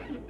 Whew.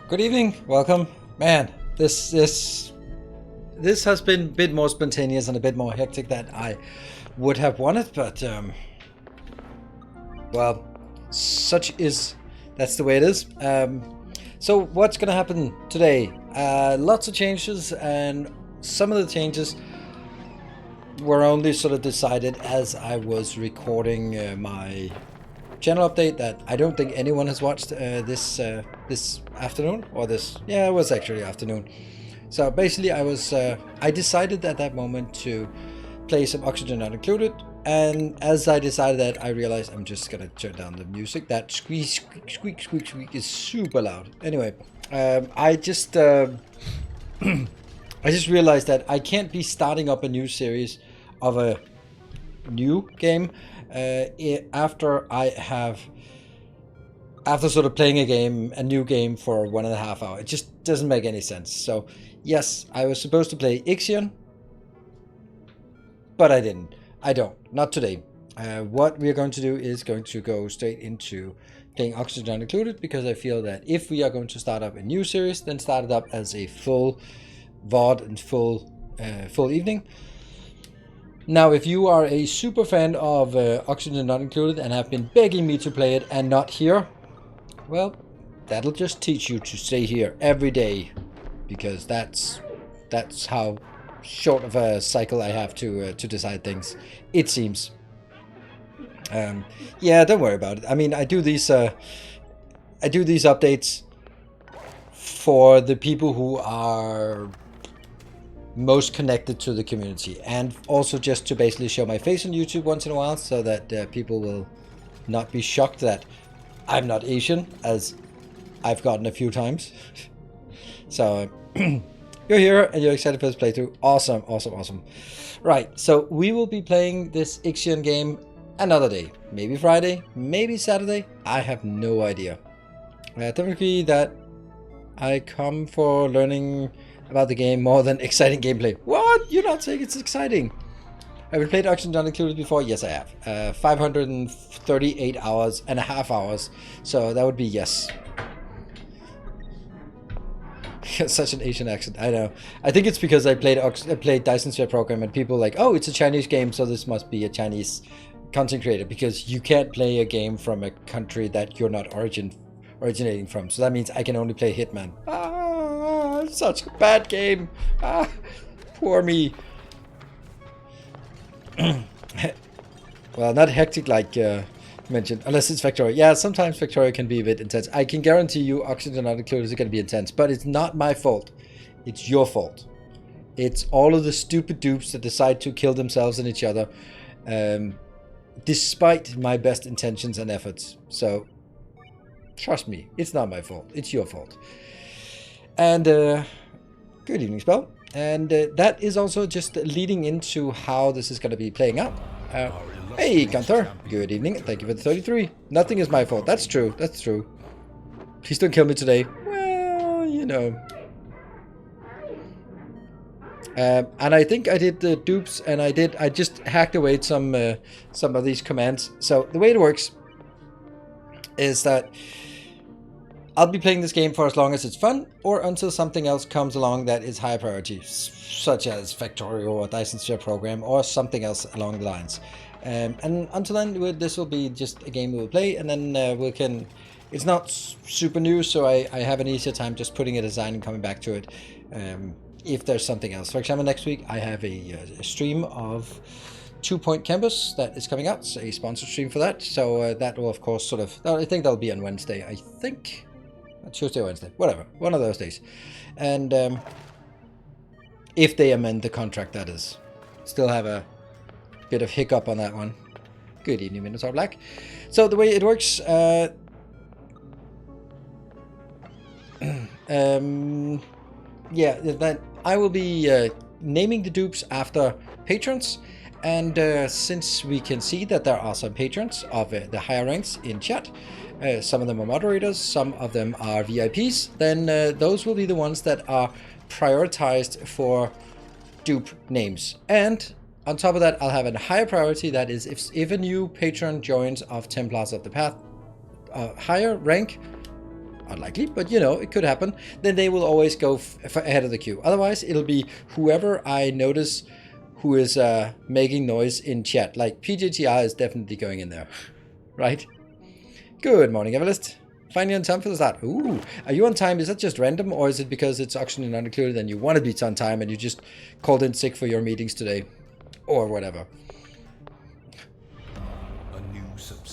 Good evening, welcome. Man, this has been a bit more spontaneous and a bit more hectic than I would have wanted, but well, that's the way it is. So what's gonna happen today? Lots of changes, and some of the changes were only sort of decided as I was recording my channel update that I don't think anyone has watched this afternoon, or it was actually afternoon. So basically I decided at that moment to play some Oxygen Not Included, and as I decided that, I realized I'm just gonna turn down the music. That squeak is super loud. Anyway, I just realized that I can't be starting up a new series of a new game after sort of playing a new game for 1.5 hours. It just doesn't make any sense. So yes, I was supposed to play Ixion, but I didn't. Not today. What we are going to do is going to go straight into playing Oxygen Not Included, because I feel that if we are going to start up a new series, then start it up as a full VOD and full evening. Now, if you are a super fan of Oxygen Not Included and have been begging me to play it and not here, well, that'll just teach you to stay here every day, because that's how short of a cycle I have to decide things, it seems. Yeah, don't worry about it. I mean, I do these updates for the people who are most connected to the community, and also just to basically show my face on YouTube once in a while, so that people will not be shocked that I'm not Asian, as I've gotten a few times. So you're here and you're excited for this playthrough. Awesome. Right, so we will be playing this Ixion game another day. Maybe Friday, maybe Saturday. I have no idea. Typically that I come for learning about the game more than exciting gameplay. What? You're not saying it's exciting? Have you played Oxygen Not Included before? Yes, I have. 538 hours and a half hours. So that would be yes. Such an Asian accent, I know. I think it's because I played Dyson Sphere Program, and people are like, oh, it's a Chinese game, so this must be a Chinese content creator, because you can't play a game from a country that you're not originating from. So that means I can only play Hitman. Such a bad game. Poor me. Well, not hectic like mentioned, unless it's Victoria. Yeah, sometimes Victoria can be a bit intense. I can guarantee you Oxygen Not Included is going to be intense, but it's not my fault. It's your fault. It's all of the stupid dupes that decide to kill themselves and each other, despite my best intentions and efforts. So trust me, it's not my fault. It's your fault. And good evening, Spell. And that is also just leading into how this is going to be playing out. Hey, Gunther. Good evening. Thank you for the 33. Nothing is my fault. That's true. That's true. Please don't kill me today. Well, you know. And I think I did the dupes, and I just hacked away some of these commands. So the way it works is that I'll be playing this game for as long as it's fun, or until something else comes along that is high priority, such as Factorio or Dyson Sphere Program, or something else along the lines. And until then, this will be just a game we will play, and then we can... It's not super new, so I have an easier time just putting it aside and coming back to it if there's something else. For example, next week I have a stream of 2 Point Campus that is coming out, so a sponsored stream for that. So that will, of course, sort of... I think that'll be on Wednesday, I think. Tuesday or Wednesday, whatever, one of those days. And if they amend the contract, that is. Still have a bit of hiccup on that one. Good evening, Minotaur Black. So the way it works, yeah, that I will be naming the dupes after patrons, and since we can see that there are some patrons of the higher ranks in chat, some of them are moderators, some of them are VIPs, then those will be the ones that are prioritized for dupe names. And on top of that, I'll have a higher priority, that is if a new patron joins of Templars of the Path, higher rank, unlikely, but you know, it could happen, then they will always go ahead of the queue. Otherwise, it'll be whoever I notice who is making noise in chat. Like PGTR is definitely going in there, right? Good morning, Everlist. Finally on time for the start. Ooh, are you on time? Is that just random, or is it because it's oxygen not included and you want to be on time and you just called in sick for your meetings today? Or whatever.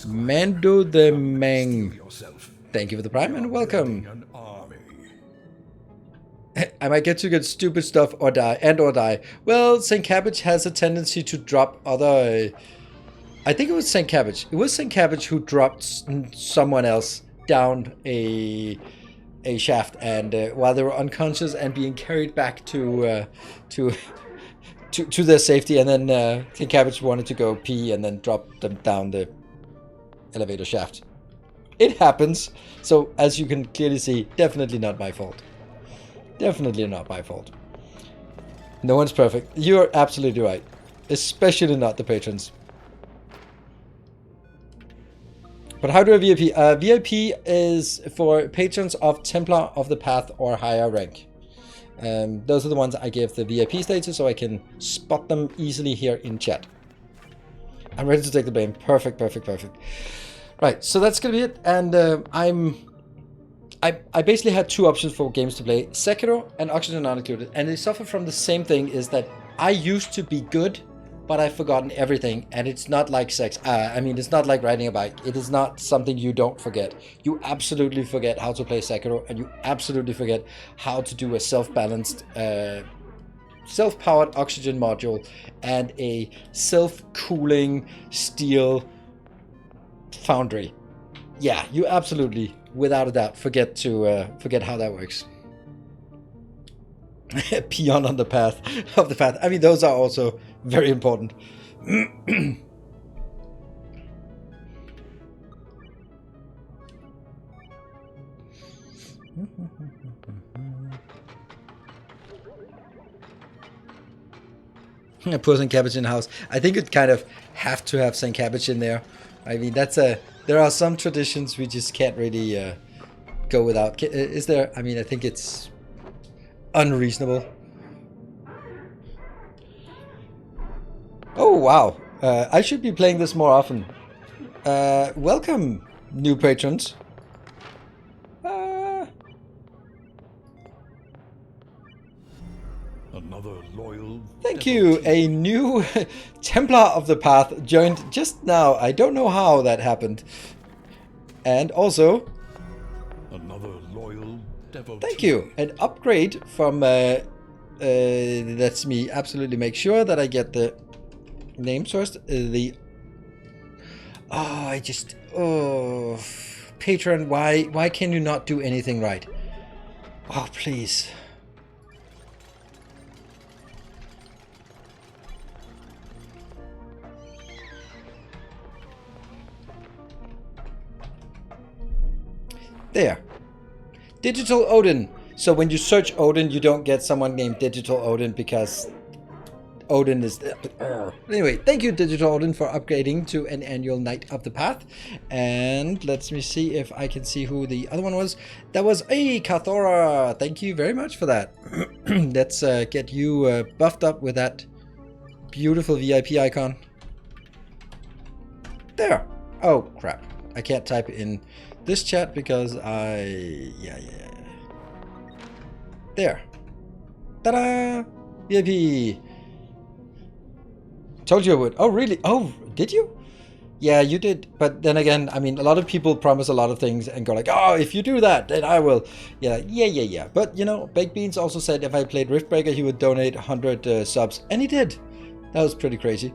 Mando the Meng. Thank you for the prime and welcome. I might get to get stupid stuff or die. Well, St. Cabbage has a tendency to drop other... I think it was St. Cabbage. It was St. Cabbage who dropped someone else down a shaft, and while they were unconscious and being carried back to their safety, and then St. Cabbage wanted to go pee and then dropped them down the elevator shaft. It happens. So as you can clearly see, definitely not my fault. Definitely not my fault. No one's perfect. You're absolutely right. Especially not the patrons. But how do I VIP? VIP is for patrons of Templar of the Path or higher rank. Those are the ones I give the VIP status, so I can spot them easily here in chat. I'm ready to take the blame. Perfect, perfect, perfect. Right, so that's gonna be it. And I basically had two options for games to play: Sekiro and Oxygen Not Included. And they suffer from the same thing, is that I used to be good, but I've forgotten everything, and it's not like sex. I mean, it's not like riding a bike. It is not something you don't forget. You absolutely forget how to play Sekiro, and you absolutely forget how to do a self-balanced, self-powered oxygen module and a self-cooling steel foundry. Yeah, you absolutely, without a doubt, forget how that works. Peon on the path of the path. I mean, those are also very important. Put St. Cabbage in the house. I think it kind of have to have St. Cabbage in there. I mean, there are some traditions we just can't really go without. Is there? I mean, I think it's unreasonable. Oh, wow. I should be playing this more often. Welcome, new patrons. Another loyal... Thank you. A new Templar of the Path joined just now. I don't know how that happened. And also... Another loyal devotee. Thank you. An upgrade from... Let's me absolutely make sure that I get the names first. Patron, why can you not do anything right? Oh, please. There. Digital Odin. So when you search Odin, you don't get someone named Digital Odin because Odin is... Anyway, thank you, Digital Odin, for upgrading to an annual Knight of the Path. And let me see if I can see who the other one was. That was Kathora. Thank you very much for that. Let's get you buffed up with that beautiful VIP icon. There. Oh, crap. I can't type in this chat because yeah. There. Ta-da! VIP. Told you I would. Oh, really? Oh, did you? Yeah, you did. But then again, I mean, a lot of people promise a lot of things and go like, oh, if you do that, then I will. Yeah. But, you know, Baked Beans also said if I played Riftbreaker, he would donate 100 subs. And he did. That was pretty crazy.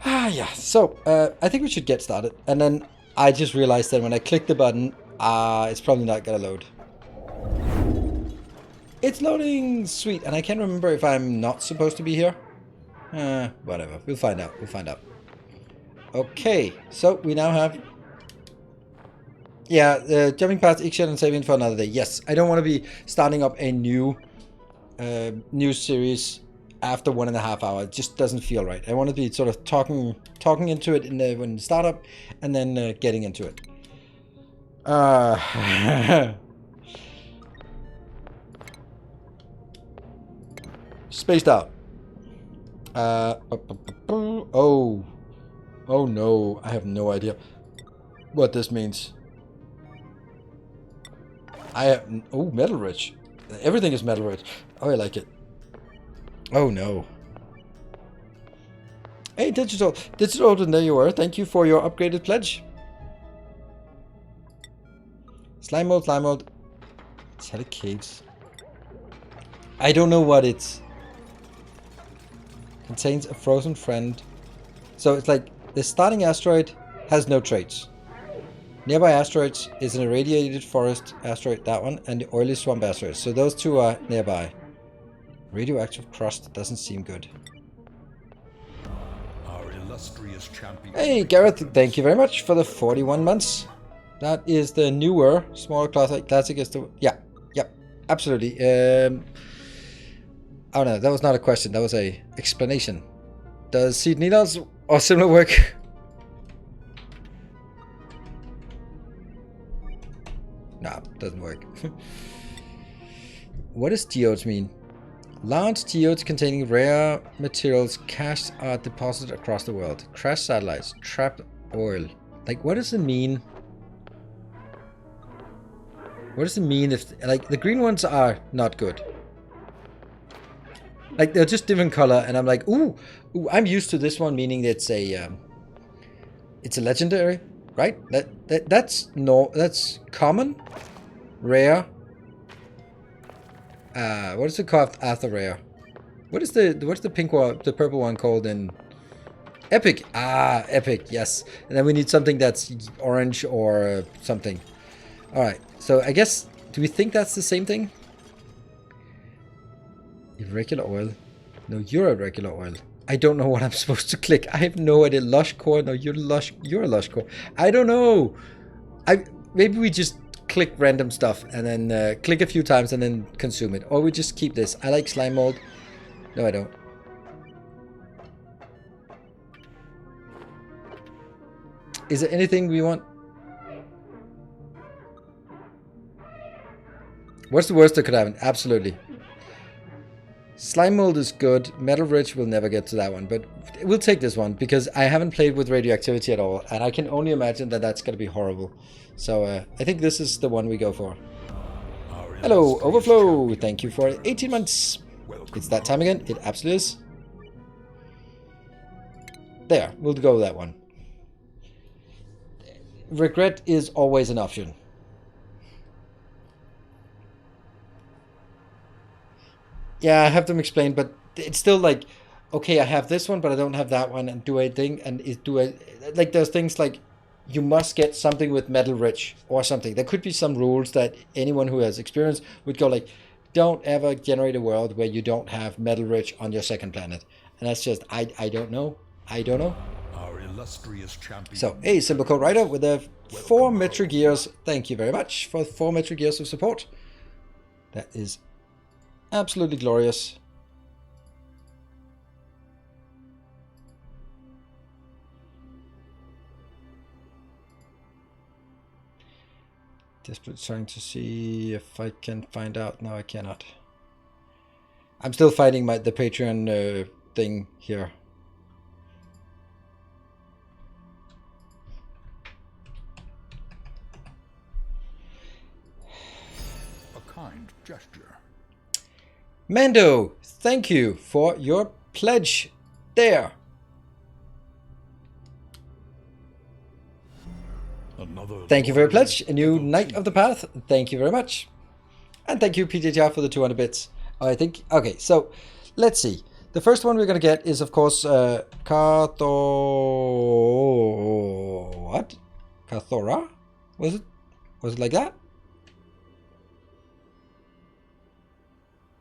Yeah. So, I think we should get started. And then I just realized that when I click the button, it's probably not going to load. It's loading. Sweet. And I can't remember if I'm not supposed to be here. Whatever. We'll find out. Okay, so we now have... Yeah, jumping past Ixchel and saving for another day. Yes, I don't want to be starting up a new news series after 1.5 hours. It just doesn't feel right. I want to be sort of talking into it in the startup and then getting into it. Spaced out. Oh no, I have no idea what this means. Oh, metal rich. Everything is metal rich. Oh, I like it. Oh no. Hey, Digital Odin, there you are. Thank you for your upgraded pledge. Slime mold. Metallic caves. I don't know what it's. Contains a frozen friend. So it's like the starting asteroid has no traits. Nearby asteroids is an irradiated forest asteroid, that one, and the oily swamp asteroid. So those two are nearby. Radioactive crust doesn't seem good. Our illustrious champion. Hey Gareth, thank you very much for the 41 months. That is the newer, smaller classic. Classic is the... Yeah, absolutely. Oh no, that was not a question, that was a explanation. Does seed needles or similar work? Nah, doesn't work. What does geodes mean? Large geodes containing rare materials cached are deposited across the world. Crash satellites, trapped oil. Like, what does it mean? What does it mean if, like, the green ones are not good? Like, they're just different color, and I'm like, ooh, I'm used to this one, meaning it's a legendary, right? That's common, rare. What is it called after rare? What's the pink one, the purple one called in? Epic. Ah, epic. Yes. And then we need something that's orange or something. All right. So I guess, do we think that's the same thing? Irregular oil. No, you're a regular oil. I don't know what I'm supposed to click. I have no idea. Lush core. No, you're a lush core. I don't know. Maybe we just click random stuff and then click a few times and then consume it. Or we just keep this. I like slime mold. No, I don't. Is there anything we want? What's the worst that could happen? Absolutely. Slime mold is good. Metal rich will never get to that one, but we'll take this one because I haven't played with radioactivity at all, and I can only imagine that that's going to be horrible. So I think this is the one we go for. Hello, Overflow. Thank you for 18 months. It's that time again. It absolutely is. There, we'll go with that one. Regret is always an option. Yeah, I have them explained, but it's still like, okay, I have this one, but I don't have that one, and do I think, and do I, like, there's things like, you must get something with metal rich, or something. There could be some rules that anyone who has experience would go like, don't ever generate a world where you don't have metal rich on your second planet. And that's just, I don't know. I don't know. Illustrious champion. So, a simple code writer with a 4 metric years. Thank you very much for 4 metric years of support. That is absolutely glorious. Desperate trying to see if I can find out. No, I cannot. I'm still fighting the Patreon thing here. A kind gesture. Mando, thank you for your pledge there. Thank you for your pledge. A new Knight of the Path. Thank you very much. And thank you, PJTR, for the 200 bits. I think... Okay, so let's see. The first one we're going to get is, of course, What? Cathora? Was it like that?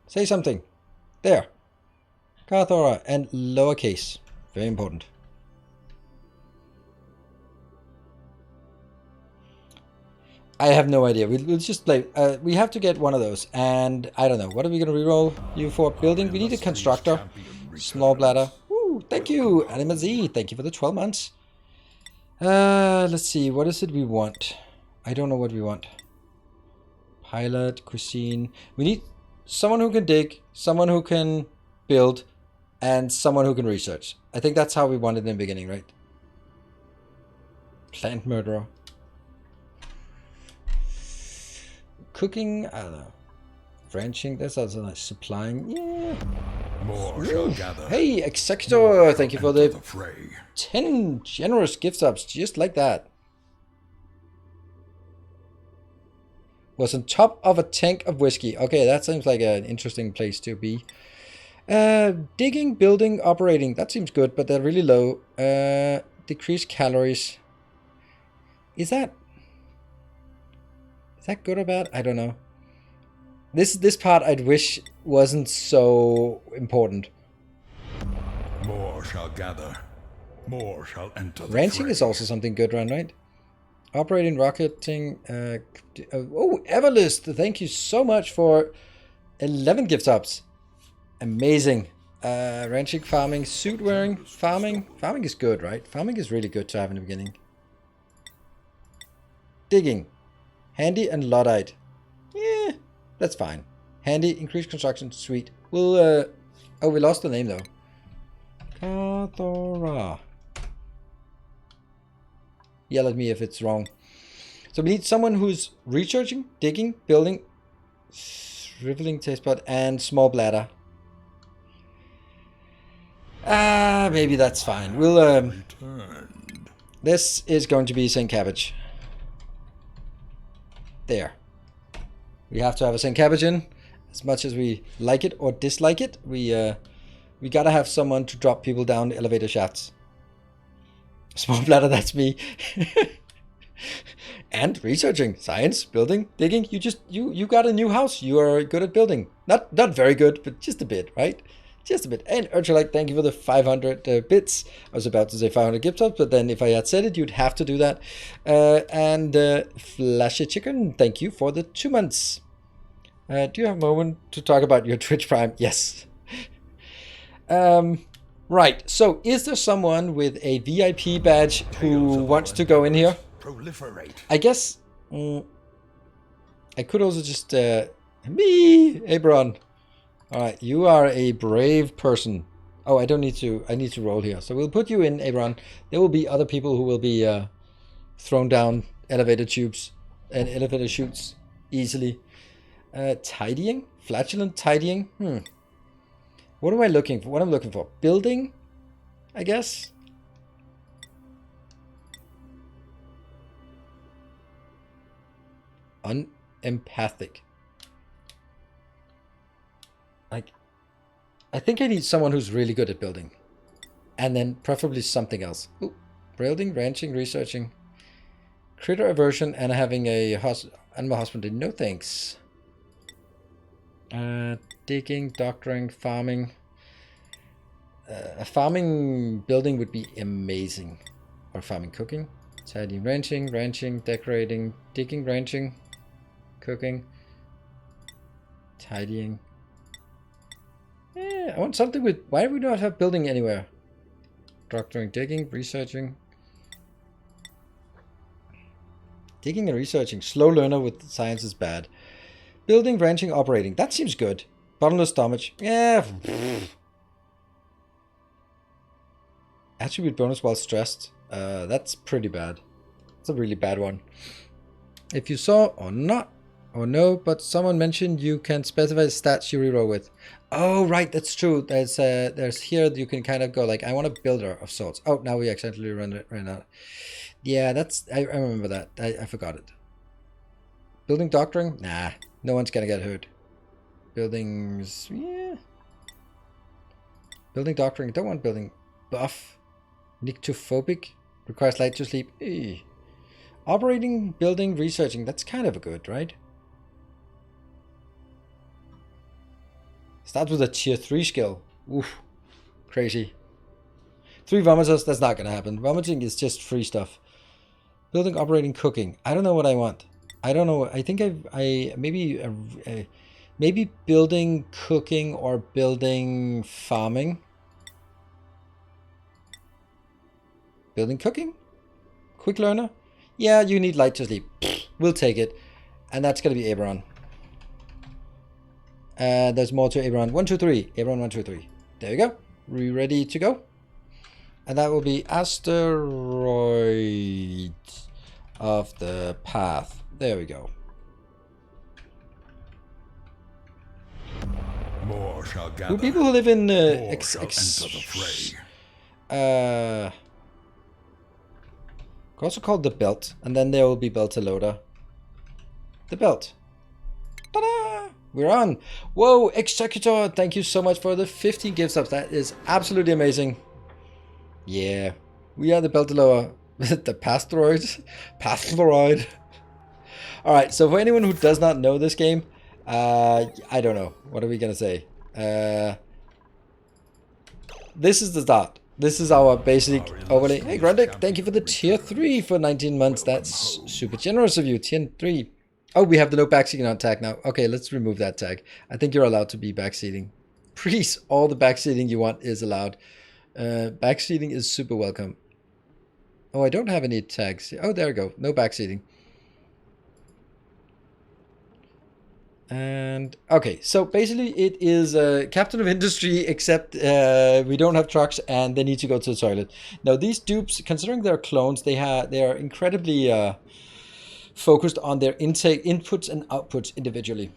Say something. There. Cathora and lowercase. Very important. I have no idea. We'll just play. We have to get one of those. And I don't know. What are we going to reroll you for? Building? We need a constructor. Small bladder. Woo, thank you. Anima Z. Thank you for the 12 months. Let's see. What is it we want? I don't know what we want. Pilot, cuisine. We need someone who can dig, someone who can build, and someone who can research. I think that's how we wanted in the beginning, right? Plant murderer. Cooking, I don't know. Ranching, that's also nice. Supplying, yeah. More shall gather. Hey, Executor, thank you for the 10 generous gift subs, just like that. Was on top of a tank of whiskey. Okay, that seems like an interesting place to be. Digging, building, operating. That seems good, but they're really low. Decrease calories. Is that good or bad? I don't know. This part I'd wish wasn't so important. More shall gather. More shall enter. Ranching is also something good, right? Operating, rocketing. Oh, Everlist, thank you so much for 11 gift subs. Amazing. Ranching, farming, suit wearing, farming. Farming is good, right? Farming is really good to have in the beginning. Digging. Handy and Luddite. Yeah, that's fine. Handy, increased construction, sweet. We'll, oh, we lost the name though. Cathora. Yell at me if it's wrong. So we need someone who's researching, digging, building, shriveling taste bud, and small bladder. Maybe that's fine. We'll, this is going to be St. Cabbage. There. We have to have a St. Cabbage in. As much as we like it or dislike it, we gotta have someone to drop people down the elevator shafts. Small bladder, that's me. And researching, science, building, digging. You got a new house. You are good at building. Not very good, but just a bit, right? Just a bit. And Urchalite, thank you for the 500 bits. I was about to say 500 gift subs, but then if I had said it, you'd have to do that. And Flashy Chicken, thank you for the 2 months. Do you have a moment to talk about your Twitch Prime? Yes. Right. So, is there someone with a VIP badge who wants to go in here? Proliferate. I guess I could also just me, Abron. All right, you are a brave person. Oh, I need to roll here. So we'll put you in, Abron. There will be other people who will be thrown down elevator tubes and elevator chutes easily. Tidying, flatulent tidying. What am I looking for? What I'm looking for? Building, I guess. Unempathic. Like, I think I need someone who's really good at building. And then preferably something else. Ooh, building, ranching, researching. Critter aversion and having a animal husbandry. No thanks. Digging, doctoring, farming. A farming building would be amazing. Or farming, cooking. Tidying, ranching, decorating, digging, ranching, cooking, tidying. I want something with... Why do we not have building anywhere? Doctoring, digging, researching. Digging and researching. Slow learner with science is bad. Building, ranching, operating. That seems good. Bottomless stomach. Yeah. Attribute bonus while stressed. That's pretty bad. It's a really bad one. If you saw or not, or no, but someone mentioned you can specify the stats you reroll with. Oh, right, that's true. There's here you can kind of go like, I want a builder of sorts. Oh, now we accidentally ran out. Yeah, that's, I remember that. I forgot it. Building doctoring? Nah, no one's gonna get hurt. Buildings, yeah. Building doctoring, don't want building buff. Nyctophobic, requires light to sleep. Operating, building, researching, that's kind of a good, right? Starts with a tier 3 skill. Oof. Crazy. 3 vomiters, that's not gonna happen. Vomiting is just free stuff. Building, operating, cooking. I don't know what I want. I don't know. I think maybe building, cooking, or building, farming. Building, cooking? Quick learner? Yeah, you need light to sleep. We'll take it. And that's gonna be Aberon. There's more to Aberon. 1, 2, 3. Aberon 1, 2, 3. There you go. We ready to go? And that will be asteroid of the path. There we go. More shall gather. People who live in More shall enter the fray. Also called the belt, and then there will be Beltalowda. The belt. Ta-da! We're on. Whoa, Executor! Thank you so much for the 15 gift subs. That is absolutely amazing. Yeah, we are the Beltalowda. The Pathroid. Pathroid. Alright, so for anyone who does not know this game, I don't know. What are we gonna say? This is the start. This is our basic overlay. Hey, Grundig, thank you for the tier 3 for 19 months. That's super generous of you. Tier 3. Oh, we have the no backseating on tag now. Okay, let's remove that tag. I think you're allowed to be backseating. Please, all the backseating you want is allowed. Backseating is super welcome. Oh, I don't have any tags. Oh, there we go. No backseating. And okay, so basically it is Captain of Industry, except we don't have trucks and they need to go to the toilet. Now these dupes, considering they're clones, they are incredibly focused on their inputs and outputs individually.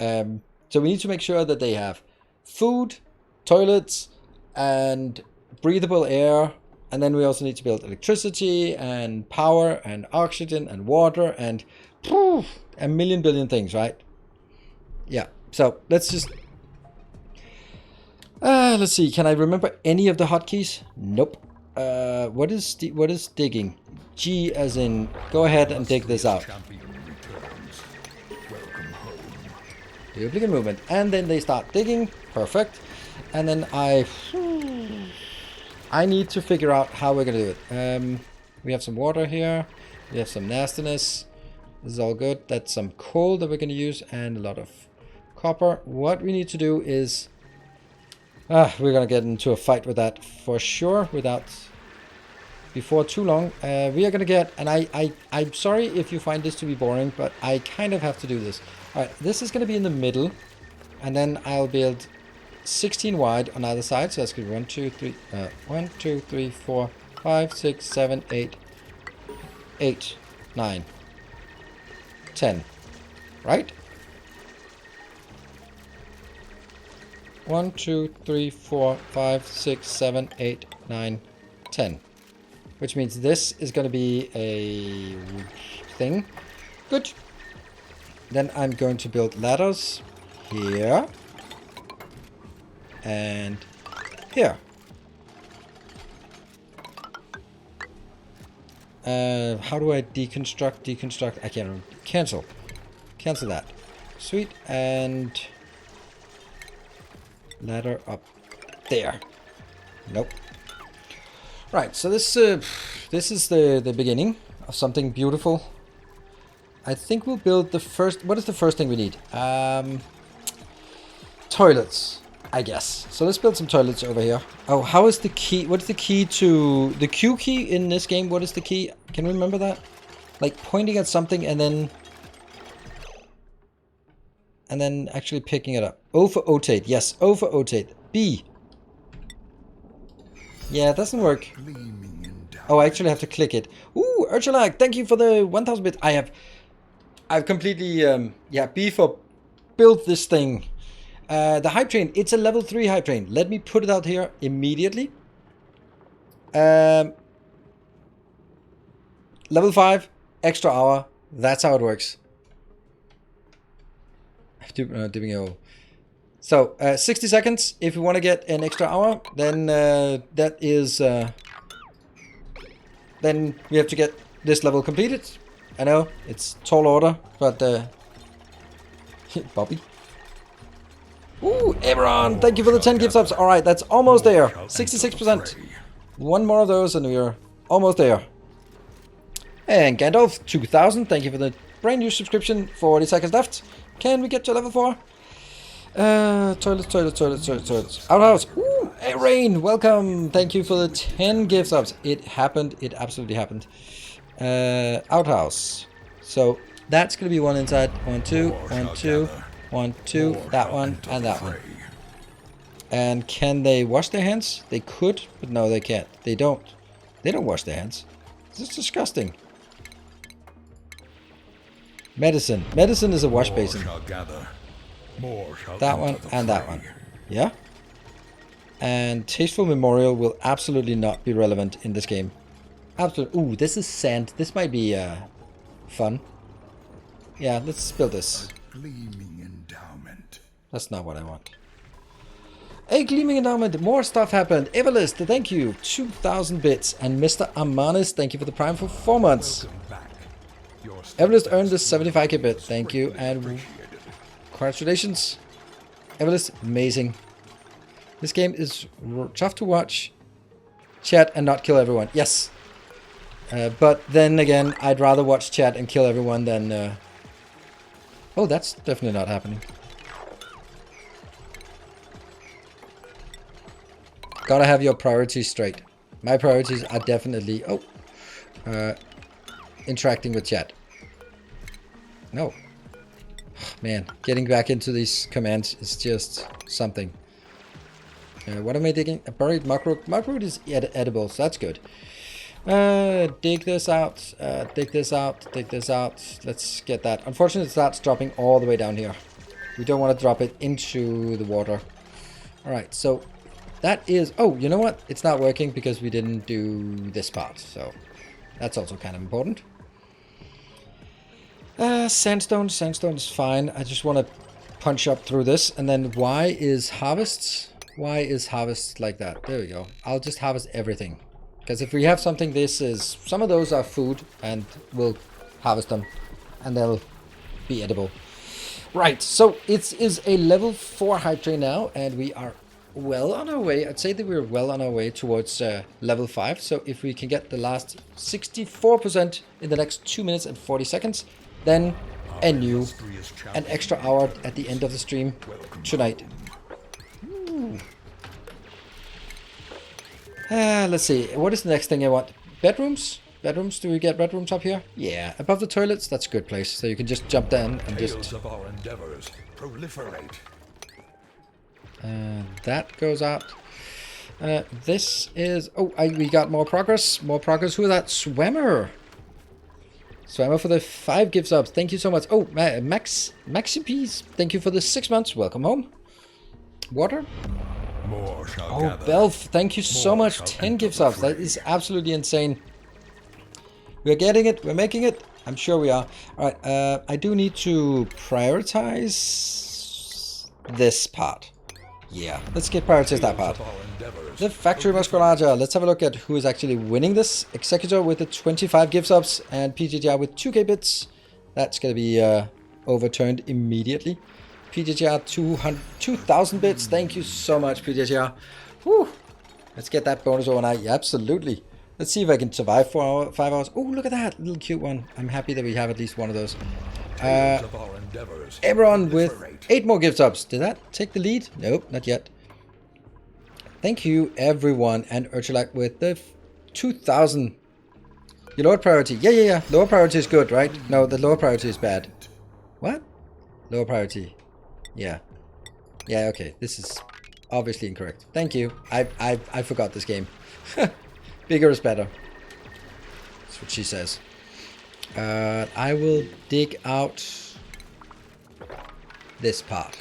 So we need to make sure that they have food, toilets, and breathable air. And then we also need to build electricity and power and oxygen and water and a million billion things, right? Yeah. So let's just let's see. Can I remember any of the hotkeys? Nope. What is digging? G as in go ahead and dig this out. Duplicate movement, and then they start digging. Perfect. And then I need to figure out how we're gonna do it. We have some water here. We have some nastiness. This is all good. That's some coal that we're going to use and a lot of copper. What we need to do is... we're going to get into a fight with that for sure before too long. We are going to get... And I'm sorry if you find this to be boring, but I kind of have to do this. Alright, this is going to be in the middle. And then I'll build 16 wide on either side. So that's going to be 1, 2, 3... 1, 2, 3, 4, 5, 6, 7, 8... 8, 9... 10, right? 1, 2, 3, 4, 5, 6, 7, 8, 9, 10. Which means this is going to be a thing. Good. Then I'm going to build ladders here and here. How do I deconstruct? I can't remember. Cancel that. Sweet. And ladder up there. Nope. Right, so this is the beginning of something beautiful. I think we'll build the first... What is the first thing we need? Toilets, I guess. So let's build some toilets over here. Oh, how is the key? What is the key to... The Q key in this game? What is the key? Can you remember that? Like pointing at something and then... And then actually picking it up. O for rotate. Yes, O for rotate. B. Yeah, it doesn't work. Oh, I actually have to click it. Ooh, Urchalag, thank you for the 1000 bits. I've completely, yeah, B for build this thing. The hype train, it's a level 3 hype train. Let me put it out here immediately. Level 5, extra hour. That's how it works. So, 60 seconds. If we want to get an extra hour, then that is... then we have to get this level completed. I know, it's tall order, but... Bobby. Ooh, Everon, thank you for the 10 gift subs. Alright, that's almost there. 66%. One more of those and we're almost there. And Gandalf, 2000, thank you for the brand new subscription. 40 seconds left. Can we get to level 4? Toilets. Outhouse. Ooh, hey, Rain, welcome. Thank you for the 10 gift subs. It happened. It absolutely happened. Outhouse. So that's going to be one inside. 1, 2, 1, 2, 1, 2. That one and that one. And can they wash their hands? They could, but no, they can't. They don't. They don't wash their hands. This is disgusting. Medicine. Medicine is a wash basin. That one and that one. Yeah? And Tasteful Memorial will absolutely not be relevant in this game. Absolutely. Ooh, this is sand. This might be fun. Yeah, let's build this. Gleaming endowment. That's not what I want. A gleaming endowment. More stuff happened. Everlist, thank you. 2,000 bits. And Mr. Amanis, thank you for the Prime for 4 months. Everlist earned the 75k bit. Thank you. And congratulations. Everlist, amazing. This game is tough to watch. Chat and not kill everyone. Yes. But then again, I'd rather watch chat and kill everyone than... Oh, that's definitely not happening. Gotta have your priorities straight. My priorities are definitely... Oh. Interacting with chat. No. Man, getting back into these commands is just something. What am I digging? A buried muckroot. Muckroot is edible, so that's good. Dig this out. Dig this out. Dig this out. Let's get that. Unfortunately, it starts dropping all the way down here. We don't want to drop it into the water. Alright, so that is... Oh, you know what? It's not working because we didn't do this part. So that's also kind of important. Sandstone. Sandstone is fine. I just want to punch up through this. And then why is harvest? Why is harvest like that? There we go. I'll just harvest everything. Because if we have something, this is... Some of those are food and we'll harvest them. And they'll be edible. Right, so it is a level 4 hype train now. And we are well on our way. I'd say that we're well on our way towards level 5. So if we can get the last 64% in the next 2 minutes and 40 seconds... Then an extra hour at the end of the stream tonight. Let's see. What is the next thing I want? Bedrooms? Bedrooms? Do we get bedrooms up here? Yeah. Above the toilets? That's a good place. So you can just jump down and just... of our endeavors proliferate. That goes out. This is... Oh, we got more progress. More progress. Who is that? Swimmer. Swammer for the 5 gift subs. Thank you so much. Oh, Maxipes. Thank you for the 6 months. Welcome home. Water. More shall Oh, gather. Belf. Thank you so much. 10 gift subs. That is absolutely insane. We're getting it. We're making it. I'm sure we are. All right. I do need to prioritize this part. Yeah. Let's get prioritize that part. The Factory Musculature. Let's have a look at who is actually winning this. Executor with the 25 gift subs and PJGR with 2k bits. That's going to be overturned immediately. PJGR 2,000 bits. Thank you so much, PJGR. Whew. Let's get that bonus overnight. Yeah, absolutely. Let's see if I can survive 5 hours. Oh, look at that little cute one. I'm happy that we have at least one of those. Tales of our endeavors Everyone with proliferate. 8 more gift subs. Did that take the lead? Nope, not yet. Thank you, everyone. And Urchalak with the 2,000. Your lower priority. Yeah. Lower priority is good, right? No, the lower priority is bad. What? Lower priority. Yeah. Yeah, okay. This is obviously incorrect. Thank you. I forgot this game. Bigger is better. That's what she says. I will dig out this part.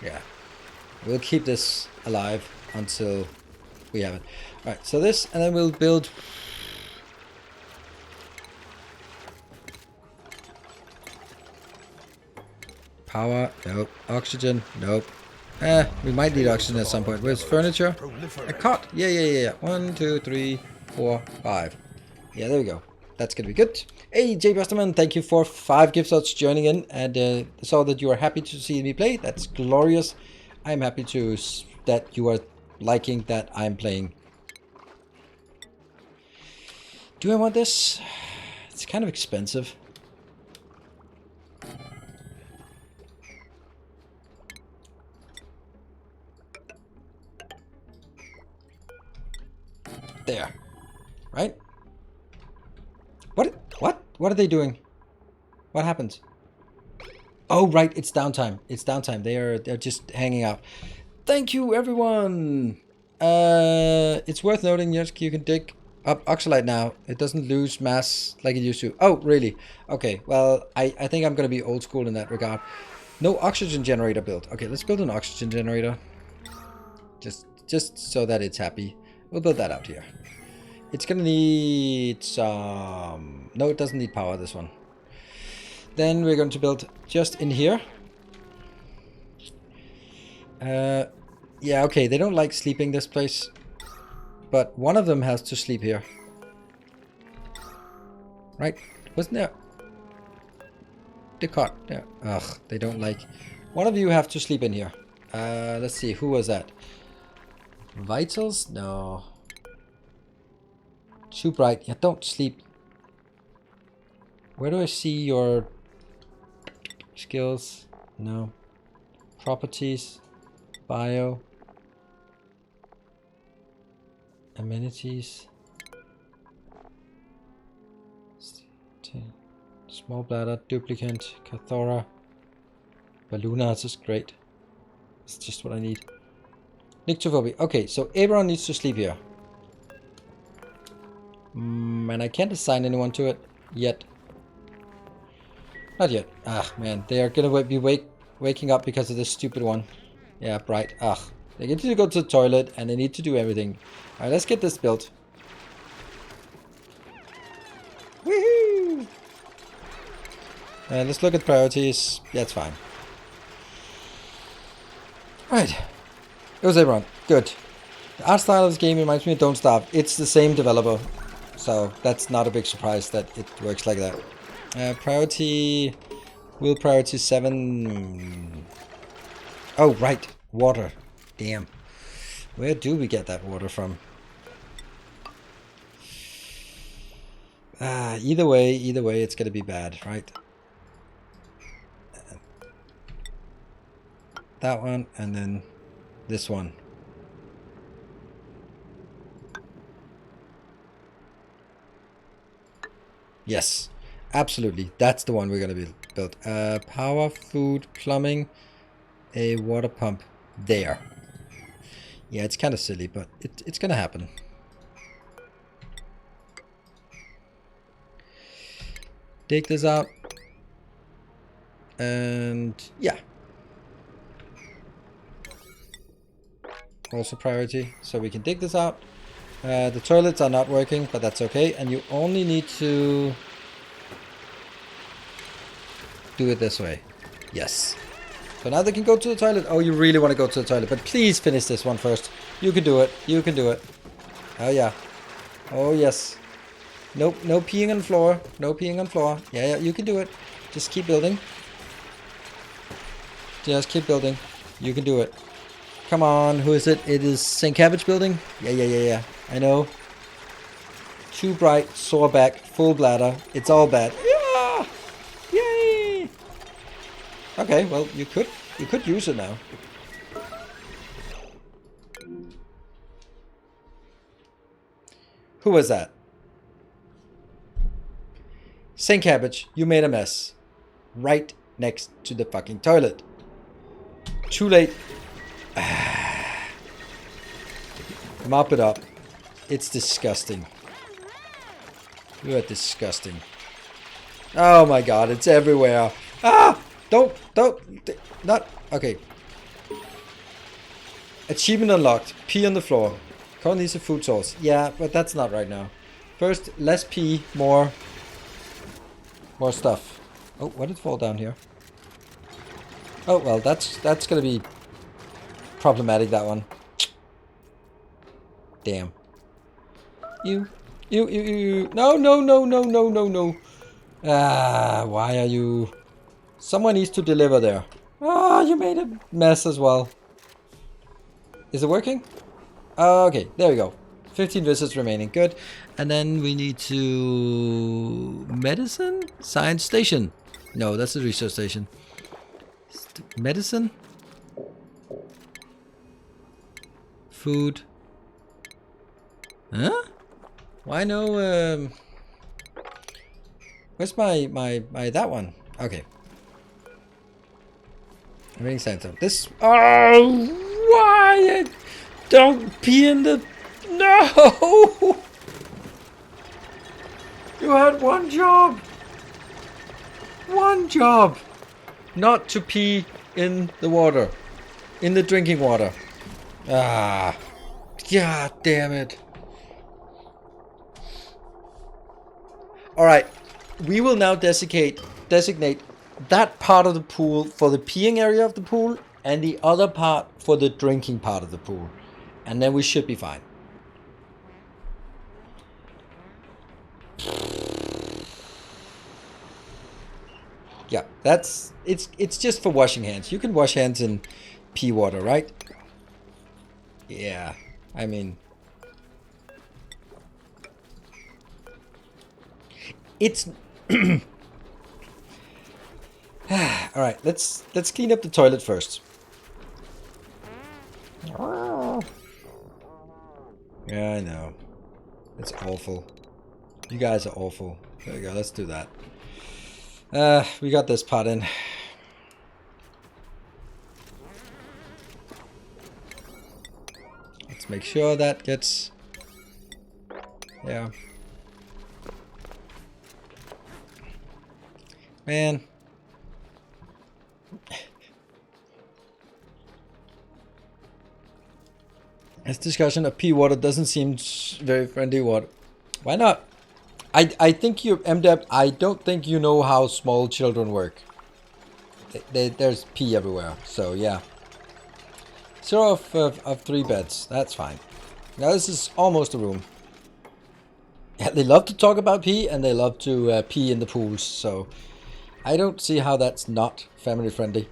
Yeah. We'll keep this alive until we have it. Alright, so this, and then we'll build... Power, nope. Oxygen, nope. We might need oxygen at some point. Where's furniture? A cot. Yeah. 1, 2, 3, 4, 5. Yeah, there we go. That's gonna be good. Hey, Jay Busterman, thank you for 5 gift slots joining in, and saw that you are happy to see me play. That's glorious. I'm happy to that you are liking that I'm playing. Do I want this? It's kind of expensive. There. Right? What are they doing? What happens? Oh, right, it's downtime. It's downtime. They're just hanging out. Thank you, everyone. It's worth noting, yes, you can dig up oxalite now. It doesn't lose mass like it used to. Oh, really? Okay, well, I think I'm going to be old school in that regard. No oxygen generator built. Okay, let's build an oxygen generator. Just so that it's happy. We'll build that out here. It's gonna need some... No, it doesn't need power, this one. Then we're going to build just in here. Yeah, okay, they don't like sleeping this place. But one of them has to sleep here. Right? Wasn't there... The cot. Yeah. Ugh, they don't like... One of you have to sleep in here. Let's see, who was that? Vitals? No. Too bright. Yeah, don't sleep. Where do I see your skills? No. Properties. Bio. Amenities. Small bladder. Duplicant. Cathora. Balluna. This is great. It's just what I need. Nyctophobia. Okay, so everyone needs to sleep here. And I can't assign anyone to it yet. Not yet. Ah, man. They are gonna be waking up because of this stupid one. Yeah, bright. Ugh. They need to go to the toilet and they need to do everything. Alright, let's get this built. Woohoo! Let's look at priorities. Yeah, it's fine. Alright. It was everyone. Good. The art style of this game reminds me of Don't Starve. It's the same developer. So that's not a big surprise that it works like that. Priority... Will priority 7... Oh, right. Water. Damn. Where do we get that water from? Either way, it's gonna be bad, right? That one, and then this one. Yes, absolutely. That's the one we're gonna build. Power, food, plumbing, a water pump there. Yeah, it's kind of silly, but it's gonna happen. Take this out. And yeah. Also priority, so we can dig this out. The toilets are not working, but that's okay. And you only need to do it this way. Yes. So now they can go to the toilet. Oh, you really want to go to the toilet, but please finish this one first. You can do it. You can do it. Oh, yeah. Oh, yes. Nope, no peeing on the floor. No peeing on the floor. Yeah, you can do it. Just keep building. Just keep building. You can do it. Come on, who is it? It is St. Cabbage building? Yeah. I know. Too bright, sore back, full bladder. It's all bad. Yeah! Yay! Okay, well, you could use it now. Who was that? St. Cabbage, you made a mess. Right next to the fucking toilet. Too late. Mop it up. It's disgusting. You are disgusting. Oh my god, it's everywhere. Ah! Don't, not, okay. Achievement unlocked. Pee on the floor. Corn needs a food source. Yeah, but that's not right now. First, less pee, more stuff. Oh, what did fall down here? Oh, well, that's gonna be problematic, that one. Damn. You. No. Ah, why are you... Someone needs to deliver there. Ah, you made a mess as well. Is it working? Okay, there we go. 15 visits remaining. Good. And then we need to... Medicine? Science station. No, that's the research station. Medicine? Food. Huh? Why no... Where's my that one? Okay. I'm reading science. This... Oh! Why? Don't pee in the... No! You had one job! One job! Not to pee in the water. In the drinking water. Ah. God damn it. Alright. We will now designate that part of the pool for the peeing area of the pool and the other part for the drinking part of the pool. And then we should be fine. Yeah, it's just for washing hands. You can wash hands in pee water, right? Yeah, I mean, it's all right. Let's clean up the toilet first. Yeah, I know. It's awful. You guys are awful. There we go. Let's do that. We got this pot in. Let's make sure that gets... Yeah. Man. This discussion of pee water doesn't seem very friendly water. Why not? I think you, MDEP, I don't think you know how small children work. There's pee everywhere, so yeah. 0 of 3 beds, that's fine. Now this is almost a room. Yeah, they love to talk about pee, and they love to pee in the pools, so... I don't see how that's not family friendly.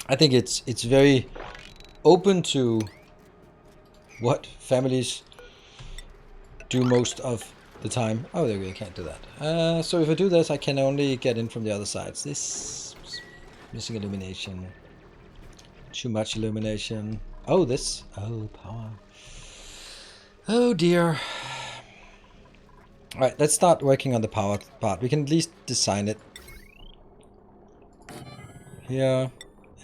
I think it's very open to what families do most of the time. Oh, there we go, I can't do that. So if I do this, I can only get in from the other sides. This... Missing illumination. Too much illumination. Oh, this... Oh, power. Oh, dear. Alright, let's start working on the power part. We can at least design it. Here.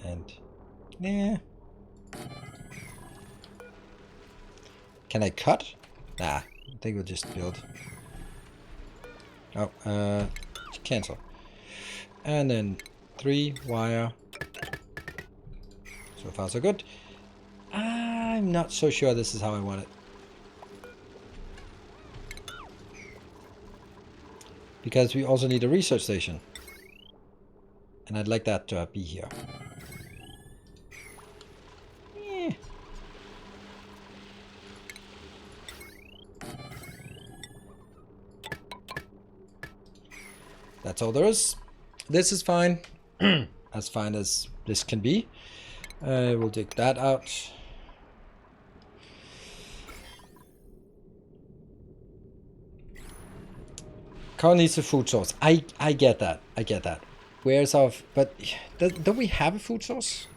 And... Yeah. Can I cut? Nah, I think we'll just build. Oh, cancel. And then 3 wire. So far so good. I'm not so sure this is how I want it. Because we also need a research station. And I'd like that to be here. Yeah. That's all there is. This is fine. As fine as this can be. We'll dig that out. Carl needs a food source. I get that. I get that. Where's our... But don't we have a food source?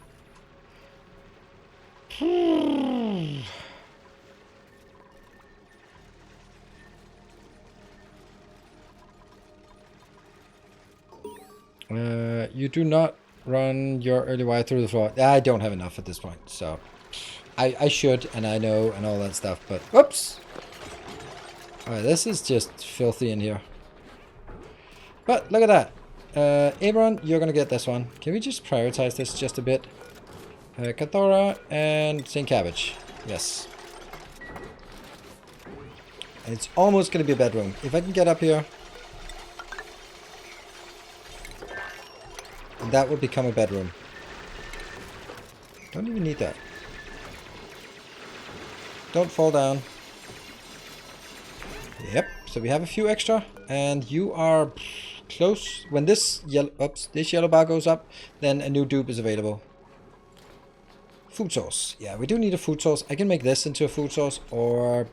You do not run your early wire through the floor. I don't have enough at this point, so... I should, and I know, and all that stuff, but... Whoops! Alright, this is just filthy in here. But, look at that. Abron, you're gonna get this one. Can we just prioritize this just a bit? Kathora and St. Cabbage. Yes. And it's almost gonna be a bedroom. If I can get up here... that will become a bedroom. Don't even need that. Don't fall down. Yep, so we have a few extra, and you are close. When this yellow bar goes up, then a new dupe is available. Food source. Yeah, we do need a food source. I can make this into a food source, or...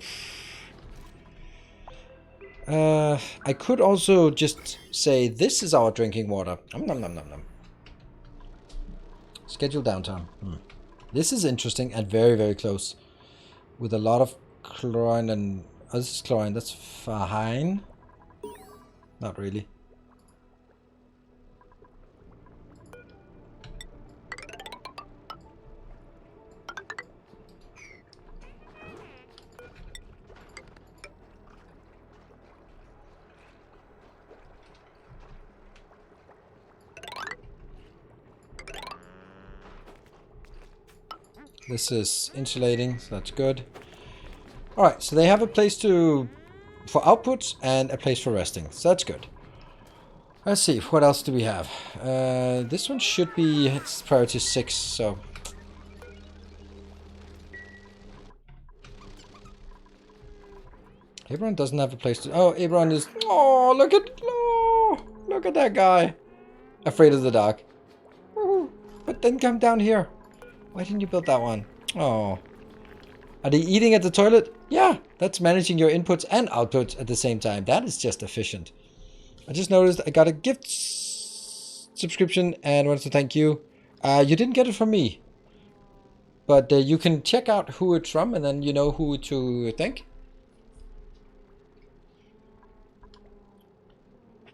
I could also just say this is our drinking water. Nom nom nom nom nom. Schedule downtime. This is interesting and very, very close. With a lot of chlorine and... oh, this is chlorine. That's fine. Not really. This is insulating, so that's good. Alright, so they have a place for outputs and a place for resting, so that's good. Let's see, what else do we have? This one should be, it's priority 6, so... Abron doesn't have a place to... oh, Abron is... oh, look at that guy. Afraid of the dark. But then come down here. Why didn't you build that one? Oh. Are they eating at the toilet? Yeah, that's managing your inputs and outputs at the same time. That is just efficient. I just noticed I got a gift subscription and wanted to thank you. You didn't get it from me. But you can check out who it's from and then you know who to thank.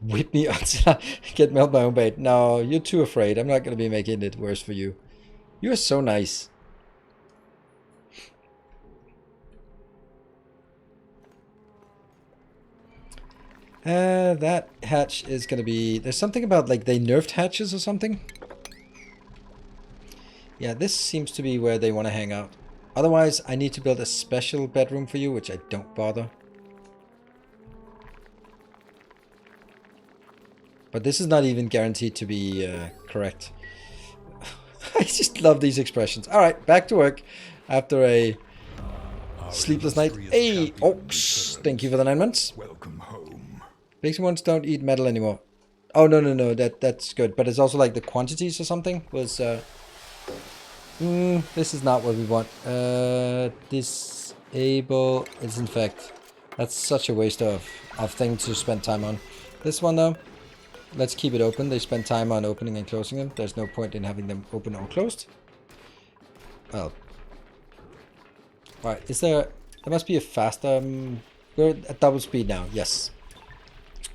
Whip me until I get melt my own bait. No, you're too afraid. I'm not going to be making it worse for you. You are so nice. That hatch is going to be... there's something about like they nerfed hatches or something. Yeah, this seems to be where they want to hang out. Otherwise, I need to build a special bedroom for you, which I don't bother. But this is not even guaranteed to be correct. I just love these expressions. Alright, back to work after a sleepless night. Hey, Oaks, thank you for the 9 months. Welcome home. Basic ones don't eat metal anymore. Oh, no, that's good. But it's also like the quantities or something was... this is not what we want. Disable is in fact... that's such a waste of thing to spend time on. This one though... let's keep it open. They spend time on opening and closing them. There's no point in having them open or closed. Well. Alright, is there... there must be a faster... we're at double speed now. Yes.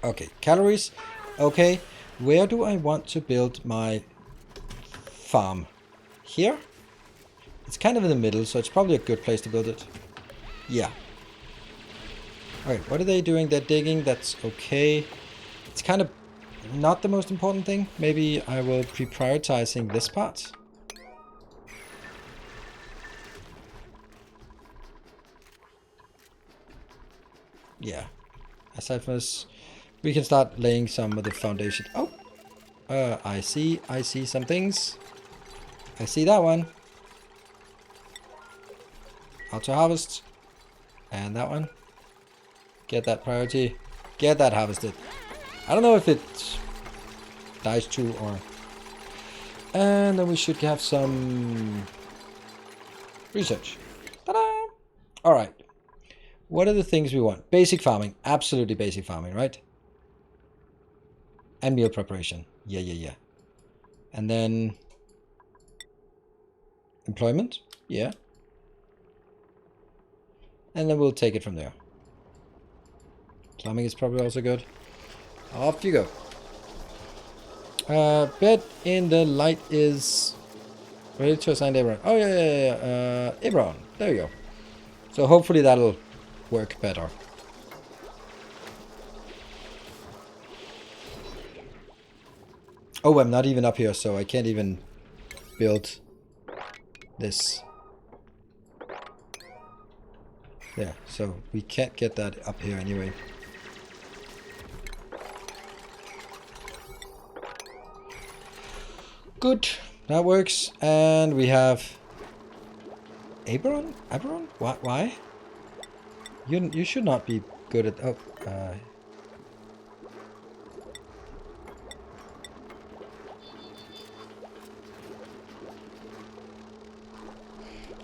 Okay, calories. Okay, where do I want to build my farm? Here? It's kind of in the middle, so it's probably a good place to build it. Yeah. Alright, what are they doing? They're digging. That's okay. It's kind of... not the most important thing. Maybe I will be prioritizing this part. Yeah. Aside from this, we can start laying some of the foundation. Oh! I see some things. I see that one. Auto harvest. And that one. Get that priority. Get that harvested. I don't know if it dies too or... And then we should have some research. Ta-da! Alright. What are the things we want? Basic farming. Absolutely basic farming, right? And meal preparation. Yeah. And then employment. Yeah. And then we'll take it from there. Plumbing is probably also good. Off you go. Bed in the light is ready to assign Abron. Oh, yeah. Abron. There we go. So hopefully that'll work better. Oh, I'm not even up here, so I can't even build this. Yeah, so we can't get that up here anyway. Good, that works. And we have Abron? Why? You should not be good at...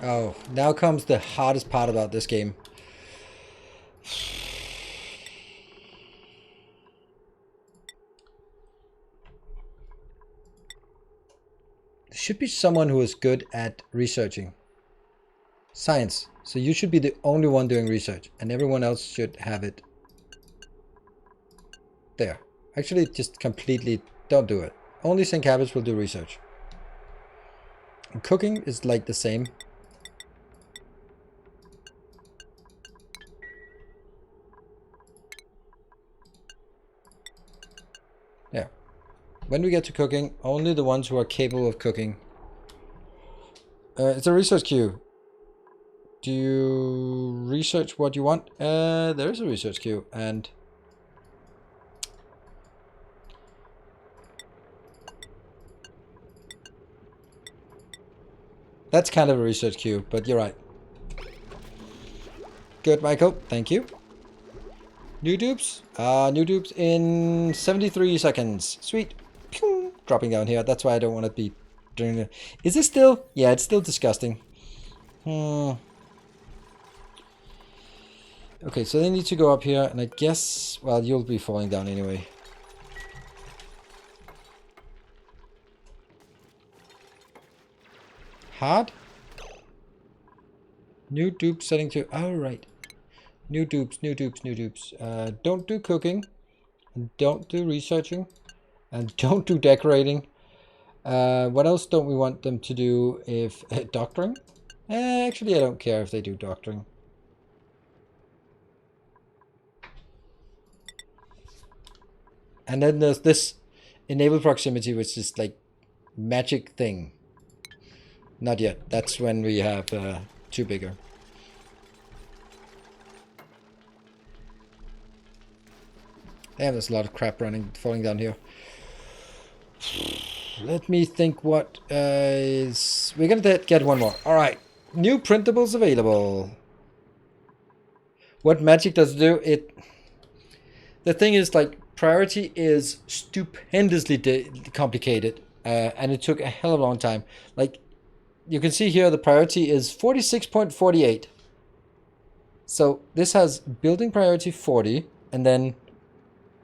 Oh, now comes the hardest part about this game. There should be someone who is good at researching. Science. So you should be the only one doing research, and everyone else should have it. There. Actually, just completely don't do it. Only St. Cabbage will do research. And cooking is like the same. Yeah. When we get to cooking, only the ones who are capable of cooking. It's a research queue. Do you research what you want? There is a research queue, and that's kind of a research queue, but you're right. Good, Michael. Thank you. New dupes? New dupes in 73 seconds. Sweet. Pew! Dropping down here. That's why I don't want to be doing it. Is this still? Yeah, it's still disgusting. Okay, so they need to go up here, and I guess, well, you'll be falling down anyway. Hard? New dupe setting to... Oh, right. New dupes. Don't do cooking. And don't do researching. And don't do decorating. What else don't we want them to do if... doctoring? Actually, I don't care if they do doctoring. And then there's this enable proximity, which is like magic thing. Not yet. That's when we have two bigger. Damn, there's a lot of crap falling down here. Let me think what is... We're gonna get one more. Alright. New printables available. What magic does it do? The thing is, like, priority is stupendously complicated. And it took a hell of a long time. Like, you can see here the priority is 46.48. So this has building priority 40, and then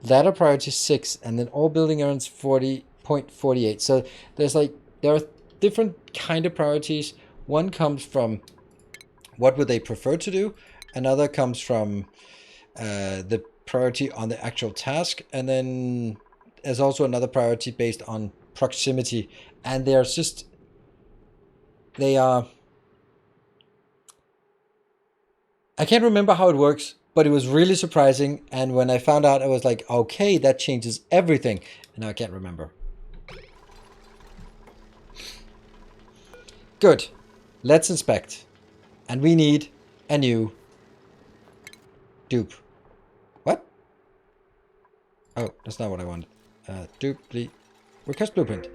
ladder priority 6, and then all building errands 40.48. So there are different kind of priorities. One comes from what would they prefer to do, another comes from the priority on the actual task, and then there's also another priority based on proximity, and they are I can't remember how it works, but it was really surprising, and when I found out, I was like, okay, that changes everything, and now I can't remember. Good. Let's inspect. And we need a new dupe. What? Oh, that's not what I wanted. Dupe, please. Request blueprint.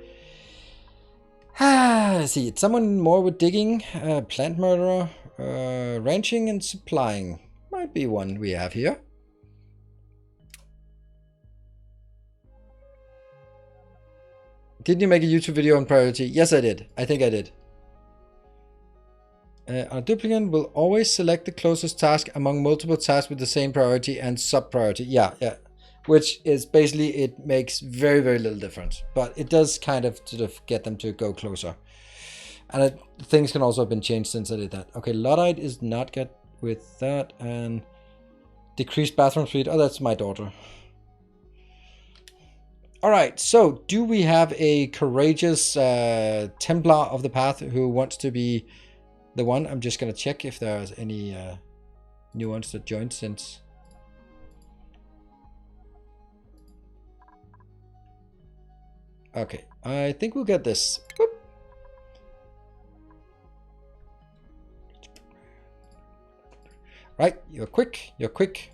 Let's see. It's someone more with digging, plant murderer, ranching and supplying. Might be one we have here. Didn't you make a YouTube video on priority? Yes, I did. I think I did. Our duplicate will always select the closest task among multiple tasks with the same priority and sub-priority. Yeah. Which is basically, it makes very, very little difference. But it does kind of sort of get them to go closer. And things can also have been changed since I did that. Okay, Luddite is not good with that. And decreased bathroom speed. Oh, that's my daughter. All right, so do we have a courageous Templar of the Path who wants to be the one? I'm just going to check if there's any new ones that joined since. Okay, I think we'll get this. Whoop. Right, you're quick, you're quick.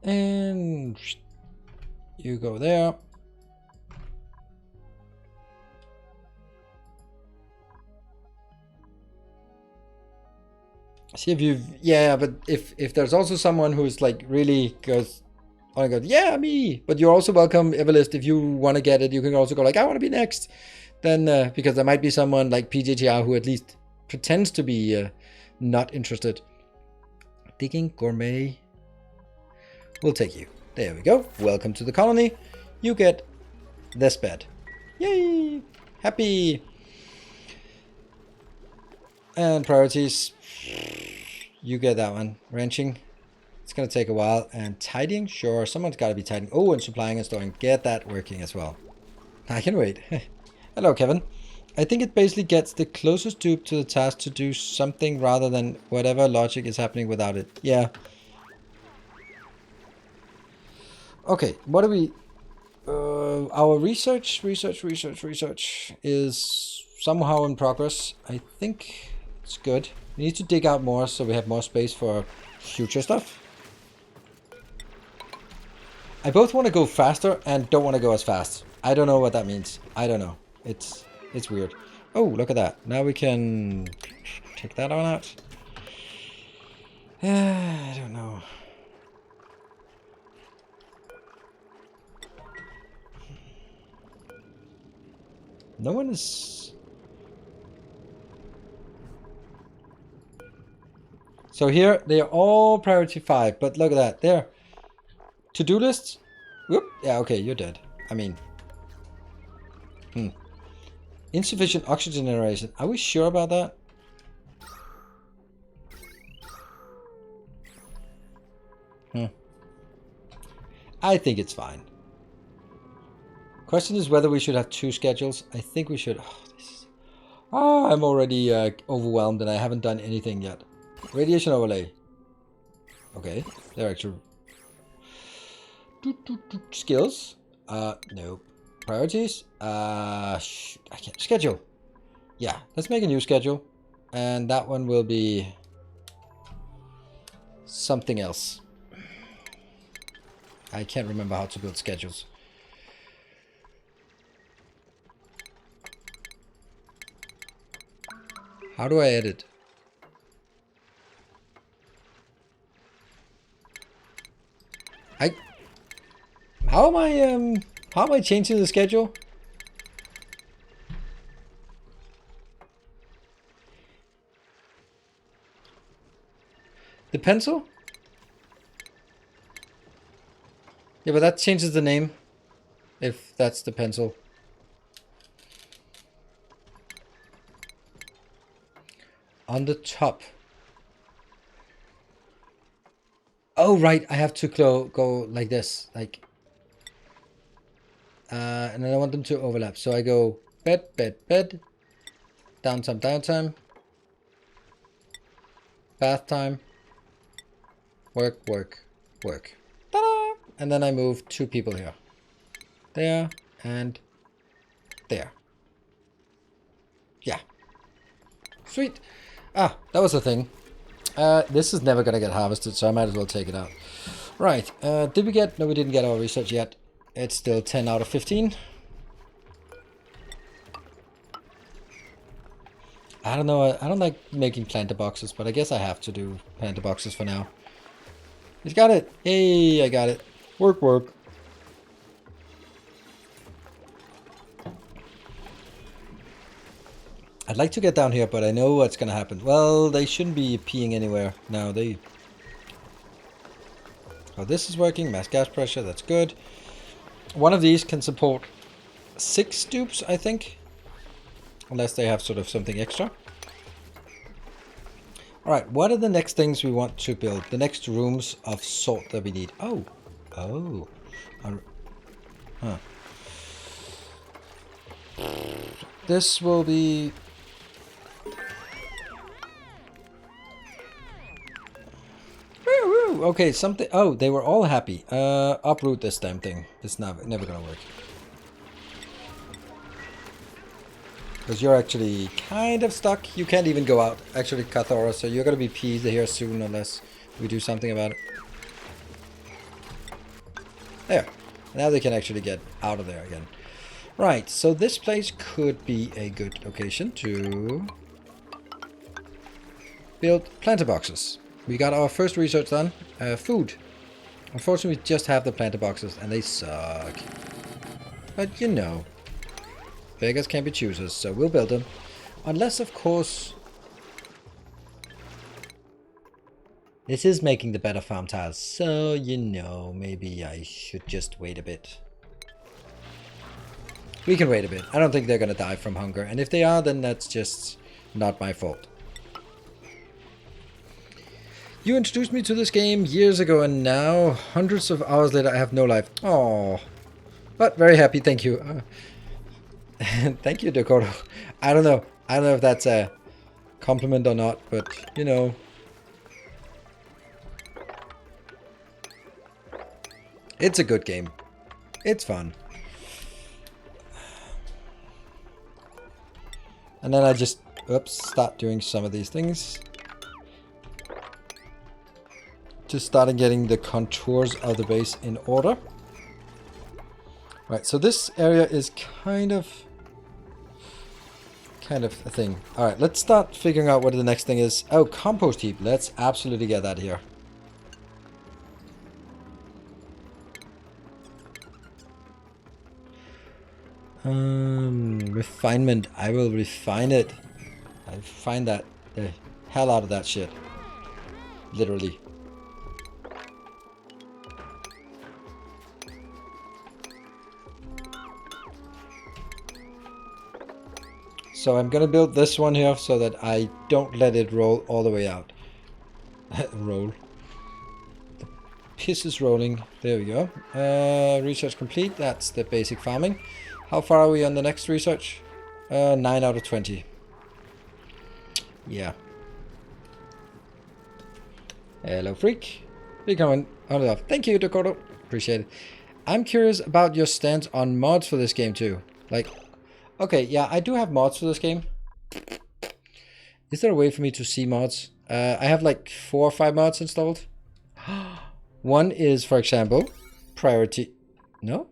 And you go there. See if you've, yeah, but if there's also someone who's like really goes, oh my god, yeah, me. But you're also welcome, Everlist, if you want to get it, you can also go like, I want to be next. Then, because there might be someone like PJTR who at least pretends to be not interested. Digging Gourmet. We'll take you. There we go. Welcome to the colony. You get this bed. Yay! Happy. And priorities. You get that one. Wrenching. It's going to take a while. And tidying? Sure. Someone's got to be tidying. Oh, and supplying and storing. Get that working as well. I can wait. Hello, Kevin. I think it basically gets the closest dupe to the task to do something rather than whatever logic is happening without it. Yeah. Okay, what do we... our research is somehow in progress. I think it's good. We need to dig out more so we have more space for future stuff. I both want to go faster and don't want to go as fast. I don't know what that means. I don't know. It's weird. Oh, look at that. Now we can take that on out. I don't know. No one is... So here, they are all priority 5, but look at that. There. To-do lists? Whoop. Yeah, okay, you're dead. I mean... Insufficient oxygen generation. Are we sure about that? I think it's fine. Question is whether we should have 2 schedules. I think we should. I'm already overwhelmed and I haven't done anything yet. Radiation overlay. Okay, they're actually... Skills? No. Priorities? I can't. Schedule. Yeah, let's make a new schedule. And that one will be... something else. I can't remember how to build schedules. How do I edit? How am I changing the schedule? The pencil? Yeah, but that changes the name. If that's the pencil. On the top. Oh, right. I have to go like this. Like. And then I want them to overlap. So I go bed, bed, bed. Downtime, downtime. Bath time. Work, work, work. Ta-da! And then I move 2 people here. There and there. Yeah. Sweet. Ah, that was the thing. This is never gonna get harvested, so I might as well take it out. Right. Did we get... No, we didn't get our research yet. It's still 10 out of 15. I don't know, I don't like making planter boxes, but I guess I have to do planter boxes for now. He's got it! Hey, I got it. Work, work. I'd like to get down here, but I know what's gonna happen. Well, they shouldn't be peeing anywhere. No, they... Oh, this is working. Mass gas pressure, that's good. One of these can support 6 dupes, I think. Unless they have sort of something extra. Alright, what are the next things we want to build? The next rooms of salt that we need. Oh. Oh. Huh. This will be... Woo-woo. Okay, something... Oh, they were all happy. Uproot this damn thing. It's never gonna work. Because you're actually kind of stuck. You can't even go out, actually, Cathora, so you're going to be peed here soon unless we do something about it. There. Now they can actually get out of there again. Right, so this place could be a good location to build planter boxes. We got our first research done. Food. Unfortunately, we just have the planter boxes, and they suck. But you know. Beggars can be choosers, so we'll build them. Unless, of course... This is making the better farm tiles, so, you know, maybe I should just wait a bit. We can wait a bit. I don't think they're gonna die from hunger, and if they are, then that's just not my fault. You introduced me to this game years ago, and now, hundreds of hours later, I have no life. Oh, but very happy, thank you. Thank you, Dakota. I don't know. I don't know if that's a compliment or not, but, you know. It's a good game. It's fun. And then I just, start doing some of these things. Just starting getting the contours of the base in order. Right, so this area is kind of a thing. Alright, let's start figuring out what the next thing is. Oh, compost heap. Let's absolutely get that here. Refinement. I will refine it. I find that the hell out of that shit. Literally. So I'm gonna build this one here so that I don't let it roll all the way out. Roll. The piss is rolling. There we go. Research complete. That's the basic farming. How far are we on the next research? 9 out of 20. Yeah. Hello, freak. Be coming on it off. Thank you, Dakota. Appreciate it. I'm curious about your stance on mods for this game too. Like, okay, yeah, I do have mods for this game. Is there a way for me to see mods? I have like 4 or 5 mods installed. One is, for example, priority. No?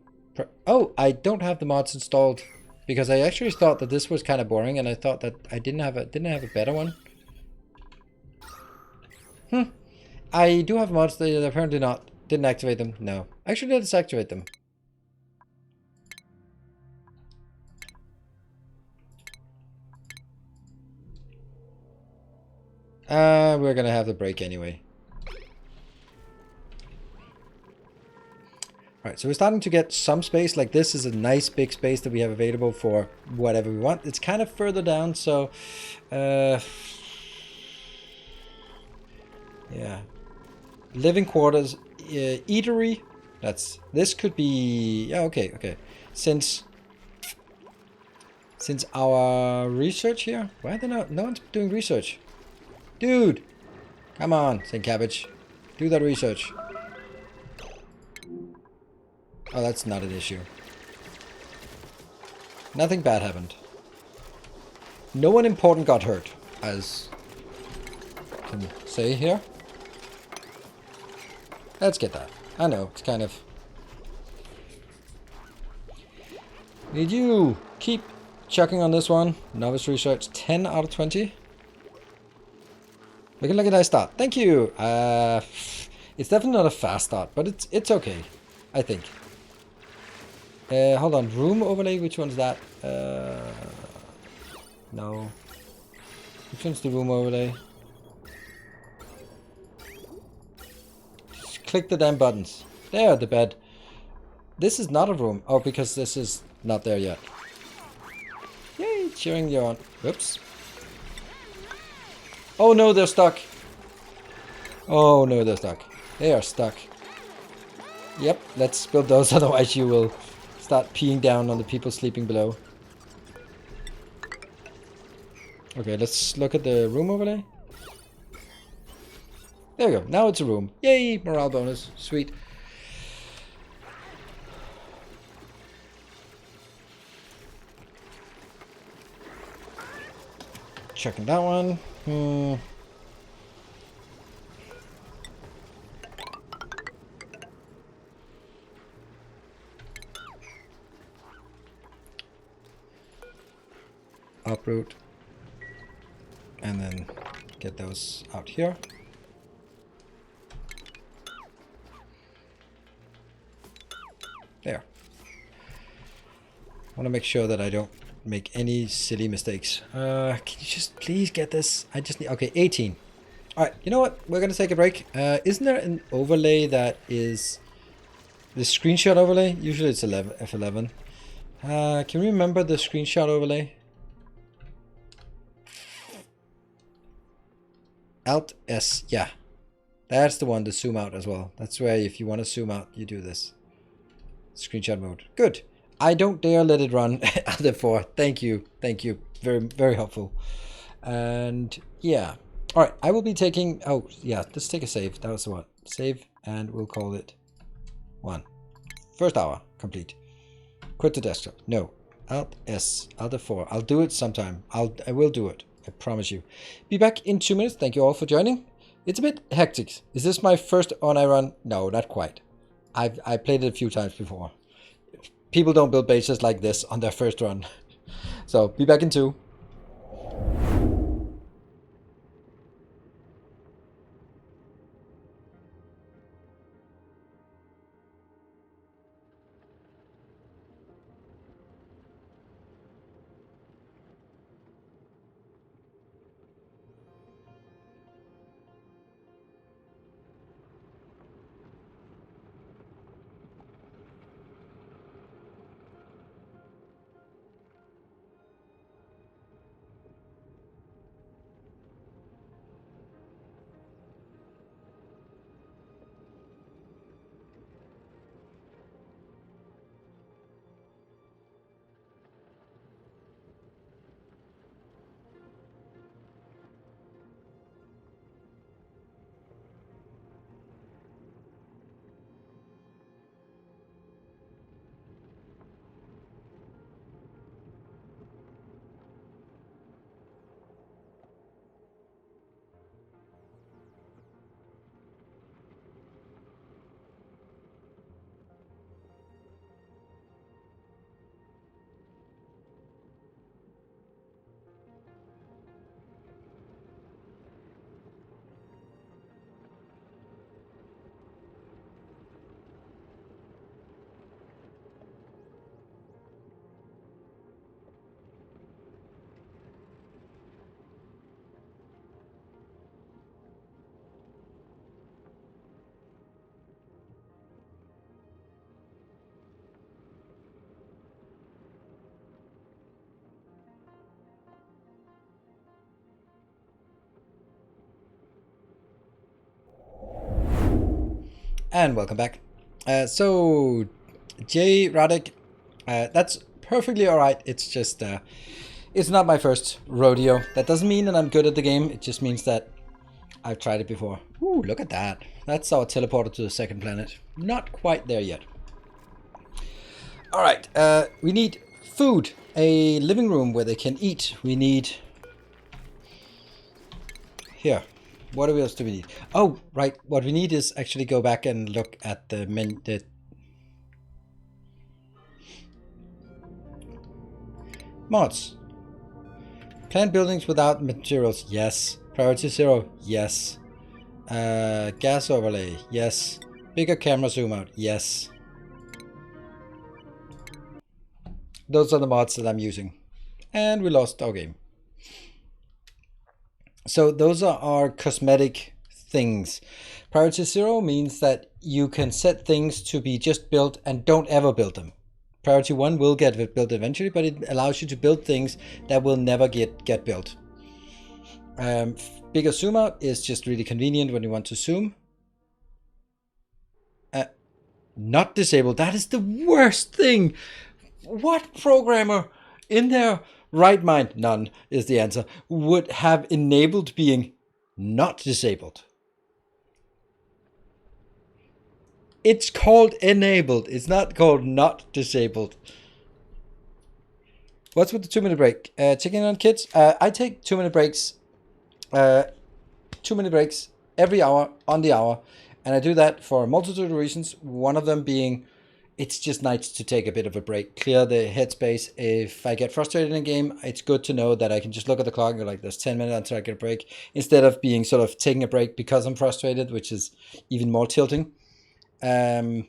Oh, I don't have the mods installed because I actually thought that this was kind of boring, and I thought that I didn't have a better one. I do have mods. They apparently didn't activate them. No, actually, let's activate them. We're gonna have the break anyway. Alright, so we're starting to get some space. Like, this is a nice big space that we have available for whatever we want. It's kind of further down, so... yeah. Living quarters. Eatery. This could be... Yeah, okay. Since our research here... Why are they not... No one's doing research. Dude! Come on, St. Cabbage. Do that research. Oh, that's not an issue. Nothing bad happened. No one important got hurt, as I can say here. Let's get that. I know, it's kind of... Need you. Keep checking on this one. Novice research, 10 out of 20. Looking like a nice start. Thank you. It's definitely not a fast start, but it's okay, I think. Hold on. Room overlay. Which one's that? No. Which one's the room overlay? Just click the damn buttons. There, the bed. This is not a room. Oh, because this is not there yet. Yay, cheering you on. Whoops. Oh no, they're stuck. Oh no, they're stuck. They are stuck. Yep, let's build those, otherwise you will start peeing down on the people sleeping below. Okay, let's look at the room overlay. There we go, now it's a room. Yay, morale bonus. Sweet. Checking that one. Uproot. And then get those out here. There. I want to make sure that I don't make any silly mistakes. Can you just please get this? I just need... Okay, 18. Alright, you know what? We're going to take a break. Isn't there an overlay that is... The screenshot overlay? Usually it's 11, F11. Can you remember the screenshot overlay? Alt S, yeah. That's the one to zoom out as well. That's where if you want to zoom out, you do this. Screenshot mode. Good. I don't dare let it run. Alt F4. Thank you. Thank you. Very, very helpful. And yeah. All right. I will be taking... Oh, yeah. Let's take a save. That was the one. Save. And we'll call it 1. First hour. Complete. Quit the desktop. No. Alt S. Alt F4. I'll do it sometime. I will do it. I promise you. Be back in 2 minutes. Thank you all for joining. It's a bit hectic. Is this my first online run? No, not quite. I played it a few times before. People don't build bases like this on their first run. So, be back in 2. And welcome back. So, Jay Radek, that's perfectly alright. It's just, it's not my first rodeo. That doesn't mean that I'm good at the game. It just means that I've tried it before. Ooh, look at that. That's our teleporter to the second planet. Not quite there yet. Alright, we need food. A living room where they can eat. We need... Here. What else do we need? Oh, right. What we need is actually go back and look at the menu. Mods. Plant buildings without materials. Yes. Priority 0. Yes. Gas overlay. Yes. Bigger camera zoom out. Yes. Those are the mods that I'm using. And we lost our game. So those are our cosmetic things. Priority 0 means that you can set things to be just built and don't ever build them. Priority 1 will get built eventually, but it allows you to build things that will never get built. Bigger zoom out is just really convenient when you want to zoom. Not disabled. That is the worst thing. What programmer in their right mind, none is the answer, would have enabled being not disabled? It's called enabled. It's not called not disabled. What's with the 2-minute break? Checking on kids. I take 2-minute breaks. 2-minute breaks every hour on the hour. And I do that for a multitude of reasons. One of them being, it's just nice to take a bit of a break, clear the headspace. If I get frustrated in a game, it's good to know that I can just look at the clock and go like, there's 10 minutes until I get a break, instead of being sort of taking a break because I'm frustrated, which is even more tilting. And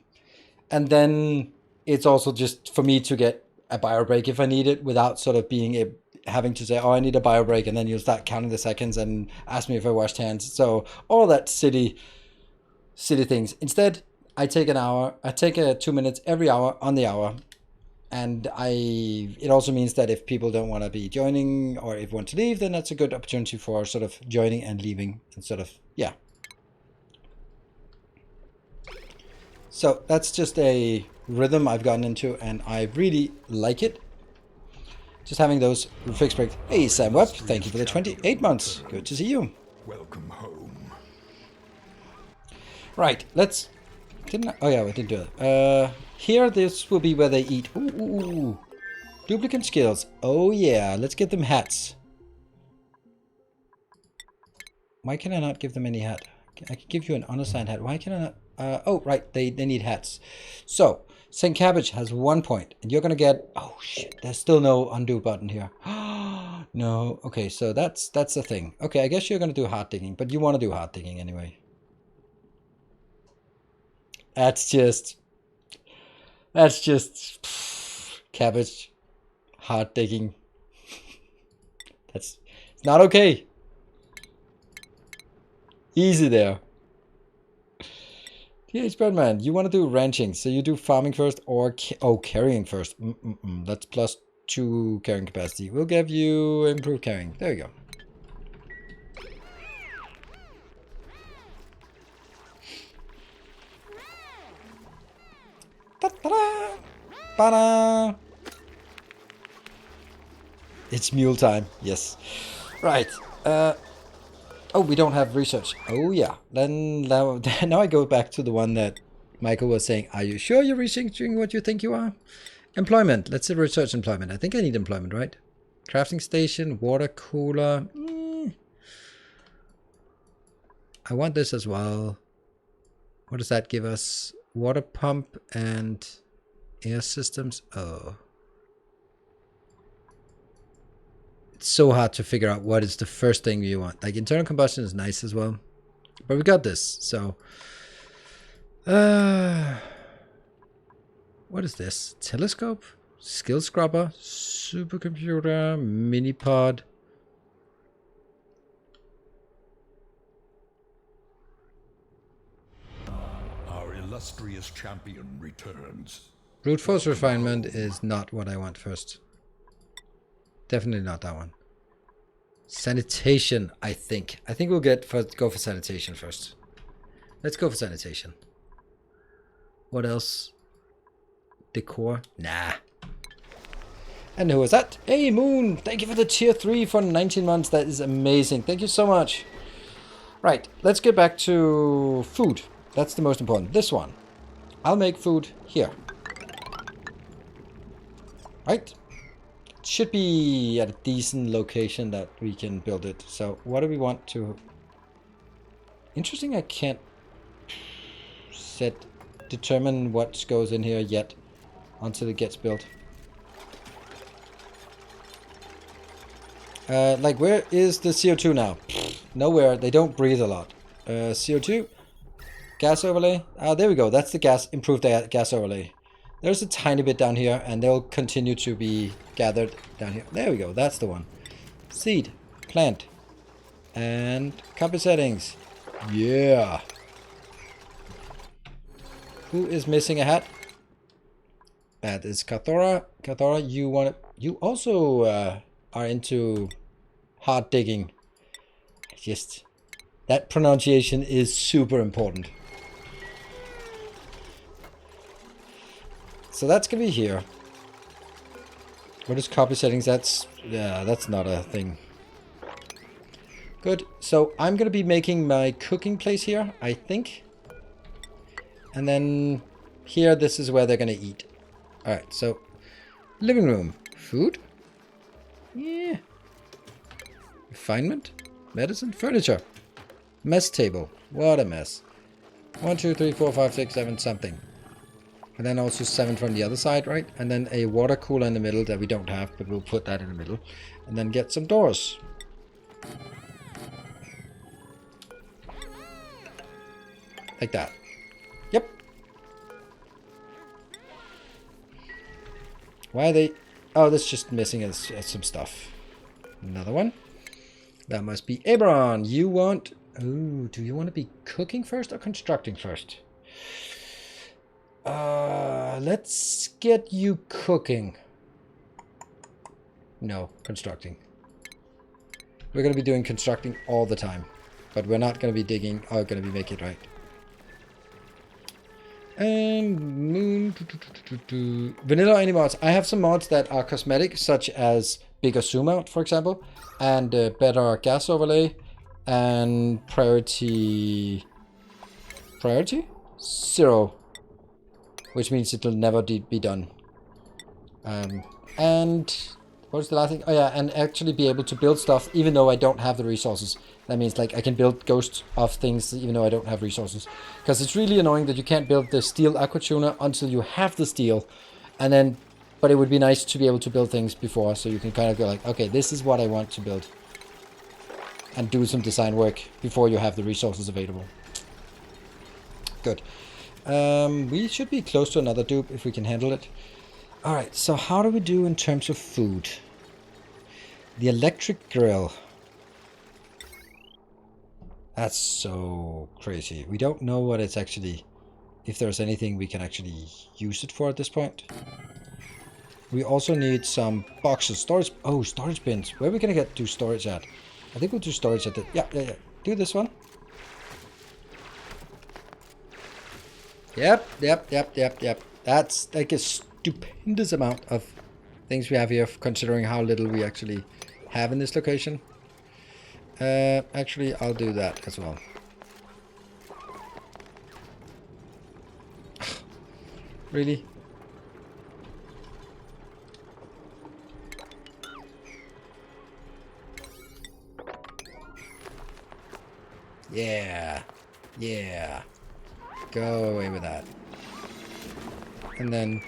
then it's also just for me to get a bio break if I need it, without sort of being having to say, oh, I need a bio break, and then you'll start counting the seconds and ask me if I washed hands. So all that silly things. Instead, I take an hour. I take 2 minutes every hour on the hour, and it also means that if people don't want to be joining or if want to leave, then that's a good opportunity for sort of joining and leaving and sort of, yeah. So that's just a rhythm I've gotten into, and I really like it. Just having those fixed breaks. Hey, Sam Webb, thank you for the 28 months. Good to see you. Welcome home. Right, let's... Oh yeah, we didn't do it. Here, this will be where they eat. Ooh. Duplicate skills. Oh yeah, let's get them hats. Why can I not give them any hat? I can give you an unassigned hat. Why can I not... oh, right, they need hats. So, St. Cabbage has 1 point, and you're going to get... Oh, shit, there's still no undo button here. No, okay, so that's the thing. Okay, I guess you're going to do heart digging, but you want to do heart digging anyway. That's just cabbage, heart digging. It's not okay. Easy there. TH Birdman, you want to do ranching, so you do farming first or carrying first. That's +2 carrying capacity. We'll give you improved carrying. There you go. Ta-da! Ta-da! It's mule time. Yes. Right. Oh, we don't have research. Oh, yeah. Then now I go back to the one that Michael was saying. Are you sure you're researching what you think you are? Employment. Let's say research employment. I think I need employment, right? Crafting station, water cooler. I want this as well. What does that give us? Water pump and air systems. Oh. It's so hard to figure out what is the first thing you want. Like, internal combustion is nice as well. But we got this, so... what is this? Telescope? Skill scrubber? Supercomputer? Mini pod? Our illustrious champion returns. Brute force refinement is not what I want first. Definitely not that one. Sanitation, I think. I think we'll go for sanitation first. Let's go for sanitation. What else? Decor? Nah. And who was that? Hey, Moon! Thank you for the tier 3 for 19 months. That is amazing. Thank you so much. Right, let's get back to food. That's the most important. This one. I'll make food here. Right? Should be at a decent location that we can build it. So what do we want to... Interesting, I can't determine what goes in here yet until it gets built. Like, where is the CO2 now? Nowhere. They don't breathe a lot. CO2. Gas overlay. Ah, there we go. That's the gas, improved gas overlay. There's a tiny bit down here, and they'll continue to be gathered down here. There we go. That's the one. Seed. Plant. And copy settings. Yeah. Who is missing a hat? That is Kathora. Kathora, you also are into hard digging. Just that pronunciation is super important. So that's gonna be here. What is copy settings? That's not a thing. Good. So I'm gonna be making my cooking place here, I think. And then here, this is where they're gonna eat. All right. So living room, food. Yeah. Refinement, medicine, furniture, mess table. What a mess. 1, 2, 3, 4, 5, 6, 7, something. And then also 7 from the other side, right? And then a water cooler in the middle that we don't have, but we'll put that in the middle. And then get some doors. Like that. Yep. Why are they... Oh, that's just missing some stuff. Another one. That must be Abron. You want... Ooh, do you want to be cooking first or constructing first? Let's get you cooking. No, constructing. We're going to be doing constructing all the time. But we're not going to be digging or going to be making it right. And moon. Vanilla any mods. I have some mods that are cosmetic, such as bigger zoom out, for example, and better gas overlay, and priority 0, which means it will never be done. And what was the last thing? Oh yeah, and actually be able to build stuff even though I don't have the resources. That means like I can build ghosts of things even though I don't have resources. Because it's really annoying that you can't build the steel aqua tuner until you have the steel. And then, but it would be nice to be able to build things before, so you can kind of go like, okay, this is what I want to build. And do some design work before you have the resources available. Good. We should be close to another dupe if we can handle it. Alright, so how do we do in terms of food? The electric grill. That's so crazy. We don't know what it's actually... If there's anything we can actually use it for at this point. We also need some boxes. Storage... Oh, storage bins. Where are we going to do storage at? I think we'll do storage at the... Yeah. Do this one. Yep. That's like a stupendous amount of things we have here, considering how little we actually have in this location. Actually, I'll do that as well. Really? Yeah. Go away with that. And then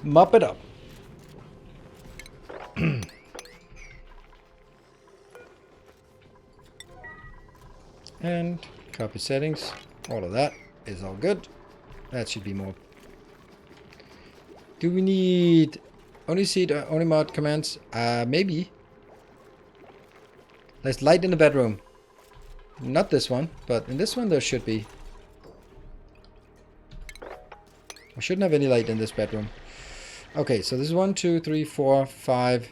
mop it up. And copy settings. All of that is all good. That should be more. Do we need only seed, only mod commands? Maybe. There's light in the bedroom. Not this one, but in this one there should be. We shouldn't have any light in this bedroom. Okay, so this is 1, 2, 3, 4, 5,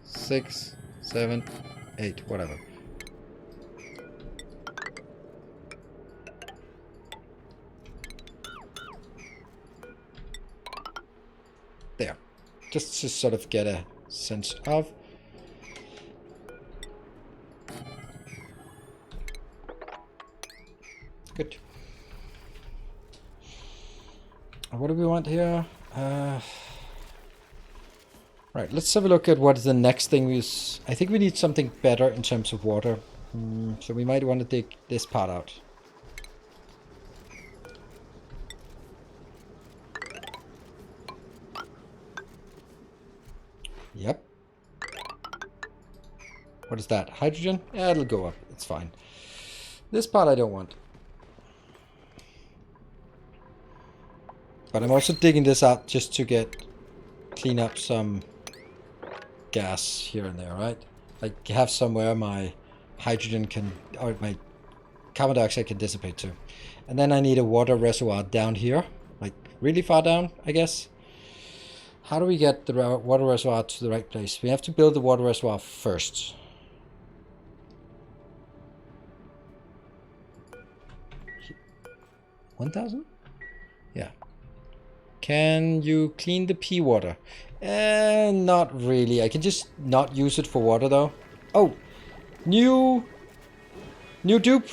6, 7, 8, whatever. There. Just to sort of get a sense of. Good. What do we want here? Right, let's have a look at what is the next thing is. I think we need something better in terms of water. So we might want to dig this part out. Yep. What is that? Hydrogen? Yeah, it'll go up. It's fine. This part I don't want. But I'm also digging this out just to clean up some gas here and there, right? Like have somewhere my hydrogen can, or my carbon dioxide can dissipate to. And then I need a water reservoir down here, like really far down, I guess. How do we get the water reservoir to the right place? We have to build the water reservoir first. $1,000? Yeah. Can you clean the pea water? Not really. I can just not use it for water though. Oh, new dupe.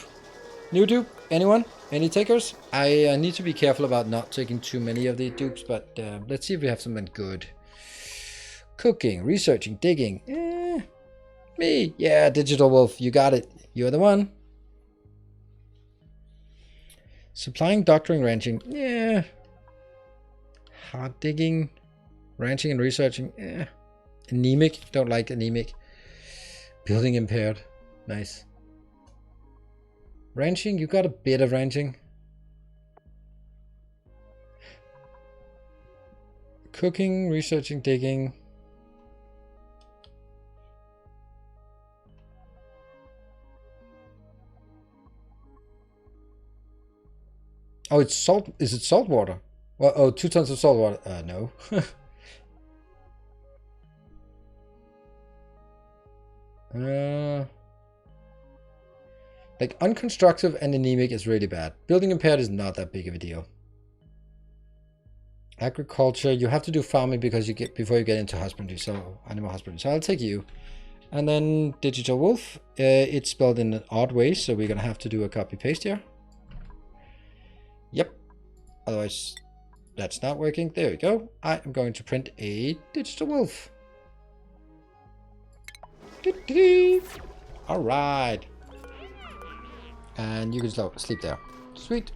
New dupe. Anyone? Any takers? I need to be careful about not taking too many of the dupes, but let's see if we have something good. Cooking, researching, digging. Me. Yeah, Digital Wolf. You got it. You're the one. Supplying, doctoring, ranching. Yeah. Hard digging, ranching and researching. Anemic. Don't like anemic. Building impaired. Nice. Ranching. You got a bit of ranching. Cooking, researching, digging. Oh, it's salt. Is it salt water? Well, oh, 2 tons of salt water. No. Like unconstructive and anemic is really bad. Building impaired is not that big of a deal. Agriculture, you have to do farming because you get before you get into husbandry, so animal husbandry. So I'll take you. And then Digital Wolf, it's spelled in an odd way, so we're gonna have to do a copy paste here. Yep. Otherwise, that's not working. There we go. I am going to print a Digital Wolf. All right. And you can sleep there. Sweet.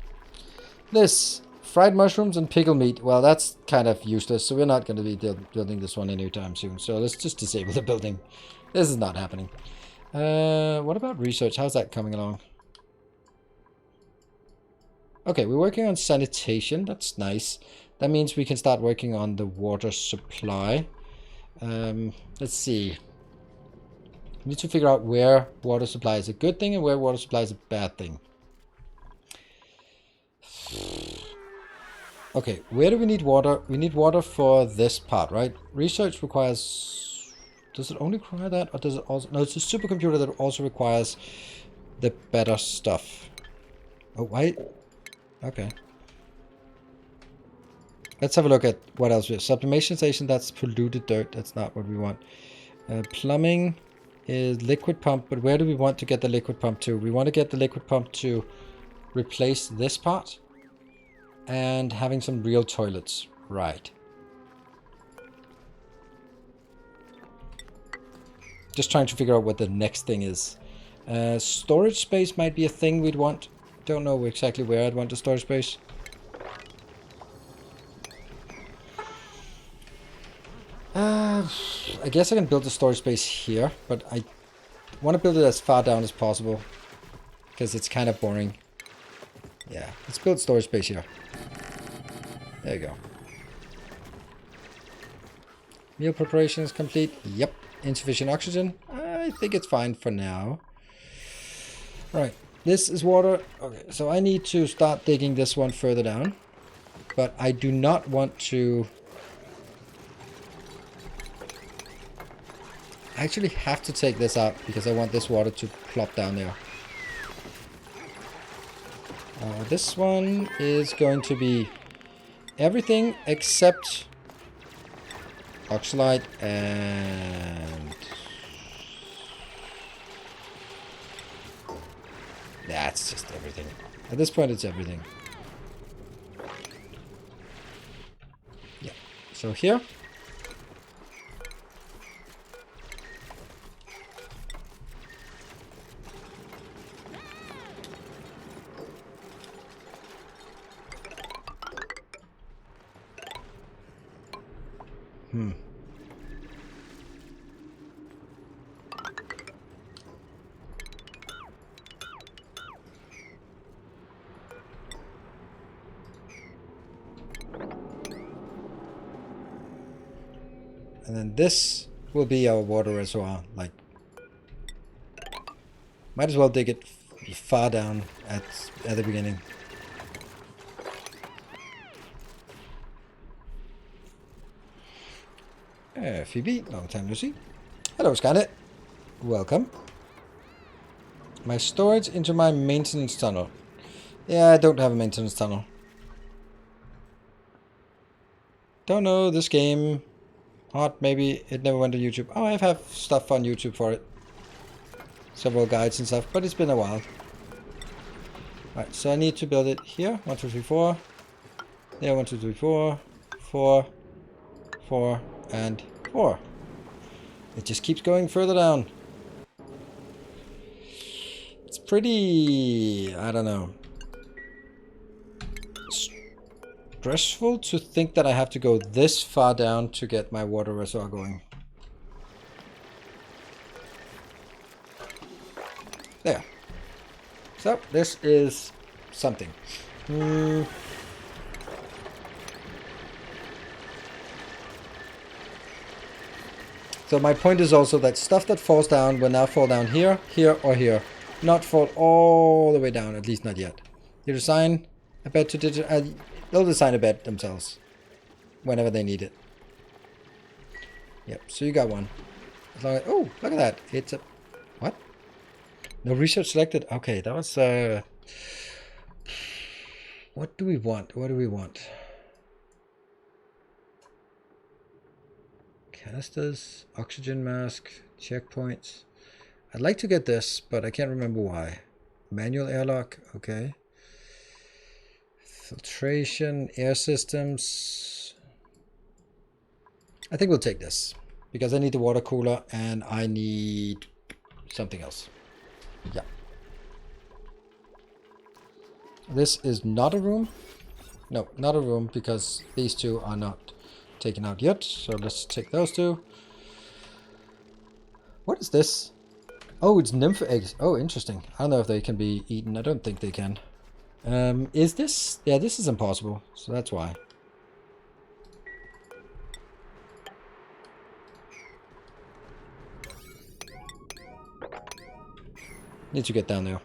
This fried mushrooms and pickle meat. Well, that's kind of useless, so we're not going to be building this one anytime soon. So let's just disable the building. This is not happening. What about research? How's that coming along? Okay, we're working on sanitation. That's nice. That means we can start working on the water supply. Let's see. We need to figure out where water supply is a good thing and where water supply is a bad thing. Okay, where do we need water? We need water for this part, right? Research requires... Does it only require that? Or does it also... No, it's a supercomputer that also requires the better stuff. Oh, why... Okay. Let's have a look at what else we have. Sublimation station, that's polluted dirt. That's not what we want. Plumbing is liquid pump, but where do we want to get the liquid pump to? We want to get the liquid pump to replace this part and having some real toilets. Right. Just trying to figure out what the next thing is. Storage space might be a thing we'd want. Don't know exactly where I'd want the storage space. I guess I can build the storage space here, but I want to build it as far down as possible because it's kind of boring. Yeah, let's build storage space here. There you go. Meal preparation is complete. Yep. Insufficient oxygen. I think it's fine for now. Right. This is water. Okay, so I need to start digging this one further down. But I do not want to... I actually have to take this out because I want this water to plop down there. This one is going to be everything except oxalate and... That's just everything. At this point, it's everything. Yeah. So here. And then this will be our water reservoir. Like, might as well dig it far down at the beginning. Phoebe, long time no see. Hello, Skynet. Welcome. My storage into my maintenance tunnel. Yeah, I don't have a maintenance tunnel. Don't know this game. Hot, maybe it never went to YouTube. Oh, I have stuff on YouTube for it. Several guides and stuff, but it's been a while. Alright, so I need to build it here. 1, 2, 3, 4. There, 1, 2, 3, 4. 4. 4. And 4. It just keeps going further down. It's pretty... I don't know. Stressful to think that I have to go this far down to get my water reservoir going. There. So, this is something. So my point is also that stuff that falls down will now fall down here, here, or here. Not fall all the way down, at least not yet. You design a bed to they'll design a bed themselves. Whenever they need it. Yep, so you got one. As long as, oh, look at that. It's a... What? No research selected? Okay, that was... What do we want? What do we want? Canisters, oxygen mask, checkpoints. I'd like to get this, but I can't remember why. Manual airlock, okay. Filtration, air systems. I think we'll take this because I need the water cooler and I need something else. Yeah. This is not a room. No, not a room because these two are not taken out yet. So let's take those two. What is this? Oh, it's nymph eggs. Oh, interesting. I don't know if they can be eaten. I don't think they can. Is this? Yeah, this is impossible. So that's why. Need to get down there.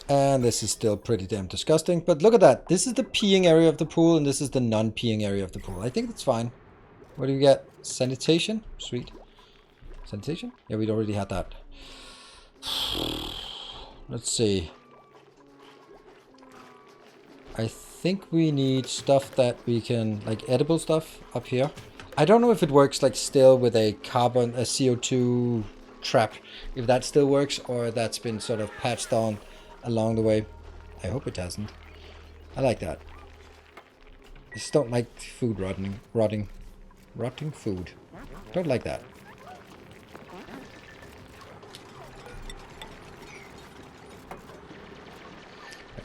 And this is still pretty damn disgusting. But look at that. This is the peeing area of the pool, and this is the non-peeing area of the pool. I think that's fine. What do we get? Sanitation? Sweet. Sanitation? Yeah, we'd already had that. Let's see. I think we need stuff that we can, like edible stuff up here. I don't know if it works like still with a carbon, a CO2 trap. If that still works or that's been sort of patched on along the way. I hope it doesn't. I like that. I just don't like food rotting food. Don't like that.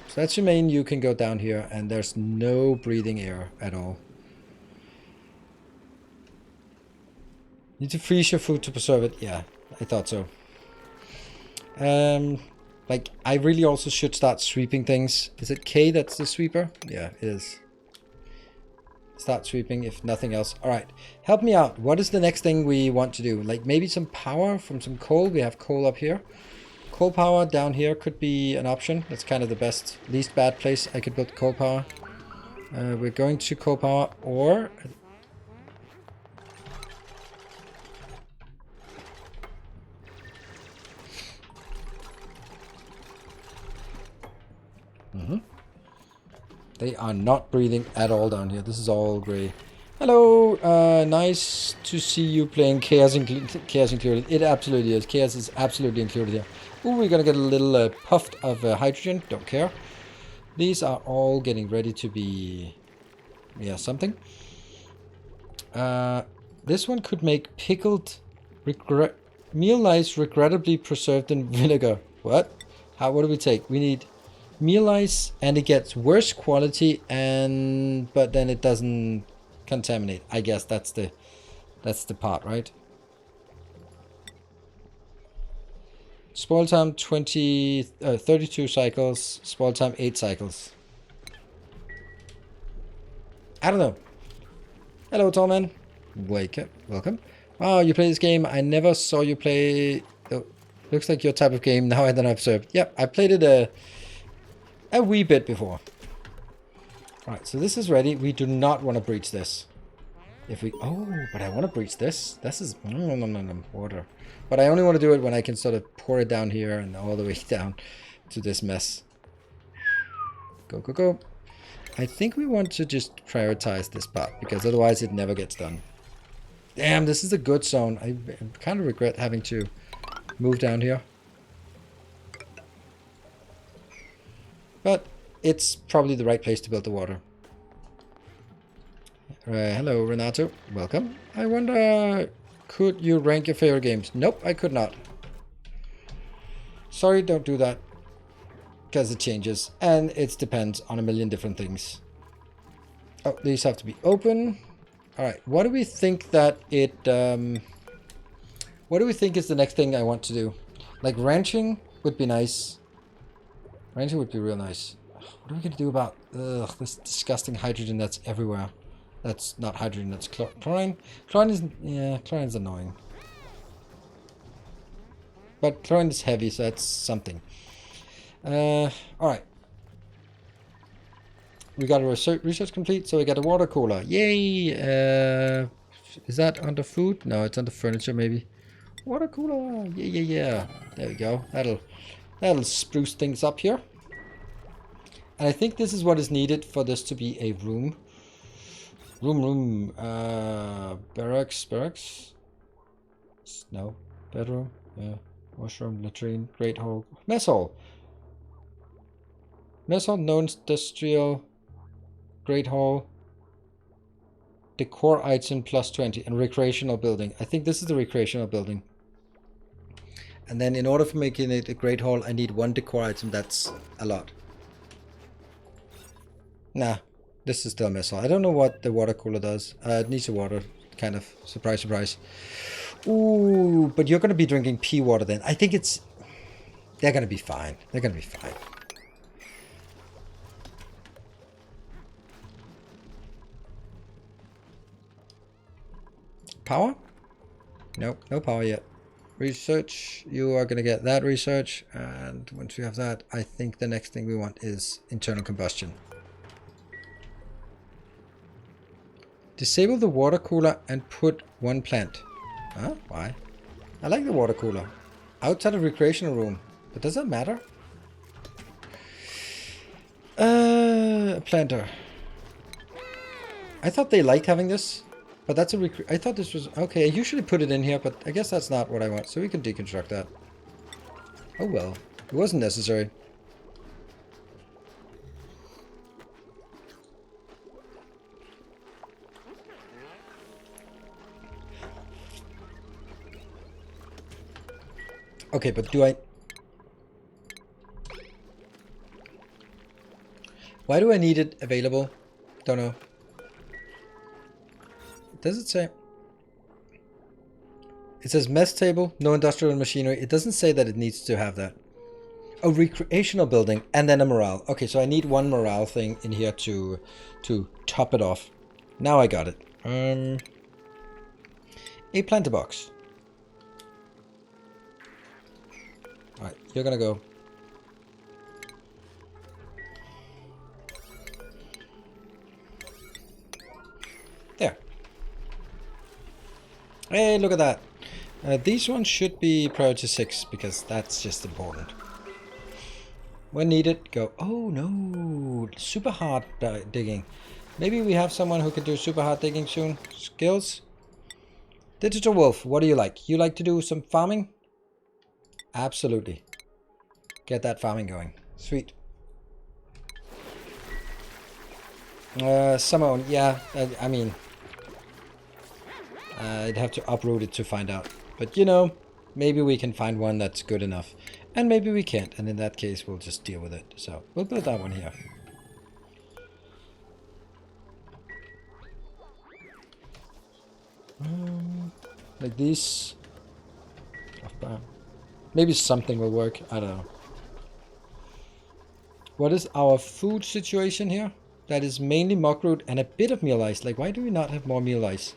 So that's your main. You can go down here and there's no breathing air at all. Need to freeze your food to preserve it. Yeah, I thought so. Like, I really also should start sweeping things. Is it K that's the sweeper? Yeah, it is. Start sweeping if nothing else. Alright, help me out. What is the next thing we want to do? Like, maybe some power from some coal. We have coal up here. Coal power down here could be an option. That's kind of the best, least bad place I could build coal power. We're going to coal power or... They are not breathing at all down here. This is all grey. Hello, nice to see you playing Chaos included. It absolutely is. Chaos is absolutely included here. Ooh, we're gonna get a little puff of hydrogen. Don't care. These are all getting ready to be, yeah, something. This one could make pickled meal lice regrettably preserved in vinegar. What? What do we take? We need meal ice, and it gets worse quality, but then it doesn't contaminate. I guess that's the part, right? Spoil time 32 cycles. Spoil time 8 cycles. I don't know. Hello, tall man. Wake up. Welcome. Oh, you play this game. I never saw you play. Oh, looks like your type of game. Now I then observed. Yep, I played it a wee bit before. Alright, so this is ready. We do not want to breach this. If we... Oh, but I want to breach this. This is... No, water. But I only want to do it when I can sort of pour it down here and all the way down to this mess. Go, go, go. I think we want to just prioritize this part, because otherwise it never gets done. Damn, this is a good zone. I kind of regret having to move down here. But it's probably the right place to build the water. Hello, Renato. Welcome. I wonder, could you rank your favorite games? Nope, I could not. Sorry, don't do that. Because it changes. And it depends on a million different things. Oh, these have to be open. Alright, what do we think that it... what do we think is the next thing I want to do? Like, ranching would be nice. Ranching would be real nice. What are we going to do about this disgusting hydrogen that's everywhere? That's not hydrogen, that's chlorine. Chlorine is... Yeah, chlorine is annoying. But chlorine is heavy, so that's something. Alright. We got a research complete, so we got a water cooler. Yay! Is that under food? No, it's under furniture, maybe. Water cooler! Yeah. There we go. That'll spruce things up here. And I think this is what is needed for this to be a room. Barracks? No. Bedroom? Yeah. Washroom, latrine, great hall. Mess hall! Mess hall, no industrial, great hall, decor item plus 20, and recreational building. I think this is the recreational building. And then in order for making it a great hall, I need one decor item. That's a lot. Nah, this is still a mess hall. I don't know what the water cooler does. It needs a water, kind of. Surprise, surprise. Ooh, but you're going to be drinking pea water then. I think it's... They're going to be fine. They're going to be fine. Power? Nope, no power yet. Research, you are going to get that research, and once we have that, I think the next thing we want is internal combustion. Disable the water cooler and put one plant. Huh? Why? I like the water cooler. Outside of recreational room. But does that matter? Planter. I thought they liked having this. But that's a I thought this was... Okay, I usually put it in here, but I guess that's not what I want. So we can deconstruct that. Oh well. It wasn't necessary. Okay, but do I... Why do I need it available? Don't know. Does it say? It says mess table, no industrial machinery. It doesn't say that it needs to have that. A recreational building and then a morale. Okay, so I need one morale thing in here to top it off. Now I got it. A planter box. Alright, you're gonna go. There. Hey, look at that. These ones should be priority 6 because that's just important. When needed, go. Oh no, super hard digging. Maybe we have someone who can do super hard digging soon. Skills. Digital Wolf, what do you like? You like to do some farming? Absolutely. Get that farming going. Sweet. Simone, yeah, I mean... I'd have to uproot it to find out. But you know, maybe we can find one that's good enough. And maybe we can't. And in that case, we'll just deal with it. So, we'll build that one here. Like these. Maybe something will work. I don't know. What is our food situation here? that is mainly muckroot and a bit of meal ice. Like, why do we not have more meal ice?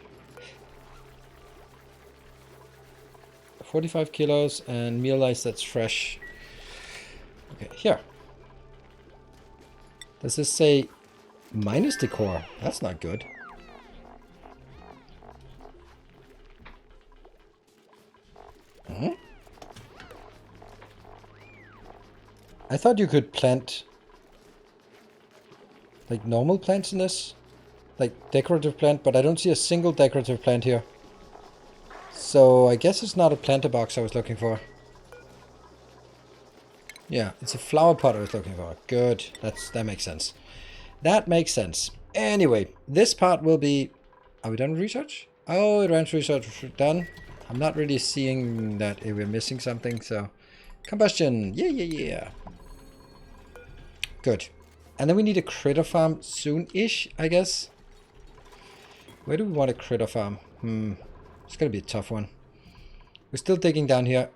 45 kilos and meal ice that's fresh. Okay, here. Does this say minus decor? That's not good. Hmm? I thought you could plant like normal plants in this. Like decorative plant, but I don't see a single decorative plant here. So I guess it's not a planter box I was looking for. Yeah, it's a flower pot I was looking for. Good. That makes sense. That makes sense. Anyway, this part will be... Are we done with research? Oh, advanced research done. I'm not really seeing that we're missing something, so... Combustion! Yeah, yeah, yeah. Good. And then we need a critter farm soon-ish, I guess. Where do we want a critter farm? It's gonna be a tough one. We're still digging down here.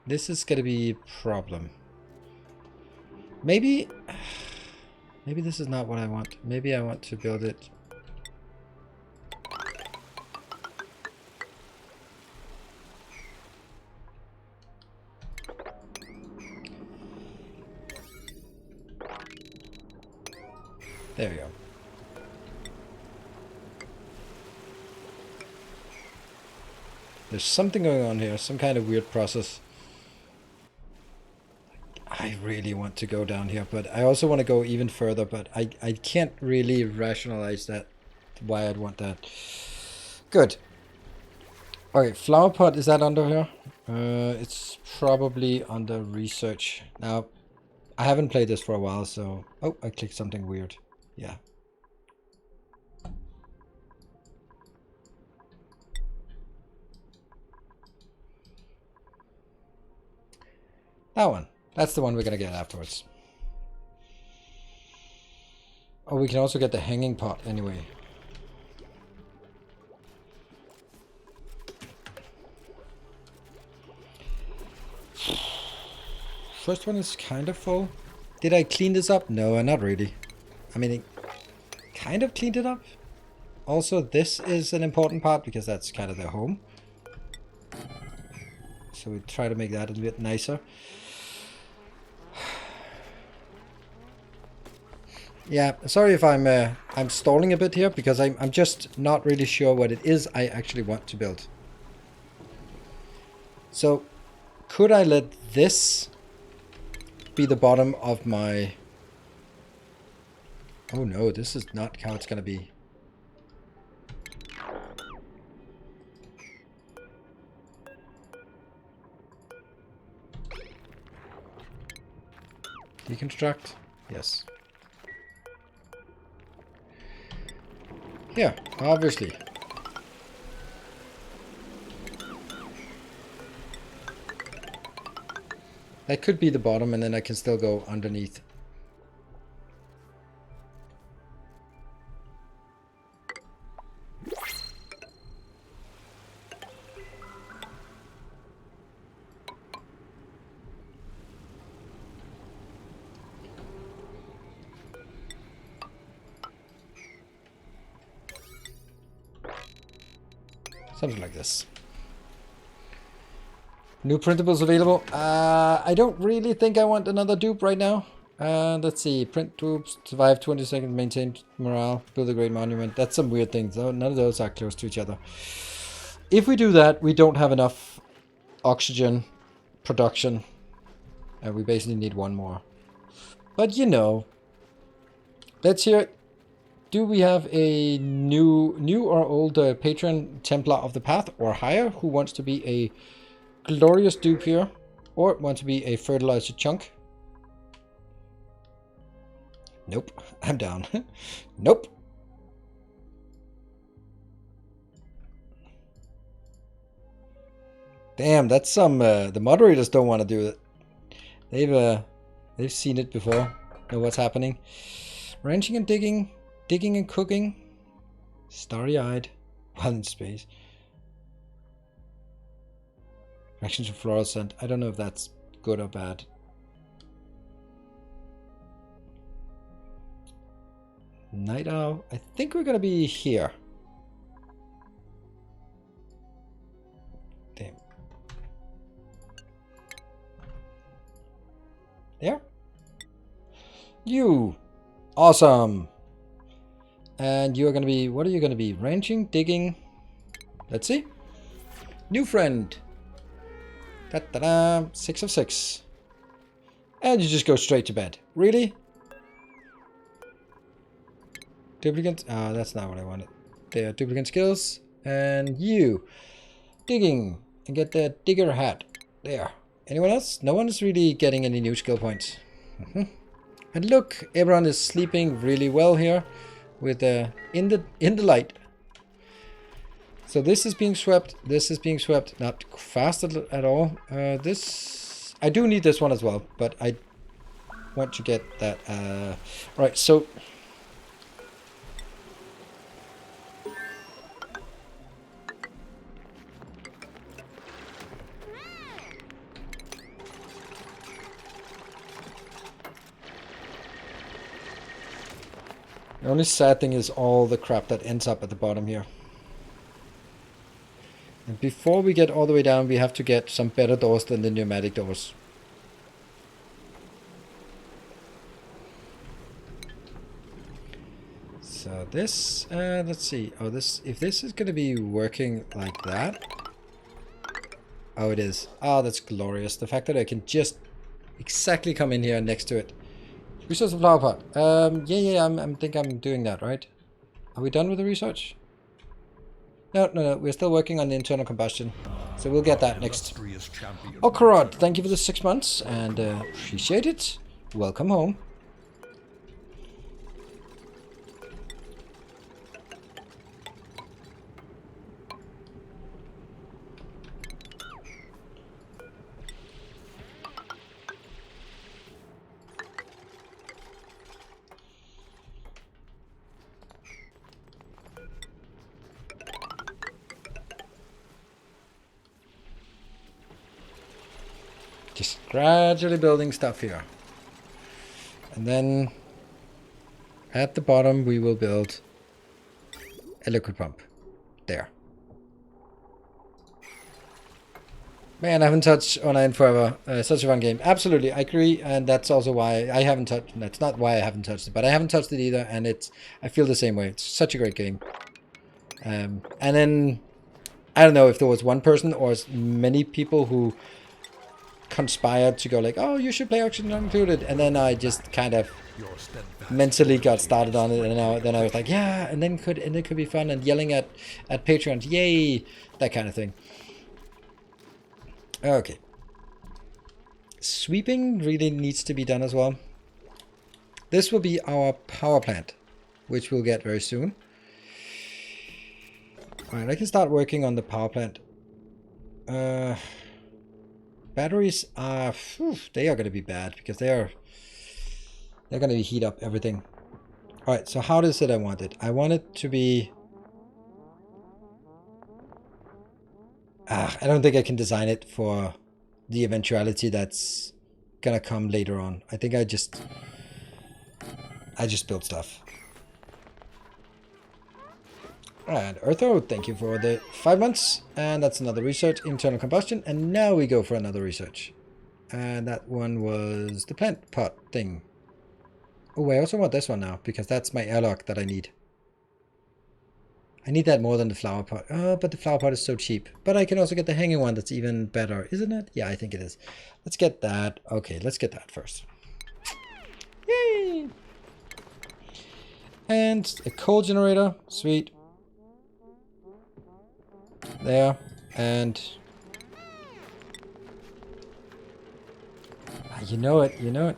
This is gonna be a problem. Maybe this is not what I want. Maybe I want to build it. There we go. There's something going on here, some kind of weird process. I really want to go down here, but I also want to go even further, but I can't really rationalize that, why I'd want that. Good. Okay, flower pot, is that under here? It's probably under research. Now, I haven't played this for a while, so... Oh, I clicked something weird. Yeah. That one. That's the one we're gonna get afterwards. Oh, we can also get the hanging pot anyway. First one is kind of full. Did I clean this up? No, not really. I mean, it kind of cleaned it up. Also, this is an important part because that's kind of their home. So we try to make that a little bit nicer. Yeah, sorry if I'm stalling a bit here because I'm just not really sure what it is I actually want to build. So, could I let this be the bottom of my... Oh no, this is not how it's gonna be. Deconstruct? Yes. Yeah, obviously. That could be the bottom, and then I can still go underneath. Something like this. New printables available. I don't really think I want another dupe right now. Let's see. Print dupes, survive 20 seconds, maintain morale, build a great monument. That's some weird things. Though. None of those are close to each other. If we do that, we don't have enough oxygen production. And we basically need one more. But you know, let's hear it. Do we have a new or old patron Templar of the Path or higher who wants to be a glorious dupe here or want to be a fertilizer chunk? Nope, I'm down. Nope. Damn, that's some the moderators don't want to do it. They've seen it before. Know what's happening. Ranching and digging and cooking. Starry-eyed while in space. Reaction to fluorescent. I don't know if that's good or bad. Night owl. I think we're gonna be here. Damn. There. You. Awesome. And you're gonna be, what are you gonna be? Ranching, digging. Let's see. New friend. Ta-da-da. 6 of 6. And you just go straight to bed. Really? Duplicate. Ah, that's not what I wanted. There, duplicate skills. And you. Digging. And get the digger hat. There. Anyone else? No one is really getting any new skill points. And look, everyone is sleeping really well here. With in the light. So this is being swept. This is being swept. Not fast at all. This I do need this one as well, but I want to get that. Right. So the only sad thing is all the crap that ends up at the bottom here. And before we get all the way down, we have to get some better doors than the pneumatic doors. So this, let's see. Oh, this, if this is going to be working like that. Oh, it is. Oh, that's glorious. The fact that I can just exactly come in here next to it. Research the flower pot. Yeah, I think I'm doing that, right? Are we done with the research? No. We're still working on the internal combustion. So we'll get that next. Oh, Karad, thank you for the 6 months and appreciate it. Welcome home. Just gradually building stuff here. And then at the bottom we will build a liquid pump. There. Man, I haven't touched online forever. Such a fun game. Absolutely, I agree. And that's also why I haven't touched. That's not why I haven't touched it, but I haven't touched it either. And I feel the same way. It's such a great game. And then I don't know if there was one person or many people who conspired to go like, oh, you should play Oxygen Not Included, and then I just kind of mentally got started on it, and then I was like, yeah, and then it could be fun, and yelling at Patreons, yay, that kind of thing. Okay, sweeping really needs to be done as well. This will be our power plant, which we'll get very soon. All right, I can start working on the power plant. Batteries are, they are going to be bad because they're going to heat up everything. All right, so how is it I want it? I want it to be, I don't think I can design it for the eventuality that's going to come later on. I think I just build stuff. And Eartho, thank you for the 5 months. And that's another research, internal combustion. And now we go for another research. And that one was the plant pot thing. Oh, I also want this one now, because that's my airlock that I need. I need that more than the flower pot. Oh, but the flower pot is so cheap. But I can also get the hanging one that's even better, isn't it? Yeah, I think it is. Let's get that. Okay, let's get that first. Yay! And a coal generator. Sweet. There. And you know it, you know it.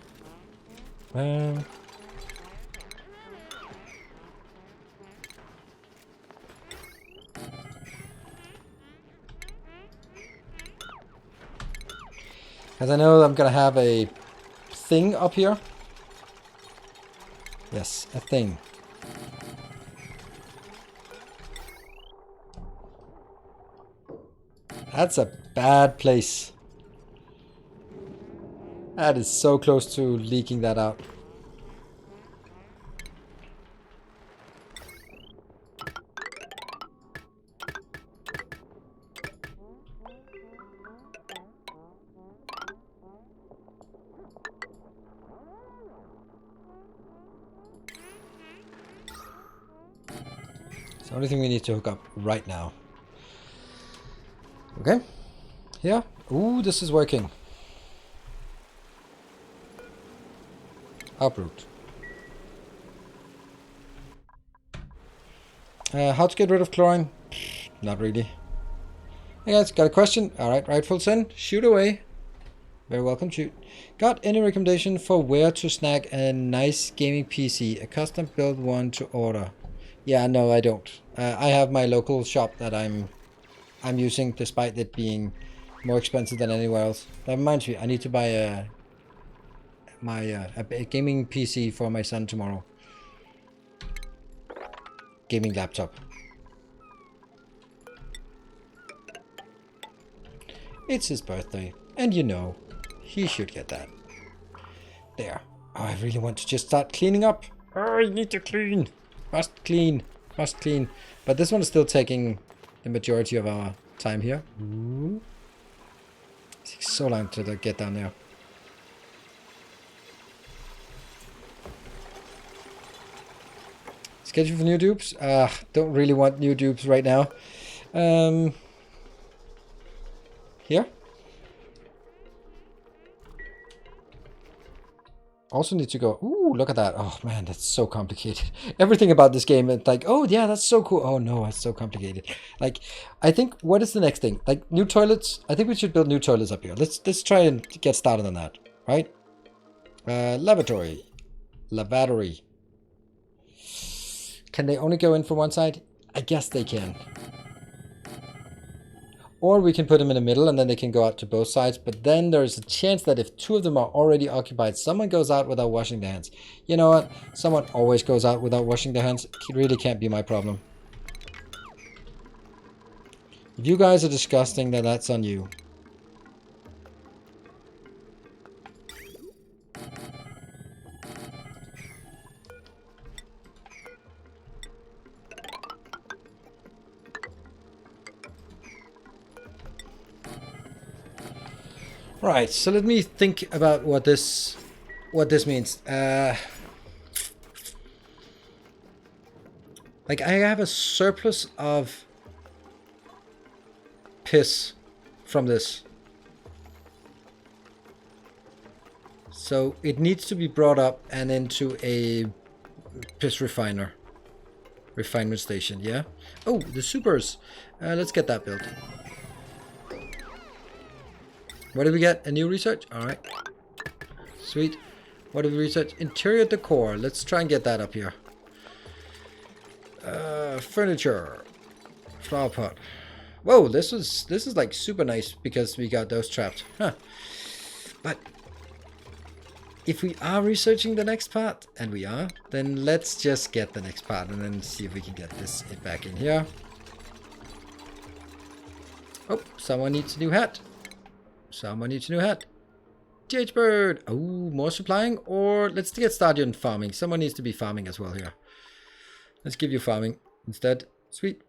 Because I know I'm gonna have a thing up here. Yes, a thing. That's a bad place. That is so close to leaking that out. the only thing we need to hook up right now. Okay. Here. Ooh, this is working. Uproot. How to get rid of chlorine? Not really. Hey guys, got a question? Alright, rightful sin. Shoot away. Very welcome, shoot. Got any recommendation for where to snag a nice gaming PC? A custom built one to order. Yeah, no, I don't. I have my local shop that I'm using, despite it being more expensive than anywhere else. That reminds me, I need to buy a gaming PC for my son tomorrow. Gaming laptop. It's his birthday, and you know, he should get that. There. Oh, I really want to just start cleaning up. Oh, I need to clean. Must clean. Must clean. But this one is still taking the majority of our time here. Ooh. It takes so long to get down there. Schedule for new dupes? Don't really want new dupes right now. Here. Also need to go, ooh, look at that. Oh man, that's so complicated. Everything about this game, it's like, oh yeah, that's so cool. Oh no, it's so complicated. Like, I think, what is the next thing? Like, new toilets? I think we should build new toilets up here. Let's try and get started on that, right? Lavatory. Lavatory. Can they only go in from one side? I guess they can. Or we can put them in the middle and then they can go out to both sides. But then there's a chance that if two of them are already occupied, someone goes out without washing their hands. You know what? Someone always goes out without washing their hands. It really can't be my problem. If you guys are disgusting, then that's on you. Right, so let me think about what this means. Like, I have a surplus of piss from this. So it needs to be brought up and into a piss refinement station, yeah? Oh, the supers. Let's get that built. What did we get? A new research? Alright. Sweet. What did we research? Interior decor. Let's try and get that up here. Furniture. Flower pot. Whoa, this is like super nice because we got those trapped. Huh. But if we are researching the next part, and we are, then let's just get the next part and then see if we can get this back in here. Oh, someone needs a new hat. Someone needs a new hat. TH Bird. Oh, more supplying? Or let's get started on farming. Someone needs to be farming as well here. Let's give you farming instead. Sweet.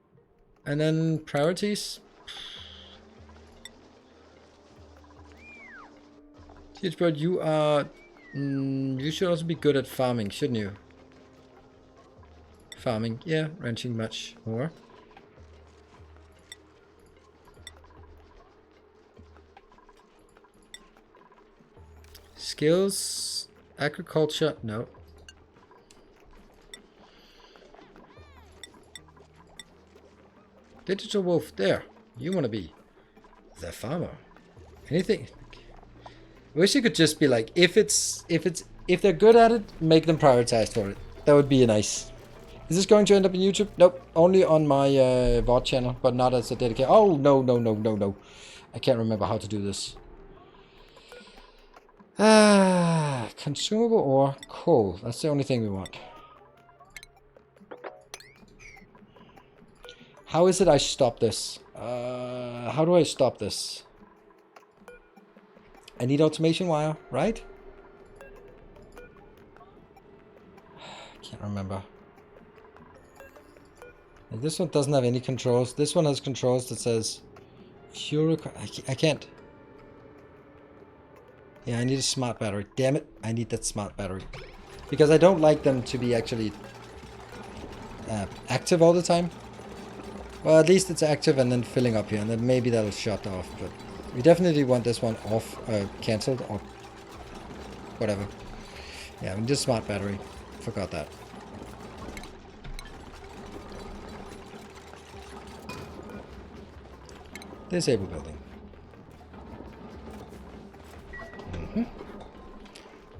And then priorities. TH Bird, you are... you should also be good at farming, shouldn't you? Farming. Yeah, ranching much more. Skills, agriculture, no. Digital wolf, there. You want to be the farmer. Anything. I wish it could just be like, if they're good at it, make them prioritize for it. That would be nice. Is this going to end up in YouTube? Nope, only on my VOD channel, but not as a dedicated. Oh no! I can't remember how to do this. Consumable or coal. That's the only thing we want. How is it I stop this? How do I stop this? I need automation wire, right? Can't remember. And this one doesn't have any controls. This one has controls that says fuel. I can't. Yeah, I need a smart battery. Damn it, I need that smart battery. Because I don't like them to be actually active all the time. Well, at least it's active and then filling up here, and then maybe that'll shut off. But we definitely want this one off, cancelled, or whatever. Yeah, I mean, just smart battery. Forgot that. Disable building.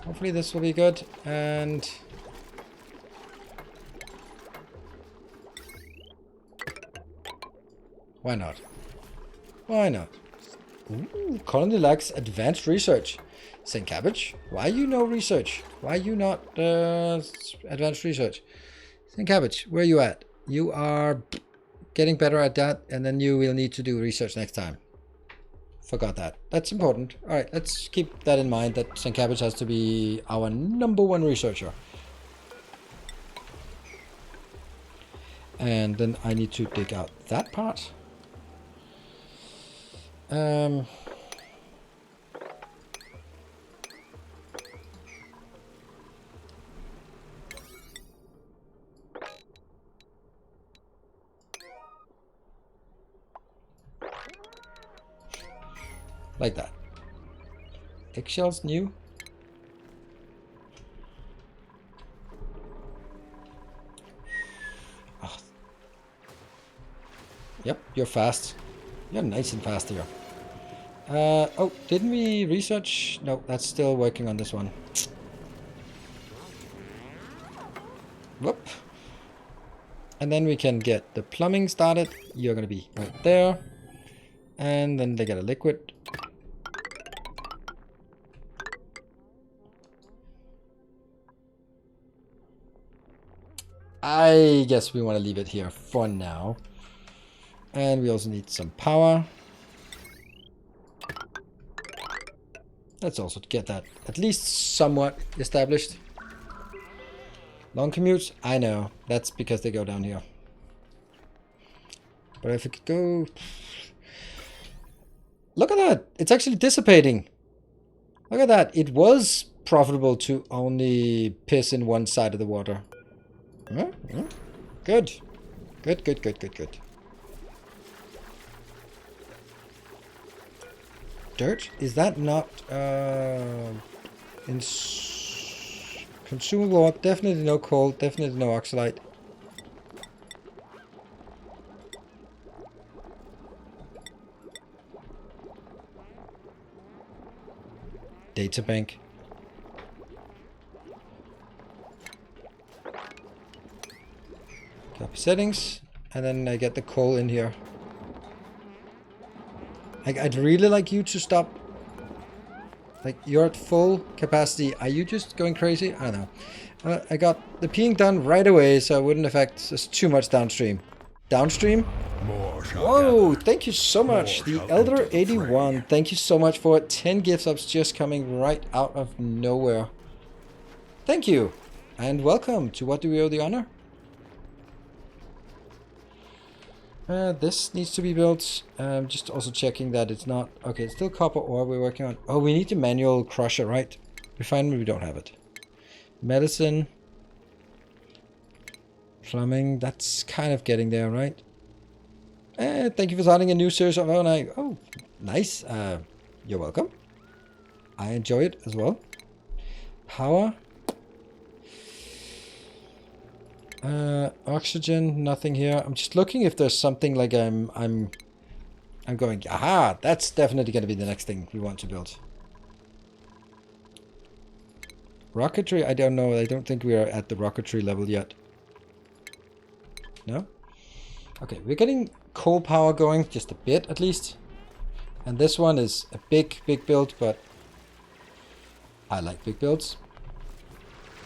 Hopefully this will be good, and why not? Why not? Ooh, colony lacks advanced research. St. Cabbage, why you no research? Why you not advanced research? St. Cabbage, where you at? You are getting better at that, and then you will need to do research next time. Forgot that. That's important. Alright, let's keep that in mind, that St. Cabbage has to be our #1 researcher. And then I need to dig out that part. Like that. Eggshells new. Oh. Yep, you're fast. You're nice and fast here. Oh, didn't we research? No, that's still working on this one. Whoop. And then we can get the plumbing started. You're gonna be right there. And then they get a liquid. I guess we want to leave it here for now. And we also need some power. Let's also get that at least somewhat established. Long commutes? I know. That's because they go down here. But if it could go... Look at that! It's actually dissipating. Look at that. It was profitable to only piss in one side of the water. Good. Good, good, good, good, good. Dirt? Is that not consumable? Definitely no coal, definitely no oxalate. Databank. Copy settings, and then I get the coal in here. I'd really like you to stop. Like, you're at full capacity. Are you just going crazy? I don't know. I got the peeing done right away, so it wouldn't affect us too much downstream. Downstream? Whoa, thank you so much. The Elder 81, thank you so much for 10 gift subs just coming right out of nowhere. Thank you, and welcome to What Do We Owe the Honor? This needs to be built. Just also checking that it's not... Okay, it's still copper ore we're working on. Oh, we need the manual crusher, right? Refinery, we don't have it. Medicine. Plumbing, that's kind of getting there, right? Thank you for starting a new series of ONI. Oh, nice. You're welcome. I enjoy it as well. Power. Oxygen, nothing here. I'm just looking if there's something like I'm going, aha, that's definitely going to be the next thing we want to build. Rocketry, I don't know. I don't think we are at the rocketry level yet. No? Okay, we're getting coal power going, just a bit at least. And this one is a big build, but I like big builds.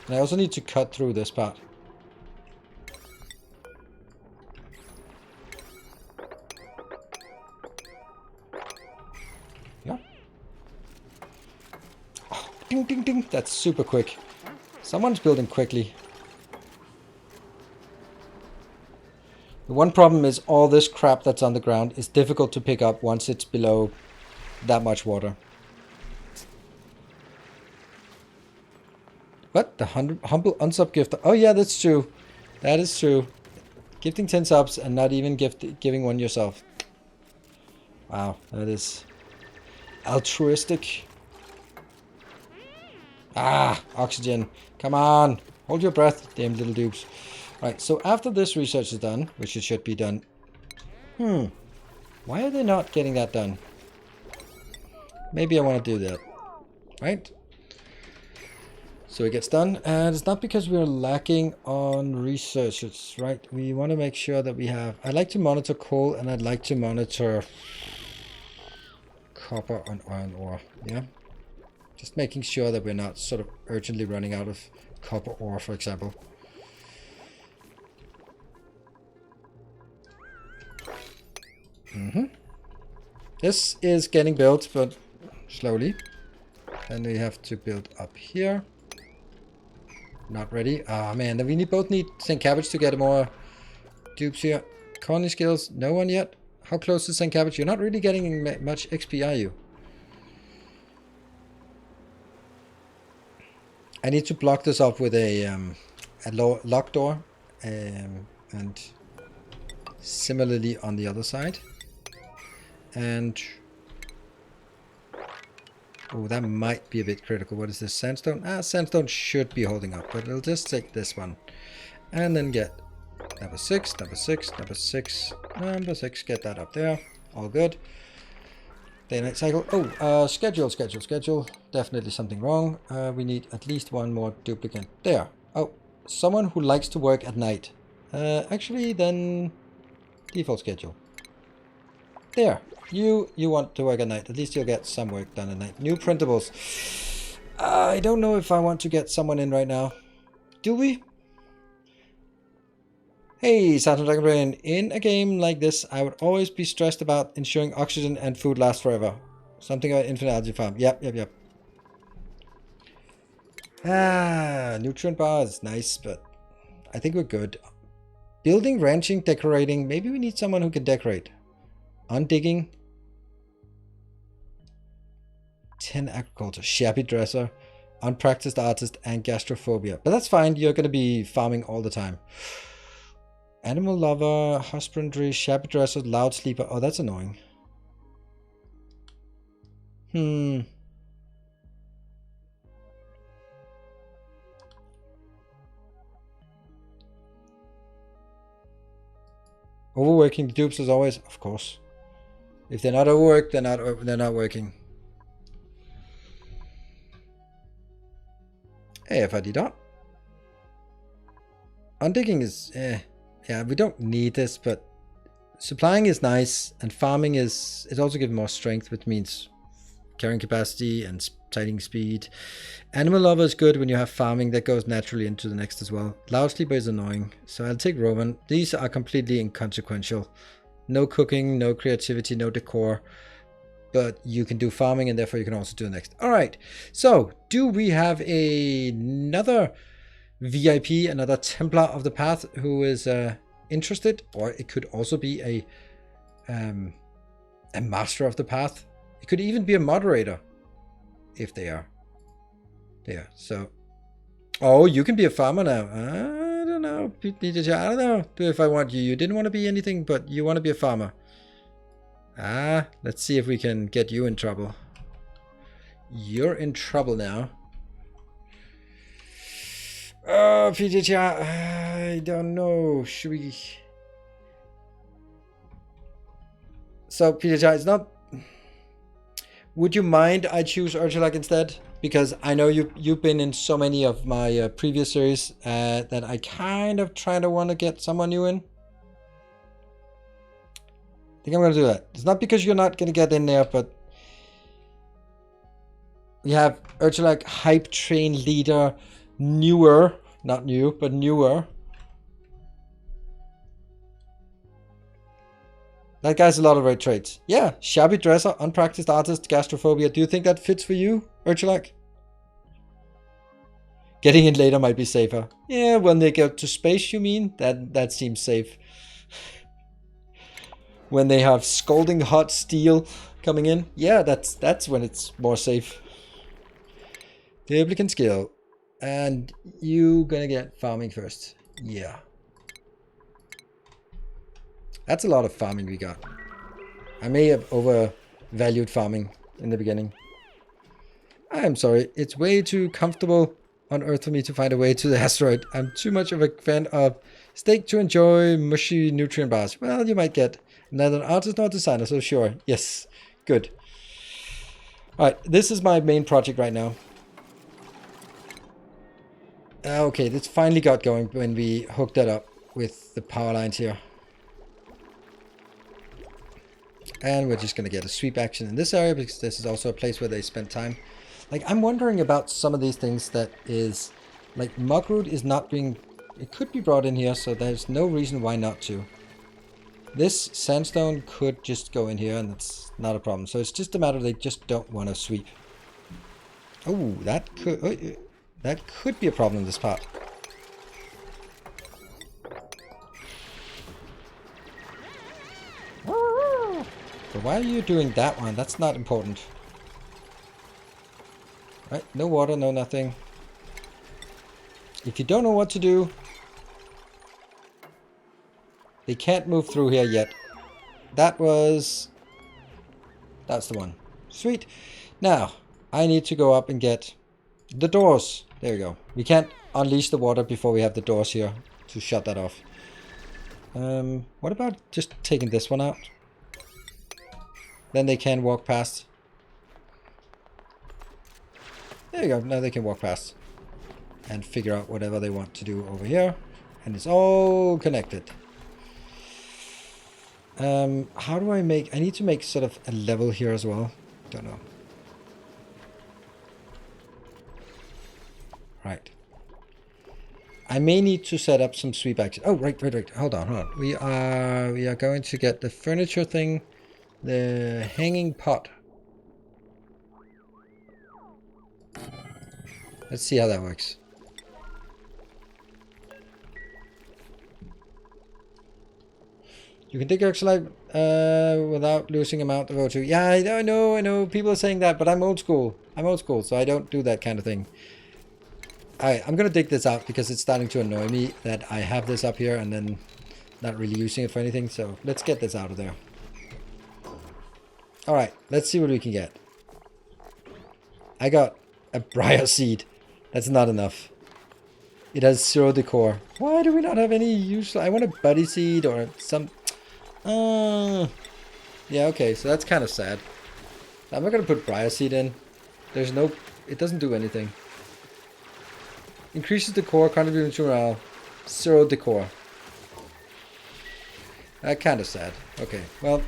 And I also need to cut through this part. Yeah. Oh, ding, ding, ding. That's super quick. Someone's building quickly. The one problem is all this crap that's on the ground is difficult to pick up once it's below that much water. What? The humble unsub gift? Oh yeah, that's true. That is true. Gifting 10 subs and not even giving one yourself. Wow, that is altruistic. Ah, oxygen. Come on. Hold your breath, damn little dupes. Right, so after this research is done, which it should be done. Why are they not getting that done? Maybe I want to do that. Right? So it gets done, and it's not because we're lacking on research. It's right. We want to make sure that we have... I'd like to monitor coal, and I'd like to monitor copper and iron ore. Yeah? Just making sure that we're not sort of urgently running out of copper ore, for example. This is getting built, but slowly. And we have to build up here. Not ready. Ah, man. We both need St. Cabbage to get more dupes here. Colony skills. No one yet. How close is St. Cabbage? You're not really getting much XP, are you? I need to block this up with a lock door. And similarly on the other side. And... oh, that might be a bit critical. What is this? Sandstone? Ah, sandstone should be holding up, but we'll just take this one. And then get number 6, number 6, number 6, number 6. Get that up there. All good. Day-night cycle. Oh, schedule. Definitely something wrong. We need at least one more duplicate. There. Oh, someone who likes to work at night. Actually, then default schedule. There. You want to work at night. At least you'll get some work done at night. New printables. I don't know if I want to get someone in right now. Do we? Hey, Saturn Dragon Brain. In a game like this, I would always be stressed about ensuring oxygen and food last forever. Something about infinite algae farm. Yep. Ah, nutrient bars. Nice, but I think we're good. Building, ranching, decorating. Maybe we need someone who can decorate. Undigging. 10 agriculture. Shabby dresser. Unpracticed artist and gastrophobia. But that's fine. You're going to be farming all the time. Animal lover. Husbandry. Shabby dresser. Loud sleeper. Oh, that's annoying. Overworking the dupes as always. Of course. If they're not overworked, they're not working. AFID dot. Undigging is yeah, we don't need this, but supplying is nice, and farming is, it also gives more strength, which means carrying capacity and sighting speed. Animal lover is good when you have farming. That goes naturally into the next as well. Loud sleeper is annoying, so I'll take Roman. These are completely inconsequential. No cooking, no creativity, no decor. But you can do farming, and therefore you can also do the next. All right. So, do we have another VIP, another Templar of the Path who is interested? Or it could also be a Master of the Path. It could even be a moderator, if they are. There. So, oh, you can be a farmer now. I don't know. I don't know if I want you. You didn't want to be anything, but you want to be a farmer. Let's see if we can get you in trouble. You're in trouble now. Oh, PJTR, I don't know. Should we... So, PJTR, it's not... Would you mind I choose Urchalak instead? Because I know you've been in so many of my previous series that I kind of want to get someone new in. I think I'm going to do that. It's not because you're not going to get in there, but we have Urchalak Hype Train Leader, newer, not new, but newer. That guy's a lot of right traits. Yeah, shabby dresser, unpracticed artist, gastrophobia. Do you think that fits for you, Urchalak? Getting in later might be safer. Yeah, when they go to space, you mean? That seems safe. When they have scalding hot steel coming in, yeah, that's when it's more safe. Duplicate skill. And you gonna get farming first. Yeah. That's a lot of farming we got. I may have overvalued farming in the beginning. I'm sorry. It's way too comfortable on Earth for me to find a way to the asteroid. I'm too much of a fan of steak to enjoy mushy nutrient bars. Well, you might get neither an artist nor designer, so sure. Yes. Good. Alright, this is my main project right now. Okay, this finally got going when we hooked that up with the power lines here. And we're just going to get a sweep action in this area because this is also a place where they spend time. Like, I'm wondering about some of these things that is... Like, Muckroot is not being... It could be brought in here, so there's no reason why not to. This sandstone could just go in here, and it's not a problem. So it's just a matter of they just don't want to sweep. Oh, that could be a problem in this part. But why are you doing that one? That's not important. Right, no water, no nothing. If you don't know what to do, they can't move through here yet. That's the one. Sweet. Now, I need to go up and get the doors. There we go. We can't unleash the water before we have the doors here to shut that off. What about just taking this one out? Then they can walk past. There you go. Now they can walk past and figure out whatever they want to do over here. And it's all connected. How do I make... I need to make sort of a level here as well. Don't know. Right. I may need to set up some sweep action. Oh, right. Hold on. We are going to get the furniture thing. The hanging pot. Let's see how that works. You can dig your life without losing amount of O2. Yeah, I know. People are saying that, but I'm old school. So I don't do that kind of thing. Alright, I'm gonna dig this out because it's starting to annoy me that I have this up here and then not really using it for anything. So let's get this out of there. Alright, let's see what we can get. I got a briar seed. That's not enough. It has 0 decor. Why do we not have any useful... I want a buddy seed or some... yeah, okay, so that's kind of sad. I'm not going to put briar seed in. There's no... It doesn't do anything. Increases decor, contributing to morale. 0 decor. Kind of sad. Okay, well...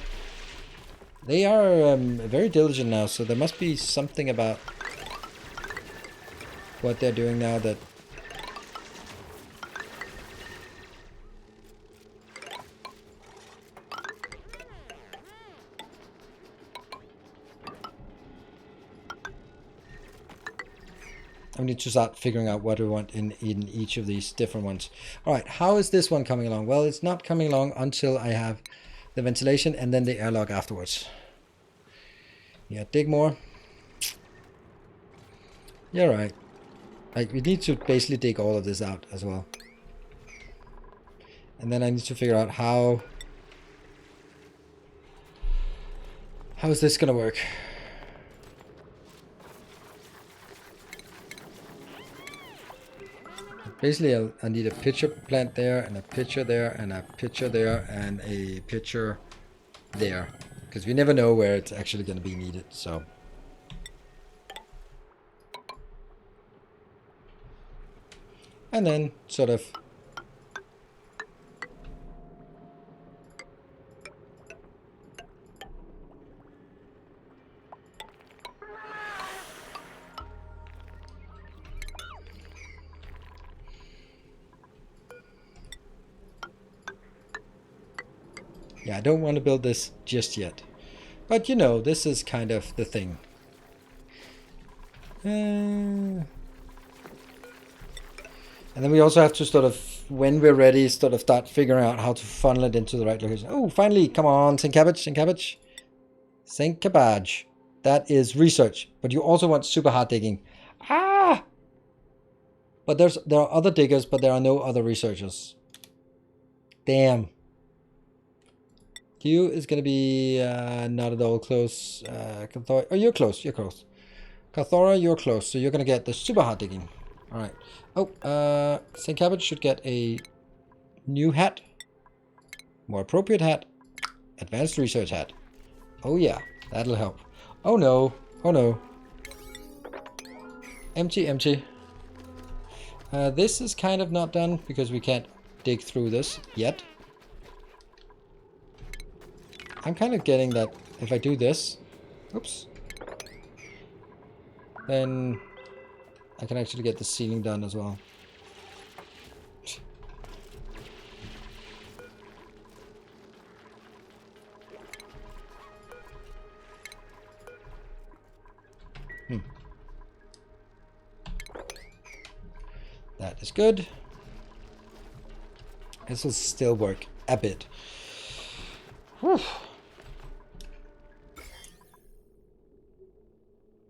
They are very diligent now, so there must be something about what they're doing now that... I need to start figuring out what we want in each of these different ones. Alright, how is this one coming along? Well, it's not coming along until I have the ventilation and then the airlock afterwards. Yeah, dig more. Yeah, right. Like, we need to basically dig all of this out as well. And then I need to figure out how is this gonna work? Basically, I need a pitcher plant there, and a pitcher there, and a pitcher there, and a pitcher there. Because we never know where it's actually going to be needed, so... And then, sort of... Yeah, I don't want to build this just yet. But, you know, this is kind of the thing. And then we also have to sort of, when we're ready, sort of start figuring out how to funnel it into the right location. Oh, finally, come on, St. Cabbage. St. Cabbage. That is research. But you also want super hard digging. Ah! But there are other diggers, but there are no other researchers. Damn. Q is gonna be not at all close. Cathora, oh, you're close. You're close. Cathora, you're close. So you're gonna get the super hard digging. All right. Oh, St. Cabbage should get a new hat, more appropriate hat, advanced research hat. Oh yeah, that'll help. Oh no. Oh no. Empty, empty. This is kind of not done because we can't dig through this yet. I'm kind of getting that if I do this, oops, then I can actually get the ceiling done as well. That is good. This will still work a bit. Whew.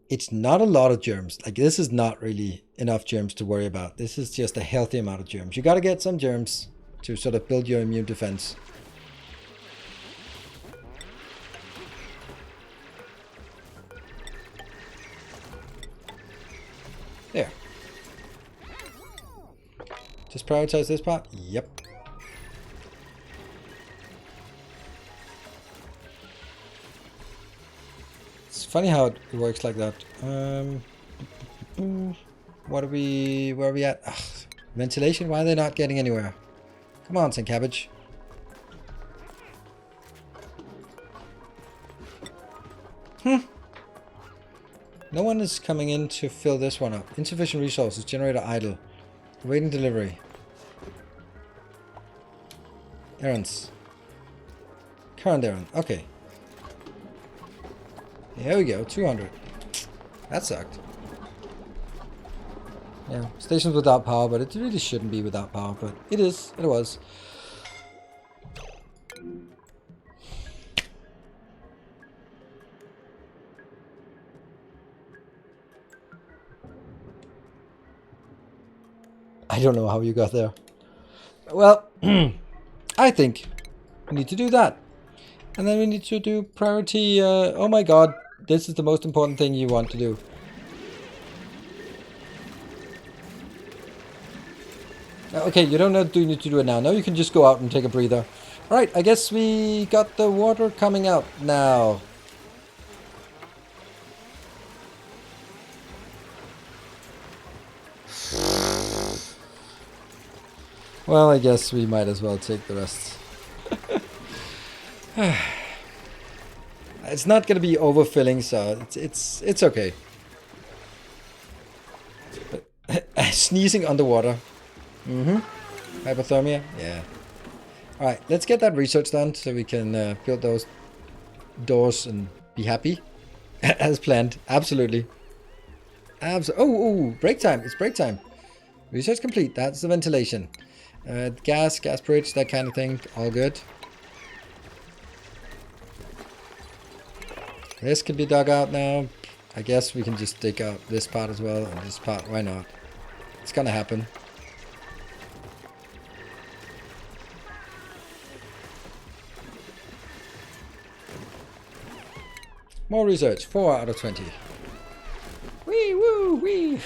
It's not a lot of germs. Like, this is not really enough germs to worry about. This is just a healthy amount of germs. You gotta get some germs to sort of build your immune defense. There. Just prioritize this part? Yep. It's funny how it works like that. Where are we at? Ugh, ventilation? Why are they not getting anywhere? Come on, St. Cabbage. No one is coming in to fill this one up. Insufficient resources. Generator idle. Waiting delivery. Errands. Current errand. Okay. There we go. 200. That sucked. Yeah. Stations without power, but it really shouldn't be without power, but it is. It was. I don't know how you got there. Well, I think we need to do that. And then we need to do priority. Oh my god, this is the most important thing you want to do. Okay, you don't need to do it now. Now you can just go out and take a breather. Alright, I guess we got the water coming out now. Well, I guess we might as well take the rest. It's not gonna be overfilling, so it's okay. Sneezing underwater. Hypothermia. Yeah. All right, let's get that research done so we can build those doors and be happy, as planned. Absolutely. Oh, break time! It's break time. Research complete. That's the ventilation. Gas bridge, that kind of thing. All good. This can be dug out now. I guess we can just dig out this part as well, and this part. Why not? It's gonna happen. More research. 4 out of 20. Wee woo wee.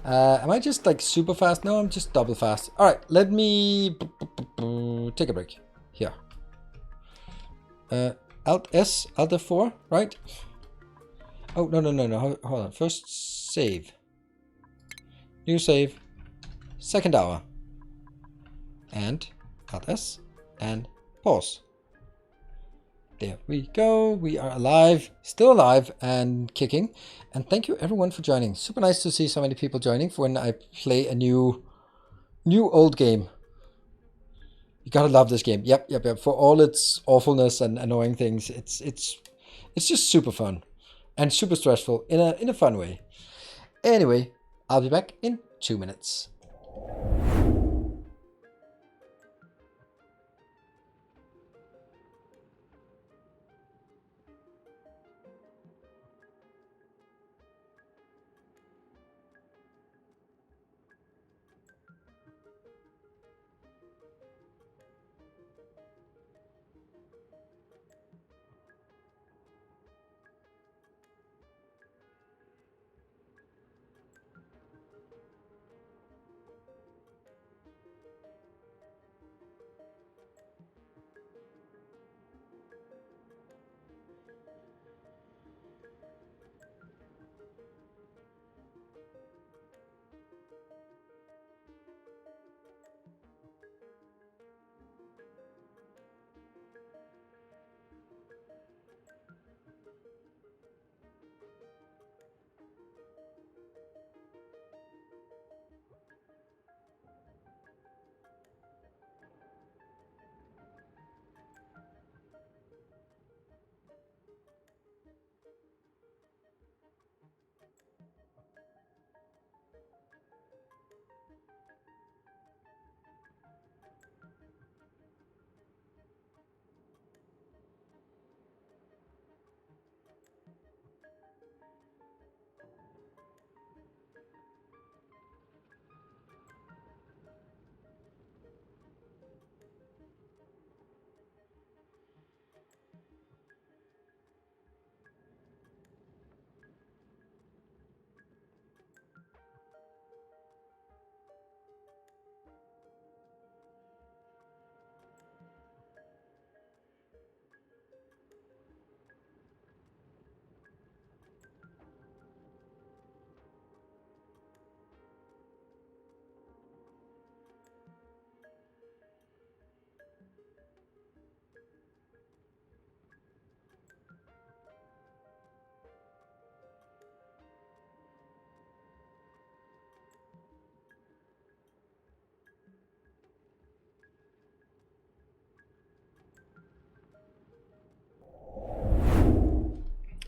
Am I just like super fast? No, I'm just double fast. All right, let me take a break here. Alt S, Alt F4, right? Oh, no. Hold on. First save. New save. Second hour. And Alt S and pause. There we go. We are alive, still alive and kicking. And thank you everyone for joining. Super nice to see so many people joining for when I play a new old game. You gotta love this game. Yep. For all its awfulness and annoying things, it's just super fun and super stressful in a fun way. Anyway, I'll be back in 2 minutes.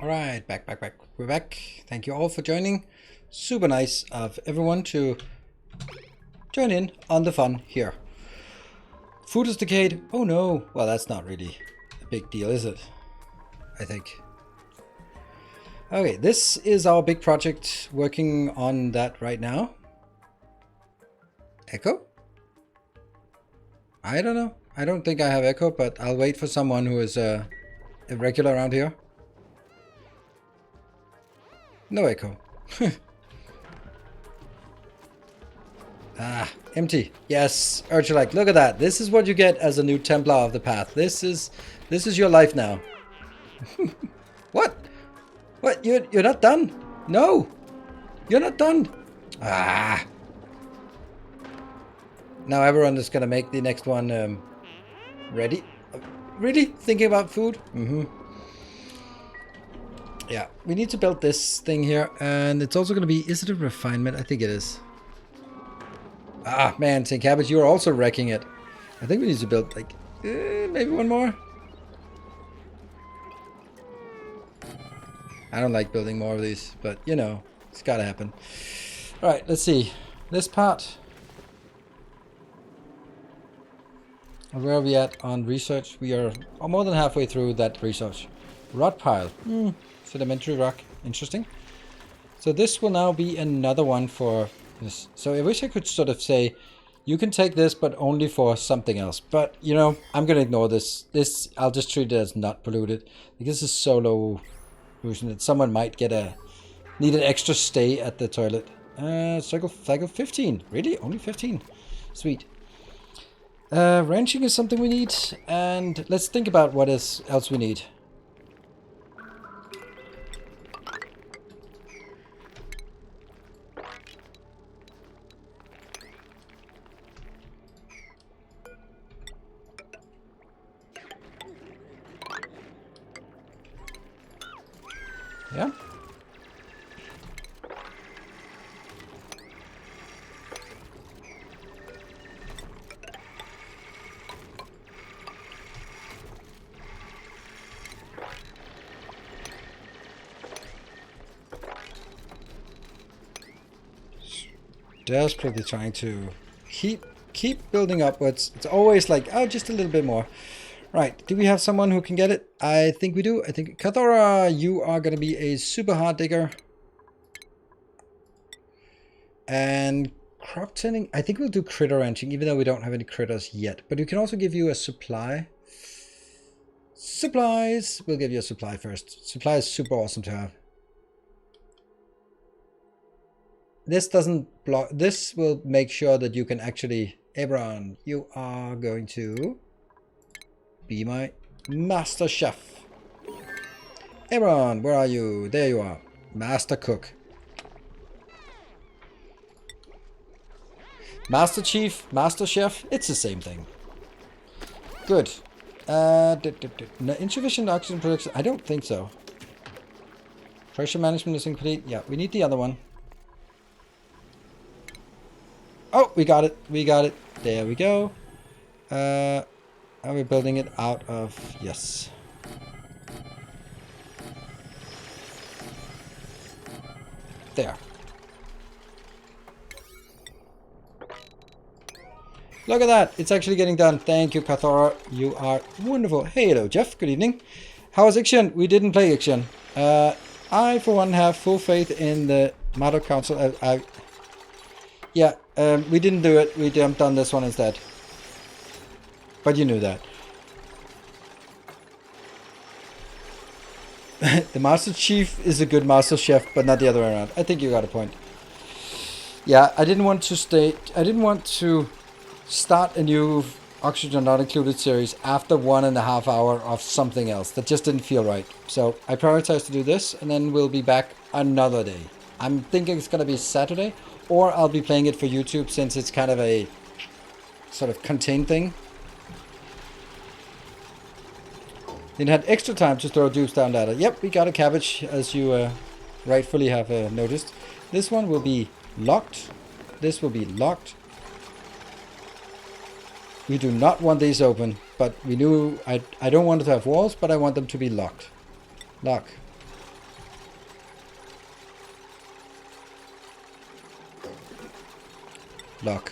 Alright, back. We're back. Thank you all for joining. Super nice of everyone to join in on the fun here. Food is decayed. Oh no. Well, that's not really a big deal, is it? I think. Okay, this is our big project. Working on that right now. Echo? I don't know. I don't think I have echo, but I'll wait for someone who is a regular around here. No echo. Ah, empty. Yes, Urchulike, look at that. This is what you get as a new Templar of the Path. This is your life now. What? What? You're not done? No. You're not done. Ah. Now everyone is gonna make the next one ready. Really? Thinking about food? Mm-hmm. Yeah, we need to build this thing here, and it's also gonna be, is it a refinement? I think it is. Ah, man, St. Cabbage, you're also wrecking it. I think we need to build, like, maybe one more. I don't like building more of these, but, you know, it's gotta happen. Alright, let's see. This part. Where are we at on research? We are more than halfway through that research. Rot pile. Sedimentary rock. Interesting. So this will now be another one for this. So I wish I could sort of say, you can take this, but only for something else. But, you know, I'm going to ignore this. This, I'll just treat it as not polluted. Because this is so low pollution that someone might get need an extra stay at the toilet. Cycle 15. Really? Only 15? Sweet. Ranching is something we need. And let's think about what else we need. Yeah. Desperately trying to keep building upwards. It's always like, oh, just a little bit more. Right, do we have someone who can get it? I think we do. I think, Kathora, you are going to be a super hard digger. And crop tending, I think we'll do critter ranching, even though we don't have any critters yet. But we can also give you a supply. Supplies! We'll give you a supply first. Supply is super awesome to have. This doesn't block, this will make sure that you can actually, Ebron, you are going to be my master chef. Ebron, where are you? There you are. Master cook. Master chief, master chef, it's the same thing. Good. Insufficient oxygen production, I don't think so. Pressure management is incomplete. Yeah, we need the other one. Oh, we got it. We got it. There we go. Are we building it out of... Yes. There. Look at that. It's actually getting done. Thank you, Kathora. You are wonderful. Hey, hello, Jeff. Good evening. How was Ixion? We didn't play Ixion. I, for one, have full faith in the Matter Council. Yeah, we didn't do it. We jumped on this one instead. But you knew that. The Master Chief is a good Master Chef, but not the other way around. I think you got a point. Yeah, I didn't want to start a new Oxygen Not Included series after 1.5 hours of something else. That just didn't feel right. So I prioritized to do this, and then we'll be back another day. I'm thinking it's going to be Saturday, or I'll be playing it for YouTube since it's kind of a sort of contained thing. Then had extra time to throw dupes down ladder. Yep, we got a cabbage, as you rightfully have noticed. This one will be locked. This will be locked. We do not want these open, but we knew I don't want it to have walls, but I want them to be locked. Lock. block.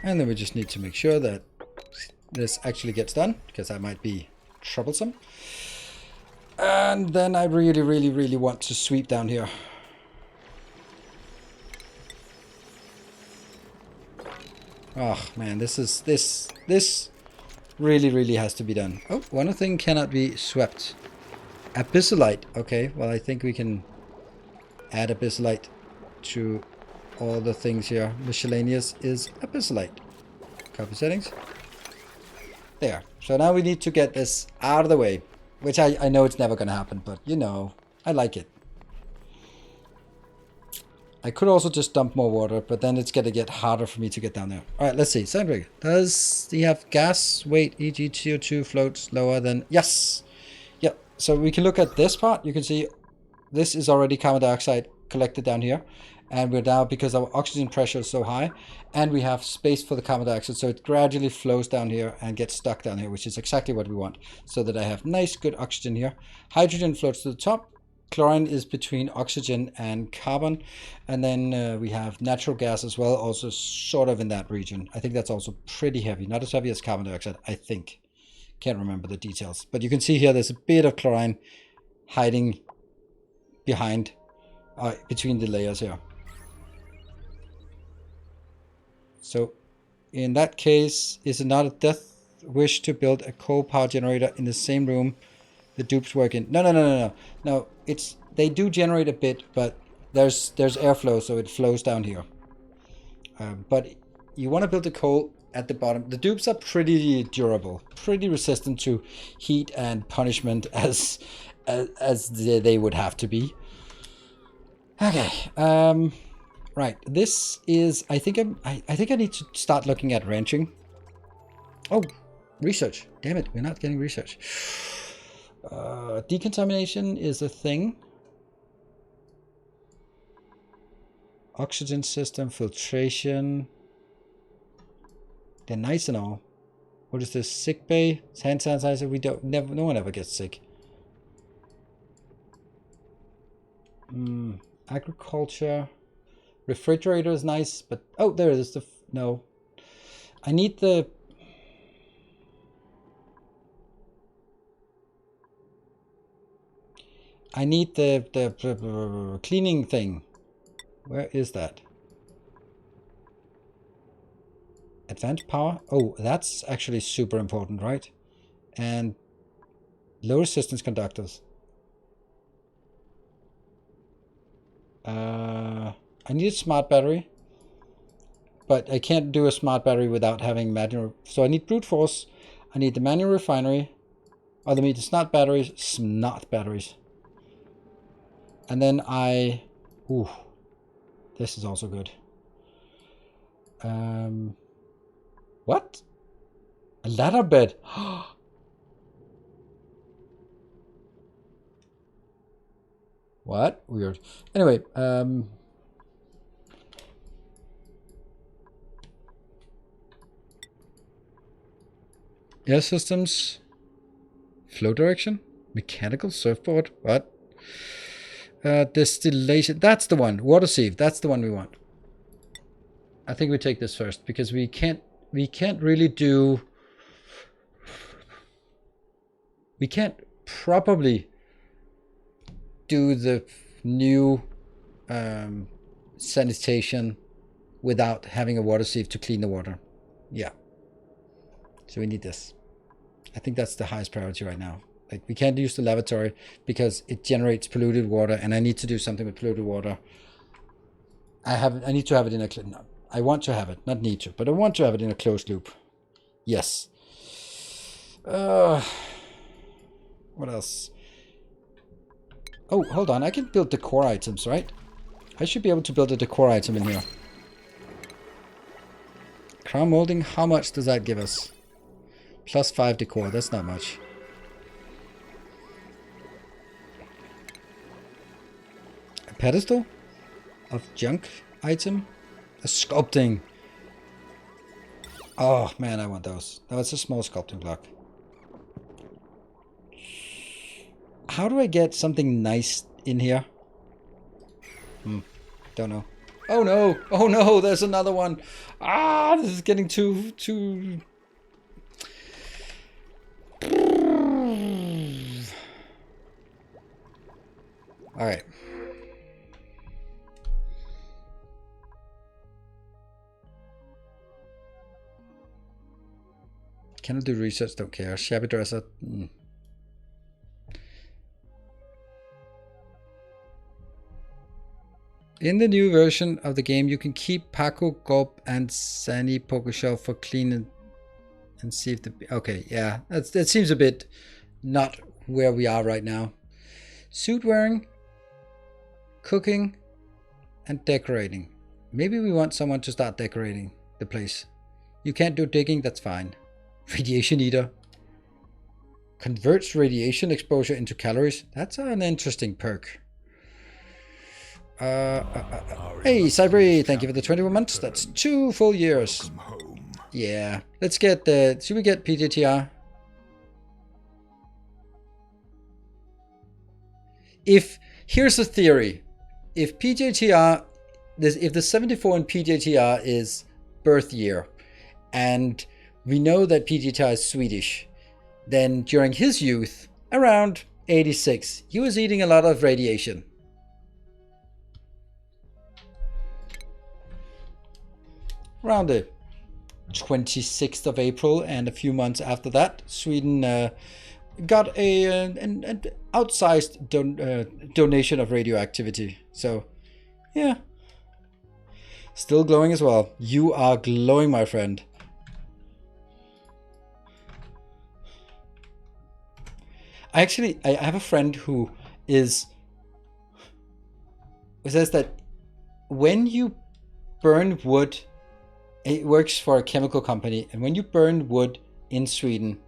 And then we just need to make sure that this actually gets done, because that might be troublesome. And then I really, really, really want to sweep down here. Oh man, this really, really has to be done. Oh, one thing cannot be swept. Abyssalite. Okay, well I think we can add Abyssalite to all the things here. Miscellaneous is Abyssalite. Copy settings. There. So now we need to get this out of the way. Which I know it's never going to happen, but you know, I like it. I could also just dump more water, but then it's going to get harder for me to get down there. Alright, let's see. Sandbreaker. Does he have gas, weight, e.g. CO2 floats lower than... Yes! Yep. So we can look at this part. You can see this is already carbon dioxide collected down here. And we're now, because our oxygen pressure is so high, and we have space for the carbon dioxide, so it gradually flows down here and gets stuck down here, which is exactly what we want. So that I have nice, good oxygen here. Hydrogen floats to the top. Chlorine is between oxygen and carbon. And then we have natural gas as well, also sort of in that region. I think that's also pretty heavy. Not as heavy as carbon dioxide, I think. Can't remember the details. But you can see here there's a bit of chlorine hiding behind, between the layers here. So in that case, is it not a death wish to build a coal power generator in the same room the dupes work in? No. No, it's, they do generate a bit, but there's airflow, so it flows down here. But you want to build the coal at the bottom. The dupes are pretty durable, pretty resistant to heat and punishment as they would have to be. Okay. Right, this is, I think I need to start looking at ranching. Oh, research. Damn it, we're not getting research. Decontamination is a thing. Oxygen system, filtration. They're nice and all. What is this? Sick bay? Hand sanitizer? No one ever gets sick. Agriculture. Refrigerator is nice, but... Oh, there it is. No. I need the... I need the cleaning thing. Where is that? Advanced power? Oh, that's actually super important, right? And low resistance conductors. I need a smart battery, but I can't do a smart battery without having manual. So I need brute force. I need the manual refinery. Oh, let me the smart batteries. And then ooh, this is also good. What? A ladder bed. What? Weird. Anyway, air systems, flow direction, mechanical surfboard. What? Distillation. That's the one. Water sieve. That's the one we want. I think we take this first because we can't really do. We can't probably do the new sanitation without having a water sieve to clean the water. Yeah. So we need this. I think that's the highest priority right now. Like, we can't use the lavatory because it generates polluted water, and I need to do something with polluted water. I need to have it in a no, I want to have it, not need to, but I want to have it in a closed loop. Yes. What else? Oh, hold on. I can build decor items, right? I should be able to build a decor item in here. Crown molding, how much does that give us? +5 decor, that's not much. A pedestal of junk item? A sculpting. Oh man, I want those. No, it's a small sculpting block. How do I get something nice in here? Don't know. Oh no! Oh no! There's another one. Ah, this is getting too. All right. Cannot do research. Don't care. Shabby dresser. In the new version of the game, you can keep Paco, Gulp, and Sani Pokeshell for clean and see if the... Okay, yeah. That seems a bit not where we are right now. Suit wearing, cooking, and decorating. Maybe we want someone to start decorating the place. You can't do digging, that's fine. Radiation eater. Converts radiation exposure into calories. That's an interesting perk. Hey, Cybri, thank you for the 21 months. That's 2 full years. Yeah, let's get the... Should we get PJTR? Here's a theory. If PJTR... If the 74 in PJTR is birth year, and we know that PJTR is Swedish, then during his youth, around 86, he was eating a lot of radiation. Around the 26th of April and a few months after that, Sweden got an outsized donation of radioactivity. So, yeah. Still glowing as well. You are glowing, my friend. I have a friend who says that when you burn wood, it works for a chemical company, and when you burn wood in Sweden,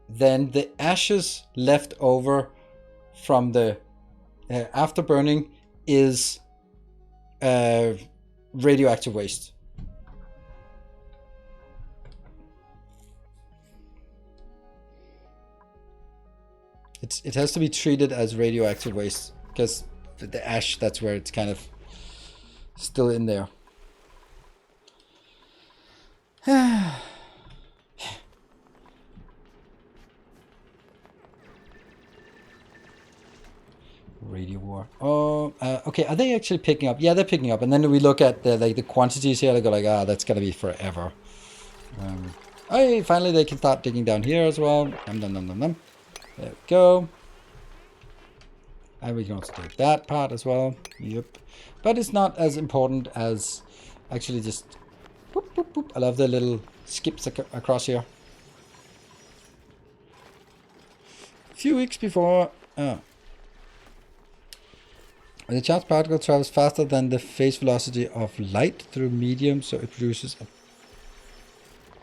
then the ashes left over from the after burning is radioactive waste. It has to be treated as radioactive waste because the ash, that's where it's kind of still in there. Radio war. Oh, okay. Are they actually picking up? Yeah, they're picking up. And then we look at the quantities here. They go like, that's gonna be forever. Hey, finally they can start digging down here as well. There we go. And we can also do that part as well. Yep. But it's not as important as actually just boop, boop, boop. I love the little skips across here. A few weeks before... The charged particle travels faster than the phase velocity of light through medium, so it produces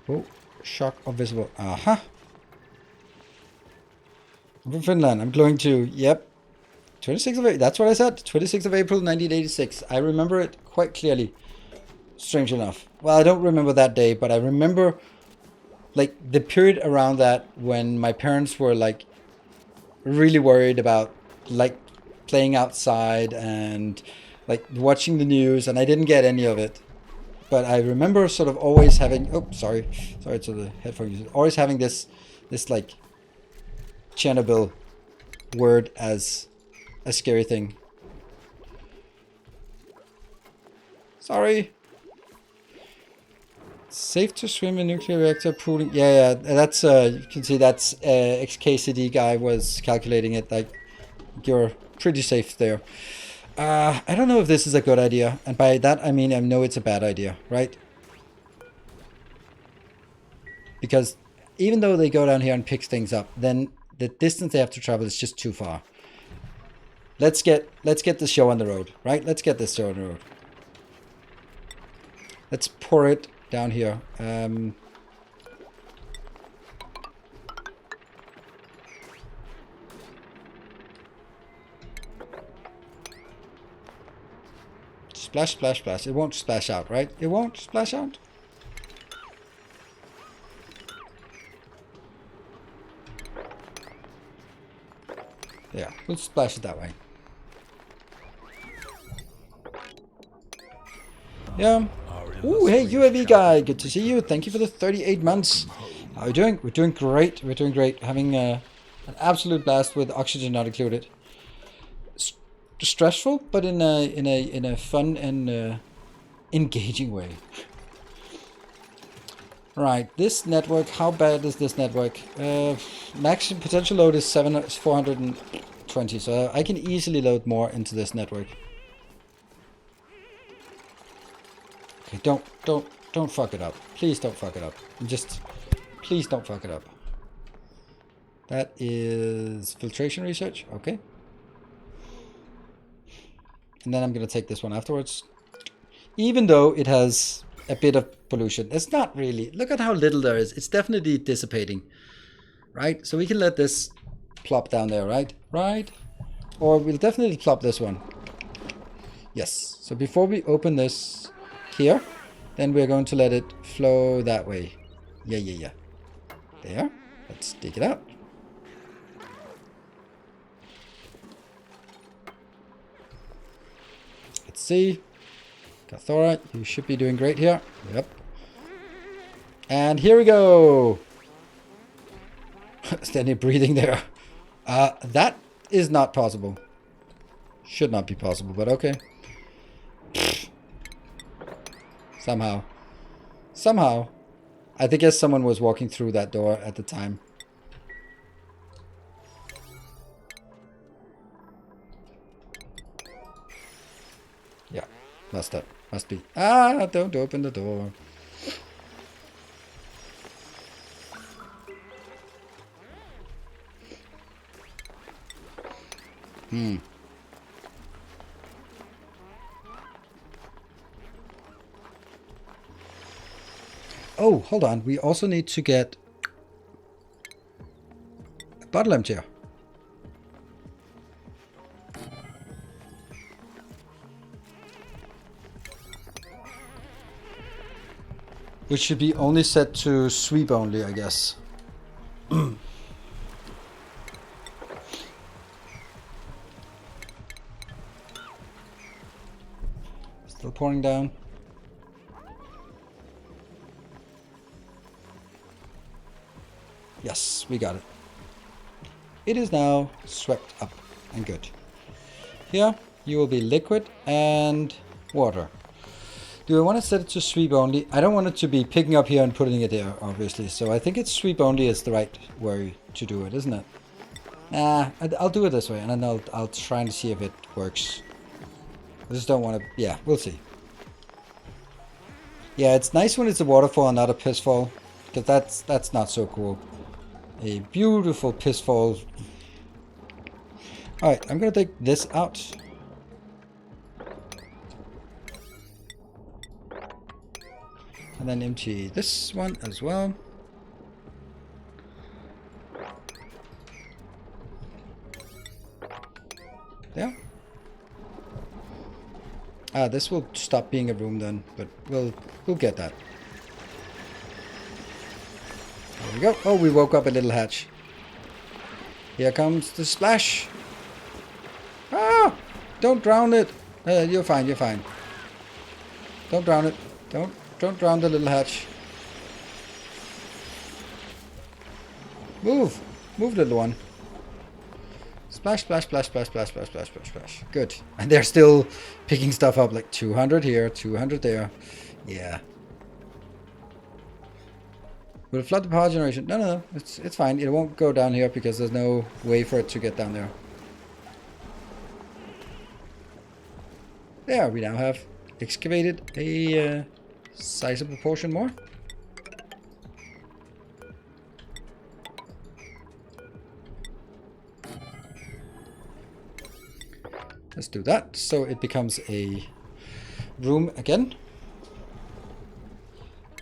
a shock of visible. Aha! I'm from Finland. I'm glowing too. Yep. 26th of April. That's what I said. 26th of April, 1986. I remember it quite clearly. Strange enough. Well, I don't remember that day, but I remember like the period around that when my parents were like really worried about like playing outside and like watching the news, and I didn't get any of it. But I remember sort of always having sorry to the headphone, always having this like Chernobyl word as a scary thing. Sorry. Safe to swim in nuclear reactor pooling. Yeah, that's you can see that's XKCD guy was calculating it, like you're pretty safe there. I don't know if this is a good idea, and by that I mean I know it's a bad idea, right? Because even though they go down here and pick things up, then the distance they have to travel is just too far. Let's get the show on the road, right? Let's get this show on the road. Let's pour it down here. Splash, splash, splash. It won't splash out, right? It won't splash out? We'll splash it that way. Yeah. Ooh, hey, UAV guy. Good to see you. Thank you for the 38 months. How are you doing? We're doing great. We're doing great. Having an absolute blast with oxygen not included. Stressful, but in a fun and engaging way. Right, this network. How bad is this network? Max potential load is 420, so I can easily load more into this network. Okay, don't fuck it up. Please don't fuck it up. Please don't fuck it up. That is filtration research. Okay. And then I'm gonna take this one afterwards. Even though it has a bit of pollution. It's not really. Look at how little there is. It's definitely dissipating. Right? So we can let this plop down there, right? Right? Or we'll definitely plop this one. Yes. So before we open this here, then we're going to let it flow that way. Yeah. There. Let's take it out. Let's see. Cathora, you should be doing great here. Yep. And here we go. Steady breathing there. That is not possible. Should not be possible, but okay. Somehow. I think someone was walking through that door at the time. Yeah, must be. Ah, don't open the door. Oh, hold on. We also need to get a bottle emptier. Which should be only set to sweep only, I guess. Still pouring down. Yes, we got it. It is now swept up and good. Here, you will be liquid and water. Do I want to set it to sweep only? I don't want it to be picking up here and putting it there, obviously. So I think it's sweep only is the right way to do it, isn't it? I'll do it this way, and then I'll try and see if it works. I just don't want to... Yeah, we'll see. Yeah, it's nice when it's a waterfall and not a pissfall, because that's not so cool. A beautiful pissfall. Alright, I'm going to take this out. And then empty this one as well. There. This will stop being a room then, but we'll get that. There we go. Oh, we woke up a little hatch. Here comes the splash. Ah! Don't drown it. You're fine, you're fine. Don't drown it. Don't drown the little hatch. Move, little one. Splash, splash, splash, splash, splash, splash, splash, splash, splash. Good. And they're still picking stuff up, like 200 here, 200 there. Yeah. Will it flood the power generation? No. It's fine. It won't go down here because there's no way for it to get down there. There, we now have excavated a sizable portion more. Let's do that so it becomes a room again.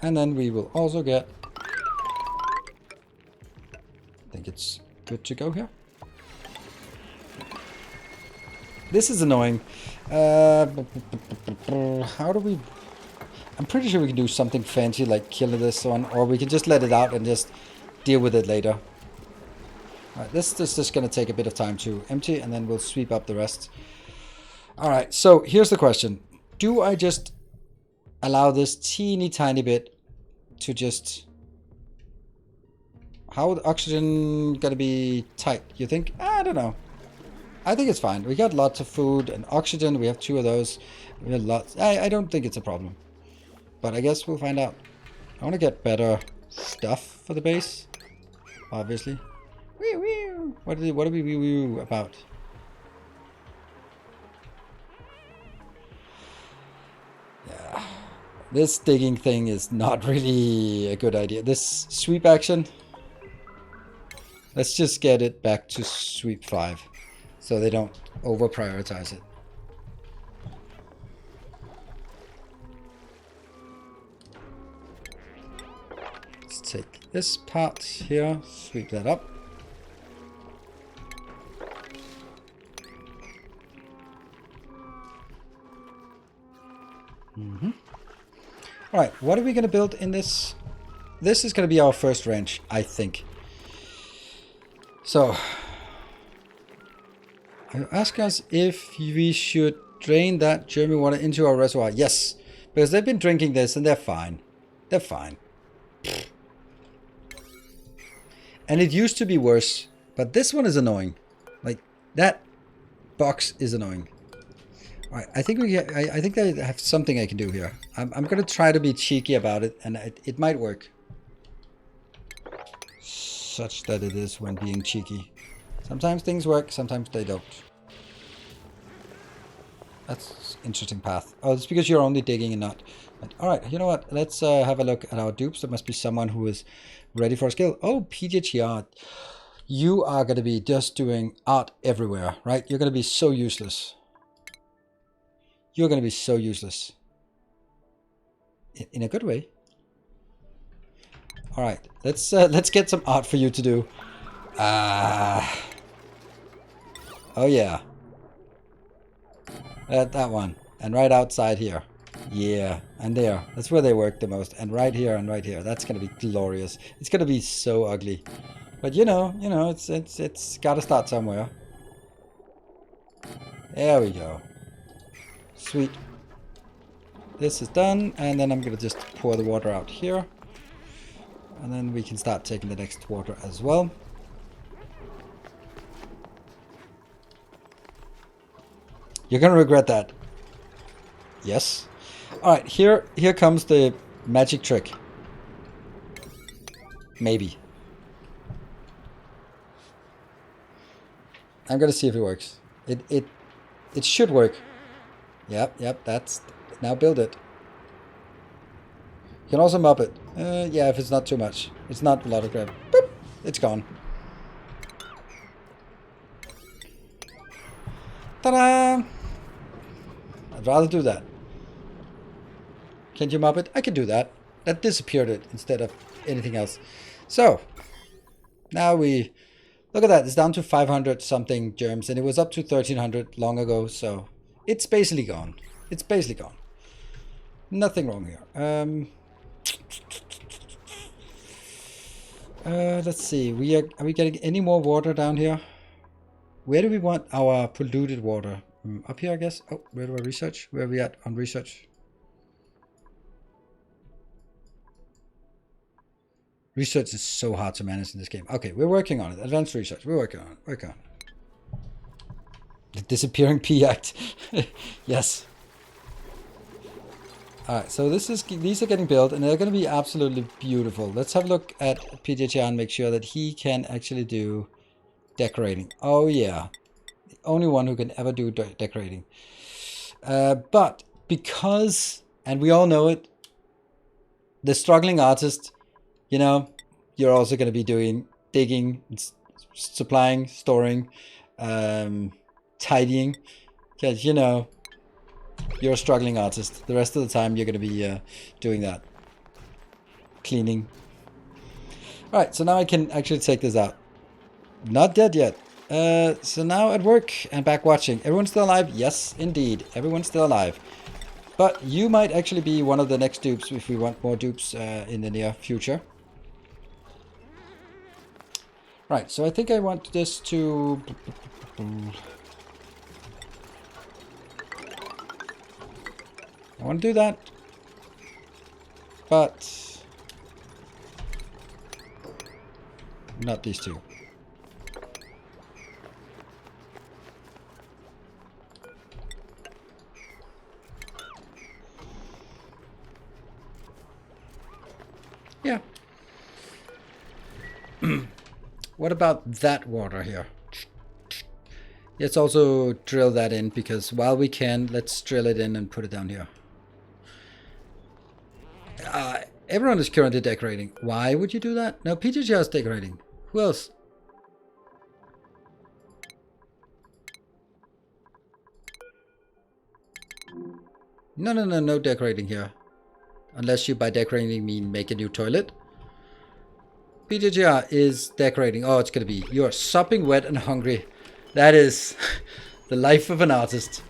And then we will also get... I think it's good to go here. This is annoying. How do we... I'm pretty sure we can do something fancy like killing this one, or we can just let it out and just deal with it later. Alright, this is just going to take a bit of time to empty, and then we'll sweep up the rest. Alright, so here's the question. Do I just allow this teeny tiny bit to just... How the oxygen going to be tight, you think? I don't know. I think it's fine. We got lots of food and oxygen. We have 2 of those. We have lots. I don't think it's a problem. But I guess we'll find out. I want to get better stuff for the base. Obviously. Wee wee. What are we wee wee about? Yeah. This digging thing is not really a good idea. This sweep action. Let's just get it back to sweep 5. So they don't over prioritize it. Let's take this part here, sweep that up. Alright, what are we going to build in this? This is going to be our first range, I think. So, you ask us if we should drain that German water into our reservoir. Yes, because they've been drinking this and they're fine. They're fine. And it used to be worse, but this one is annoying. Like, that box is annoying. Alright, I think I think I have something I can do here. I'm going to try to be cheeky about it, and it might work. Such that it is when being cheeky. Sometimes things work, sometimes they don't. That's an interesting path. Oh, it's because you're only digging and not... Alright, you know what? Let's have a look at our dupes. There must be someone who is ready for a skill. Oh, PGT. You are going to be just doing art everywhere, right? You're going to be so useless. You're going to be so useless. In a good way. Alright, let's get some art for you to do. Oh yeah. That one. And right outside here. Yeah, and there. That's where they work the most. And right here and right here. That's going to be glorious. It's going to be so ugly. But you know, it's got to start somewhere. There we go. Sweet. This is done, and then I'm going to just pour the water out here. And then we can start taking the next water as well. You're going to regret that. Yes. Alright, here comes the magic trick. Maybe. I'm going to see if it works. It should work. Yep, that's... Now build it. You can also mop it. Yeah, if it's not too much. It's not a lot of crap. Boop! It's gone. Ta-da! I'd rather do that. Can't you mop it? I can do that. That disappeared it instead of anything else. So, now we... Look at that. It's down to 500 something germs, and it was up to 1300 long ago, so... It's basically gone. It's basically gone. Nothing wrong here. Let's see. Are we getting any more water down here? Where do we want our polluted water? Up here, I guess. Oh, where do I research? Where are we at on research? Research is so hard to manage in this game. Okay, we're working on it. Advanced research. We're working on it. Working on it. The disappearing pea act. Yes. Alright, so these are getting built, and they're going to be absolutely beautiful. Let's have a look at PJ and make sure that he can actually do decorating. Oh yeah. The only one who can ever do decorating. But because, and we all know it, the struggling artist, you know, you're also going to be doing digging, supplying, storing, tidying, because, you know, you're a struggling artist. The rest of the time you're going to be doing that. Cleaning. Alright, so now I can actually take this out. Not dead yet. So now at work and back watching. Everyone's still alive? Yes, indeed. Everyone's still alive. But you might actually be one of the next dupes if we want more dupes in the near future. Right, so I think I want this to... I want to do that. But... not these two. Yeah. What about that water here? Let's also drill that in, because while we can, let's drill it in and put it down here. Everyone is currently decorating. Why would you do that? No, Peter just decorating. Who else? No decorating here. Unless you by decorating mean make a new toilet. PJGR is decorating. Oh, it's gonna be. You're sopping wet and hungry. That is the life of an artist.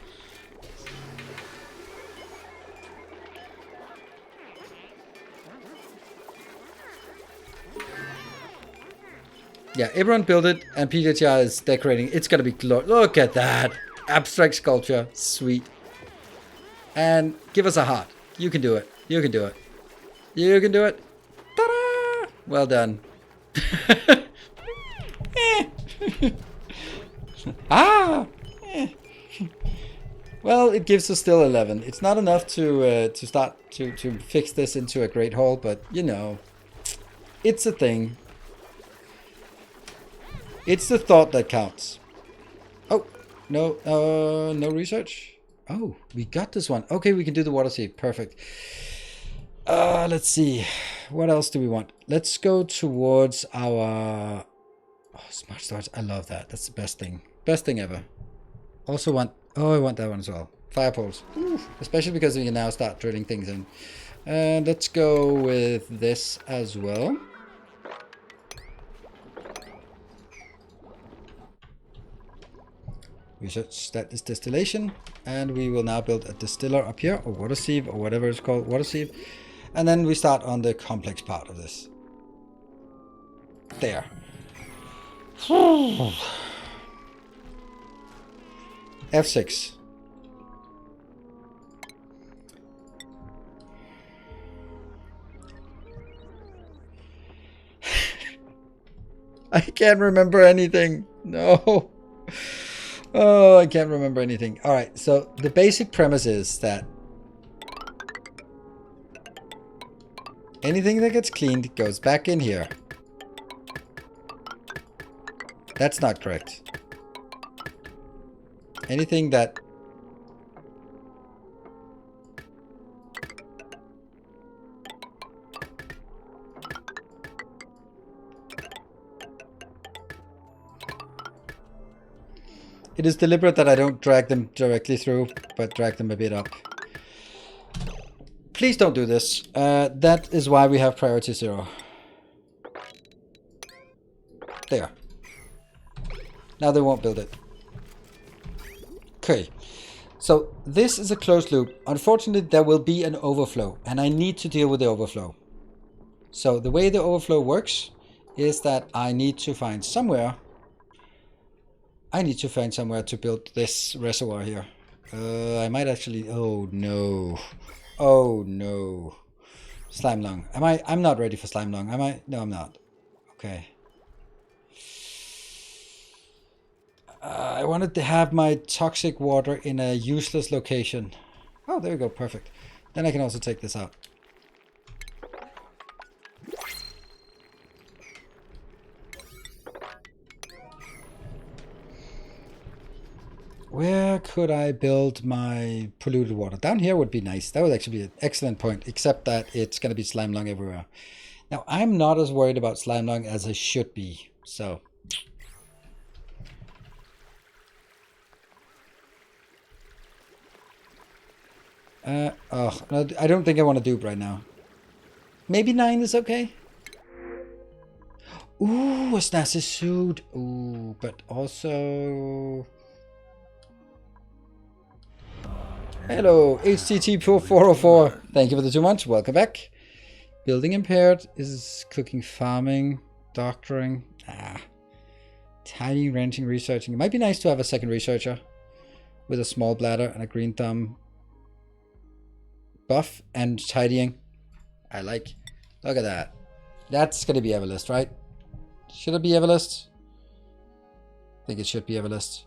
Yeah, everyone build it, and PJGR is decorating. It's gonna be glorious. Look at that. Abstract sculpture. Sweet. And give us a heart. You can do it. You can do it. You can do it. Ta-da! Well done. Ah! Well, it gives us still 11. It's not enough to start to fix this into a great haul, but you know, it's a thing. It's the thought that counts. Oh, no, no research. Oh, we got this one. Okay, we can do the water seed. Perfect. Let's see. What else do we want? Let's go towards our... Oh, smart storage. I love that. That's the best thing. Best thing ever. Also want... Oh, I want that one as well. Fire poles. Oof. Especially because we can now start drilling things in. Let's go with this as well. Research that is distillation. And we will now build a distiller up here. Or water sieve. Or whatever it's called. Water sieve. And then we start on the complex part of this. There. F6. I can't remember anything. No. Oh, I can't remember anything. All right, so the basic premise is that anything that gets cleaned goes back in here. That's not correct. Anything that... It is deliberate that I don't drag them directly through, but drag them a bit up. Please don't do this. That is why we have priority 0. There. Now they won't build it. Okay. So this is a closed loop. Unfortunately, there will be an overflow, and I need to deal with the overflow. So the way the overflow works is that I need to find somewhere... to build this reservoir here. I might actually... Oh, no. Oh, no. Slime lung. I'm not ready for slime lung. Am I? No, I'm not. Okay. I wanted to have my toxic water in a useless location. Oh, there we go. Perfect. Then I can also take this out. Where could I build my polluted water? Down here would be nice. That would actually be an excellent point, except that it's going to be slime lung everywhere. Now, I'm not as worried about slime lung as I should be, so... oh, no, I don't think I want to dupe right now. Maybe 9 is okay? Ooh, a snazzy suit. Ooh, but also... Hello, HTT404. Thank you for the 2 months. Welcome back. Building impaired is cooking, farming, doctoring. Ah, Tidying, renting, researching. It might be nice to have a second researcher with a small bladder and a green thumb. Buff and tidying. I like. Look at that. That's going to be Everlist, right? Should it be Everlist? I think it should be Everlist.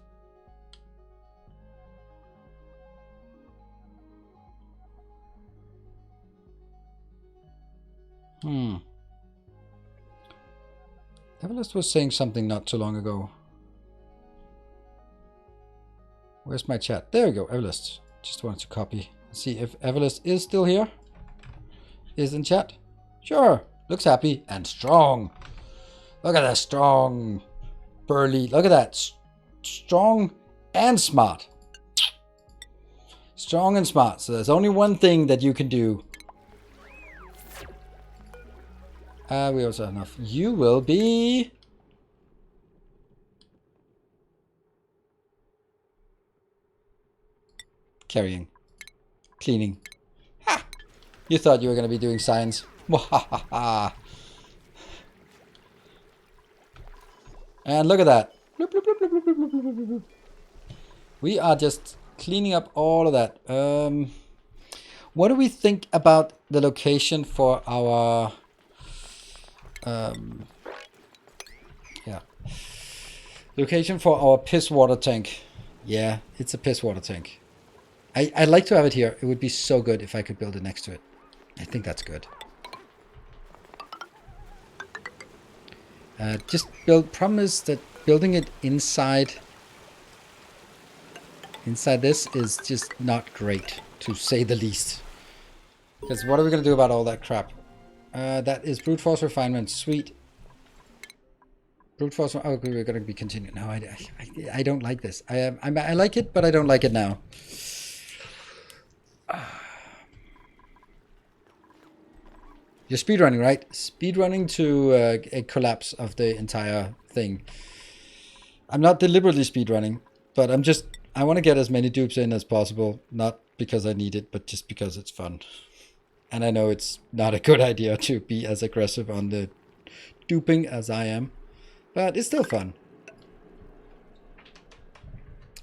Everlist was saying something not too long ago. Where's my chat? There we go, Everlist. Just wanted to copy. See if Everlist is still here. Is in chat. Sure. Looks happy and strong. Look at that strong, burly. Look at that. Strong and smart. Strong and smart. So there's only one thing that you can do. We also have enough. You will be... carrying. Cleaning. Ha! You thought you were going to be doing science. And look at that. We are just cleaning up all of that. What do we think about the location for our... location for our piss water tank. Yeah, it's a piss water tank. I'd like to have it here. It would be so good if I could build it next to it. I think that's good. Just build. Problem is that building it inside this is just not great, to say the least. Because what are we gonna do about all that crap? That is brute force refinement. Sweet. Brute force. Oh, we're gonna be continuing. No, I don't like this. I like it, but I don't like it now. You're speedrunning, right? Speedrunning to a collapse of the entire thing. I'm not deliberately speedrunning, but I want to get as many dupes in as possible. Not because I need it, but just because it's fun. And I know it's not a good idea to be as aggressive on the duping as I am. But it's still fun.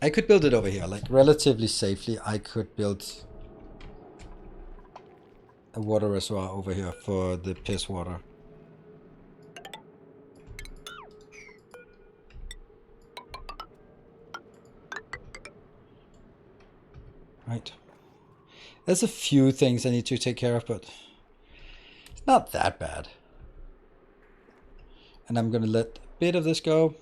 I could build it over here, like relatively safely. I could build a water reservoir over here for the piss water. Right. There's a few things I need to take care of, but it's not that bad. And I'm going to let a bit of this go.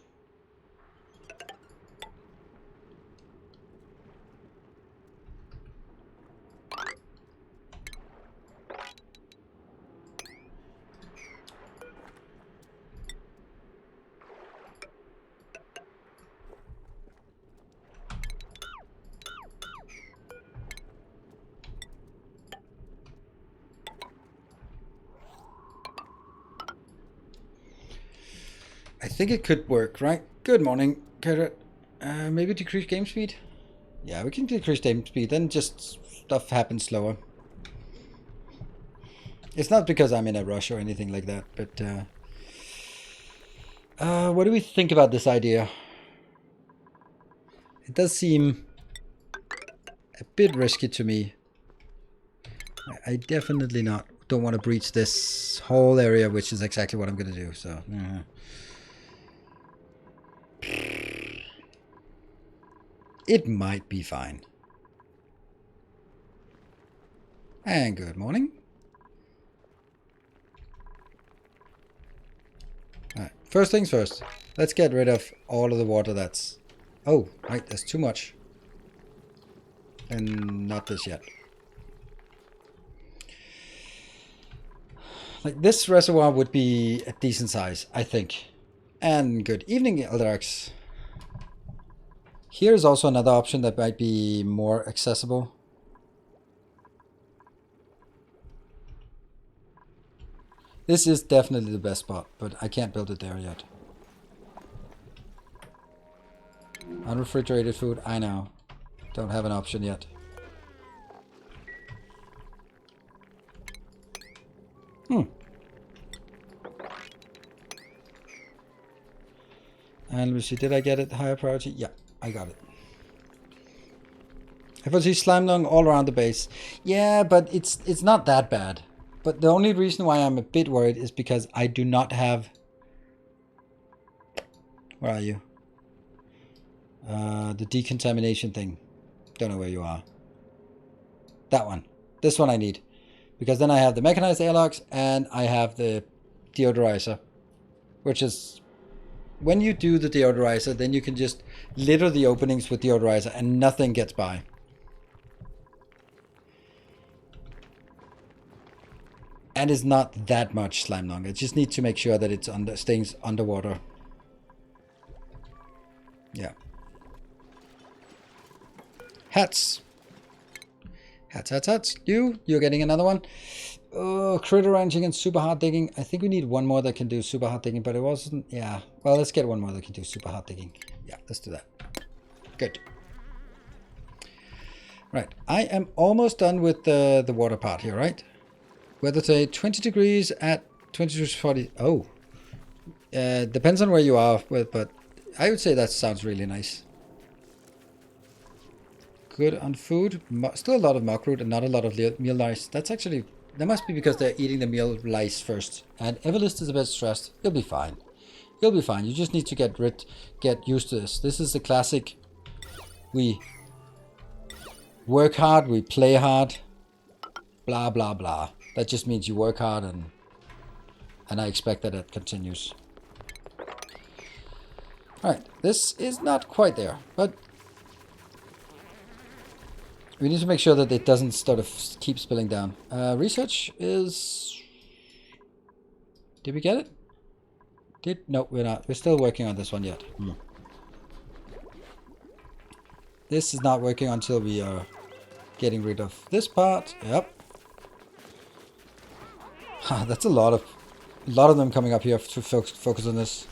I think it could work, right? Good morning, Carrot. Maybe decrease game speed? Yeah, we can decrease game speed, then just stuff happens slower. It's not because I'm in a rush or anything like that, but... what do we think about this idea? It does seem a bit risky to me. I definitely don't want to breach this whole area, which is exactly what I'm going to do, so... It might be fine. And good morning. Alright, first things first. Let's get rid of all of the water that's... Oh, right, there's too much. And not this yet. Like, this reservoir would be a decent size, I think. And good evening, Eldrax. Here's also another option that might be more accessible. This is definitely the best spot, but I can't build it there yet. Unrefrigerated food, I know. Don't have an option yet. And let me see, did I get it higher priority? Yeah, I got it. If I see slime lung all around the base. Yeah, but it's not that bad. But the only reason why I'm a bit worried is because I do not have... Where are you? The decontamination thing. Don't know where you are. That one. This one I need. Because then I have the mechanized airlocks and I have the deodorizer. Which is... When you do the deodorizer, then you can just litter the openings with deodorizer and nothing gets by. And it's not that much slime lung. I just need to make sure that it's stays underwater. Yeah. Hats. Hats. You're getting another one. Oh, critter ranching and super hard digging. I think we need one more that can do super hard digging, but it wasn't... Yeah. Well, let's get one more that can do super hard digging. Yeah, let's do that. Good. Right. I am almost done with the water part here, right? Weather today, 20 degrees at 22 to 40. Oh. Depends on where you are with, but I would say that sounds really nice. Good on food. Still a lot of muck root and not a lot of meal lice. That's actually... That must be because they're eating the meal lice first. And Everlist is a bit stressed. You'll be fine. You'll be fine. You just need to get used to this. This is the classic. We work hard, we play hard. Blah, blah, blah. That just means you work hard and I expect that it continues. Alright, this is not quite there, but we need to make sure that it doesn't sort of keep spilling down. Research is... Did we get it? No, we're not. We're still working on this one yet. This is not working until we are getting rid of this part. Yep. That's a lot of them coming up here to focus on this.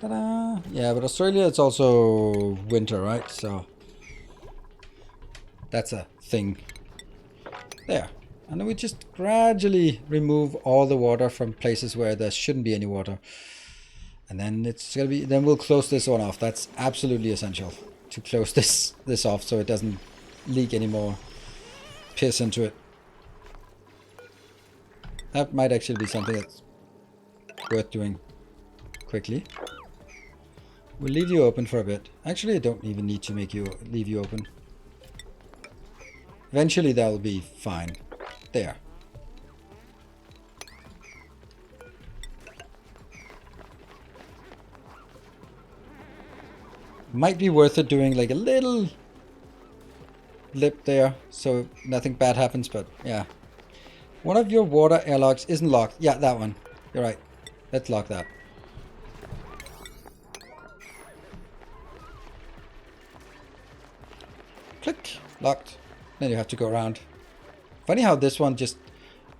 Ta-da! Yeah, but Australia, it's also winter, right? So that's a thing. There. And then we just gradually remove all the water from places where there shouldn't be any water. And then it's gonna be... Then we'll close this one off. That's absolutely essential to close this off so it doesn't leak any more piss into it. That might actually be something that's worth doing quickly. We'll leave you open for a bit. Actually, I don't even need to leave you open. Eventually that'll be fine. There. Might be worth it doing like a little lip there so nothing bad happens, but yeah. One of your water airlocks isn't locked. Yeah, that one. You're right. Let's lock that. Click. Locked. Then you have to go around. Funny how this one just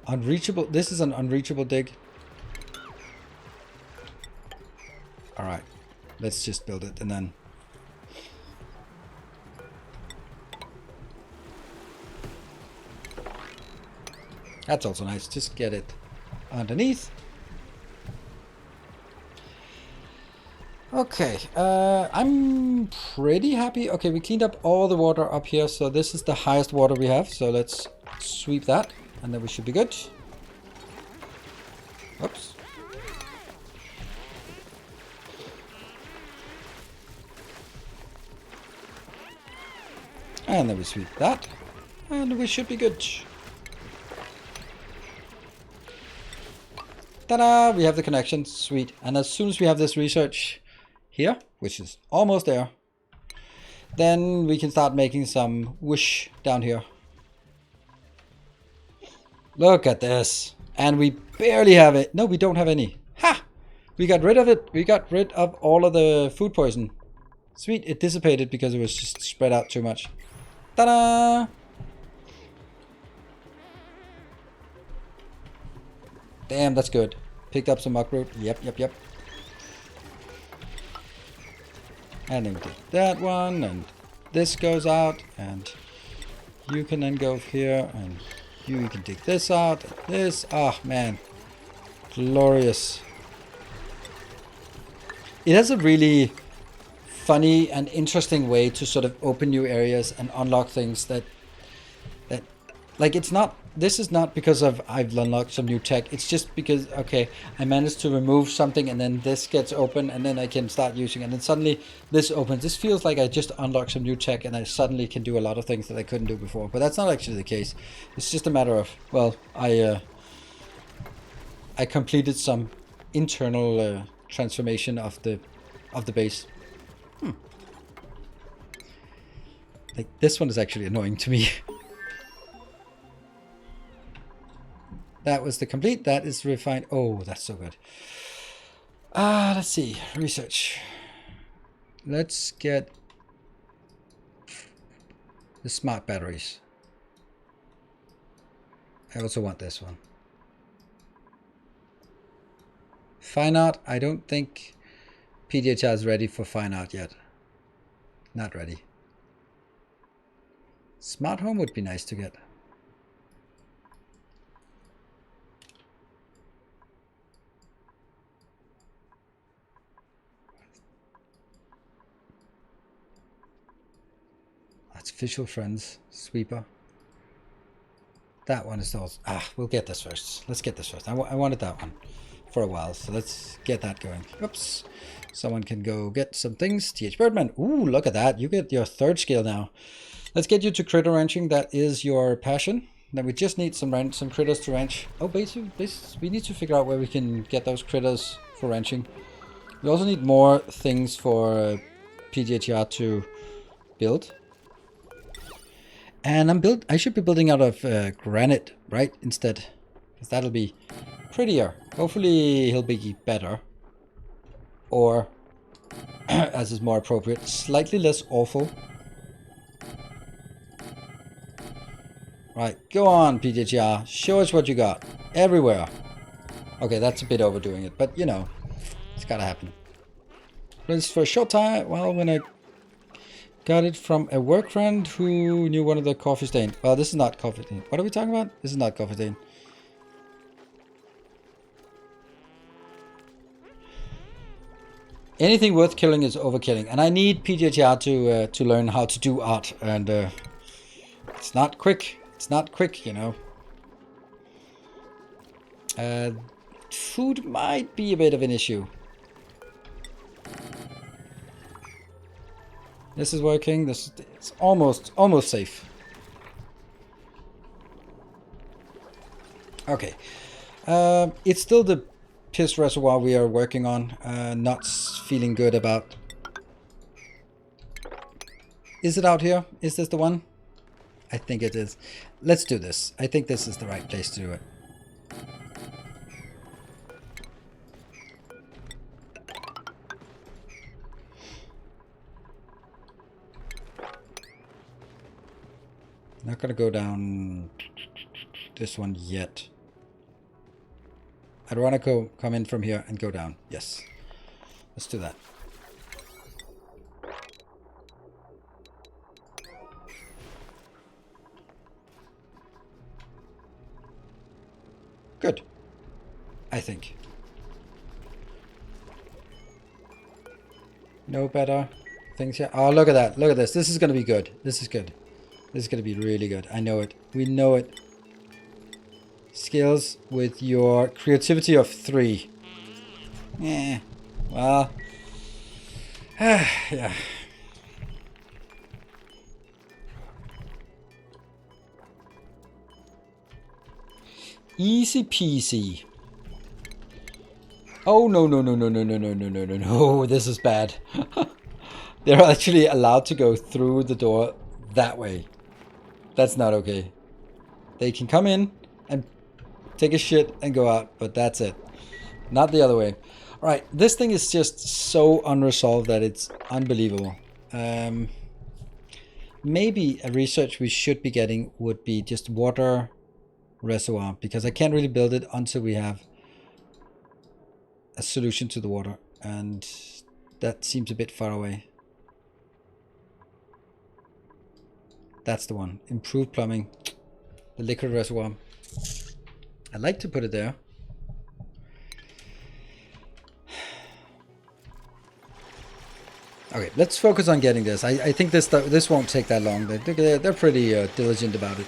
unreachable. This is an unreachable dig. Alright. Let's just build it and then... That's also nice. Just get it underneath. Okay, I'm pretty happy. Okay, we cleaned up all the water up here, so this is the highest water we have. So let's sweep that, and then we should be good. Oops. And then we sweep that, and we should be good. Ta-da! We have the connection. Sweet. And as soon as we have this research here, which is almost there, then we can start making some whoosh down here. Look at this. And we barely have it. No, we don't have any. Ha! We got rid of it. We got rid of all of the food poison. Sweet. It dissipated because it was just spread out too much. Ta-da! Damn, that's good. Picked up some muck root. Yep. And then we take that one, and this goes out, and you can then go here, and you can take this out, and this. Oh, man. Glorious. It has a really funny and interesting way to sort of open new areas and unlock things that like, it's not, this is not because I've unlocked some new tech. It's just because, okay, I managed to remove something and then this gets open and then I can start using it. And then suddenly this opens. This feels like I just unlocked some new tech and I suddenly can do a lot of things that I couldn't do before. But that's not actually the case. It's just a matter of, well, I completed some internal transformation of the base. Like, this one is actually annoying to me. That was the complete. That is refined. Oh, that's so good. Let's see. Research. Let's get the smart batteries. I also want this one. Fine art. I don't think PDHR is ready for fine art yet. Not ready. Smart home would be nice to get. Artificial friends. Sweeper. That one is also... we'll get this first. Let's get this first. I wanted that one for a while, so let's get that going. Oops. Someone can go get some things. TH Birdman. Ooh, look at that. You get your 3rd skill now. Let's get you to critter ranching. That is your passion. Then we just need some critters to ranch. Oh, basically, we need to figure out where we can get those critters for ranching. We also need more things for PDHR to build. And I should be building out of granite, right? Instead. Because that'll be prettier. Hopefully he'll be better. Or, as is more appropriate, slightly less awful. Right, go on, PDHR. Show us what you got. Everywhere. Okay, that's a bit overdoing it, but you know, it's gotta happen. But it's for a short time. Well, when I got it from a work friend who knew one of the coffee stain. Well, this is not coffee stain. What are we talking about? This is not coffee stain. Anything worth killing is overkilling, and I need PDHR to learn how to do art, and it's not quick. It's not quick, you know. Food might be a bit of an issue. This is working. It's almost safe. Okay. It's still the piss reservoir we are working on. Not feeling good about. Is it out here? Is this the one? I think it is. Let's do this. I think this is the right place to do it. Not gonna go down this one yet. I'd want to come in from here and go down. Yes. Let's do that. Good. I think. No better things here. Oh, look at that. Look at this. This is going to be good. This is good. This is going to be really good. I know it. We know it. Skills with your creativity of 3. Yeah. Well. Yeah. Easy peasy. Oh, no, no, no, no, no, no, no, no, no, no, no. This is bad. They're actually allowed to go through the door that way. That's not okay. They can come in and take a shit and go out, but that's it. Not the other way. All right, this thing is just so unresolved that it's unbelievable. Maybe a research we should be getting would be just water reservoir, because I can't really build it until we have a solution to the water, and that seems a bit far away. That's the one. Improved plumbing. The liquid reservoir. I'd like to put it there. Okay, let's focus on getting this. I think this won't take that long. They're pretty diligent about it.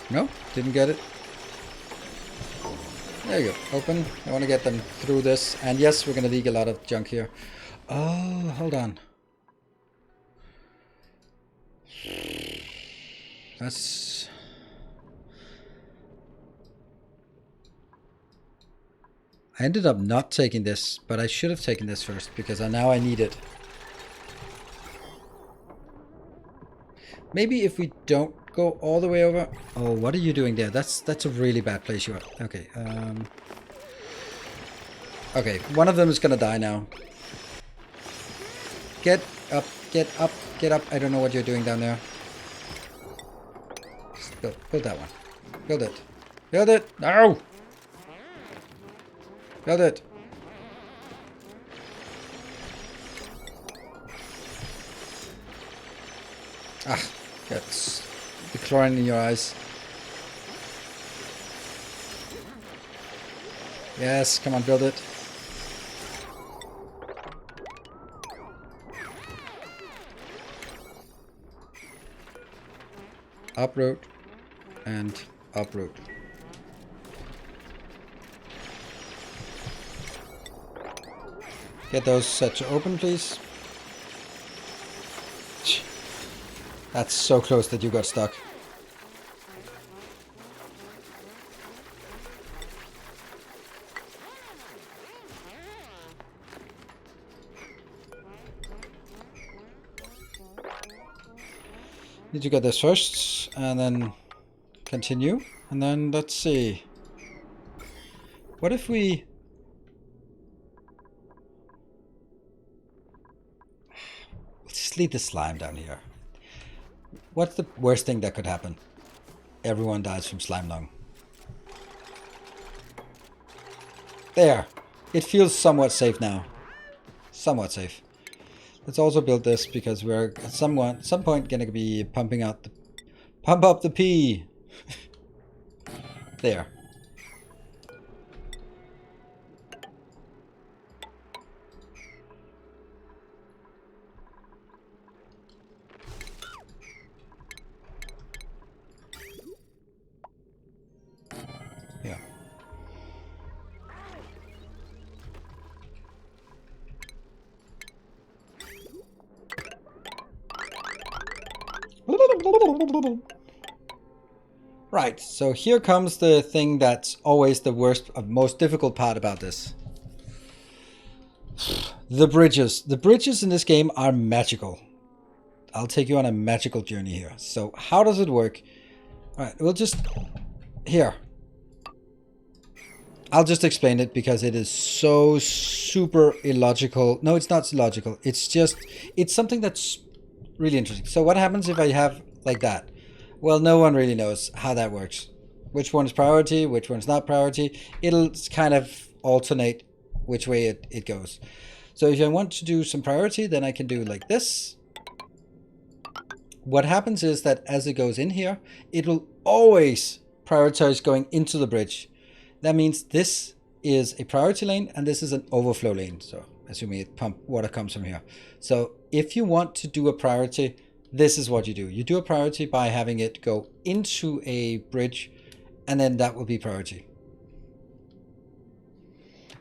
No, didn't get it. There you go. Open. I want to get them through this. And yes, we're going to leak a lot of junk here. Oh, hold on. That's... I ended up not taking this, but I should have taken this first because now I need it. Maybe if we don't go all the way over... Oh, what are you doing there? That's a really bad place you are. Okay, okay, one of them is gonna die now. Get up, get up, get up. I don't know what you're doing down there. Build that one. Build it. Build it! No! Build it! Ah, that's the chlorine in your eyes. Yes, come on, build it. Uproot and uproot. Get those set to open, please. That's so close that you got stuck. Need to get this first, and then continue. And then let's see. What if we... Just leave the slime down here. What's the worst thing that could happen? Everyone dies from slime lung. There. It feels somewhat safe now. Somewhat safe. Let's also build this because we're at some point gonna be pumping out the... Pump up the pee! There. Yeah. Right, so here comes the thing that's always the worst, most difficult part about this. The bridges. The bridges in this game are magical. I'll take you on a magical journey here. So how does it work? Alright, we'll just... Here. I'll just explain it because it is so super illogical. No, it's not illogical. It's just... It's something that's really interesting. So what happens if I have like that? Well, no one really knows how that works. Which one's priority, which one's not priority. It'll kind of alternate which way it goes. So if I want to do some priority, then I can do like this. What happens is that as it goes in here, it will always prioritize going into the bridge. That means this is a priority lane and this is an overflow lane. So assuming water comes from here. So if you want to do a priority, this is what you do. You do a priority by having it go into a bridge, and then that will be priority.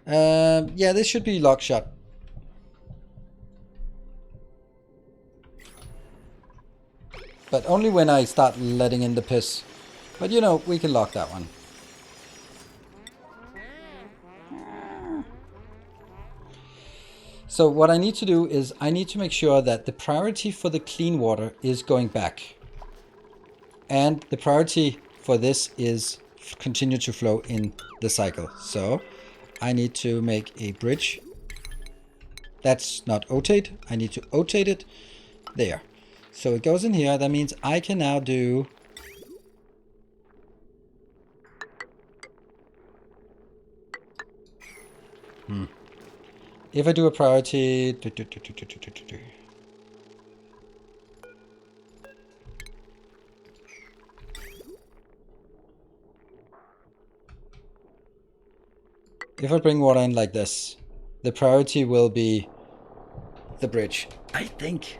Yeah, this should be lock shut. But only when I start letting in the piss. But you know, we can lock that one. So what I need to do is I need to make sure that the priority for the clean water is going back. And the priority for this is continue to flow in the cycle. So I need to make a bridge. That's not rotate. I need to rotate it. There. So it goes in here. That means I can now do... If I do a priority... if I bring water in like this, the priority will be the bridge, I think.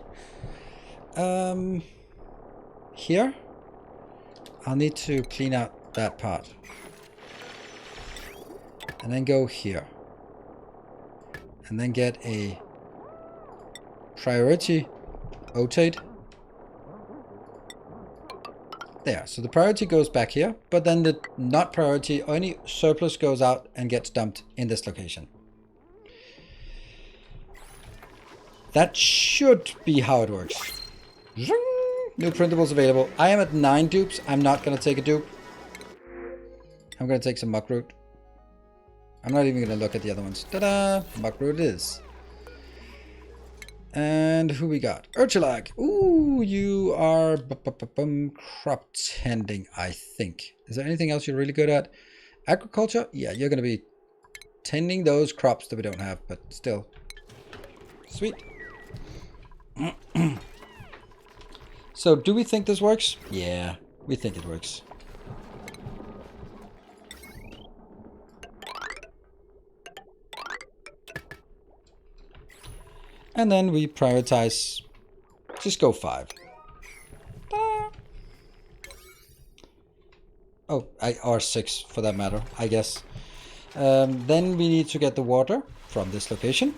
Here, I'll need to clean out that part. And then go here. And then get a priority rotate. There, so the priority goes back here, but then the not priority or any surplus goes out and gets dumped in this location. That should be how it works. New printables available. I am at 9 dupes. I'm not going to take a dupe. I'm going to take some muckroot. I'm not even going to look at the other ones. Ta-da! Muckroot is. And who we got? Urchilag. Ooh, you are crop tending, I think. Is there anything else you're really good at? Agriculture? Yeah, you're going to be tending those crops that we don't have, but still. Sweet. So, do we think this works? Yeah, we think it works. And then we prioritize, just go 5. Oh, or 6 for that matter, I guess. Then we need to get the water from this location.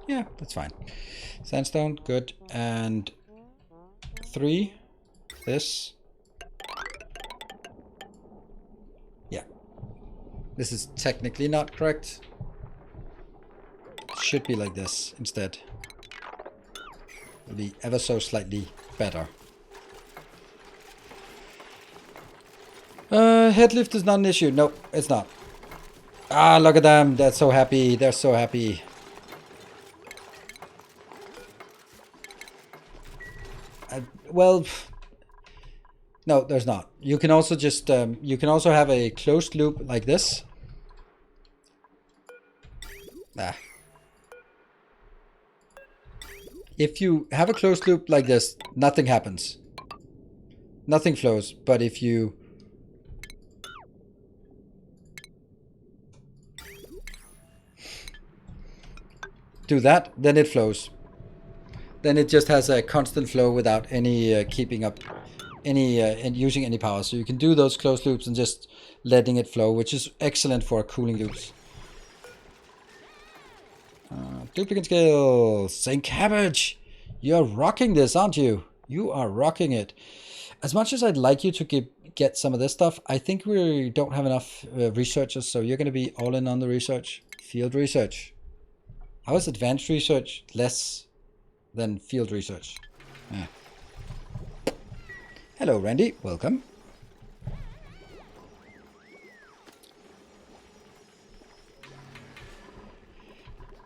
Yeah, that's fine. Sandstone, good. And 3, this. Yeah. This is technically not correct. It should be like this instead. It'll be ever so slightly better. Head lift is not an issue. No, it's not. Ah, look at them. They're so happy. They're so happy. Well, no, there's not. You can also just, you can also have a closed loop like this. Ah. If you have a closed loop like this, nothing happens. Nothing flows. But if you do that, then it flows. Then it just has a constant flow without any keeping up any and using any power. So you can do those closed loops and just letting it flow, which is excellent for cooling loops. Duplicate skills. Saint Cabbage, you're rocking this, aren't you? You are rocking it. As much as I'd like you to get some of this stuff, I think we don't have enough researchers, so you're going to be all in on the research. Field research. How is advanced research less than field research? Yeah. Hello, Randy. Welcome.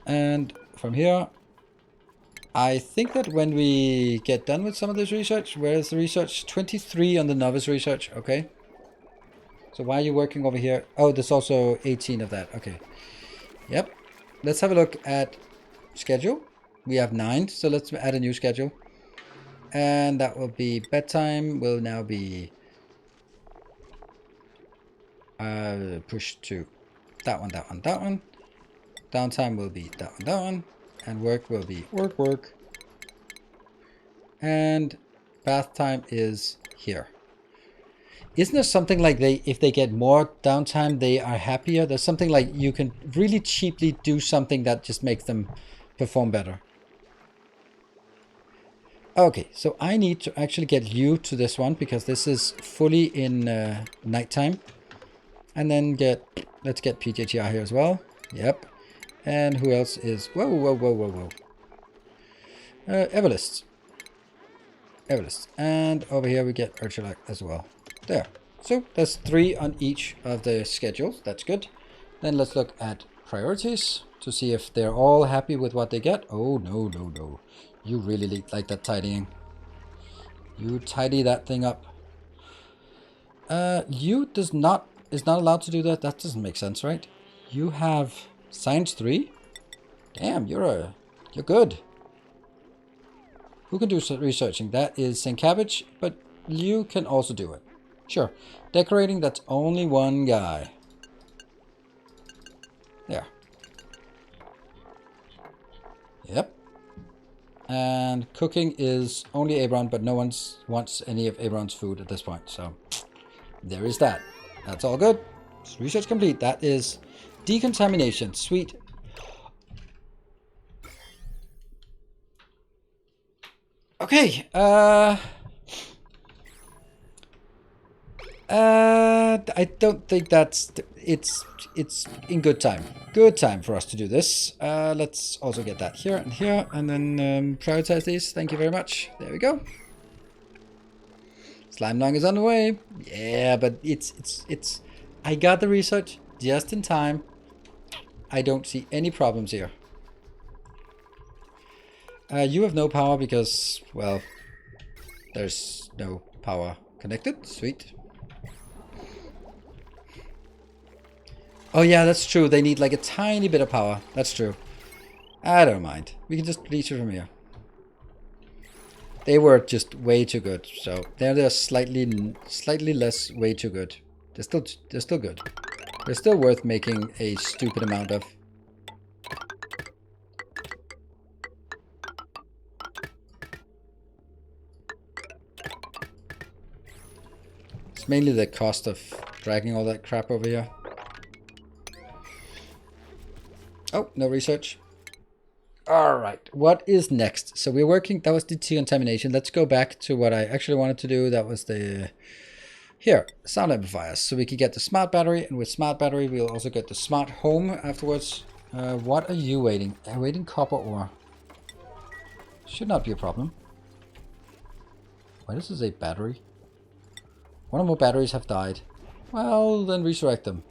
And from here, I think that when we get done with some of this research, where's the research? 23 on the novice research. Okay. So why are you working over here? Oh, there's also 18 of that. Okay. Yep. Let's have a look at schedule. We have 9, so let's add a new schedule. And that will be bedtime will now be pushed to that one, that one, that one. Downtime will be that one, that one. And work will be work, work. And bath time is here. Isn't there something like if they get more downtime, they are happier? There's something like you can really cheaply do something that just makes them perform better. Okay, so I need to actually get you to this one because this is fully in nighttime. And then let's get PJTR here as well. Yep. And who else is, whoa, whoa, whoa, whoa, whoa. Everlist. Everlist. And over here we get Urchalak as well. There. So there's 3 on each of the schedules. That's good. Then let's look at priorities to see if they're all happy with what they get. Oh, no, no, no. You really like that tidying. You tidy that thing up. You is not allowed to do that. That doesn't make sense, right? You have science 3. Damn, you're good. Who can do researching? That is St. Cabbage, but you can also do it. Sure. Decorating, that's only one guy. There. Yep. And cooking is only Abron, but no one wants any of Abron's food at this point. So there is that. That's all good. Research complete. That is decontamination. Sweet. Okay. I don't think that's... It's in good time. Good time for us to do this. Let's also get that here and here, and then prioritize these. Thank you very much. There we go. Slime Lung is on the way. Yeah, but it's... I got the research just in time. I don't see any problems here. You have no power because, well, there's no power connected. Sweet. Oh yeah, that's true. They need like a tiny bit of power. That's true. I don't mind. We can just reach it from here. They were just way too good. So they're slightly less way too good. They're still good. They're still worth making a stupid amount of. It's mainly the cost of dragging all that crap over here. Oh, no research. All right, what is next? So we're working, that was the decontamination. Let's go back to what I actually wanted to do. That was the, here, sound amplifiers. So we can get the smart battery, and with smart battery, we'll also get the smart home afterwards. What are you waiting? Waiting copper ore. Should not be a problem. Why does this say battery? One or more batteries have died. Well, then resurrect them.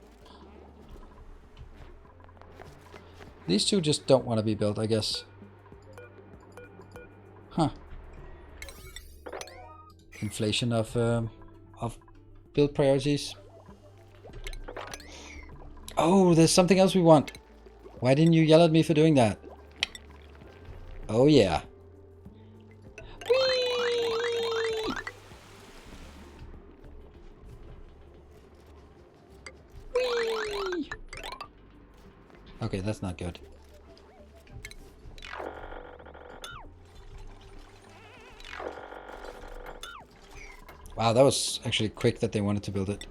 These two just don't want to be built, I guess. Huh. Inflation of build priorities. Oh, there's something else we want. Why didn't you yell at me for doing that? Oh yeah. Whee! Whee! Okay, that's not good. Wow, that was actually quick that they wanted to build it.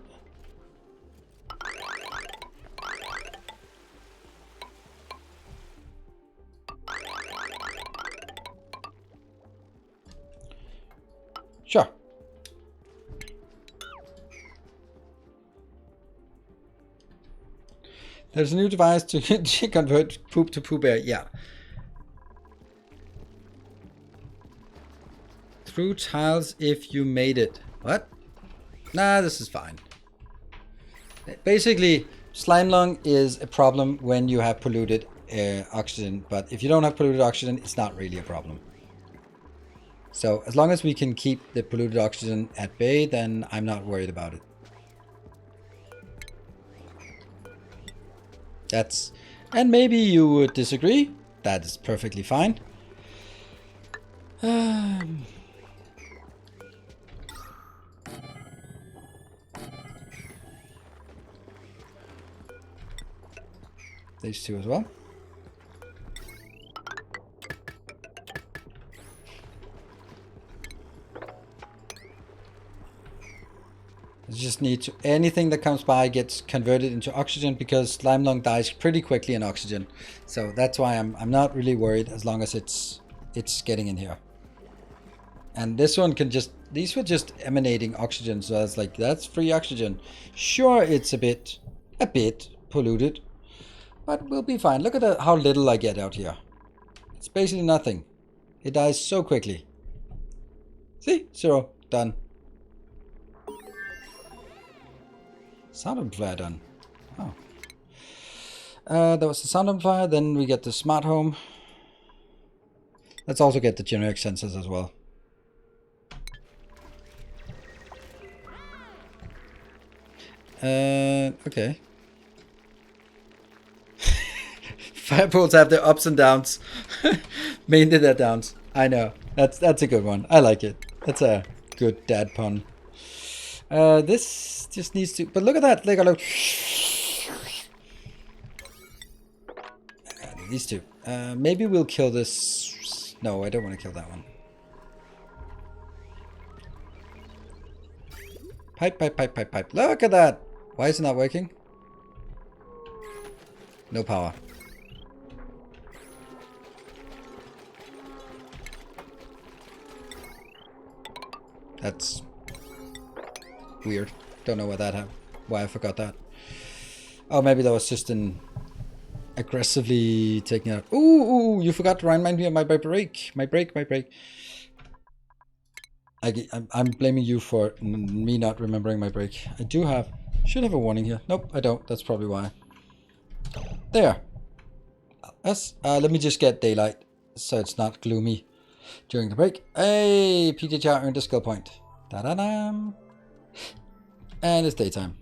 Sure. There's a new device to convert poop to poop air. Yeah. Through tiles if you made it. What? Nah, this is fine. Basically, slime lung is a problem when you have polluted oxygen, but if you don't have polluted oxygen, it's not really a problem. So as long as we can keep the polluted oxygen at bay, then I'm not worried about it. That's, and maybe you would disagree. That is perfectly fine. These two as well. You just need to, anything that comes by gets converted into oxygen, because slime lung dies pretty quickly in oxygen. So that's why I'm not really worried as long as it's getting in here. And this one can just, these were just emanating oxygen, so I was like, that's free oxygen. Sure, it's a bit polluted, but we'll be fine. Look at how little I get out here. It's basically nothing. It dies so quickly. See? 0. Done. Sound amplifier done. Oh. That was the sound amplifier. Then we get the smart home. Let's also get the generic sensors as well. Okay. Fire poles have their ups and downs. Mainly their downs. I know. That's a good one. I like it. That's a good dad pun. This just needs to... But look at that. Look. These two. Maybe we'll kill this... No, I don't want to kill that one. Pipe. Look at that. Why is it not working? No power. That's weird. Don't know why I forgot that. Oh, maybe that was just an aggressively taking out. Ooh, you forgot to remind me of my break. My break. I'm blaming you for me not remembering my break. Should have a warning here. Nope, I don't. That's probably why. There. Let me just get daylight so it's not gloomy during the break. Hey, PJR earned a skill point. Da-da-dam. And it's daytime.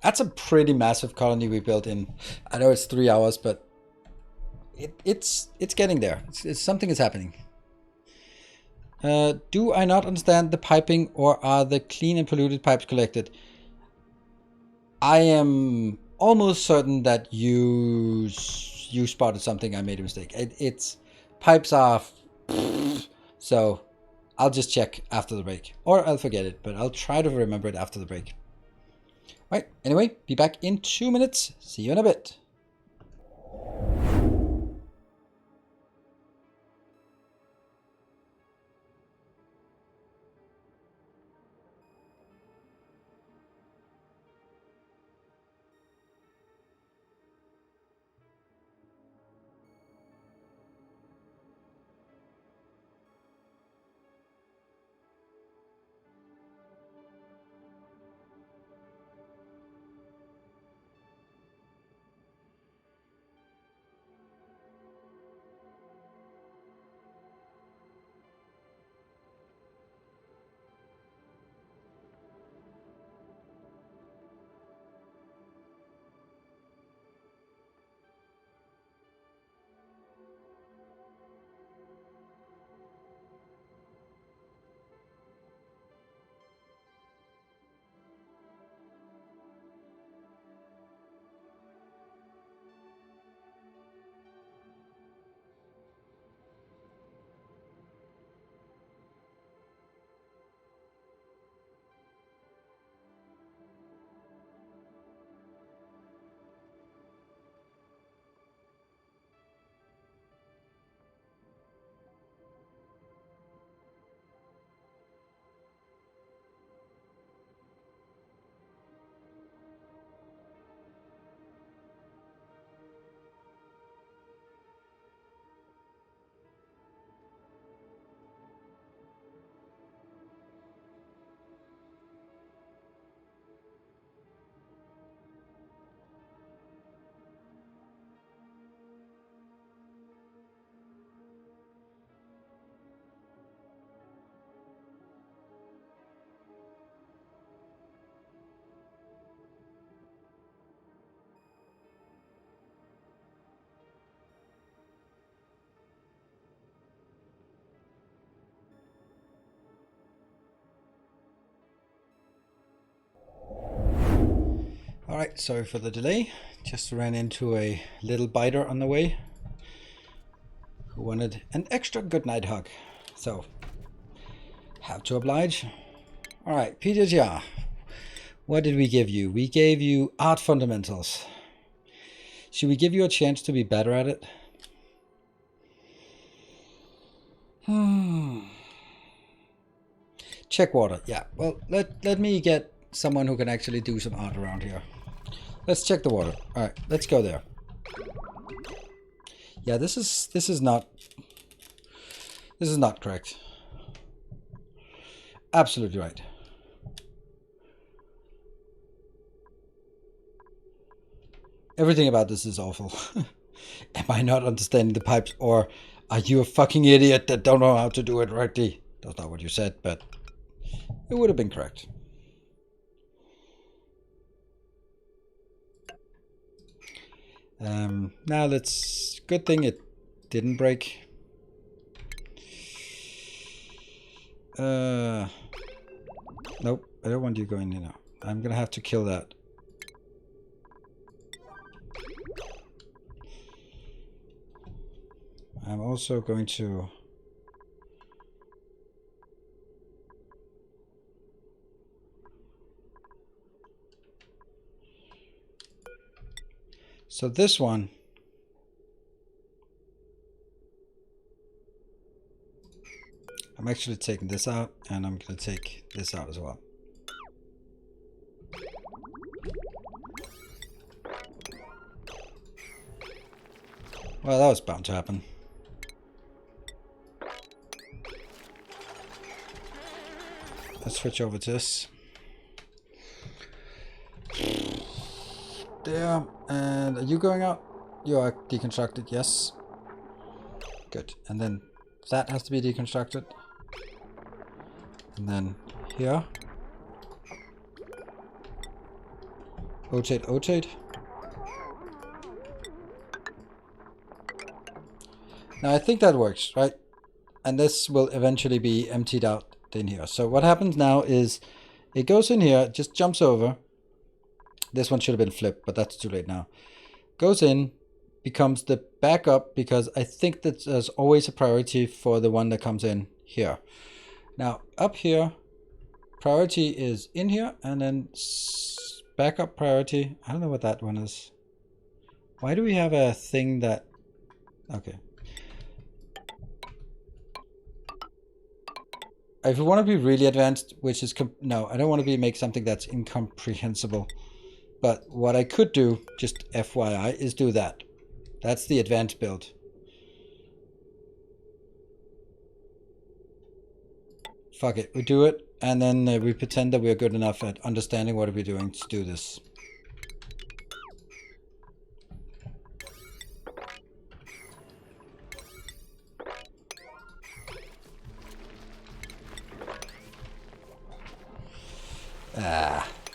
That's a pretty massive colony we built in. I know it's 3 hours, but it's getting there. Something is happening. Do I not understand the piping, or are the clean and polluted pipes collected? I am almost certain that you spotted something. I made a mistake. It's pipes are... So I'll just check after the break. Or I'll forget it, but I'll try to remember it after the break. Right, anyway, be back in 2 minutes. See you in a bit. Alright, sorry for the delay. Just ran into a little biter on the way who wanted an extra good night hug. So, have to oblige. Alright, PJR. What did we give you? We gave you art fundamentals. Should we give you a chance to be better at it? Check water. Yeah, well, let me get someone who can actually do some art around here. Let's check the water. All right, let's go there. Yeah, this is not correct. Absolutely right. Everything about this is awful. Am I not understanding the pipes, or are you a fucking idiot that don't know how to do it rightly? That's not what you said, but it would have been correct. Now let's... Good thing it didn't break. Nope, I don't want you going in now. I'm gonna have to kill that. I'm also going to... So this one... I'm actually taking this out, and I'm going to take this out as well. Well, that was bound to happen. Let's switch over to this. There. And are you going out? You are deconstructed, yes. Good. And then that has to be deconstructed. And then here. Rotate, rotate. Now I think that works, right? And this will eventually be emptied out in here. So what happens now is it goes in here, just jumps over. This one should have been flipped, but that's too late now. Goes in, becomes the backup, because I think that there's always a priority for the one that comes in here. Now up here, priority is in here, and then backup priority. I don't know what that one is. Why do we have a thing that... Okay. If you want to be really advanced, which is... No, I don't want to make something that's incomprehensible. But what I could do, just FYI, is do that. That's the advanced build. Fuck it, we do it, and then we pretend that we're good enough at understanding what we're doing to do this.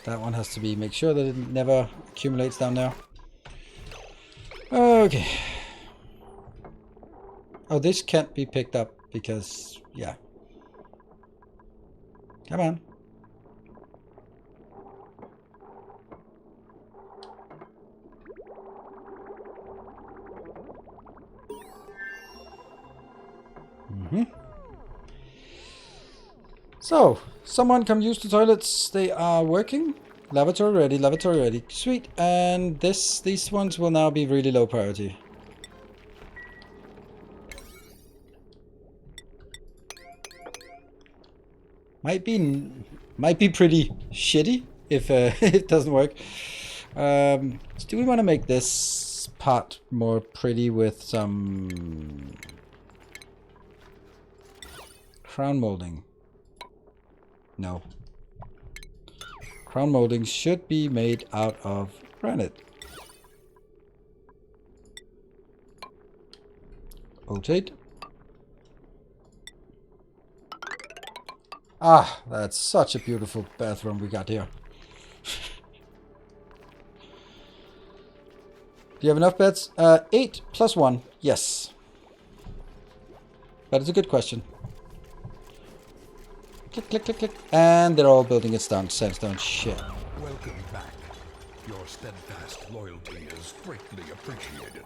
That one has to be, make sure that it never accumulates down there. Okay. Oh, this can't be picked up because, yeah. Come on. So, someone come use the toilets. They are working. Lavatory ready, lavatory ready. Sweet. And these ones will now be really low priority. Might be pretty shitty if it doesn't work. So do we want to make this part more pretty with some crown molding? No. Crown molding should be made out of granite. Rotate. Ah, that's such a beautiful bathroom we got here. Do you have enough beds? 8 plus 1, yes. But it's a good question. Click, click, click, click. And they're all building its sandstone shit. Welcome back. Your steadfast loyalty is greatly appreciated.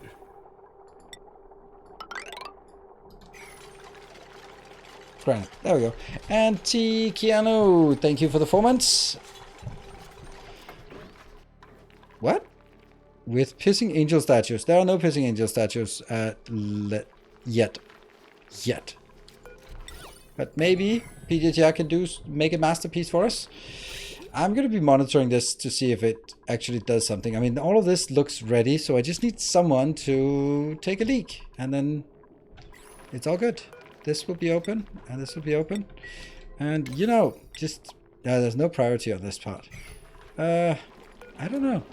Granite. There we go. And T. Keanu, thank you for the 4 months. What? With pissing angel statues. There are no pissing angel statues yet. But maybe PGTR can make a masterpiece for us. I'm going to be monitoring this to see if it actually does something. I mean, all of this looks ready, so I just need someone to take a leak. And then it's all good. This will be open, and this will be open. And, you know, just... there's no priority on this part. I don't know.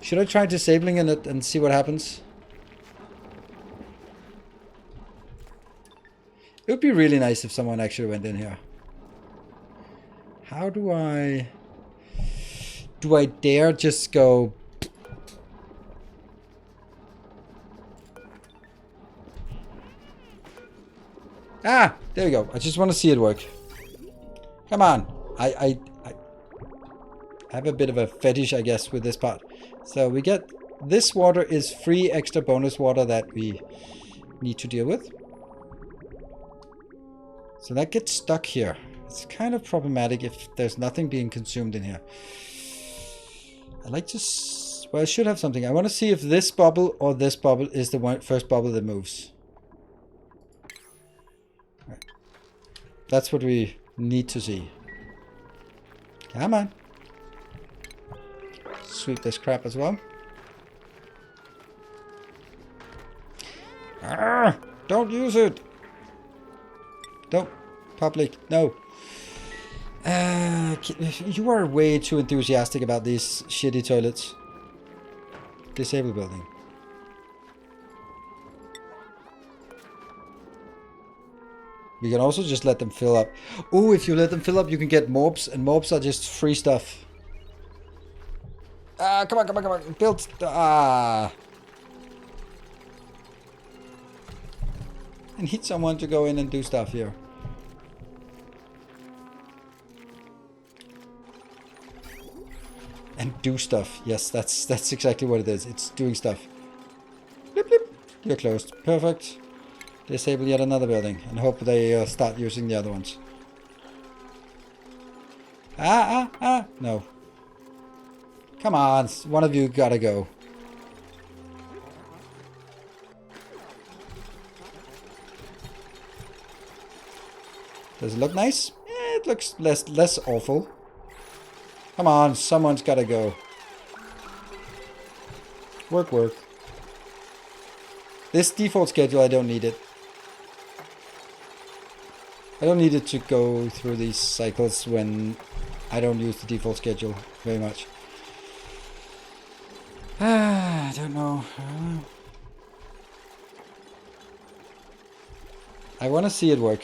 Should I try disabling it and see what happens? It would be really nice if someone actually went in here. How do I... Do I dare just go... Ah, there we go. I just want to see it work. Come on. I have a bit of a fetish, I guess, with this part. So we get this water is free extra bonus water that we need to deal with. So that gets stuck here. It's kind of problematic if there's nothing being consumed in here. I like to... well, I should have something. I want to see if this bubble or this bubble is the first bubble that moves. Right. That's what we need to see. Come on. Sweep this crap as well. Ah, don't use it. Don't. Public. No. You are way too enthusiastic about these shitty toilets. Disable building. We can also just let them fill up. Oh, if you let them fill up, you can get mobs, and mobs are just free stuff. Ah, come on, come on, come on. Build. Ah. I need someone to go in and do stuff here. And do stuff. Yes, that's exactly what it is. It's doing stuff. Blip, blip. You're closed. Perfect. Disable yet another building and hope they start using the other ones. No. Come on, one of you gotta go. Does it look nice? It looks less awful. Come on, someone's gotta go. Work, work. This default schedule, I don't need it. I don't need it to go through these cycles when I don't use the default schedule very much. I don't know. I want to see it work.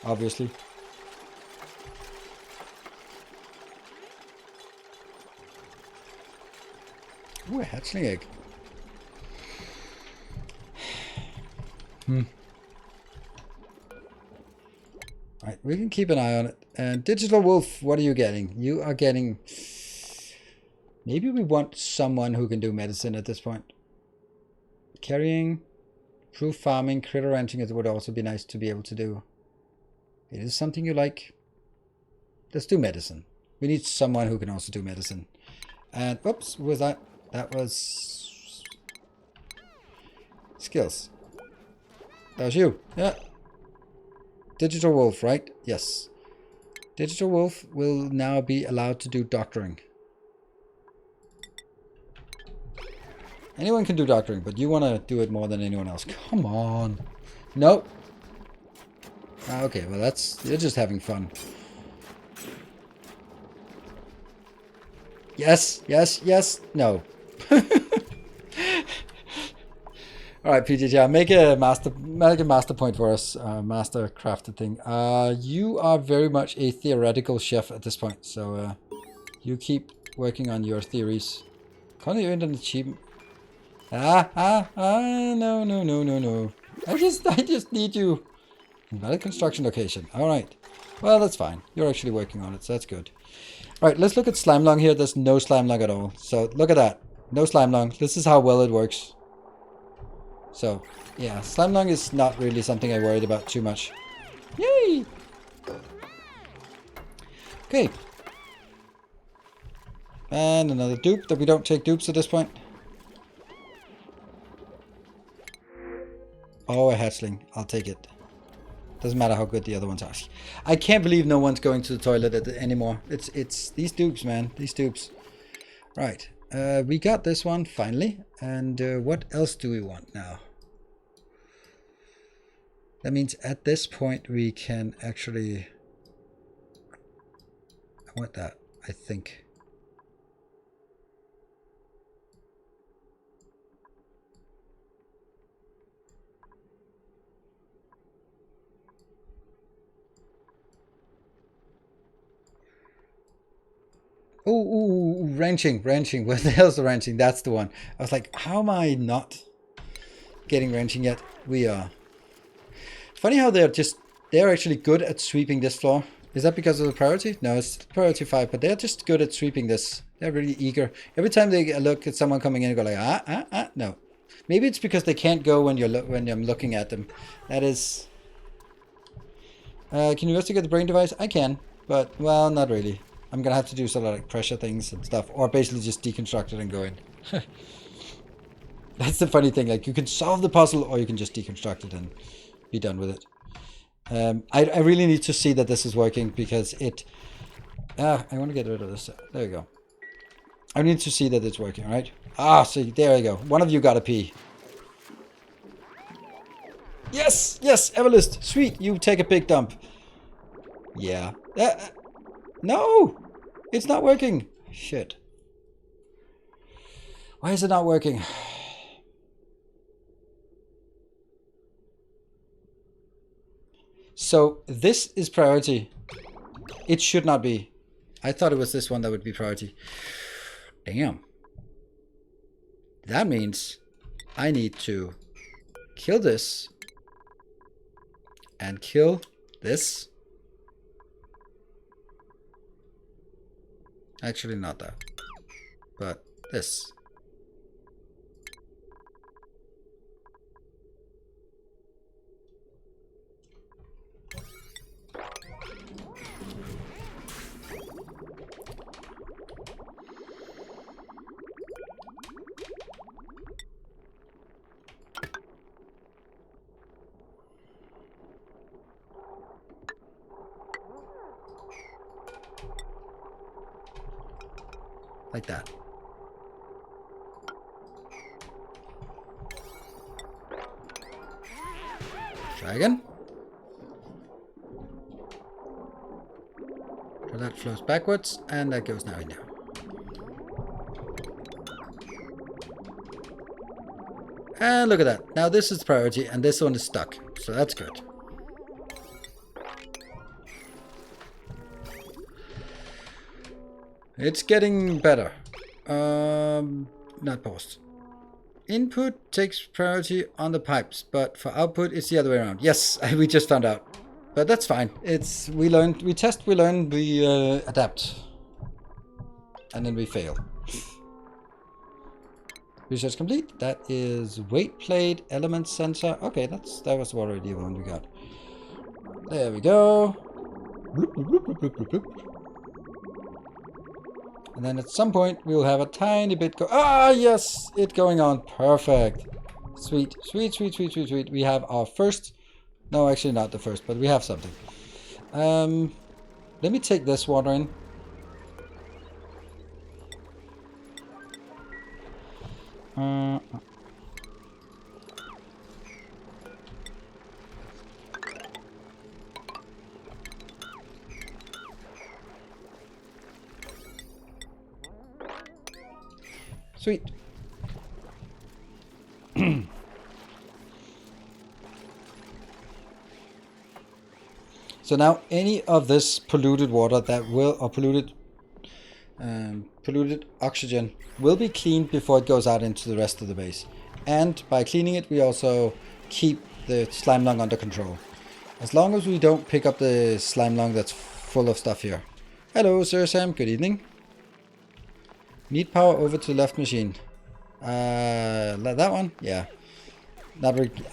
Obviously. Ooh, a hatchling egg. Right, we can keep an eye on it. And Digital Wolf, what are you getting? You are getting... Maybe we want someone who can do medicine at this point. Carrying, proof farming, critter ranching, it would also be nice to be able to do. It is something you like. Let's do medicine. We need someone who can also do medicine. And, oops, what was that? That was... skills. That was you. Yeah. Digital Wolf, right? Yes. Digital Wolf will now be allowed to do doctoring. Anyone can do doctoring, but you want to do it more than anyone else. Come on. Nope. Okay, well you're just having fun. Yes, yes, yes, no. Alright, PGJ, make a master point for us, master crafted thing. You are very much a theoretical chef at this point, so you keep working on your theories. Can't you earn an achievement? No. I just need you. Invalid construction location. Alright. Well, that's fine. You're actually working on it, so that's good. Alright, let's look at slime lung here. There's no slime lung at all. So, look at that. No slime lung. This is how well it works. So, yeah, slime lung is not really something I worried about too much. Yay! Okay. And another dupe, that we don't take dupes at this point. Oh, a hatchling. I'll take it. Doesn't matter how good the other ones are. I can't believe no one's going to the toilet anymore. It's these dupes, man. These dupes. Right. We got this one, finally. And what else do we want now? That means at this point we can actually... I want that, I think. Oh, ranching. Where the hell's the ranching? That's the one. I was like, how am I not getting ranching yet? We are. Funny how they're actually good at sweeping this floor. Is that because of the priority? No, it's priority 5, but they're just good at sweeping this. They're really eager. Every time they look at someone coming in and go like, no. Maybe it's because they can't go when I'm looking at them. That is... can you investigate the brain device? I can, but, well, not really. I'm gonna have to do sort of like pressure things and stuff, or basically just deconstruct it and go in. That's the funny thing, like you can solve the puzzle or you can just deconstruct it and be done with it. I really need to see that this is working because it... I want to get rid of this. There we go. I need to see that it's working, right? See, there you go. One of you got a pee. Yes, yes, Everlist. Sweet, you take a big dump. Yeah. No! It's not working. Shit. Why is it not working? So, this is priority. It should not be. I thought it was this one that would be priority. Damn. That means I need to kill this. And kill this. Actually, not that. But this. Like that. Try again. So that flows backwards, and that goes now in there. And look at that. Now this is priority, and this one is stuck. So that's good. It's getting better. Not paused. Input takes priority on the pipes, but for output it's the other way around. Yes, we just found out. But that's fine. We test, we learn, we adapt. And then we fail. Research complete. That is weight plate, element sensor. Okay, that was already the one we got. There we go. Bloop, bloop, bloop, bloop, bloop, bloop, bloop. And then at some point we'll have a tiny bit go. Yes, it's going on. Perfect. Sweet, sweet, sweet, sweet, sweet, sweet. We have our first. No, actually not the first, but we have something. Let me take this water in. Sweet. So now any of this polluted water that will, or polluted oxygen will be cleaned before it goes out into the rest of the base. And by cleaning it, we also keep the slime lung under control. As long as we don't pick up the slime lung that's full of stuff here. Hello, Sir Sam. Good evening. Need power over to the left machine. That one? Yeah.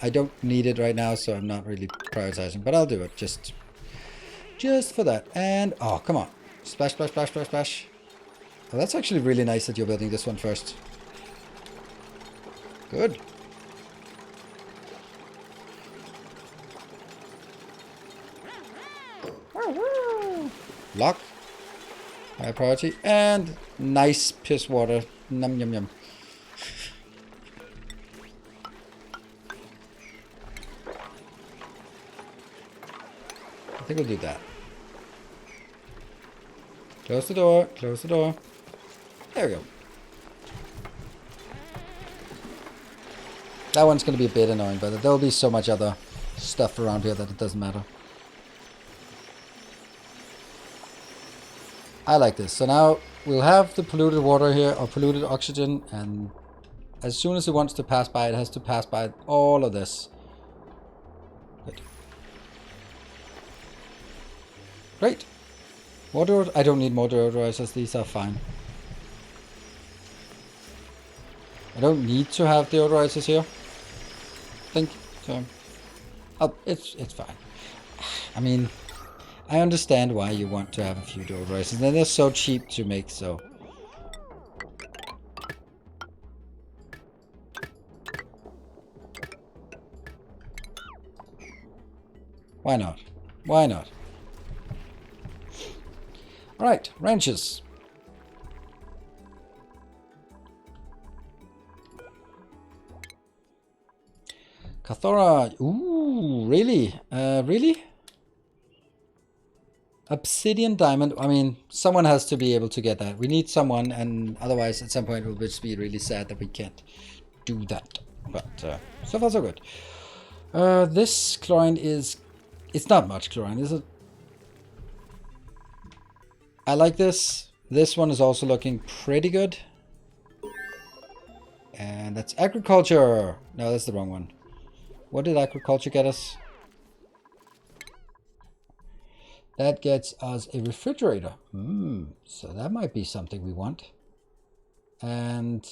I don't need it right now, so I'm not really prioritizing, but I'll do it just for that. And, oh, come on. Splash, splash, splash, splash, splash. Oh, that's actually really nice that you're building this one first. Good. Lock. High priority. And nice piss water. Num yum yum. I think we'll do that. Close the door. Close the door. There we go. That one's going to be a bit annoying, but there'll be so much other stuff around here that it doesn't matter. I like this. So now we'll have the polluted water here, or polluted oxygen, and as soon as it wants to pass by, it has to pass by all of this. Good. Great. Water. I don't need more deodorizers. These are fine. I don't need to have deodorizers here. I think so. Oh, it's fine. I mean, I understand why you want to have a few deodorizers. And they're so cheap to make, so. Why not? Why not? Alright, ranches. Cathora. Ooh, really? Really? Obsidian diamond. I mean, someone has to be able to get that. We need someone, and otherwise at some point we'll just be really sad that we can't do that. But so far so good. This chlorine is... It's not much chlorine, is it? I like this. This one is also looking pretty good. And that's agriculture. No, that's the wrong one. What did agriculture get us? That gets us a refrigerator. So that might be something we want. And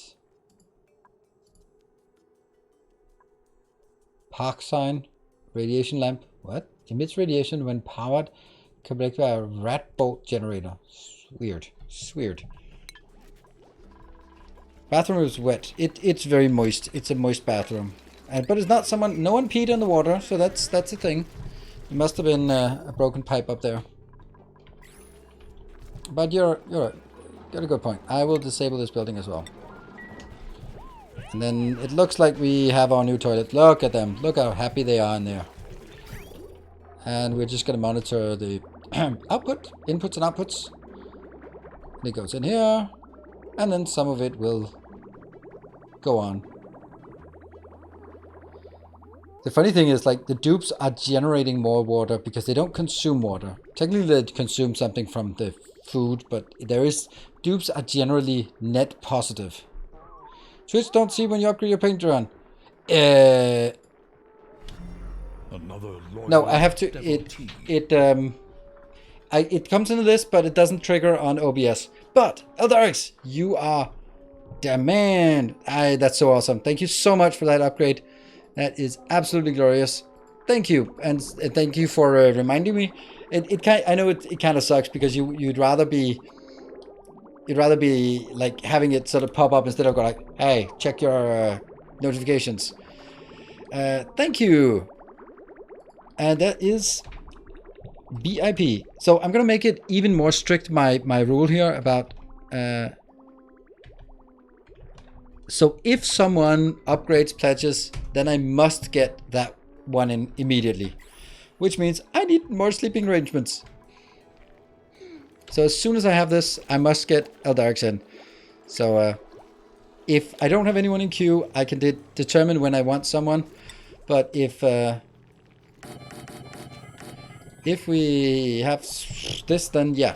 park sign, radiation lamp. What? Emits radiation when powered, connected by a rat bolt generator. Weird. It's weird. Bathroom is wet. It's very moist. It's a moist bathroom. But it's not someone. No one peed in the water, so that's a thing. It must have been a broken pipe up there. But you're got a good point. I will disable this building as well. And then it looks like we have our new toilet. Look at them. Look how happy they are in there. And we're just going to monitor the output, inputs and outputs. And it goes in here. And then some of it will go on. The funny thing is, like, the dupes are generating more water because they don't consume water. Technically, they consume something from the food, but dupes are generally net positive. Switch don't see when you upgrade your paint run. No, I have to. It comes in the list, but it doesn't trigger on OBS. But Eldarix, you are demand. That's so awesome. Thank you so much for that upgrade. That is absolutely glorious. Thank you, and thank you for reminding me. I know it kind of sucks because you'd rather be like having it sort of pop up instead of go like, hey, check your notifications. Thank you. And that is BIP. So I'm gonna make it even more strict. My rule here about. So if someone upgrades pledges, then I must get that one in immediately. Which means I need more sleeping arrangements. So as soon as I have this, I must get Eldarix in. So if I don't have anyone in queue, I can determine when I want someone. But if we have this, then yeah.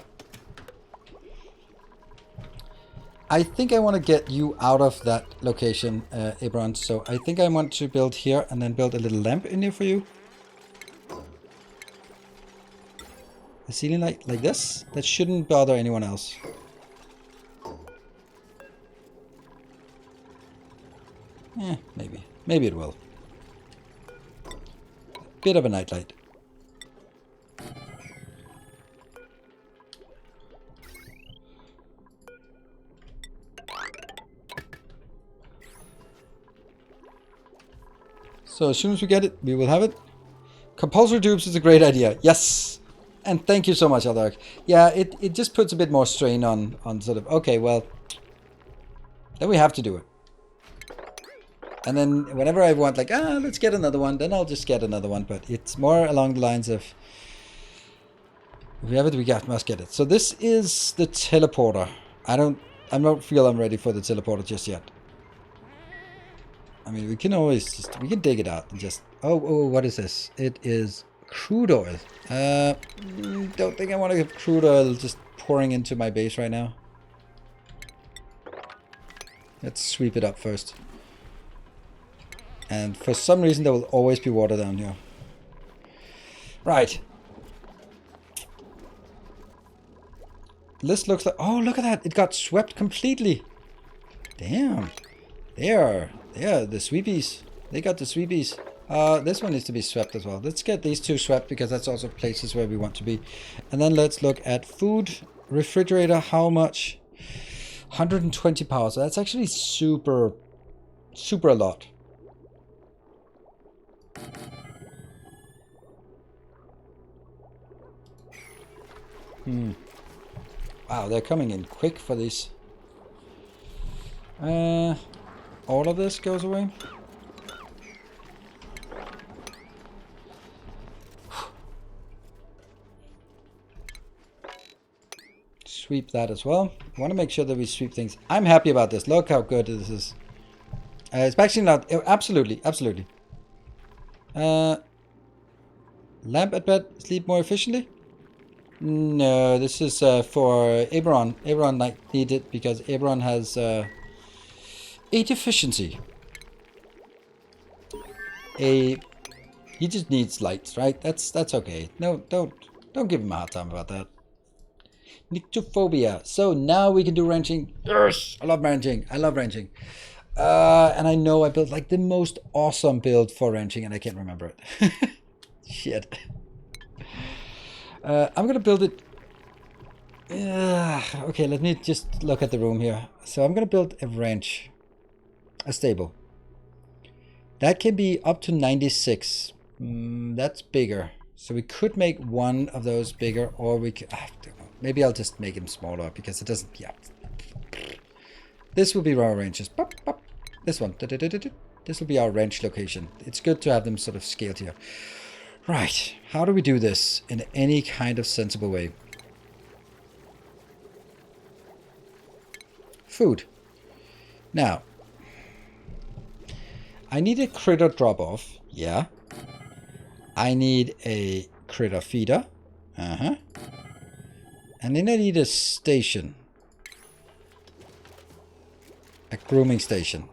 I think I want to get you out of that location, Abron. So I think I want to build here and then build a little lamp in here for you. A ceiling light like this? That shouldn't bother anyone else. Maybe. Maybe it will. Bit of a nightlight. So as soon as we get it, we will have it. Compulsory dupes is a great idea. Yes. And thank you so much, Aldark. Yeah, it just puts a bit more strain on sort of, okay, well, then we have to do it. And then whenever I want, like, let's get another one, then I'll just get another one. But it's more along the lines of, if we have it, we must get it. So this is the teleporter. I don't feel I'm ready for the teleporter just yet. I mean, we can always we can dig it out and just, oh, what is this? It is crude oil. Don't think I want to have crude oil just pouring into my base right now. Let's sweep it up first. And for some reason, there will always be water down here. Right. This looks like... Oh, look at that. It got swept completely. Damn. They are the sweepies. They got the sweepies. This one needs to be swept as well. Let's get these two swept because that's also places where we want to be. And then let's look at food. Refrigerator, how much? 120 power. So that's actually super a lot. Wow, they're coming in quick for this. All of this goes away. Sweep that as well. I want to make sure that we sweep things. I'm happy about this. Look how good this is. It's actually not... Absolutely. Lamp at bed. Sleep more efficiently? No, this is for Eberron. Eberron might need it because Eberron has 8 efficiency. He just needs lights, right? That's okay. No, don't give him a hard time about that. Nyctophobia. So now we can do wrenching. Yes! I love wrenching. And I know I built like the most awesome build for wrenching and I can't remember it. Shit. I'm gonna build it. Okay, let me just look at the room here. So I'm gonna build a wrench. A stable. That can be up to 96. That's bigger. So we could make one of those bigger or we could... Maybe I'll just make him smaller because it doesn't... Yeah. This will be our wrenches. This one. This will be our wrench location. It's good to have them sort of scaled here. Right. How do we do this in any kind of sensible way? Food. Now. I need a critter drop-off. Yeah. I need a critter feeder. And then I need a station. A grooming station.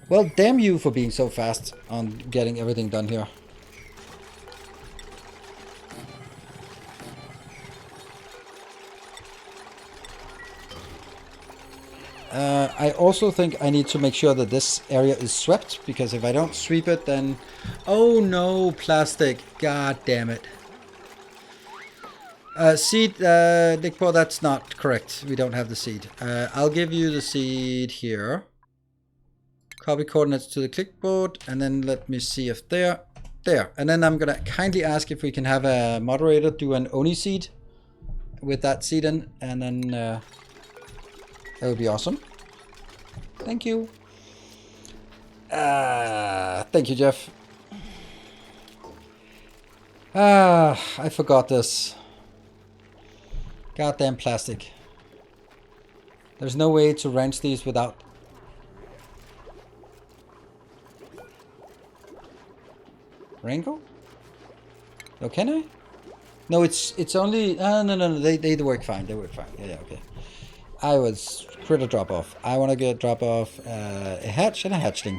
Well, damn you for being so fast on getting everything done here. I also think I need to make sure that this area is swept, because if I don't sweep it, then... Oh no, plastic. God damn it. Seed, Nickpo, that's not correct. We don't have the seed. I'll give you the seed here. Copy coordinates to the clipboard, and then let me see if there. And then I'm gonna kindly ask if we can have a moderator do an Oni seed with that seed in, and then that would be awesome. Thank you. Thank you, Jeff. I forgot this. Goddamn plastic. There's no way to wrench these without... Wrangle? Oh, can I? No, it's only... no. They work fine. They work fine. Yeah, okay. I was critter drop off. I want to get drop off a hatch and a hatchling.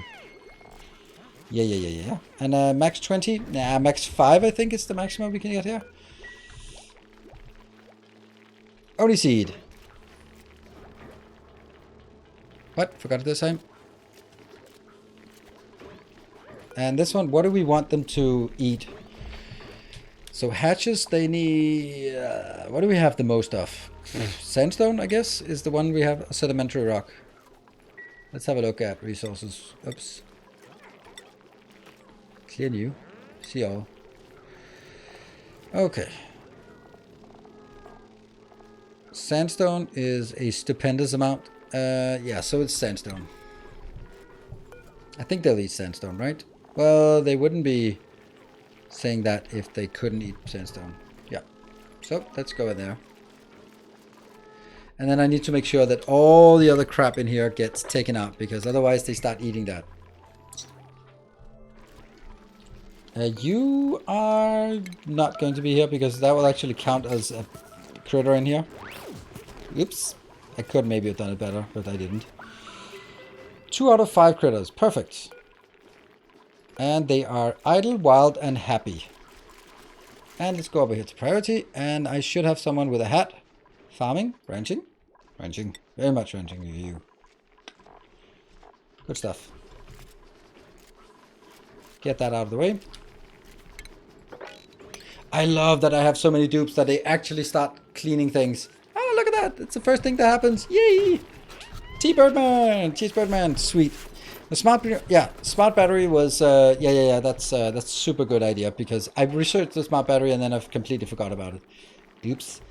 Yeah. And max 20? Nah, max 5 I think is the maximum we can get here. Only seed. What? Forgot it this time. And this one, what do we want them to eat? So hatches, they need... what do we have the most of? Sandstone, I guess, is the one we have. Sedimentary rock. Let's have a look at resources. Oops. Clear new. See all. Okay. Sandstone is a stupendous amount. Yeah, so it's sandstone. I think they'll eat sandstone, right? Well, they wouldn't be saying that if they couldn't eat sandstone. Yeah. So, let's go in there. And then I need to make sure that all the other crap in here gets taken out, because otherwise they start eating that. You are not going to be here, because that will actually count as a critter in here. Oops. I could maybe have done it better, but I didn't. 2 out of 5 critters. Perfect. And they are idle, wild, and happy. And let's go over here to priority. And I should have someone with a hat. Farming? Ranching? Ranching. Very much ranching with you. Good stuff. Get that out of the way. I love that I have so many dupes that they actually start cleaning things. Oh, look at that. It's the first thing that happens. Yay! T-Birdman! Cheesebirdman. Sweet. The smart battery was, that's super good idea because I researched the smart battery and then I've completely forgot about it. Oops.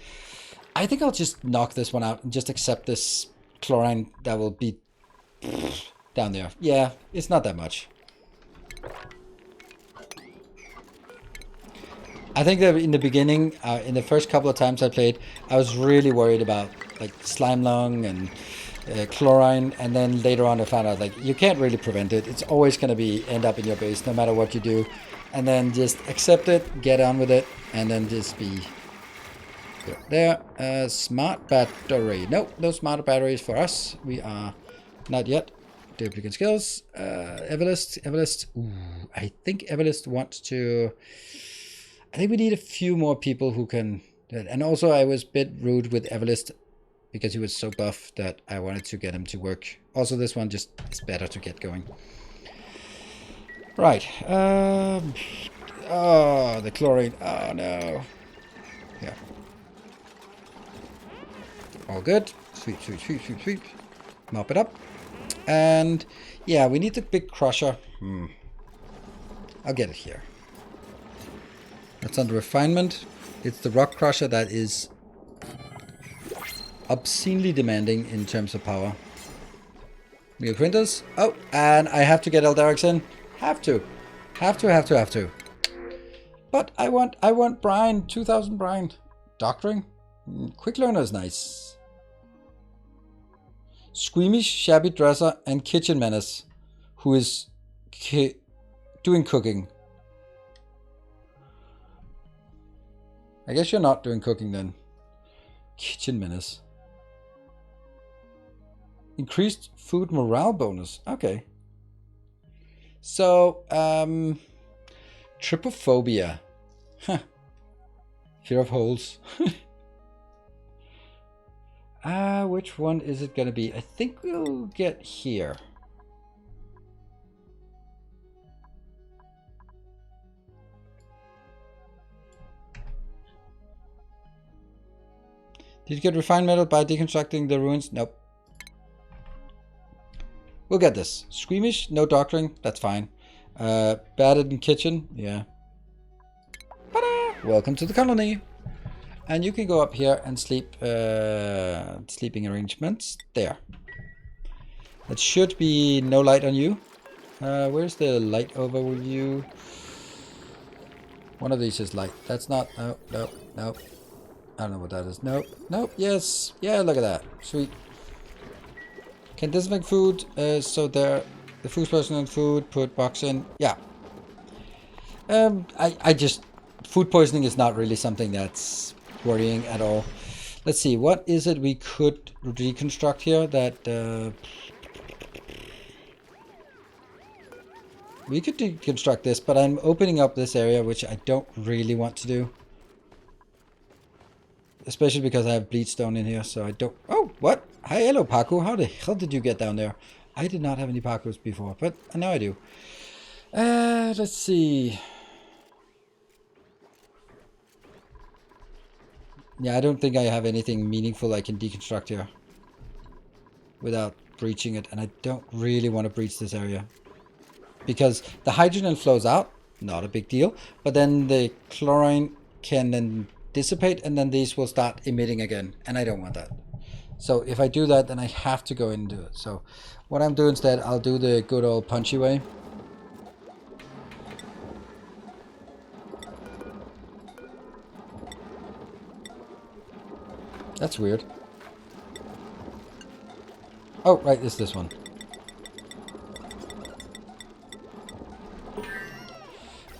I think I'll just knock this one out and just accept this chlorine that will be down there. Yeah, it's not that much. I think that in the beginning, in the first couple of times I played, I was really worried about like slime lung and chlorine, and then later on I found out like you can't really prevent it. It's always going to be end up in your base no matter what you do, and then just accept it, get on with it, and then just be good. There. Smart battery. Nope, no smart batteries for us. We are not yet. Duplicate skills. Everlist. Ooh, I think Everlist wants to. I think we need a few more people who can. And also, I was a bit rude with Everlist because he was so buff that I wanted to get him to work. Also, this one just is better to get going. Right. Oh, the chlorine. Oh, no. Yeah. All good. Sweep, sweep, sweep, sweep, sweep. Mop it up. And, yeah, we need the big crusher. I'll get it here. That's under refinement. It's the rock crusher that is obscenely demanding in terms of power. New printers. Oh, and I have to get Eldarics in. Have to. Have to. But I want brine. 2,000 brine. Doctoring. Quick learner is nice. Squeamish, shabby dresser, and kitchen menace, who is doing cooking. I guess you're not doing cooking then. Kitchen menace. Increased food morale bonus. Okay. So, trypophobia. Huh. Fear of holes. Which one is it gonna be? I think we'll get here. Did you get refined metal by deconstructing the ruins? Nope. We'll get this. Squeamish, no doctoring, that's fine. Battered in kitchen, yeah. Ta-da! Welcome to the colony. And you can go up here and sleep, sleeping arrangements. There. It should be no light on you. Where's the light overview? One of these is light. That's not, nope. I don't know what that is. Nope, yes. Yeah, look at that. Sweet. Can disinfect food, so there, the food person and food, put box in. Yeah. I just, food poisoning is not really something that's worrying at all. Let's see, what is it we could reconstruct here that, we could deconstruct this, but I'm opening up this area, which I don't really want to do. Especially because I have bleedstone in here, so I don't... Oh, what? Hi, hello, Paku. How the hell did you get down there? I did not have any Pakus before, but now I do. Let's see. Yeah, I don't think I have anything meaningful I can deconstruct here without breaching it, and I don't really want to breach this area. Because the hydrogen flows out, not a big deal, but then the chlorine can then dissipate, and then these will start emitting again, and I don't want that. So if I do that, then I have to go in and do it. So what I'm doing instead, I'll do the good old punchy way. That's weird. Oh, right, it's this one.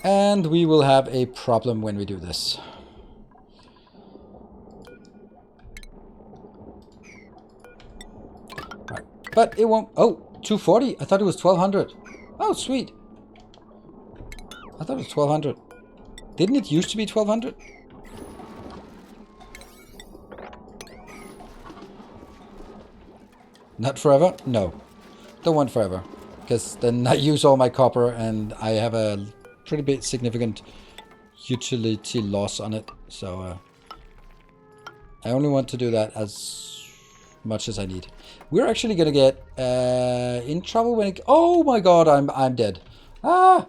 And we will have a problem when we do this. But it won't... Oh, 240? I thought it was 1200. Oh, sweet. I thought it was 1200. Didn't it used to be 1200? Not forever? No. Don't want forever. Because then I use all my copper and I have a pretty big significant utility loss on it. So I only want to do that as much as I need. We're actually gonna get in trouble when it... Oh my god, I'm dead. Ah!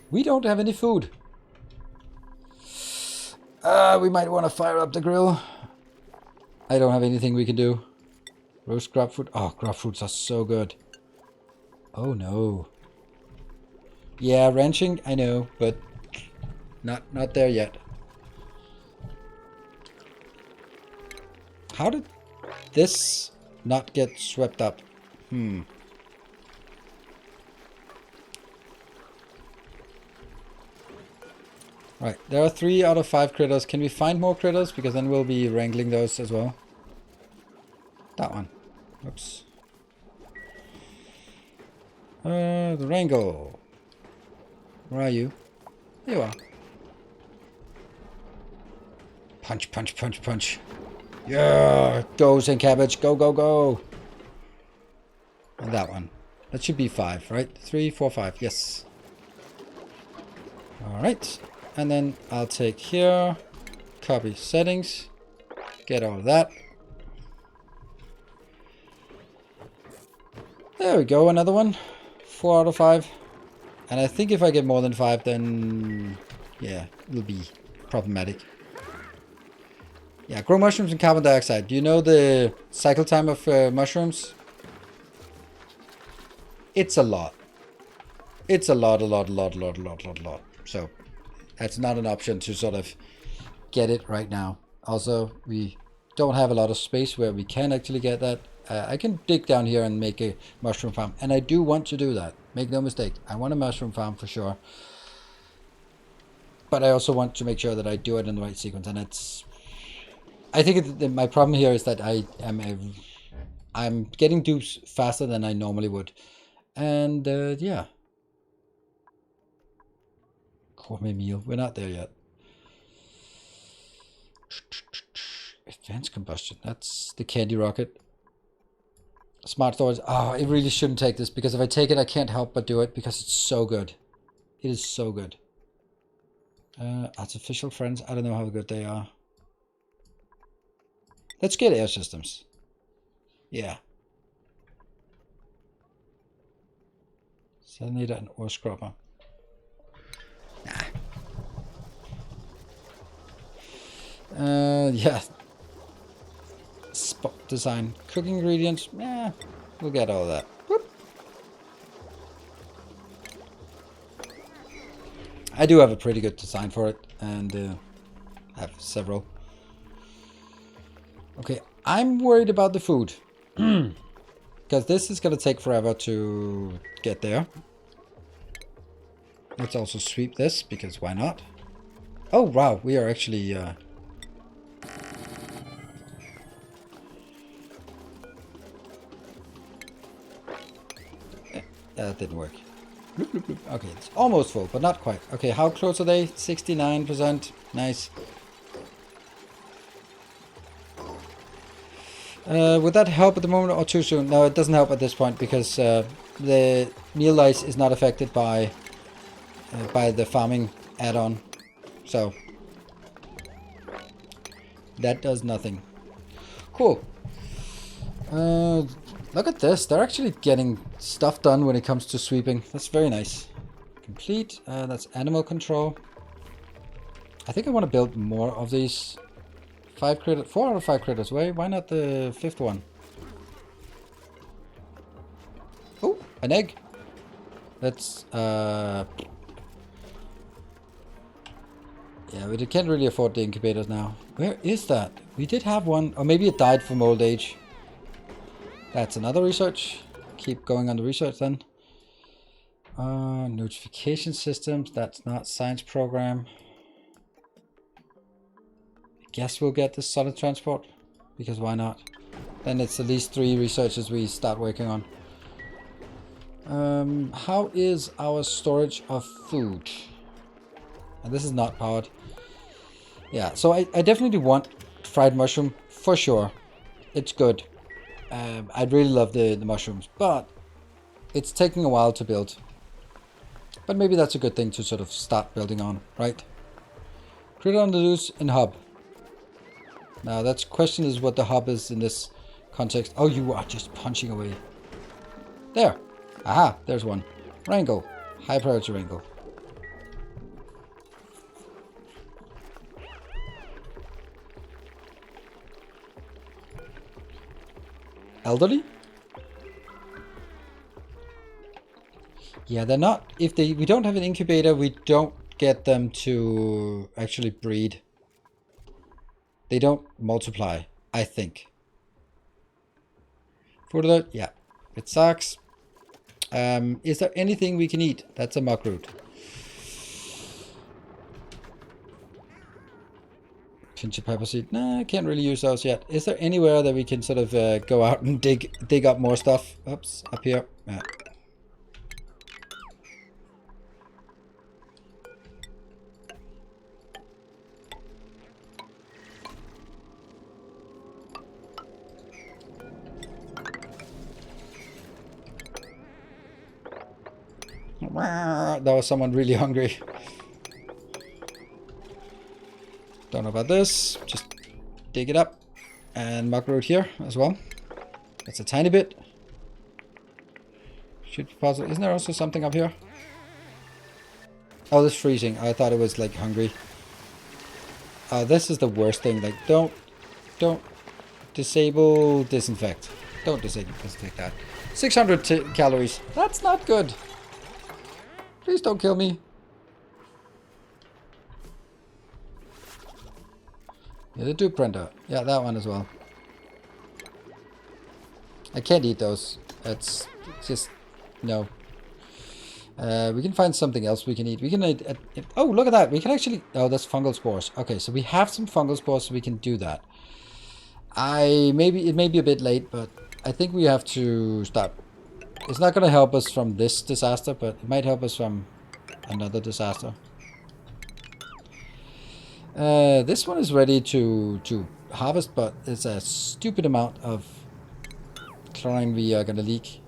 We don't have any food. We might want to fire up the grill. I don't have anything we can do. Roast grub fruit. Oh, grub fruits are so good. Oh no. Yeah, ranching, I know, but not there yet. How did this not get swept up? Right, there are 3 out of 5 critters. Can we find more critters? Because then we'll be wrangling those as well. That one. Oops. The wrangle. Where are you? Here you are. Punch, punch, punch, punch. Yeah! Goes in cabbage. Go, go, go! And that one. That should be 5, right? 3, 4, 5. Yes. Alright. And then I'll take here. Copy settings. Get all of that. There we go. Another one. 4 out of 5. And I think if I get more than 5, then... yeah, it'll be problematic. Yeah, grow mushrooms and carbon dioxide. Do you know the cycle time of mushrooms? It's a lot. It's a lot. So, that's not an option to sort of get it right now. Also, we don't have a lot of space where we can actually get that. I can dig down here and make a mushroom farm. And I do want to do that. Make no mistake. I want a mushroom farm for sure. But I also want to make sure that I do it in the right sequence. And it's... I think my problem here is that I'm getting dupes faster than I normally would. And yeah. Gourmet meal. We're not there yet. Advanced combustion. That's the candy rocket. Smart storage. Oh, I really shouldn't take this because if I take it, I can't help but do it because it's so good. It is so good. Artificial friends. I don't know how good they are. Let's get air systems. Yeah. Salinator and ore scrubber. Nah. Yeah. Spot design. Cooking ingredients. Yeah. We'll get all that. Whoop. I do have a pretty good design for it. And I have several. Okay, I'm worried about the food. Because this is going to take forever to get there. Let's also sweep this, because why not? Oh, wow, we are actually... that didn't work. Bloop, bloop, bloop. Okay, it's almost full, but not quite. Okay, how close are they? 69%. Nice. Would that help at the moment or too soon? No, it doesn't help at this point because the meal lice is not affected by the farming add-on. So that does nothing. Cool. Look at this. They're actually getting stuff done when it comes to sweeping. That's very nice. Complete. That's animal control. I think I want to build more of these. 4 out of 5 critters. Why not the 5th one? Oh, an egg. Let's yeah, we can't really afford the incubators now. Where is that? We did have one, or maybe it died from old age. That's another research. Keep going on the research then. Notification systems. That's not science program. Guess we'll get the solid transport because why not? Then it's at least 3 researches we start working on. How is our storage of food? And this is not powered. Yeah, so I definitely want fried mushroom for sure. It's good. I'd really love the mushrooms, but it's taking a while to build. But maybe that's a good thing to sort of start building on, right? Critter on the loose in hub. Now that's question is what the hub is in this context. Oh, you are just punching away. There. Aha, there's one. Wrangle. High priority wrangle. Elderly? Yeah, they're not. If we don't have an incubator, we don't get them to actually breed. They don't multiply, I think. Food alert, yeah. It sucks. Is there anything we can eat? That's a muck root. Pinch of pepper seed. Nah, I can't really use those yet. Is there anywhere that we can sort of go out and dig up more stuff? Oops, up here. Yeah. That was someone really hungry. Don't know about this. Just dig it up. And muck root here as well. That's a tiny bit. Should be possible. Isn't there also something up here? Oh, this is freezing. I thought it was like hungry. This is the worst thing. Like, don't disable disinfect. Don't disable disinfect that. 600 calories. That's not good. Please don't kill me. Yeah, the Duke printer. Yeah, that one as well. I can't eat those. It's just no. We can find something else we can eat. We can eat. Oh, look at that. We can actually. Oh, that's fungal spores. Okay, so we have some fungal spores, so we can do that. It may be a bit late, but I think we have to stop. It's not going to help us from this disaster, but it might help us from another disaster. This one is ready to harvest, but it's a stupid amount of chlorine we are going to leak.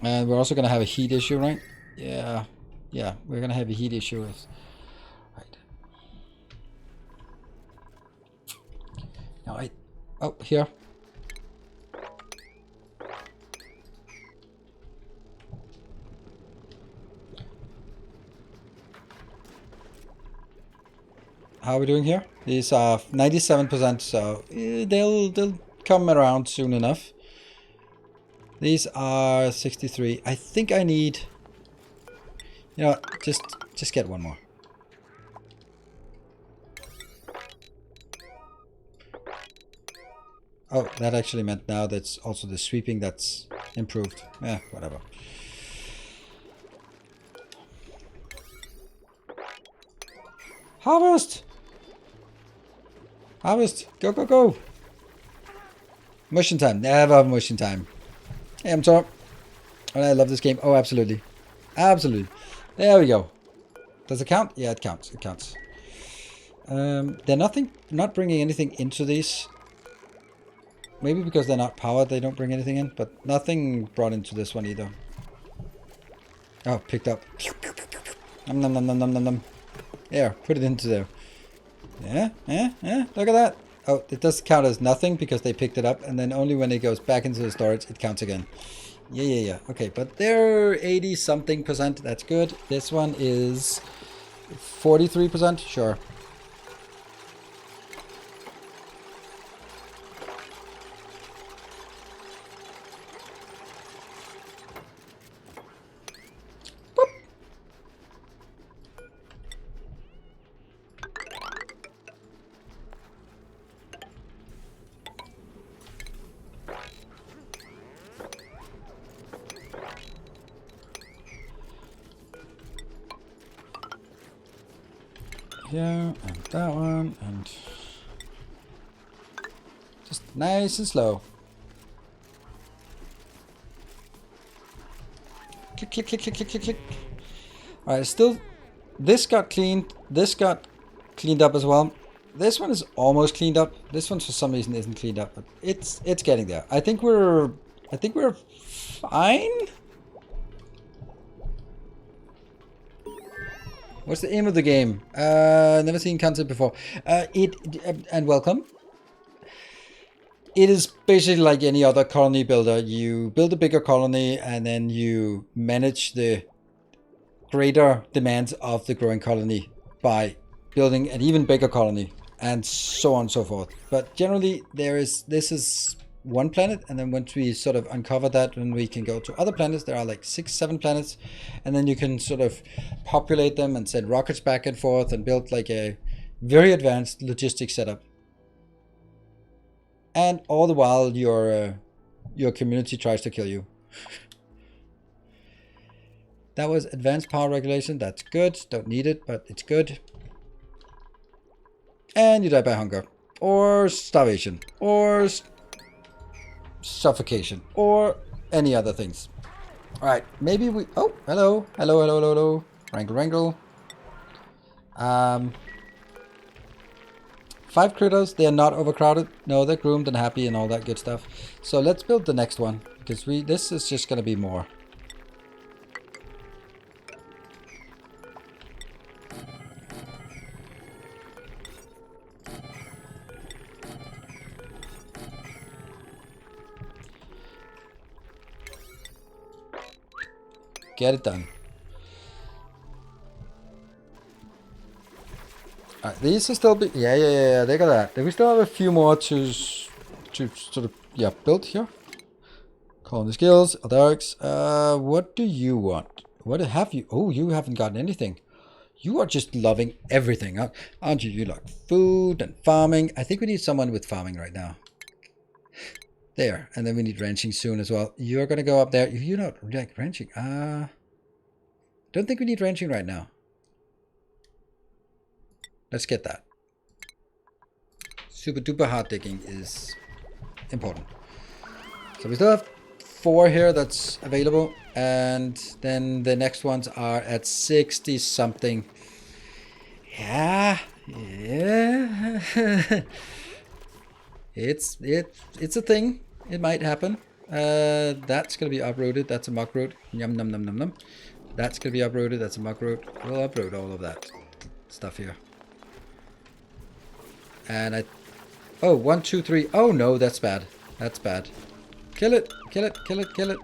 And we're also going to have a heat issue, right? Yeah, we're going to have a heat issue. Right. Now oh, here. How are we doing here? These are 97%, so they'll come around soon enough. These are 63. I think I need. You know what? Just get one more. Oh, that actually meant now that's also the sweeping that's improved. Yeah, whatever. Harvest! Harvest! Go, go, go! Mushing time. Never mushing time. Hey, I'm Tom. And I love this game. Oh, absolutely. Absolutely. There we go. Does it count? Yeah, it counts. It counts. They're not bringing anything into these. Maybe because they're not powered, they don't bring anything in. But nothing brought into this one either. Oh, picked up. Nom nom nom nom nom nom nom. There, put it into there. Yeah, look at that. Oh, it does count as nothing because they picked it up, and then only when it goes back into the storage, it counts again. Yeah. Okay, but they're 80-something%. That's good. This one is 43%. Sure. Yeah, and that one, and just nice and slow. Click, click, click, click, click, click, click. Alright, still This got cleaned. This got cleaned up as well. This one is almost cleaned up. This one for some reason isn't cleaned up, but it's getting there. I think we're fine. What's the aim of the game? Never seen content before. And welcome. It is basically like any other colony builder. You build a bigger colony and then you manage the greater demands of the growing colony by building an even bigger colony and so on and so forth. But generally this is one planet, and then once we sort of uncover that, then we can go to other planets. There are like 6-7 planets, and then you can sort of populate them and send rockets back and forth and build like a very advanced logistics setup. And all the while your community tries to kill you. That was advanced power regulation. That's good. Don't need it, but it's good. And you die by hunger. Or starvation. Or suffocation. Or any other things. Alright, maybe we... Oh, hello. Hello, hello, hello, hello. Wrangle, wrangle. 5 critters. They are not overcrowded. No, they're groomed and happy and all that good stuff. So let's build the next one. Because this is just going to be more. Get it done. Alright, these are still yeah, they got that. Then we still have a few more to sort of build here. Colony skills, others. What do you want? What have you? Oh, you haven't gotten anything. You are just loving everything, aren't you? You like food and farming. I think we need someone with farming right now. There, and then we need ranching soon as well. You're gonna go up there. You're not like ranching. Don't think we need ranching right now. Let's get that. Super duper hard digging is important. So we still have 4 here that's available, and then the next ones are at 60 something. Yeah. It's a thing. It might happen. That's gonna be uprooted. That's a muck root. Yum num num num num. That's gonna be uprooted. That's a muck root. We'll uproot all of that stuff here. And oh, 1, 2, 3. Oh no, that's bad. That's bad. Kill it. Kill it. Kill it. Kill it.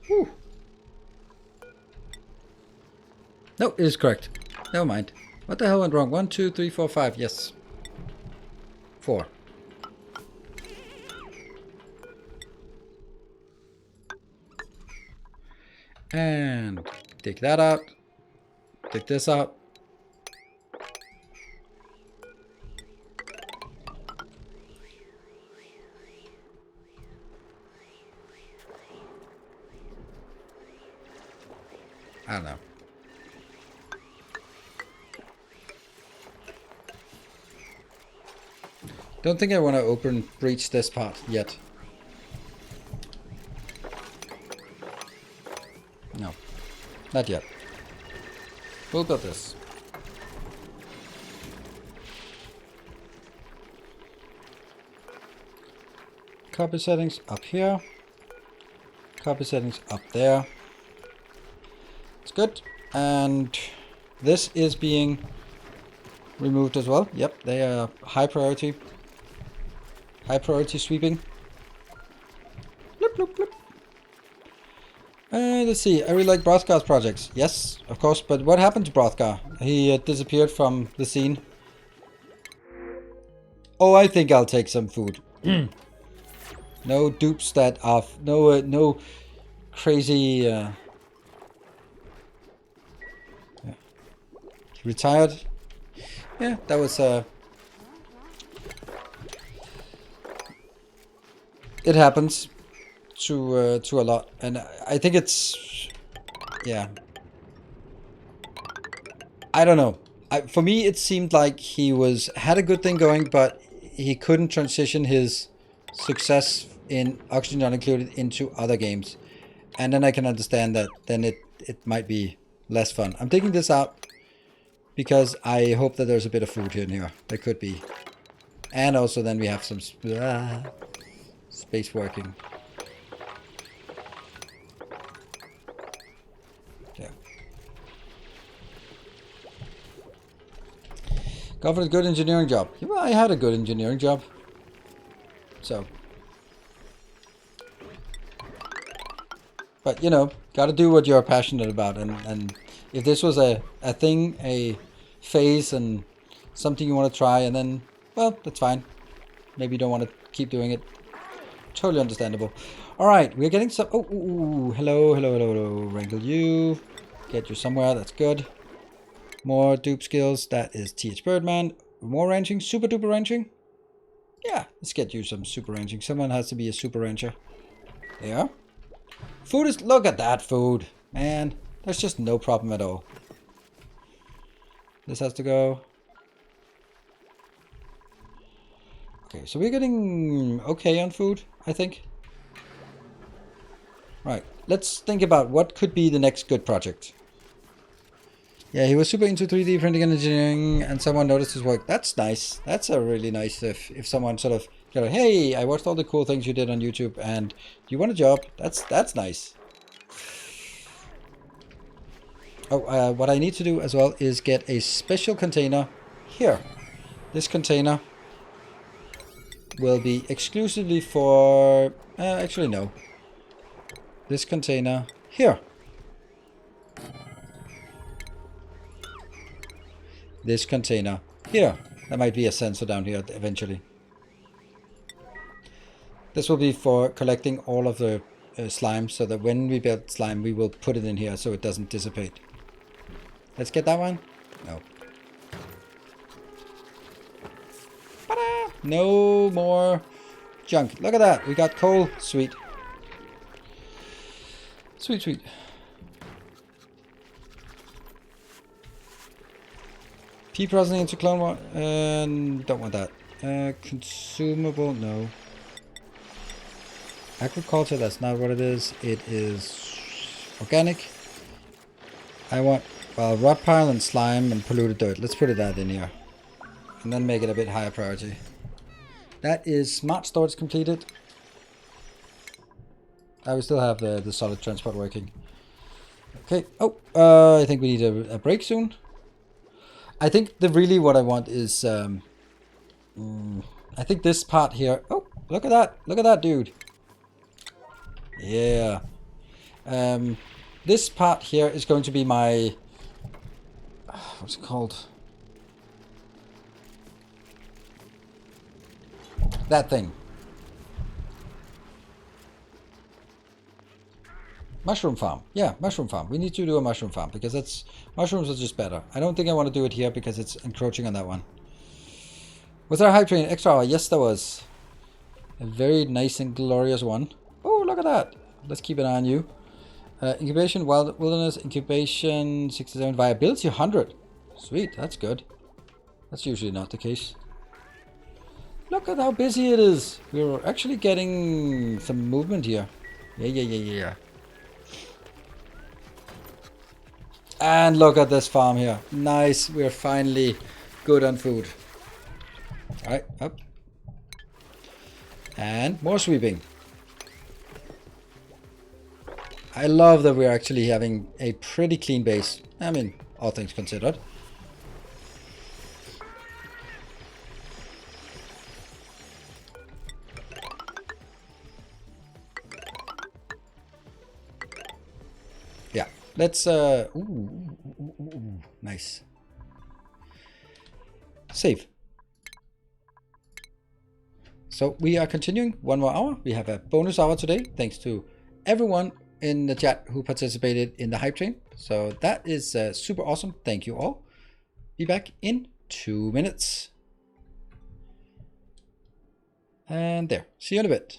Whew. No, it is correct. Never mind. What the hell went wrong? 1, 2, 3, 4, 5. Yes. 4. And take that out. Take this out. I don't know. Don't think I want to breach this part yet. No, not yet. We'll build this. Copy settings up here. Copy settings up there. It's good. And this is being removed as well. Yep, they are high priority. High priority sweeping. Bloop, bloop, bloop. Let's see. I really like Brothgar's projects. Yes, of course. But what happened to Brothgar? He disappeared from the scene. Oh, I think I'll take some food. No dupes that are no crazy. Yeah. Retired. Yeah, that was it happens to a lot, and I think it's, yeah, I don't know. For me, it seemed like he had a good thing going, but he couldn't transition his success in Oxygen Not Included into other games, and then I can understand that. Then it might be less fun. I'm taking this out because I hope that there's a bit of food in here. There could be. And also then we have some space working. Yeah. Go for a good engineering job. Yeah, well, I had a good engineering job. So. But, you know, gotta do what you're passionate about. And if this was a thing, a phase, and something you want to try, and then, well, that's fine. Maybe you don't want to keep doing it. Totally understandable. Alright, we're getting some... Oh, hello, hello, hello, hello. Wrangle you. Get you somewhere, that's good. More dupe skills, that is TH Birdman. More ranching, super duper ranching. Yeah, let's get you some super ranching. Someone has to be a super rancher. There. Food is... Look at that food. Man, there's just no problem at all. This has to go. Okay, so we're getting okay on food, I think. Right, let's think about what could be the next good project. Yeah, he was super into 3D printing and engineering, and someone noticed his work. That's nice. That's a really nice if someone sort of go, hey, I watched all the cool things you did on YouTube, and do you want a job? That's nice. Oh, what I need to do as well is get a special container here. This container will be exclusively for... actually, no. This container here. This container here. There might be a sensor down here eventually. This will be for collecting all of the slime, so that when we build slime, we will put it in here so it doesn't dissipate. Let's get that one. No. Ta-da! No more junk. Look at that. We got coal. Sweet. Sweet, sweet. P processing into clone one. Don't want that. Consumable. No. Agriculture, that's not what it is. It is organic. I want, well, rot pile and slime and polluted dirt. Let's put that in here. And then make it a bit higher priority. That is smart storage completed. I will still have the solid transport working. Okay. Oh, I think we need a break soon. I think really what I want is, I think this part here. Oh, look at that. Look at that, dude. Yeah. This part here is going to be my... What's it called? That thing. Mushroom farm. Yeah, mushroom farm. We need to do a mushroom farm because that's... Mushrooms are just better. I don't think I want to do it here because it's encroaching on that one. Was there a hype train extra hour? Yes, there was. A very nice and glorious one. Oh, look at that. Let's keep an eye on you. Incubation, wilderness, incubation, 67, viability, 100. Sweet, that's good. That's usually not the case. Look at how busy it is. We're actually getting some movement here. Yeah. And look at this farm here. Nice, we're finally good on food. Alright, up. And more sweeping. I love that we're actually having a pretty clean base. I mean, all things considered. Yeah, let's, nice. Save. So we are continuing one more hour. We have a bonus hour today, thanks to everyone in the chat who participated in the hype train. So that is super awesome. Thank you all. Be back in 2 minutes. And there. See you in a bit.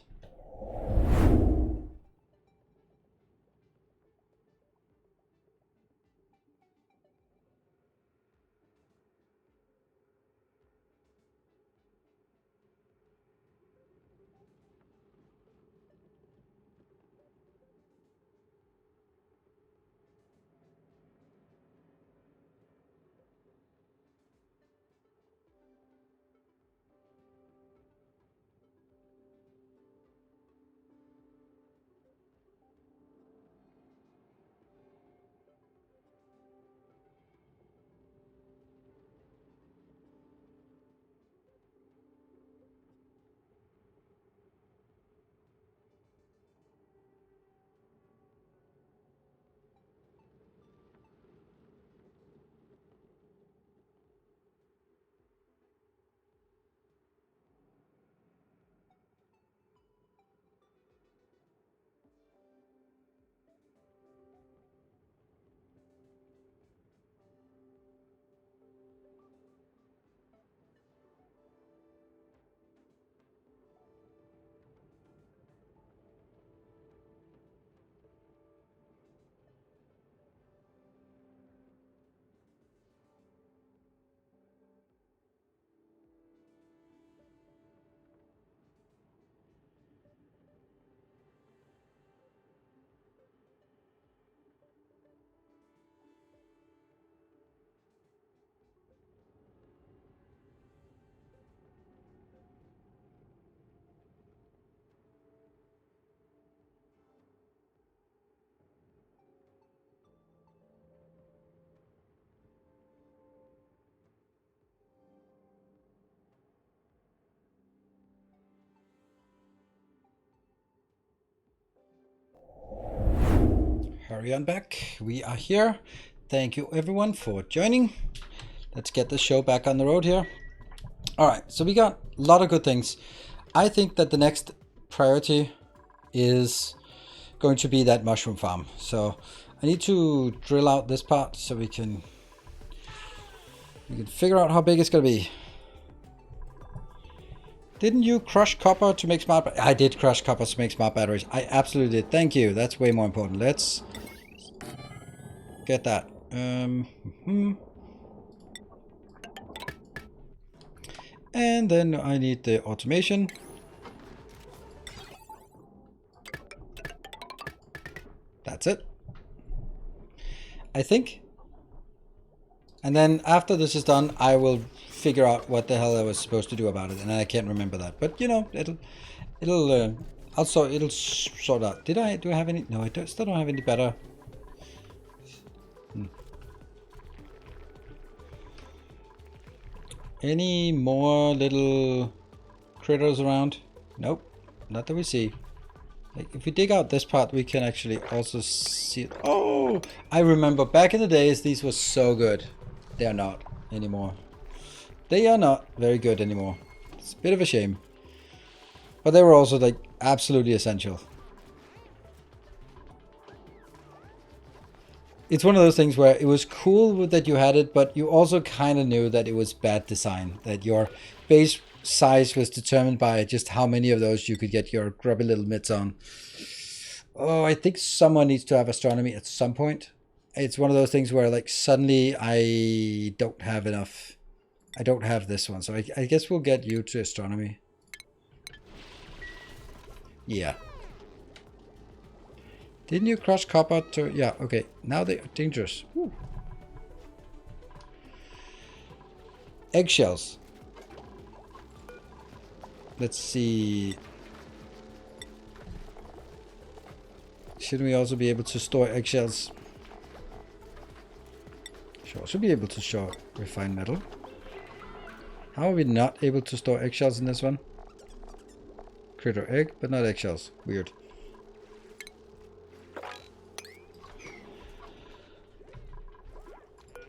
Carry on back. We are here. Thank you everyone for joining. Let's get the show back on the road here. All right, so we got a lot of good things. I think that the next priority is going to be that mushroom farm. So I need to drill out this part so we can figure out how big it's gonna be. Didn't you crush copper to make smart batteries? I did crush copper to make smart batteries. I absolutely did. Thank you. That's way more important. Let's get that. And then I need the automation. That's it, I think. And then after this is done, I will figure out what the hell I was supposed to do about it, and I can't remember that. But you know, it'll sort out. Do I have any? No, still don't have any better. Any more little critters around? Nope, not that we see. Like, if we dig out this part, we can actually also see. Oh, I remember back in the days, these were so good. They are not anymore. They are not very good anymore. It's a bit of a shame. But they were also like absolutely essential. It's one of those things where it was cool that you had it, but you also kind of knew that it was bad design. That your base size was determined by just how many of those you could get your grubby little mitts on. Oh, I think someone needs to have astronomy at some point. It's one of those things where like suddenly I don't have enough. I don't have this one, so I guess we'll get you to astronomy. Yeah. Didn't you crush copper to... Yeah, okay. Now they are dangerous. Woo. Eggshells. Let's see. Shouldn't we also be able to store eggshells? Should also be able to store refined metal. How are we not able to store eggshells in this one? Critter egg, but not eggshells. Weird.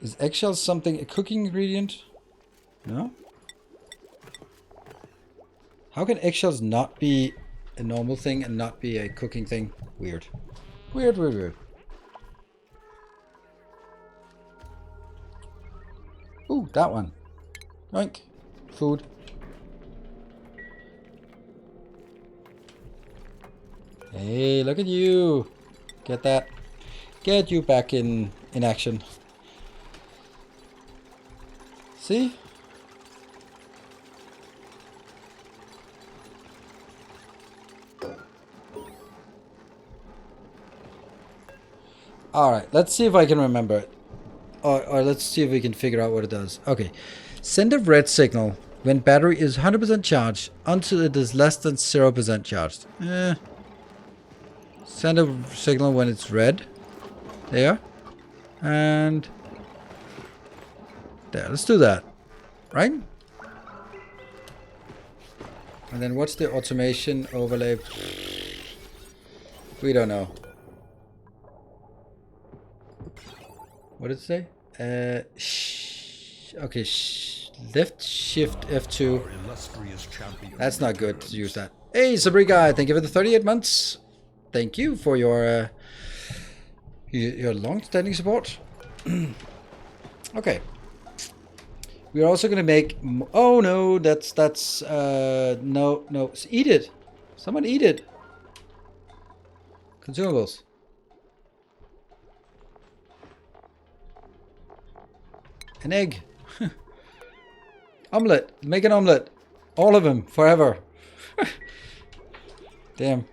Is eggshells something, a cooking ingredient? No? How can eggshells not be a normal thing and not be a cooking thing? Weird. Weird, weird, weird. Ooh, that one. Yoink. Food. Hey, look at you. Get that. Get you back in action. See? Alright, let's see if I can remember it. Or let's see if we can figure out what it does. Okay. Send a red signal when battery is 100% charged until it is less than 0% charged. Send a signal when it's red. There. And... there. Let's do that. Right? And then what's the automation overlay? We don't know. What did it say? Okay, left shift F2. That's not good to use that. Hey, Sabri guy, thank you for the 38 months. Thank you for your long-standing support. Okay. We're also gonna make. Oh no, that's no. Eat it. Someone eat it. Consumables. An egg. Omelette. Make an omelette. All of them. Forever. Damn.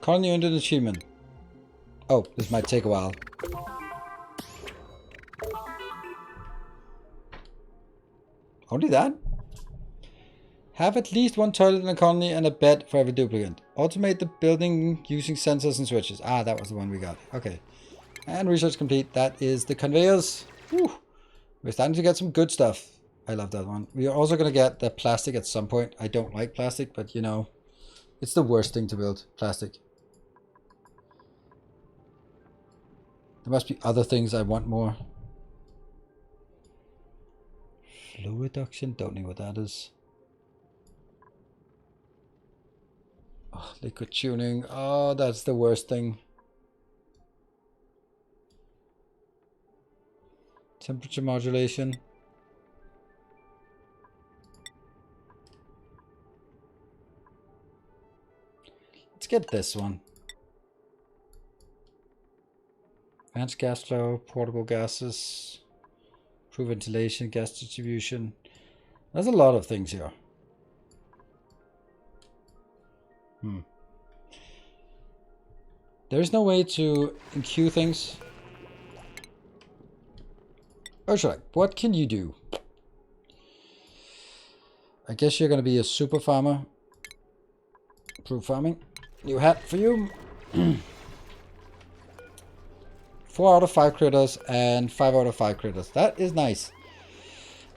Colony under achievement. Oh, this might take a while. Only that? Have at least one toilet in a colony and a bed for every duplicate. Automate the building using sensors and switches. Ah, that was the one we got. Okay. And research complete. That is the conveyors. Whew. We're starting to get some good stuff. I love that one. We are also going to get the plastic at some point. I don't like plastic, but you know, it's the worst thing to build, plastic. There must be other things I want more. Flow reduction? Don't know what that is. Oh, liquid tuning. Oh, that's the worst thing. Temperature modulation. Let's get this one. Advanced gas flow, portable gases, improve ventilation, gas distribution. There's a lot of things here. There's no way to enqueue things. Ursula, what can you do? I guess you're going to be a super farmer. Improve farming. New hat for you. 4 out of 5 critters and 5 out of 5 critters. That is nice.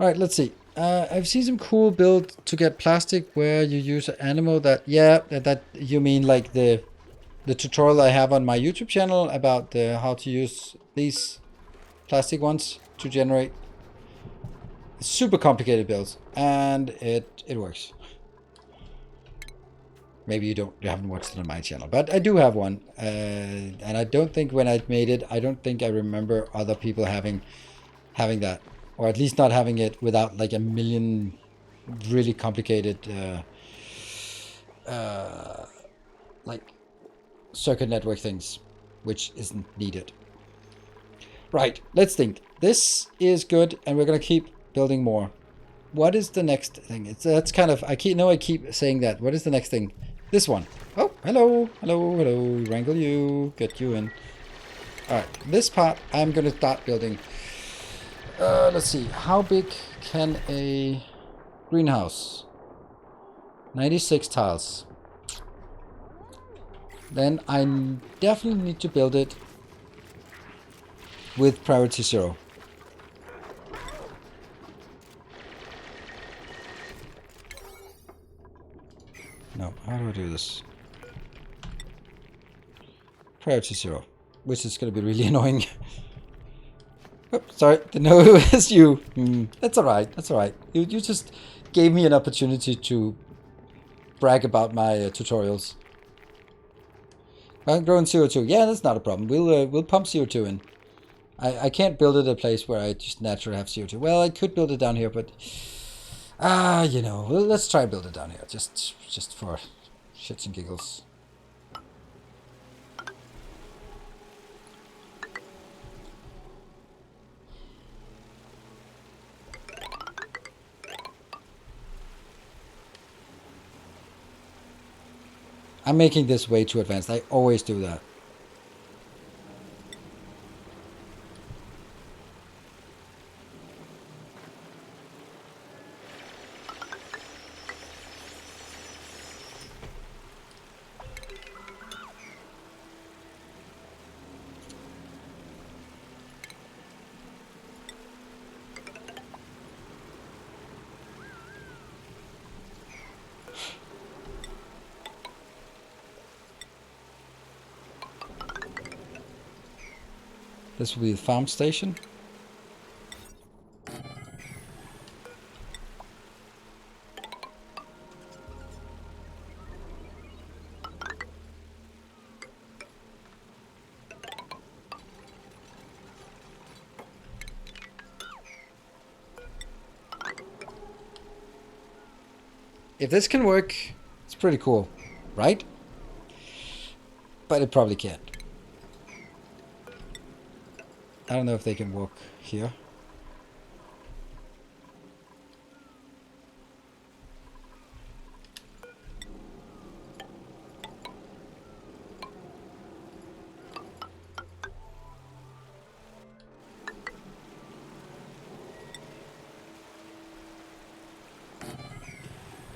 Alright, let's see. I've seen some cool build to get plastic where you use an animal that... Yeah, that you mean like the tutorial I have on my YouTube channel about how to use these plastic ones to generate super complicated builds. And it works. Maybe you haven't watched it on my channel, but I do have one, and I don't think when I made it, I don't think I remember other people having that, or at least not having it without like a million really complicated like circuit network things, which isn't needed. Right, let's think. This is good, and we're gonna keep building more. What is the next thing? That's kind of I keep saying that. What is the next thing? This one. Oh, hello, hello, hello. Wrangle you. Get you in. Alright, this part I'm going to start building. Let's see. How big can a greenhouse? 96 tiles. Then I definitely need to build it with priority 0. No, how do I do this? Priority 0, which is going to be really annoying. Oops, sorry, didn't know it was you. That's alright, that's alright. You just gave me an opportunity to brag about my tutorials. I'm growing CO2. Yeah, that's not a problem. We'll pump CO2 in. I can't build it a place where I just naturally have CO2. Well, I could build it down here, but you know, let's try and build it down here, just for shits and giggles. I'm making this way too advanced. I always do that. This will be the farm station. If this can work, it's pretty cool, right? But it probably can't. I don't know if they can walk here.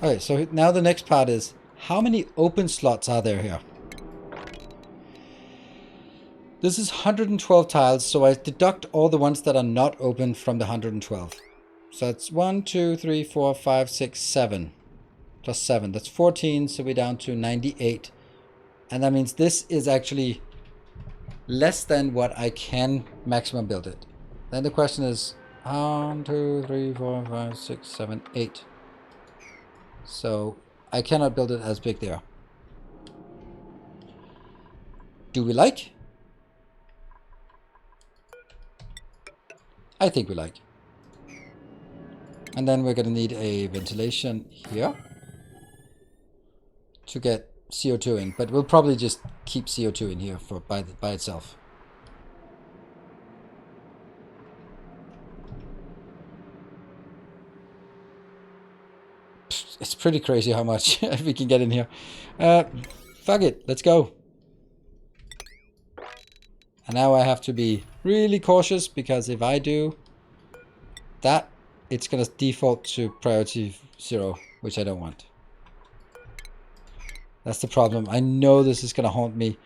Okay, so now the next part is, how many open slots are there here? This is 112 tiles, so I deduct all the ones that are not open from the 112. So that's 1, 2, 3, 4, 5, 6, 7. Plus 7. That's 14, so we're down to 98. And that means this is actually less than what I can maximum build it. Then the question is 1, 2, 3, 4, 5, 6, 7, 8. So I cannot build it as big there. Do we like? I think we like. And then we're going to need a ventilation here to get CO2 in. But we'll probably just keep CO2 in here for by itself. It's pretty crazy how much we can get in here. Fuck it, let's go. And now I have to be really cautious, because if I do that, it's gonna default to priority 0, which I don't want. That's the problem. I know this is gonna haunt me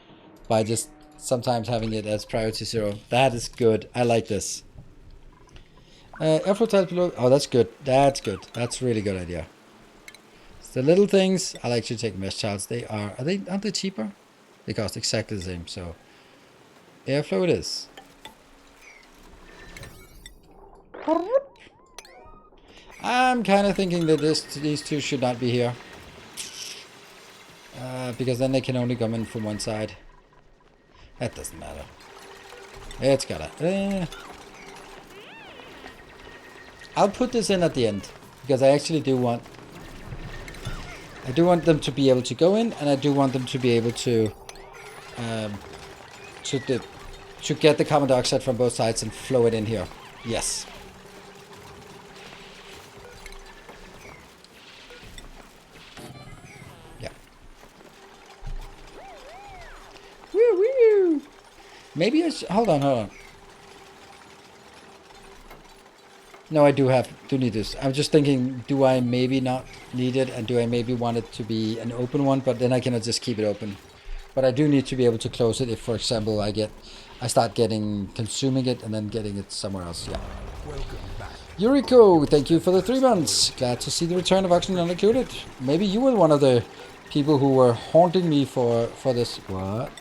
by just sometimes having it as priority 0. That is good. I like this. Airflow tiles below. Oh, that's good. That's good. That's a really good idea. The little things, I like to take mesh tiles. Aren't they cheaper? They cost exactly the same, so airflow it is. I'm kind of thinking that these two should not be here. Because then they can only come in from one side. That doesn't matter. It's gotta... I'll put this in at the end, because I actually do want... I do want them to be able to go in, and I do want them to be able to get the carbon dioxide from both sides and flow it in here. Yes. Yeah. Woo woo. Maybe I should, hold on. No, I do need this. I'm just thinking, do I maybe not need it, and do I maybe want it to be an open one, but then I cannot just keep it open. But I do need to be able to close it if, for example, I start consuming it and then getting it somewhere else. Yeah. Welcome back. Yuriko, thank you for the 3 months. Glad to see the return of Oxygen Not Included. Maybe you were one of the people who were haunting me for this. What?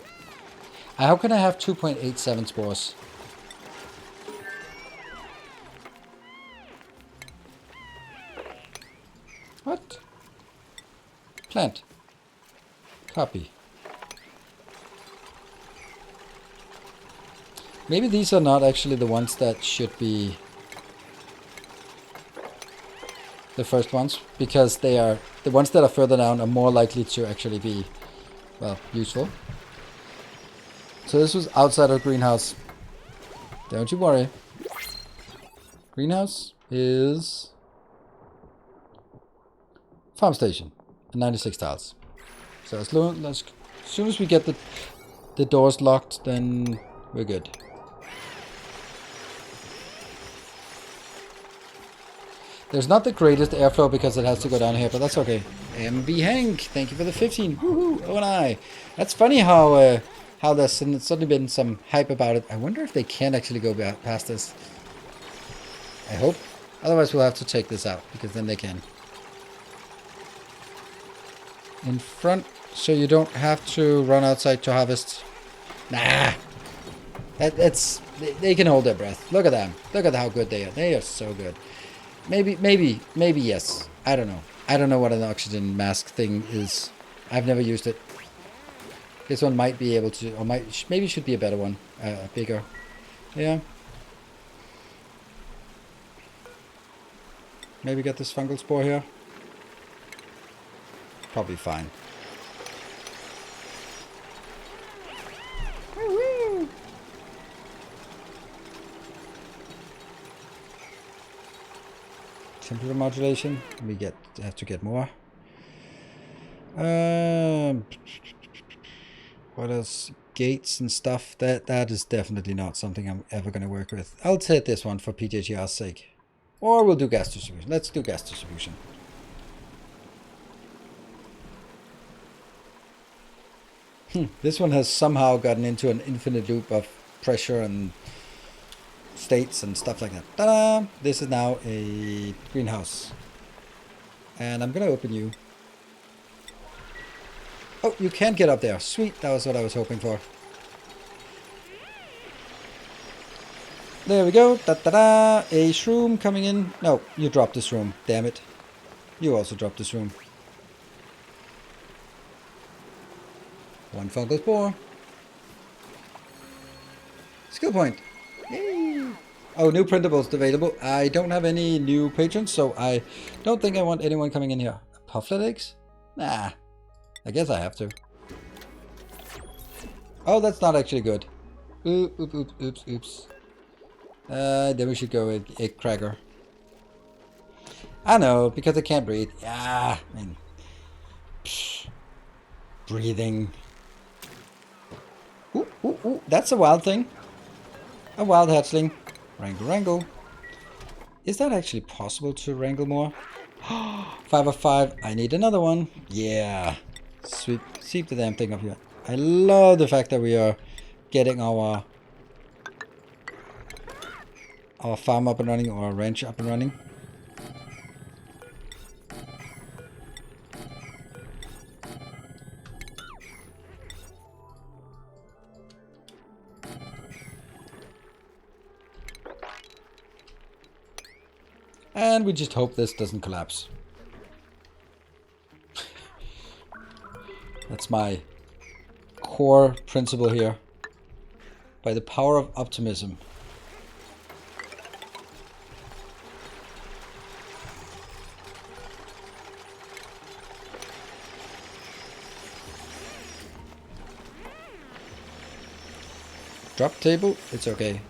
How can I have 2.87 spores? What? Plant. Copy. Maybe these are not actually the ones that should be the first ones, because they are the ones that are further down are more likely to actually be, well, useful. So this was outside of greenhouse. Don't you worry. Greenhouse is farm station, 96 tiles. So as soon as we get the doors locked, then we're good. There's not the greatest airflow because it has to go down here, but that's okay. MB Hank, thank you for the 15. Woohoo! Oh, and I. That's funny how there's suddenly been some hype about it. I wonder if they can actually go past this. I hope. Otherwise, we'll have to take this out, because then they can. In front, so you don't have to run outside to harvest. Nah. They can hold their breath. Look at them. Look at how good they are. They are so good. Maybe yes. I don't know. I don't know what an oxygen mask thing is. I've never used it. This one might be able to, or maybe should be a better one, bigger. Yeah. Maybe get this fungal spore here. Probably fine. Woo-woo. Temperature modulation. We have to get more. What else? Gates and stuff. That is definitely not something I'm ever going to work with. I'll take this one for PJGR's sake. Or we'll do gas distribution. Let's do gas distribution. This one has somehow gotten into an infinite loop of pressure and states and stuff like that. Ta-da! This is now a greenhouse. And I'm gonna open you. Oh, you can get up there. Sweet, that was what I was hoping for. There we go. Da-da-da! A shroom coming in. No, you dropped this room. Damn it. You also dropped this room. One fungal spore. Skill point. Yay! Oh, new printables available. I don't have any new patrons, so I don't think I want anyone coming in here. Pufflet eggs? Nah. I guess I have to. Oh, that's not actually good. Oops. Then we should go with egg cracker. I know, because I can't breathe. Yeah, I mean, breathing. Ooh, that's a wild thing. A wild hatchling. Wrangle. Is that actually possible to wrangle more? 5 of 5. I need another one. Yeah. Sweep the damn thing up here. I love the fact that we are getting our farm up and running, or our ranch up and running. And we just hope this doesn't collapse. That's my core principle here. By the power of optimism. Drop table? It's okay.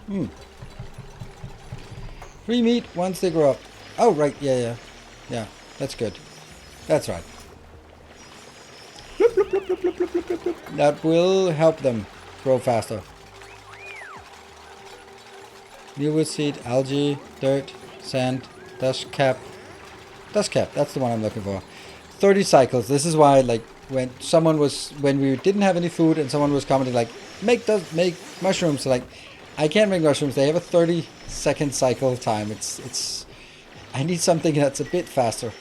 Free meat once they grow up. Oh, right. Yeah. That's good. That's right. That will help them grow faster. Mealwood seed, algae, dirt, sand, dust cap. Dust cap, that's the one I'm looking for. 30 cycles. This is why, like, when we didn't have any food and someone was commenting like, make mushrooms, like, I can't make mushrooms. They have a 30-second cycle time. I need something that's a bit faster.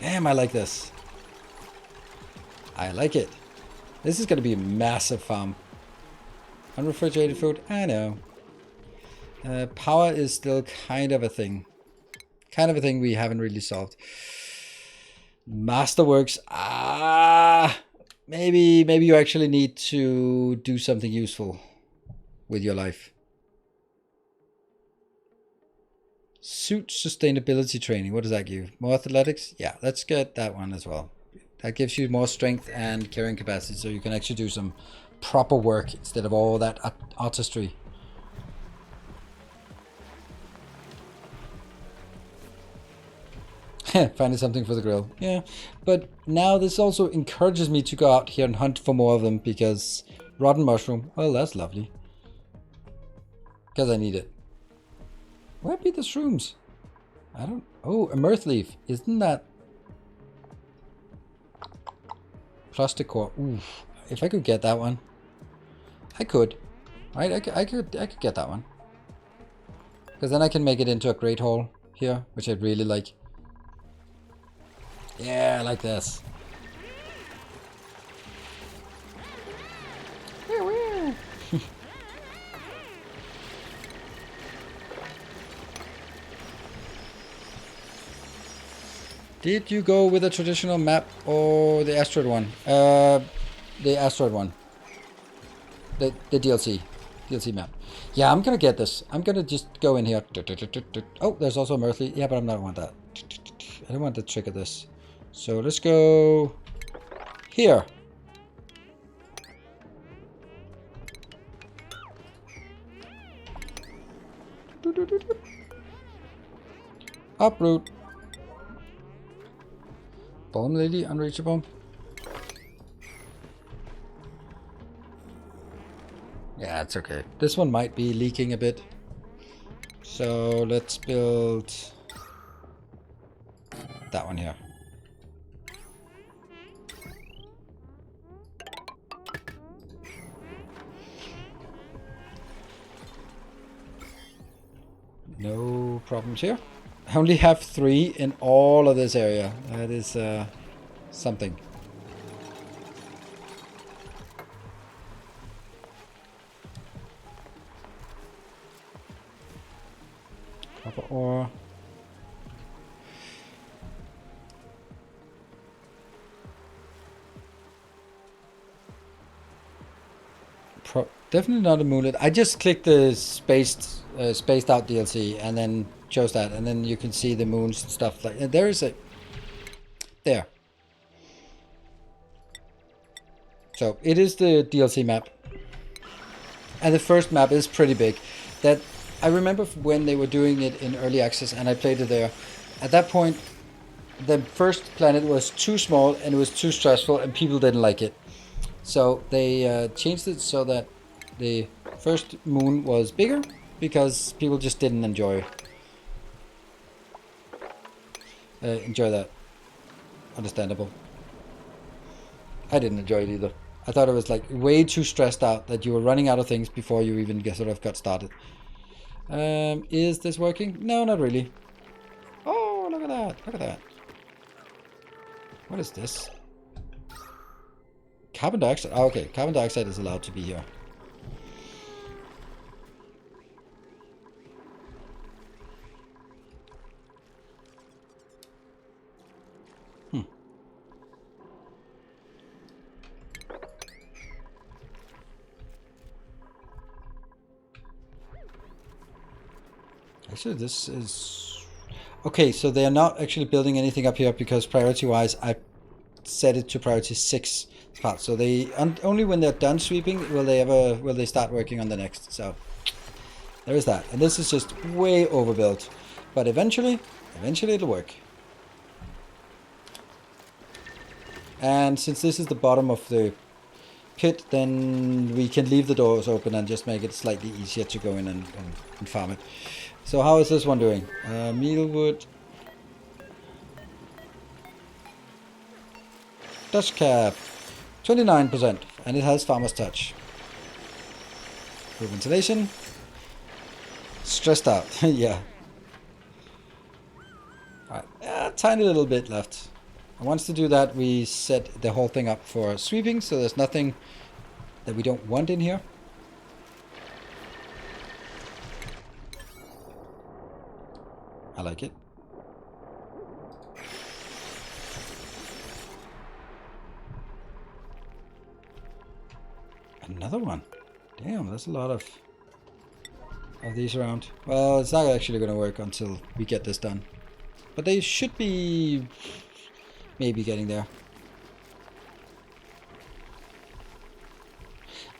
Damn, I like this. I like it. This is going to be a massive farm. Unrefrigerated food? I know. Power is still kind of a thing. Kind of a thing we haven't really solved. Masterworks. Maybe you actually need to do something useful with your life. Suit sustainability training. What does that give? More athletics? Yeah, let's get that one as well. That gives you more strength and carrying capacity, so you can actually do some proper work instead of all that artistry. Finding something for the grill. Yeah, but now this also encourages me to go out here and hunt for more of them, because rotten mushroom, well, that's lovely. Because I need it. Where be the shrooms? I don't... Oh, a mirth leaf. Isn't that... Plastic core. Oof. If I could get that one. I could. Right? I could get that one. Because then I can make it into a great hall here, which I'd really like. Yeah, I like this. Did you go with a traditional map or the asteroid one? The asteroid one. The DLC map. Yeah, I'm gonna get this. I'm gonna just go in here. Oh, there's also a Mirthly. Yeah, but I don't want that. I don't want the trick of this. So let's go here. Uproot. Balm lily, unreachable. Yeah, it's okay. This one might be leaking a bit. So let's build that one here. No problems here. I only have 3 in all of this area. That is something. Copper ore. Definitely not a moonlit. I just clicked the spaced out DLC and then chose that, and then you can see the moons and stuff like. And there is a there. So it is the DLC map, and the first map is pretty big. That I remember when they were doing it in early access, and I played it there. At that point, the first planet was too small and it was too stressful, and people didn't like it. So they changed it so that the first moon was bigger because people just didn't enjoy that. Understandable. I didn't enjoy it either. I thought it was like way too stressed out that you were running out of things before you even got started. Is this working? No, not really. Oh, look at that! Look at that! What is this? Carbon dioxide. Oh, okay, carbon dioxide is allowed to be here. Actually, this is... Okay, so they are not actually building anything up here because priority-wise, I set it to priority 6 spot. So they only when they're done sweeping will they start working on the next. So there is that. And this is just way overbuilt. But eventually it'll work. And since this is the bottom of the pit, then we can leave the doors open and just make it slightly easier to go in and farm it. So how is this one doing? Mealwood. Touch cap. 29%. And it has farmer's touch. Good ventilation. Stressed out. Yeah. Alright. A tiny little bit left. And once to do that, we set the whole thing up for sweeping. So there's nothing that we don't want in here. I like it. Another one. Damn, that's a lot of these around. Well, it's not actually going to work until we get this done. But they should be maybe getting there.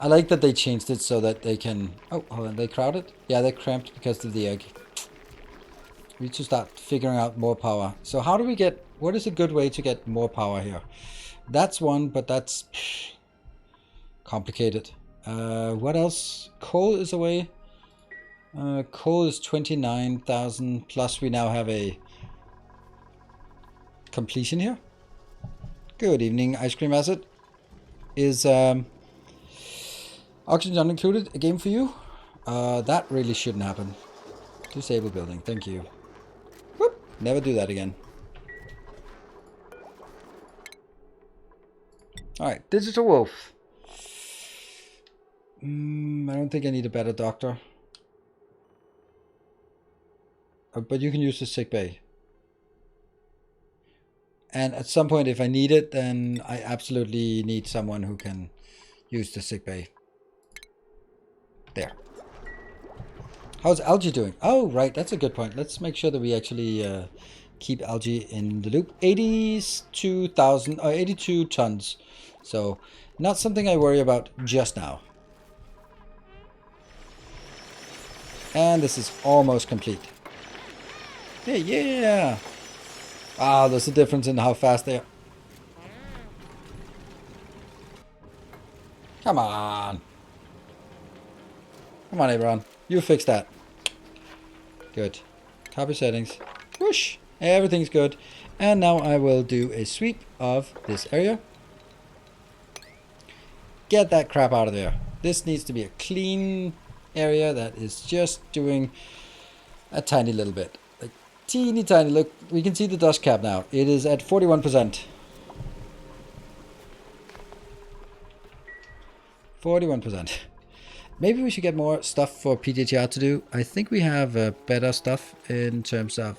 I like that they changed it so that they can... Oh, hold on, they crowded? Yeah, they're cramped because of the egg. We need to start figuring out more power. So how do we get... What is a good way to get more power here? That's one, but that's complicated. What else? Coal is away. Coal is 29,000. Plus we now have a completion here. Good evening, Ice Cream Acid. Is oxygen not included? A game for you? That really shouldn't happen. Disable building. Thank you. Whoop. Never do that again. Alright, Digital Wolf. I don't think I need a better doctor. But you can use the sick bay. And at some point, if I need it, then I absolutely need someone who can use the sick bay. There. How's Algae doing? Oh, right, that's a good point. Let's make sure that we actually keep Algae in the loop. 82,000 or 82 tons. So, not something I worry about just now. And this is almost complete. Hey, yeah! Ah, there's a difference in how fast they are. Come on. Come on, everyone. You fix that. Good. Copy settings. Whoosh. Everything's good. And now I will do a sweep of this area. Get that crap out of there. This needs to be a clean area that is just doing A tiny little bit. Like, teeny tiny. Look, we can see the dust cap now. It is at 41%. 41%. Maybe we should get more stuff for PTGR to do. I think we have better stuff in terms of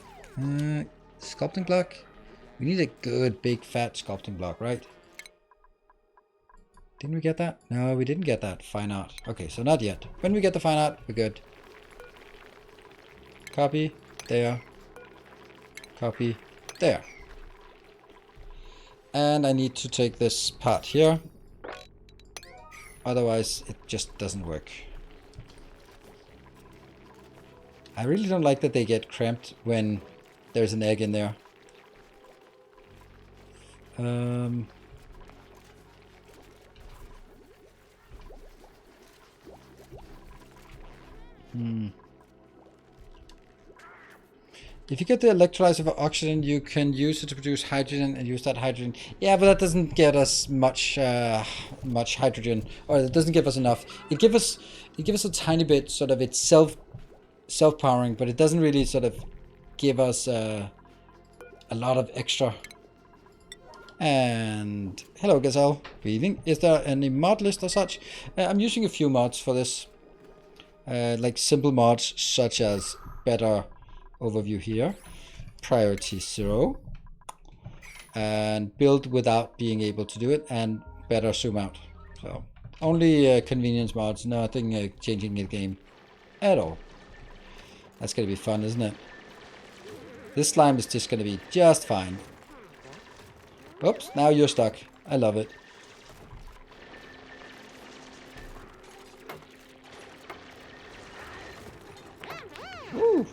sculpting block. We need a good, big, fat sculpting block, right? Didn't we get that? No, we didn't get that. Fine art. Okay, so not yet. When we get the fine art, we're good. Copy. There. Copy. There. And I need to take this part here. Otherwise, it just doesn't work. I really don't like that they get cramped when there's an egg in there. If you get the electrolyzer of oxygen, you can use it to produce hydrogen and use that hydrogen. Yeah, but that doesn't get us much much hydrogen, or it doesn't give us enough. It gives us a tiny bit, sort of, it's self-powering, but it doesn't really sort of give us a lot of extra. And hello, Gazelle. Good evening. Is there any mod list or such? I'm using a few mods for this, like simple mods such as better overview here, priority 0, and build without being able to do it, and better zoom out. So only convenience mods, nothing changing the game at all. That's gonna be fun, isn't it? This slime is just gonna be just fine. Oops, now you're stuck. I love it. Woo.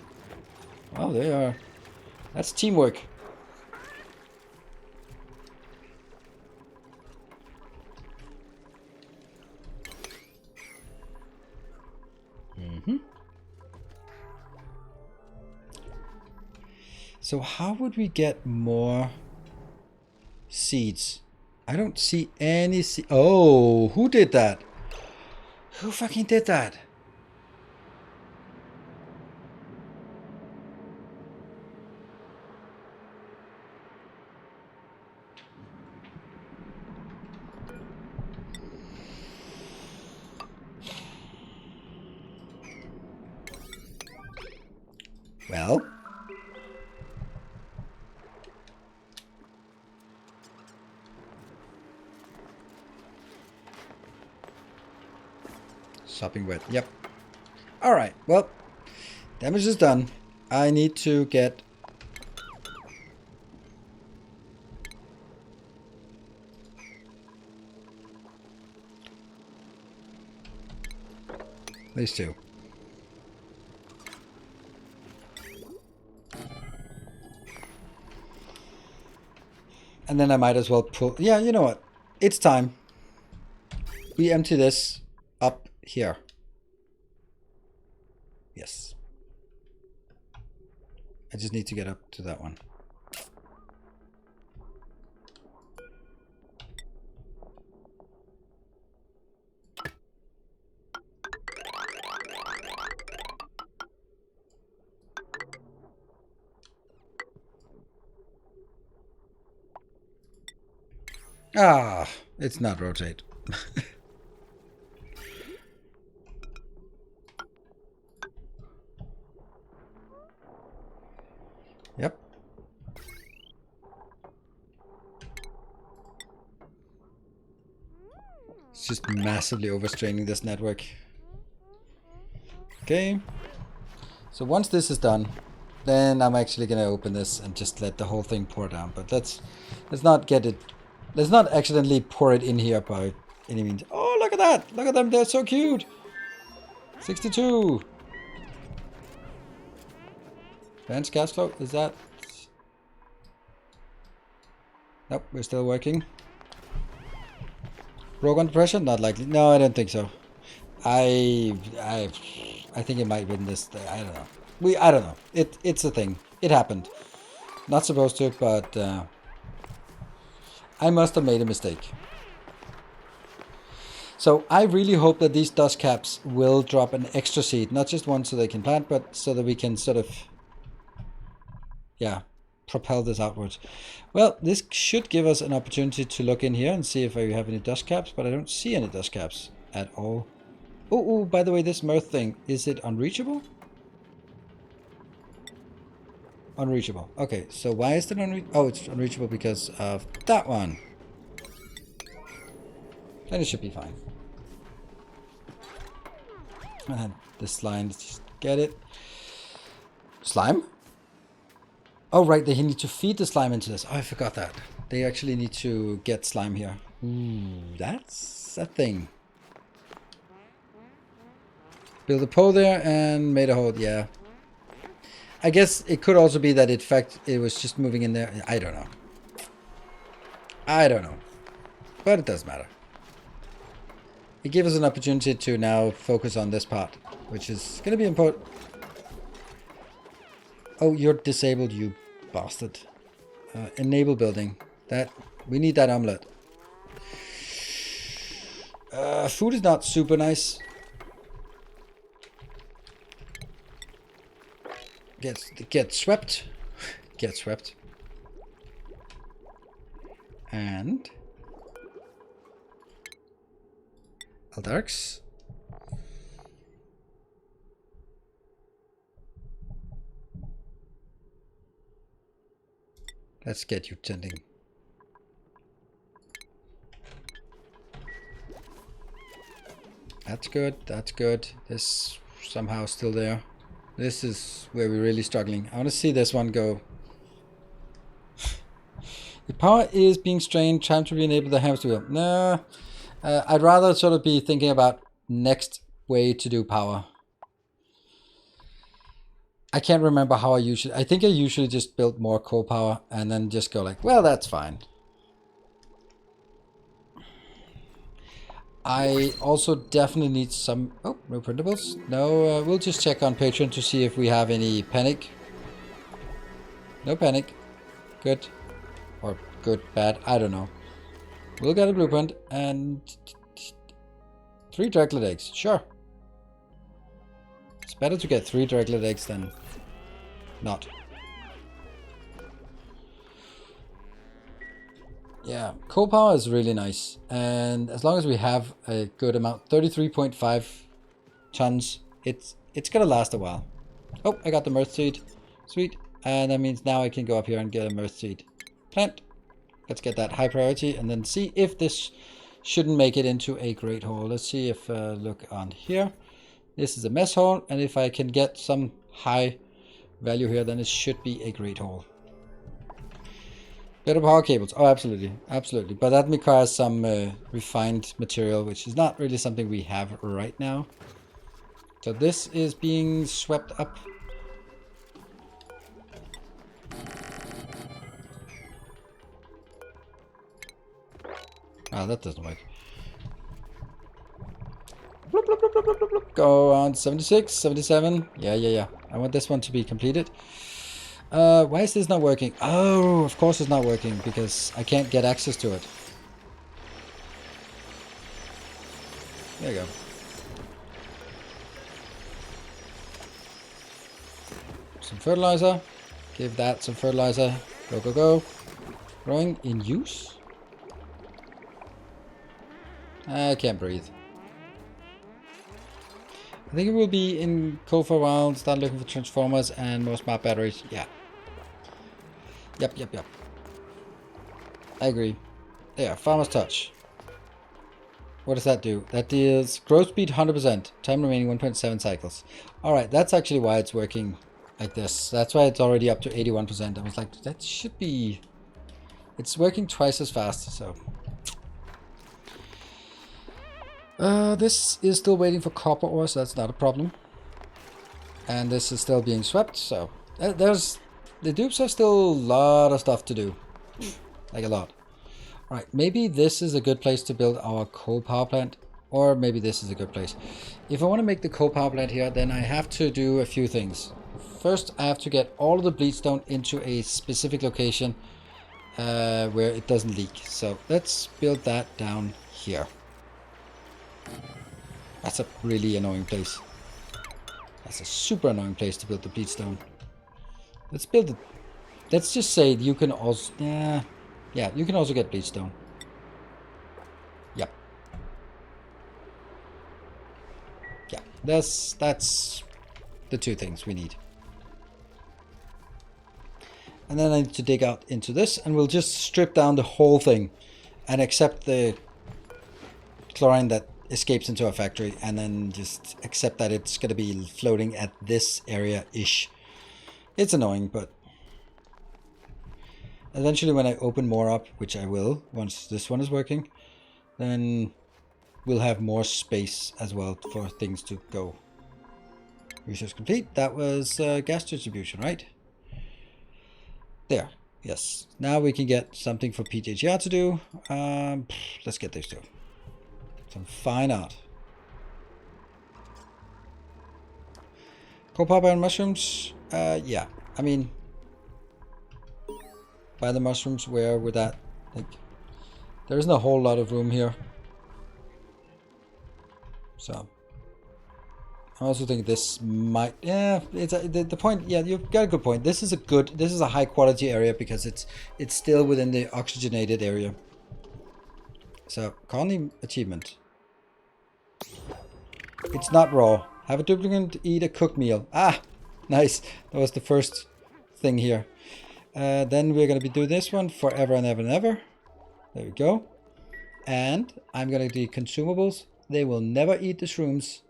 Wow, they are. That's teamwork. So how would we get more seeds? I don't see any Oh, who did that? Who fucking did that? Well, sopping wet. Yep. All right. Well, damage is done. I need to get these two. And then I might as well pull... Yeah, you know what? It's time. We empty this up here. Yes. I just need to get up to that one. Ah, it's not rotate. Yep. It's just massively overstraining this network. Okay. So once this is done, then I'm actually gonna open this and just let the whole thing pour down. But let's not get it. Let's not accidentally pour it in here by any means. Oh, look at that! Look at them, they're so cute! 62! Advanced gas flow, is that... Nope, we're still working. Rogue under pressure? Not likely. No, I don't think so. I think it might win this. I don't know. I don't know. It's a thing. It happened. Not supposed to, but I must have made a mistake. So I really hope that these dust caps will drop an extra seed, not just one so they can plant, but so that we can sort of, yeah, propel this outwards. Well, this should give us an opportunity to look in here and see if we have any dust caps, but I don't see any dust caps at all. Oh, by the way, this mirth thing, is it unreachable? Unreachable. Okay, so why is it unreachable? Oh, it's unreachable because of that one. Then it should be fine. And the slime, just get it. Slime? Oh, right, they need to feed the slime into this. Oh, I forgot that. They actually need to get slime here. Ooh, that's a thing. Build a pole there and made a hole, yeah. I guess it could also be that in fact it was just moving in there. I don't know. I don't know. But it doesn't matter. It gives us an opportunity to now focus on this part, which is going to be important. Oh, you're disabled, you bastard. Enable building. That we need that omelette. Food is not super nice. Get swept. Get swept. And Aldarks. Let's get you tending. That's good, that's good. This somehow still there. This is where we're really struggling. I want to see this one go. The power is being strained, time to re-enable the hamster wheel. Nah, I'd rather sort of be thinking about next way to do power. I can't remember how I usually... I think I usually just build more coal power and then just go like, well, that's fine. I also definitely need some... Oh, no printables. No, we'll just check on Patreon to see if we have any panic. No panic. Good. Or good, bad, I don't know. We'll get a blueprint and 3 draglet eggs, sure. It's better to get 3 draglet eggs than not. Yeah, coal power is really nice. And as long as we have a good amount, 33.5 tons, it's gonna last a while. Oh, I got the mirth seed. Sweet. And that means now I can go up here and get a mirth seed. Plant. Let's get that high priority and then see if this shouldn't make it into a great hole. Let's see if, look on here. This is a mess hole, and if I can get some high value here, then it should be a great hole. Better power cables. Oh, absolutely. Absolutely. But that requires some refined material, which is not really something we have right now. So this is being swept up. Ah, that doesn't work. Bloop, bloop, bloop, bloop, bloop, bloop. Go on 76, 77. Yeah. I want this one to be completed. Why is this not working? Oh, of course it's not working because I can't get access to it. There you go. Some fertilizer. Give that some fertilizer. Go, go, go. Growing in use? I can't breathe. I think it will be in coal for a while, start looking for transformers and more smart batteries. Yeah. Yep. I agree. There, farmer's touch. What does that do? That deals growth speed 100%, time remaining 1.7 cycles. Alright, that's actually why it's working like this. That's why it's already up to 81%. I was like, that should be... It's working twice as fast, so... this is still waiting for copper ore, so that's not a problem. And this is still being swept, so there's the dupes have still a lot of stuff to do, like a lot. All right, maybe this is a good place to build our coal power plant, or maybe this is a good place. If I want to make the coal power plant here, then I have to do a few things. First, I have to get all of the bleedstone into a specific location where it doesn't leak. So let's build that down here. That's a really annoying place. That's a super annoying place to build the bleedstone. Let's build it. Let's just say you can also... yeah, you can also get bleedstone. Yep. Yeah, that's the two things we need. And then I need to dig out into this, and we'll just strip down the whole thing and accept the chlorine that escapes into our factory, and then just accept that it's going to be floating at this area-ish. It's annoying, but eventually when I open more up, which I will once this one is working, then we'll have more space as well for things to go. Research complete. That was gas distribution, right? There. Yes. Now we can get something for PTHR to do. Let's get those two. Some fine art. Copapa and mushrooms? Yeah. I mean, buy the mushrooms. Where would that? Like, there isn't a whole lot of room here. So, I also think this might. Yeah, it's the point. Yeah, you've got a good point. This is a high quality area because it's still within the oxygenated area. So, colony achievement. It's not raw. Have a duplicate eat a cooked meal. Ah, nice. That was the first thing here. Then we're going to be doing this one forever and ever and ever. There we go. And I'm going to do consumables. They will never eat the shrooms.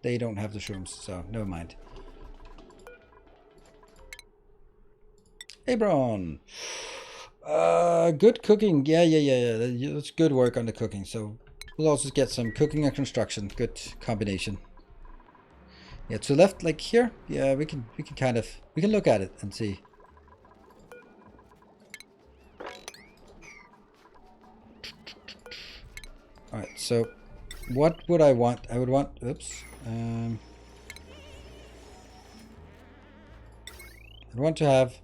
They don't have the shrooms, so never mind. Abron. Good cooking. Yeah. It's good work on the cooking. So we'll also get some cooking and construction. Good combination. Yeah, to the left, like here. Yeah, we can look at it and see. All right. So, what would I want? I would want. Oops. I'd want to have.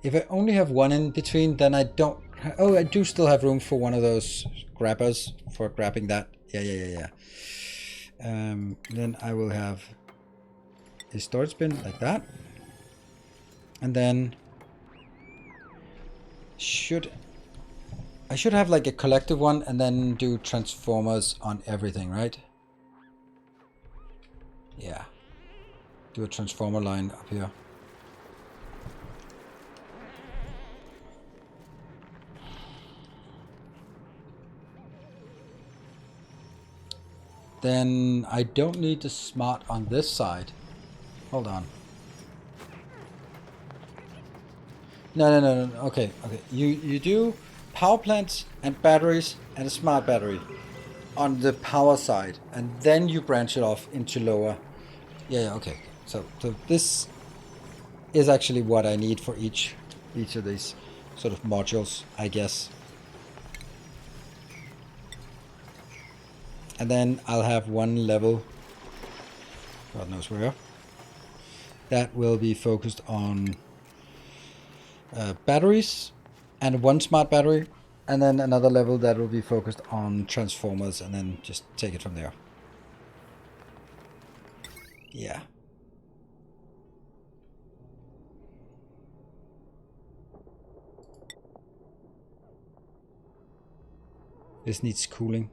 If I only have one in between, then I don't... Oh, I do still have room for one of those grabbers for grabbing that. Yeah. Then I will have a storage bin like that. And then... I should have like a collective one and then do transformers on everything, right? Yeah. Do a transformer line up here. Then I don't need the smart on this side. Hold on. No. Okay. You do power plants and batteries and a smart battery on the power side, and then you branch it off into lower. Yeah. Okay. So this is actually what I need for each of these sort of modules, I guess. And then I'll have one level, God knows where, that will be focused on batteries and one smart battery, and then another level that will be focused on transformers, and then just take it from there. Yeah. This needs cooling.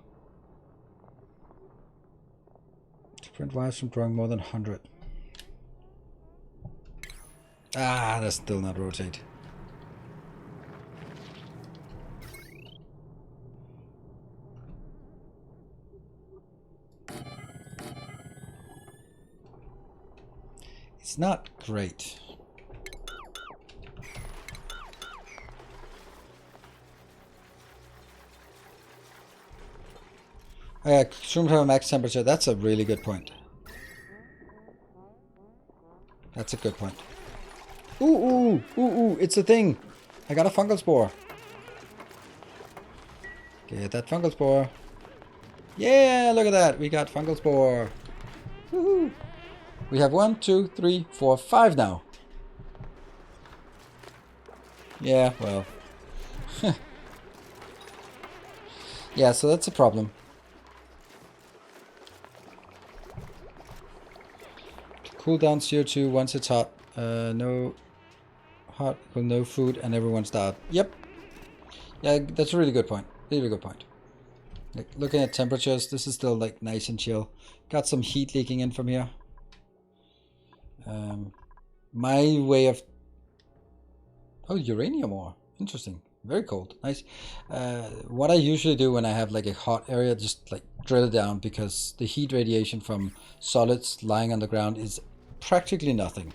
To prevent wires from drawing more than 100. Ah, that's still not rotate. It's not great. Shrooms have a max temperature. That's a really good point. That's a good point. Ooh, it's a thing. I got a fungal spore. Get that fungal spore. Yeah, look at that. We got fungal spore. Woohoo. We have 1, 2, 3, 4, 5 now. Yeah, well. Yeah, so that's a problem. Cool down CO2 once it's hot. No hot, well, no food, and everyone's starved. Yep. Yeah, that's a really good point. Really good point. Like, looking at temperatures, this is still like nice and chill. Got some heat leaking in from here. My way of... Oh, uranium ore. Interesting. Very cold. Nice. What I usually do when I have like a hot area, just like drill it down, because the heat radiation from solids lying on the ground is practically nothing.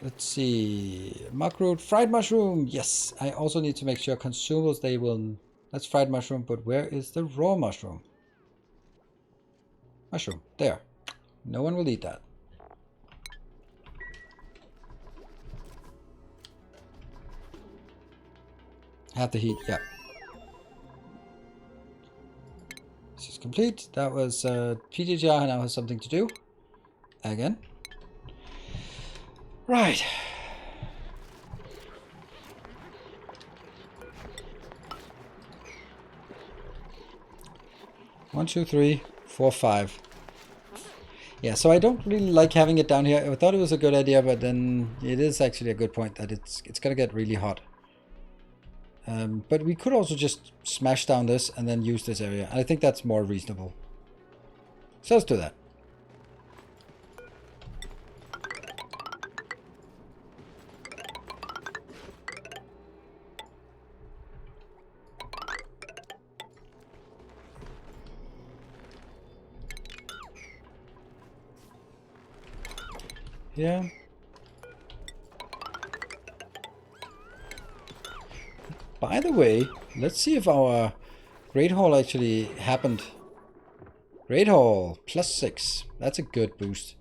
Let's see. Muckroot, fried mushroom. Yes. I also need to make sure consumables, they will... That's fried mushroom, but where is the raw mushroom? Mushroom. There. No one will eat that. Have the heat, yeah. This is complete. That was PGGR now has something to do. Again. Right. One, two, three, four, 5. Yeah, so I don't really like having it down here. I thought it was a good idea, but then it is actually a good point that it's gonna get really hot. But we could also just smash down this and then use this area. I think that's more reasonable. So let's do that. Yeah. By the way, let's see if our Great Hall actually happened. Great Hall, +6. That's a good boost.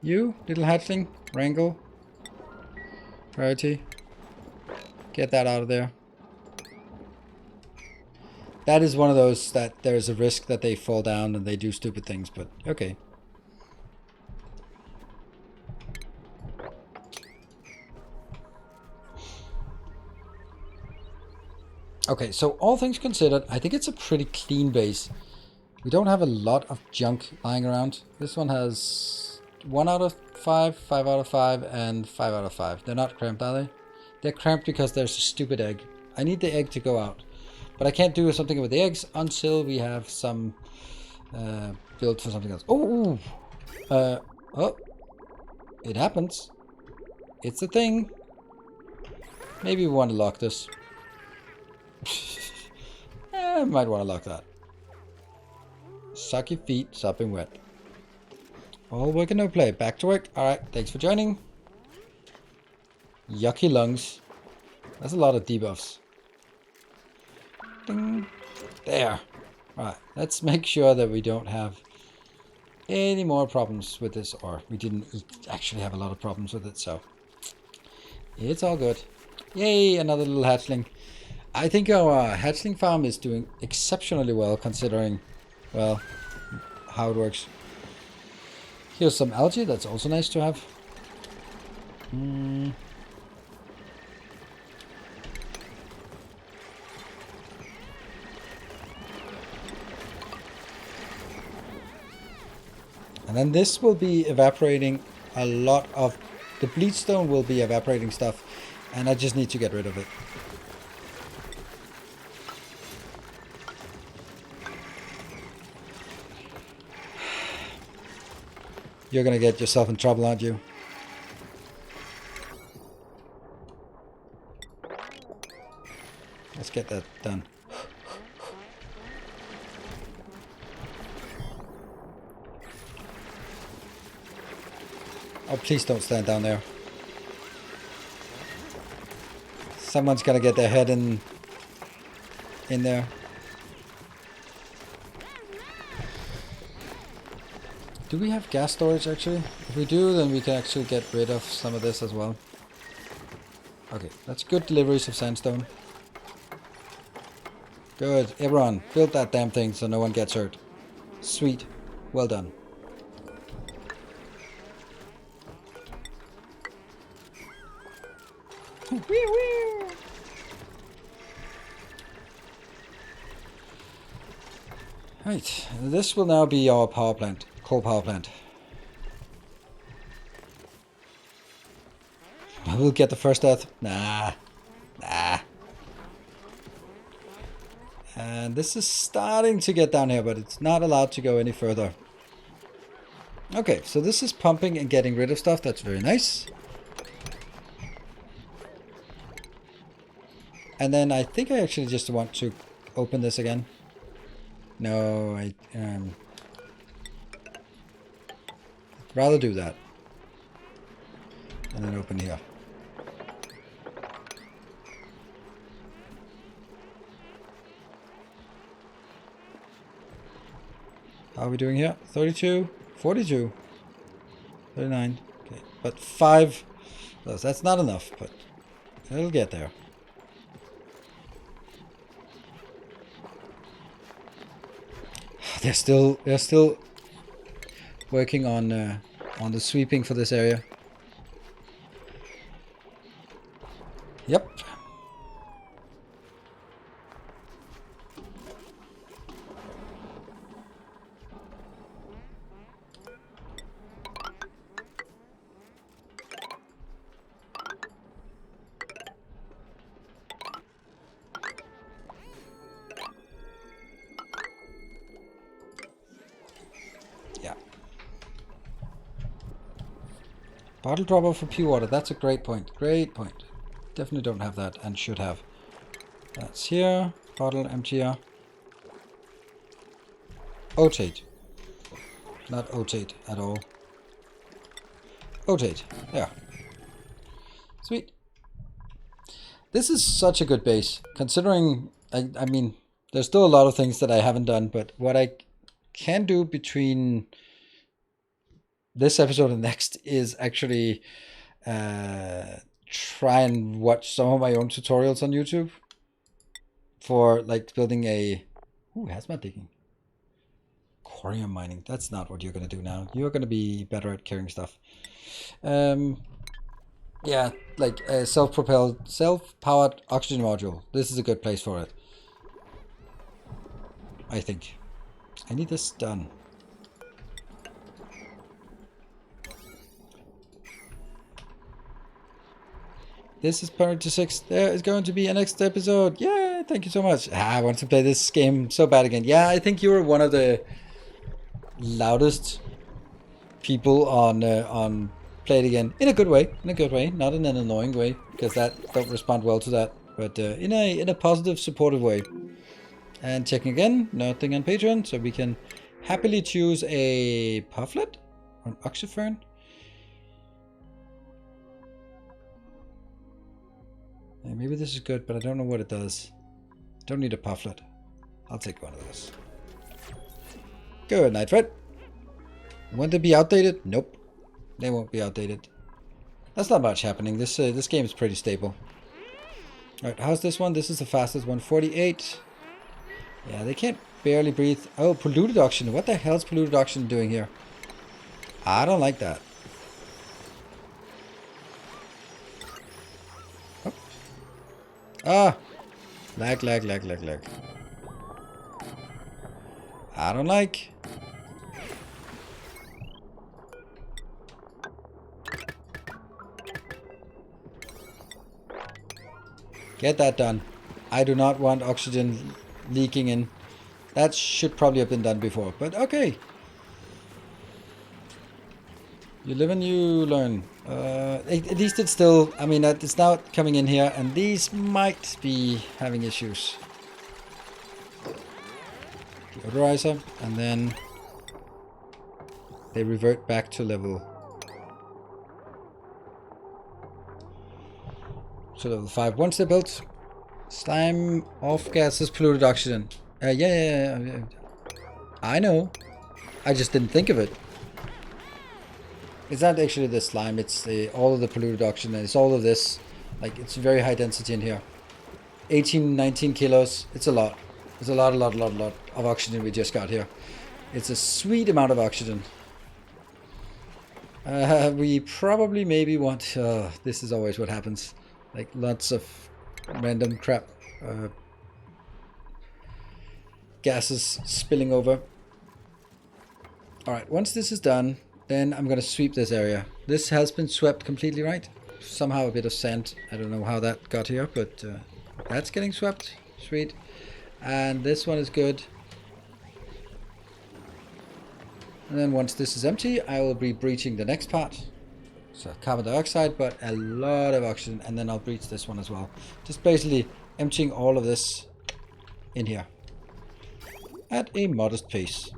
You, little hatchling, wrangle. Priority. Get that out of there. That is one of those that there's a risk that they fall down and they do stupid things, but okay. Okay, so all things considered, I think it's a pretty clean base. We don't have a lot of junk lying around. This one has 1 out of 5, 5 out of 5, and 5 out of 5. They're not cramped, are they? They're cramped because there's a stupid egg. I need the egg to go out. But I can't do something with the eggs until we have some built for something else. Oh! Oh! It happens. It's a thing. Maybe we want to lock this. I might want to lock that. Sucky feet, sopping wet. All work and no play. Back to work. Alright, thanks for joining. Yucky lungs. That's a lot of debuffs. Ding. There. Alright, let's make sure that we don't have any more problems with this, or we didn't actually have a lot of problems with it, so it's all good. Yay, another little hatchling. I think our hatchling farm is doing exceptionally well considering, well, how it works. Here's some algae, that's also nice to have. And then this will be evaporating a lot of... The bleachstone will be evaporating stuff, and I just need to get rid of it. You're gonna get yourself in trouble, aren't you? Let's get that done. Oh, please don't stand down there. Someone's gonna get their head in there. Do we have gas storage actually? If we do, then we can actually get rid of some of this as well. Okay, that's good deliveries of sandstone. Good. Everyone, build that damn thing so no one gets hurt. Sweet. Well done. Right, this will now be our power plant, coal power plant. We'll get the first earth. Nah. And this is starting to get down here, but it's not allowed to go any further. Okay, so this is pumping and getting rid of stuff. That's very nice. And then I think I actually just want to open this again. No, I'd rather do that. And then open here. How are we doing here? 32, 42, 39. Okay, but 5. Well, that's not enough, but it'll get there. They're still working on the sweeping for this area. Yep. Bottle dropper for pure water. That's a great point. Great point. Definitely don't have that and should have. That's here. Bottle emptier. Otate. Not otate at all. Otate. Yeah. Sweet. This is such a good base. Considering, I mean, there's still a lot of things that I haven't done, but what I can do between this episode and next is actually try and watch some of my own tutorials on YouTube for like building a hazmat digging, corium mining. That's not what you're gonna do now. You're gonna be better at carrying stuff. Yeah, like a self-propelled, self-powered oxygen module. This is a good place for it, I think. I need this done. This is part 6. There is going to be a next episode. Yeah, thank you so much. I want to play this game so bad again. Yeah, I think you were one of the loudest people on Play It Again. In a good way. In a good way. Not in an annoying way, because that don't respond well to that. But in a positive, supportive way. And checking again, nothing on Patreon, so we can happily choose a pufflet or an oxyfern. Maybe this is good, but I don't know what it does. Don't need a pufflet. I'll take one of those. Good night, Fred. Won't they be outdated? Nope. They won't be outdated. That's not much happening. This game is pretty stable. Alright, how's this one? This is the fastest one. 48. Yeah, they can't barely breathe. Oh, polluted oxygen. What the hell's polluted oxygen doing here? I don't like that. Ah! Lag. I don't like. Get that done. I do not want oxygen leaking in. That should probably have been done before, but okay. You live and you learn. At least it's still, I mean, it's now coming in here, and these might be having issues. Deodorizer, and then they revert back to level 5. Once they're built, slime off gases, polluted oxygen. Yeah. I know. I just didn't think of it. It's not actually the slime, it's all of the polluted oxygen, and it's all of this. Like, it's very high density in here. 18, 19 kilos. It's a lot. It's a lot of oxygen we just got here. It's a sweet amount of oxygen. We probably maybe want... this is always what happens. Like, lots of random crap. Gases spilling over. Alright, once this is done, then I'm going to sweep this area. This has been swept completely, right? Somehow a bit of sand. I don't know how that got here, but that's getting swept. Sweet. And this one is good. And then once this is empty, I will be breaching the next part. So carbon dioxide, but a lot of oxygen. And then I'll breach this one as well. Just basically emptying all of this in here. At a modest pace.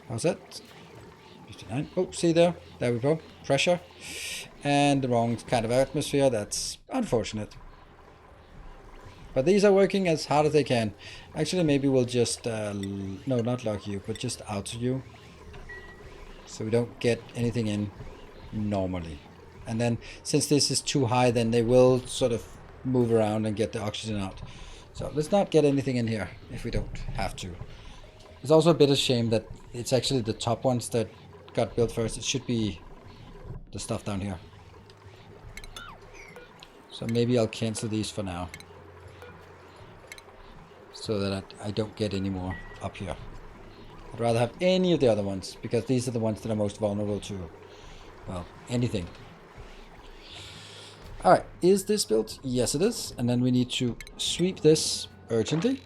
How's that? 59. Oh, see there? There we go. Pressure. And the wrong kind of atmosphere. That's unfortunate. But these are working as hard as they can. Actually, maybe we'll just... no, not lock you, but just outer you. So we don't get anything in normally. And then, since this is too high, then they will sort of move around and get the oxygen out. So let's not get anything in here if we don't have to. It's also a bit of shame that it's actually the top ones that got built first. It should be the stuff down here. So maybe I'll cancel these for now. So that I don't get any more up here. I'd rather have any of the other ones, because these are the ones that are most vulnerable to, well, anything. Alright, is this built? Yes it is. And then we need to sweep this urgently,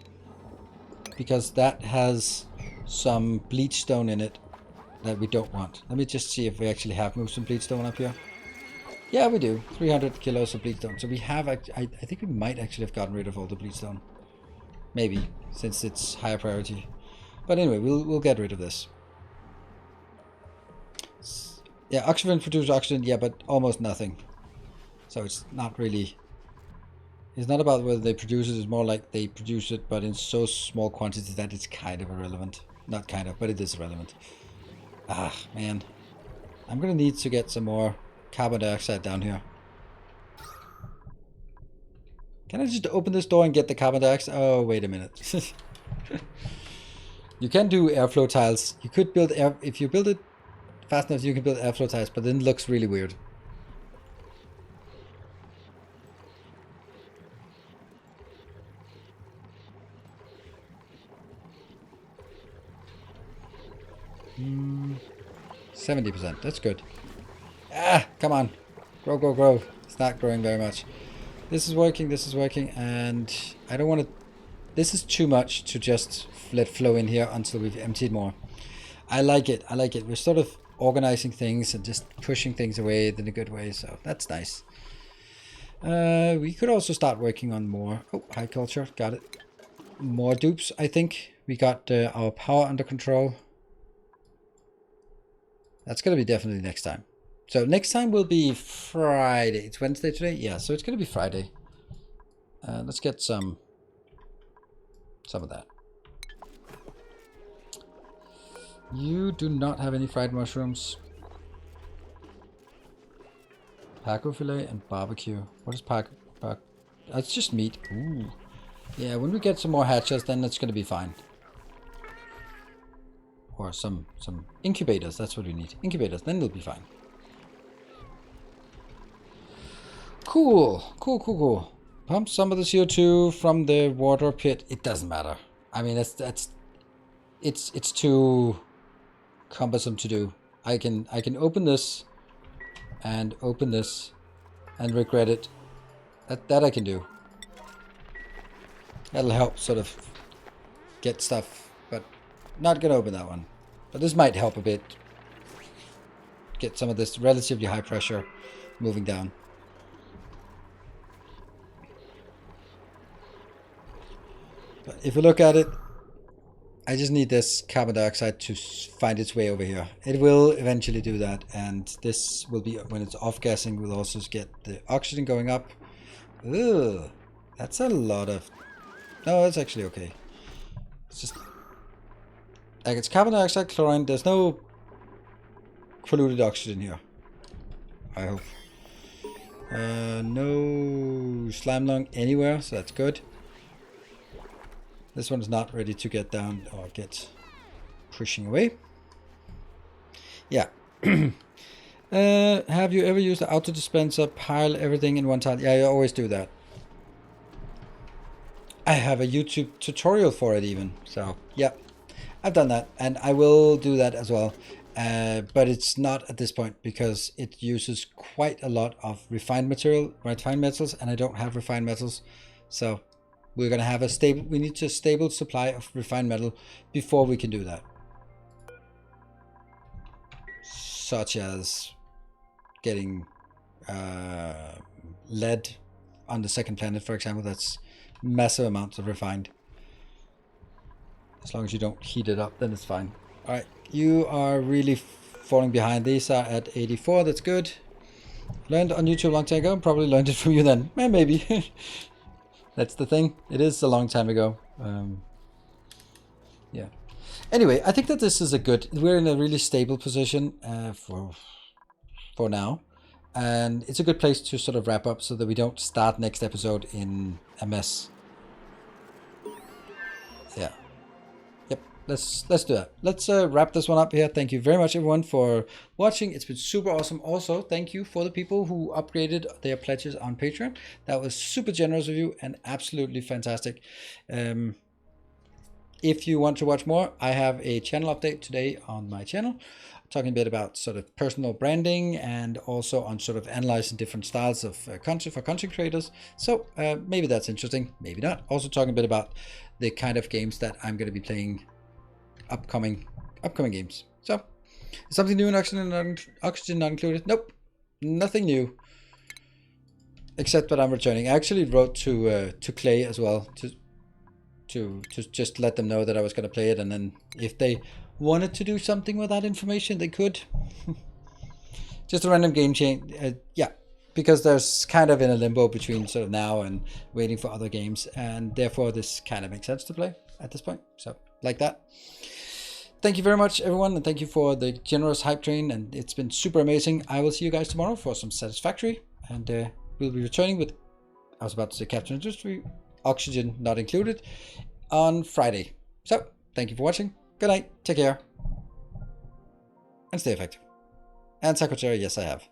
because that has some bleach stone in it that we don't want. Let me just see if we actually have moved some bleach stone up here. Yeah, we do. 300 kilos of bleach stone. So we have, I think we might actually have gotten rid of all the bleach stone. Maybe, since it's higher priority. But anyway, we'll get rid of this. Yeah, oxygen produces oxygen, yeah, but almost nothing. So it's not really... It's not about whether they produce it, it's more like they produce it, but in so small quantities that it's kind of irrelevant. Not kind of, but it is relevant. Ah, man. I'm gonna need to get some more carbon dioxide down here. Can I just open this door and get the carbon dioxide? Oh, wait a minute. You can do airflow tiles. You could build air... If you build it fast enough, you can build airflow tiles, but then it looks really weird. Hmm. 70%. That's good. Ah, come on. Grow, grow, grow. It's not growing very much. This is working, and I don't want to... This is too much to just let flow in here until we've emptied more. I like it. We're sort of organizing things and just pushing things away in a good way, so that's nice. We could also start working on more... Oh, high culture. Got it. More dupes, I think. We got our power under control. That's going to be definitely next time. So next time will be Friday. It's Wednesday today? Yeah, so it's going to be Friday. Let's get some of that. You do not have any fried mushrooms. Paco filet and barbecue. What is paco? It's just meat. Ooh. Yeah, when we get some more hatches, then it's going to be fine. Or some incubators. That's what we need. Incubators, then it'll be fine. Cool. Pump some of the CO2 from the water pit. It doesn't matter. I mean, it's too cumbersome to do. I can open this and open this and regret it. That I can do. That'll help sort of get stuff, but not gonna open that one. But this might help a bit. Get some of this relatively high pressure moving down. But if you look at it, I just need this carbon dioxide to find its way over here. It will eventually do that, and this will be, when it's off-gassing, we'll also get the oxygen going up. Ugh, that's a lot of... No, that's actually okay. It's just... Like it's carbon dioxide, chlorine. There's no polluted oxygen here. I hope. No slime lung anywhere, so that's good. This one's not ready to get down or get pushing away. Yeah. Have you ever used the auto dispenser, pile everything in one tile? Yeah, I always do that. I have a YouTube tutorial for it even. So yeah, I've done that and I will do that as well. But it's not at this point because it uses quite a lot of refined metals, and I don't have refined metals. So we're going to have we need a stable supply of refined metal before we can do that. Such as getting lead on the second planet, for example. That's massive amounts of refined. As long as you don't heat it up, then it's fine. All right, you are really falling behind. These are at 84. That's good. Learned on YouTube a long time ago. Probably learned it from you then. Maybe. That's the thing. It is a long time ago. Yeah. Anyway, I think that this is we're in a really stable position for now. And it's a good place to sort of wrap up so that we don't start next episode in a mess. Yeah. Yep. Let's do that. Let's wrap this one up here. Thank you very much, everyone, for watching. It's been super awesome. Also, thank you for the people who upgraded their pledges on Patreon. That was super generous of you and absolutely fantastic. If you want to watch more, I have a channel update today on my channel, talking a bit about sort of personal branding and also on sort of analyzing different styles of content for content creators. So maybe that's interesting, maybe not. Also talking a bit about the kind of games that I'm going to be playing upcoming games. So something new in oxygen not included? Nope, nothing new. Except that I'm returning. I actually wrote to Clay as well to just let them know that I was going to play it, and then if they wanted to do something with that information, they could. Just a random game change. Yeah, because there's kind of in a limbo between sort of now and waiting for other games, and therefore this kind of makes sense to play at this point. So like that. Thank you very much, everyone, and thank you for the generous hype train, and it's been super amazing. I will see you guys tomorrow for some Satisfactory, and we'll be returning with, I was about to say Captain Industry, oxygen not included, on Friday. So thank you for watching. Good night, take care, and stay effective. And Secretary, yes I have.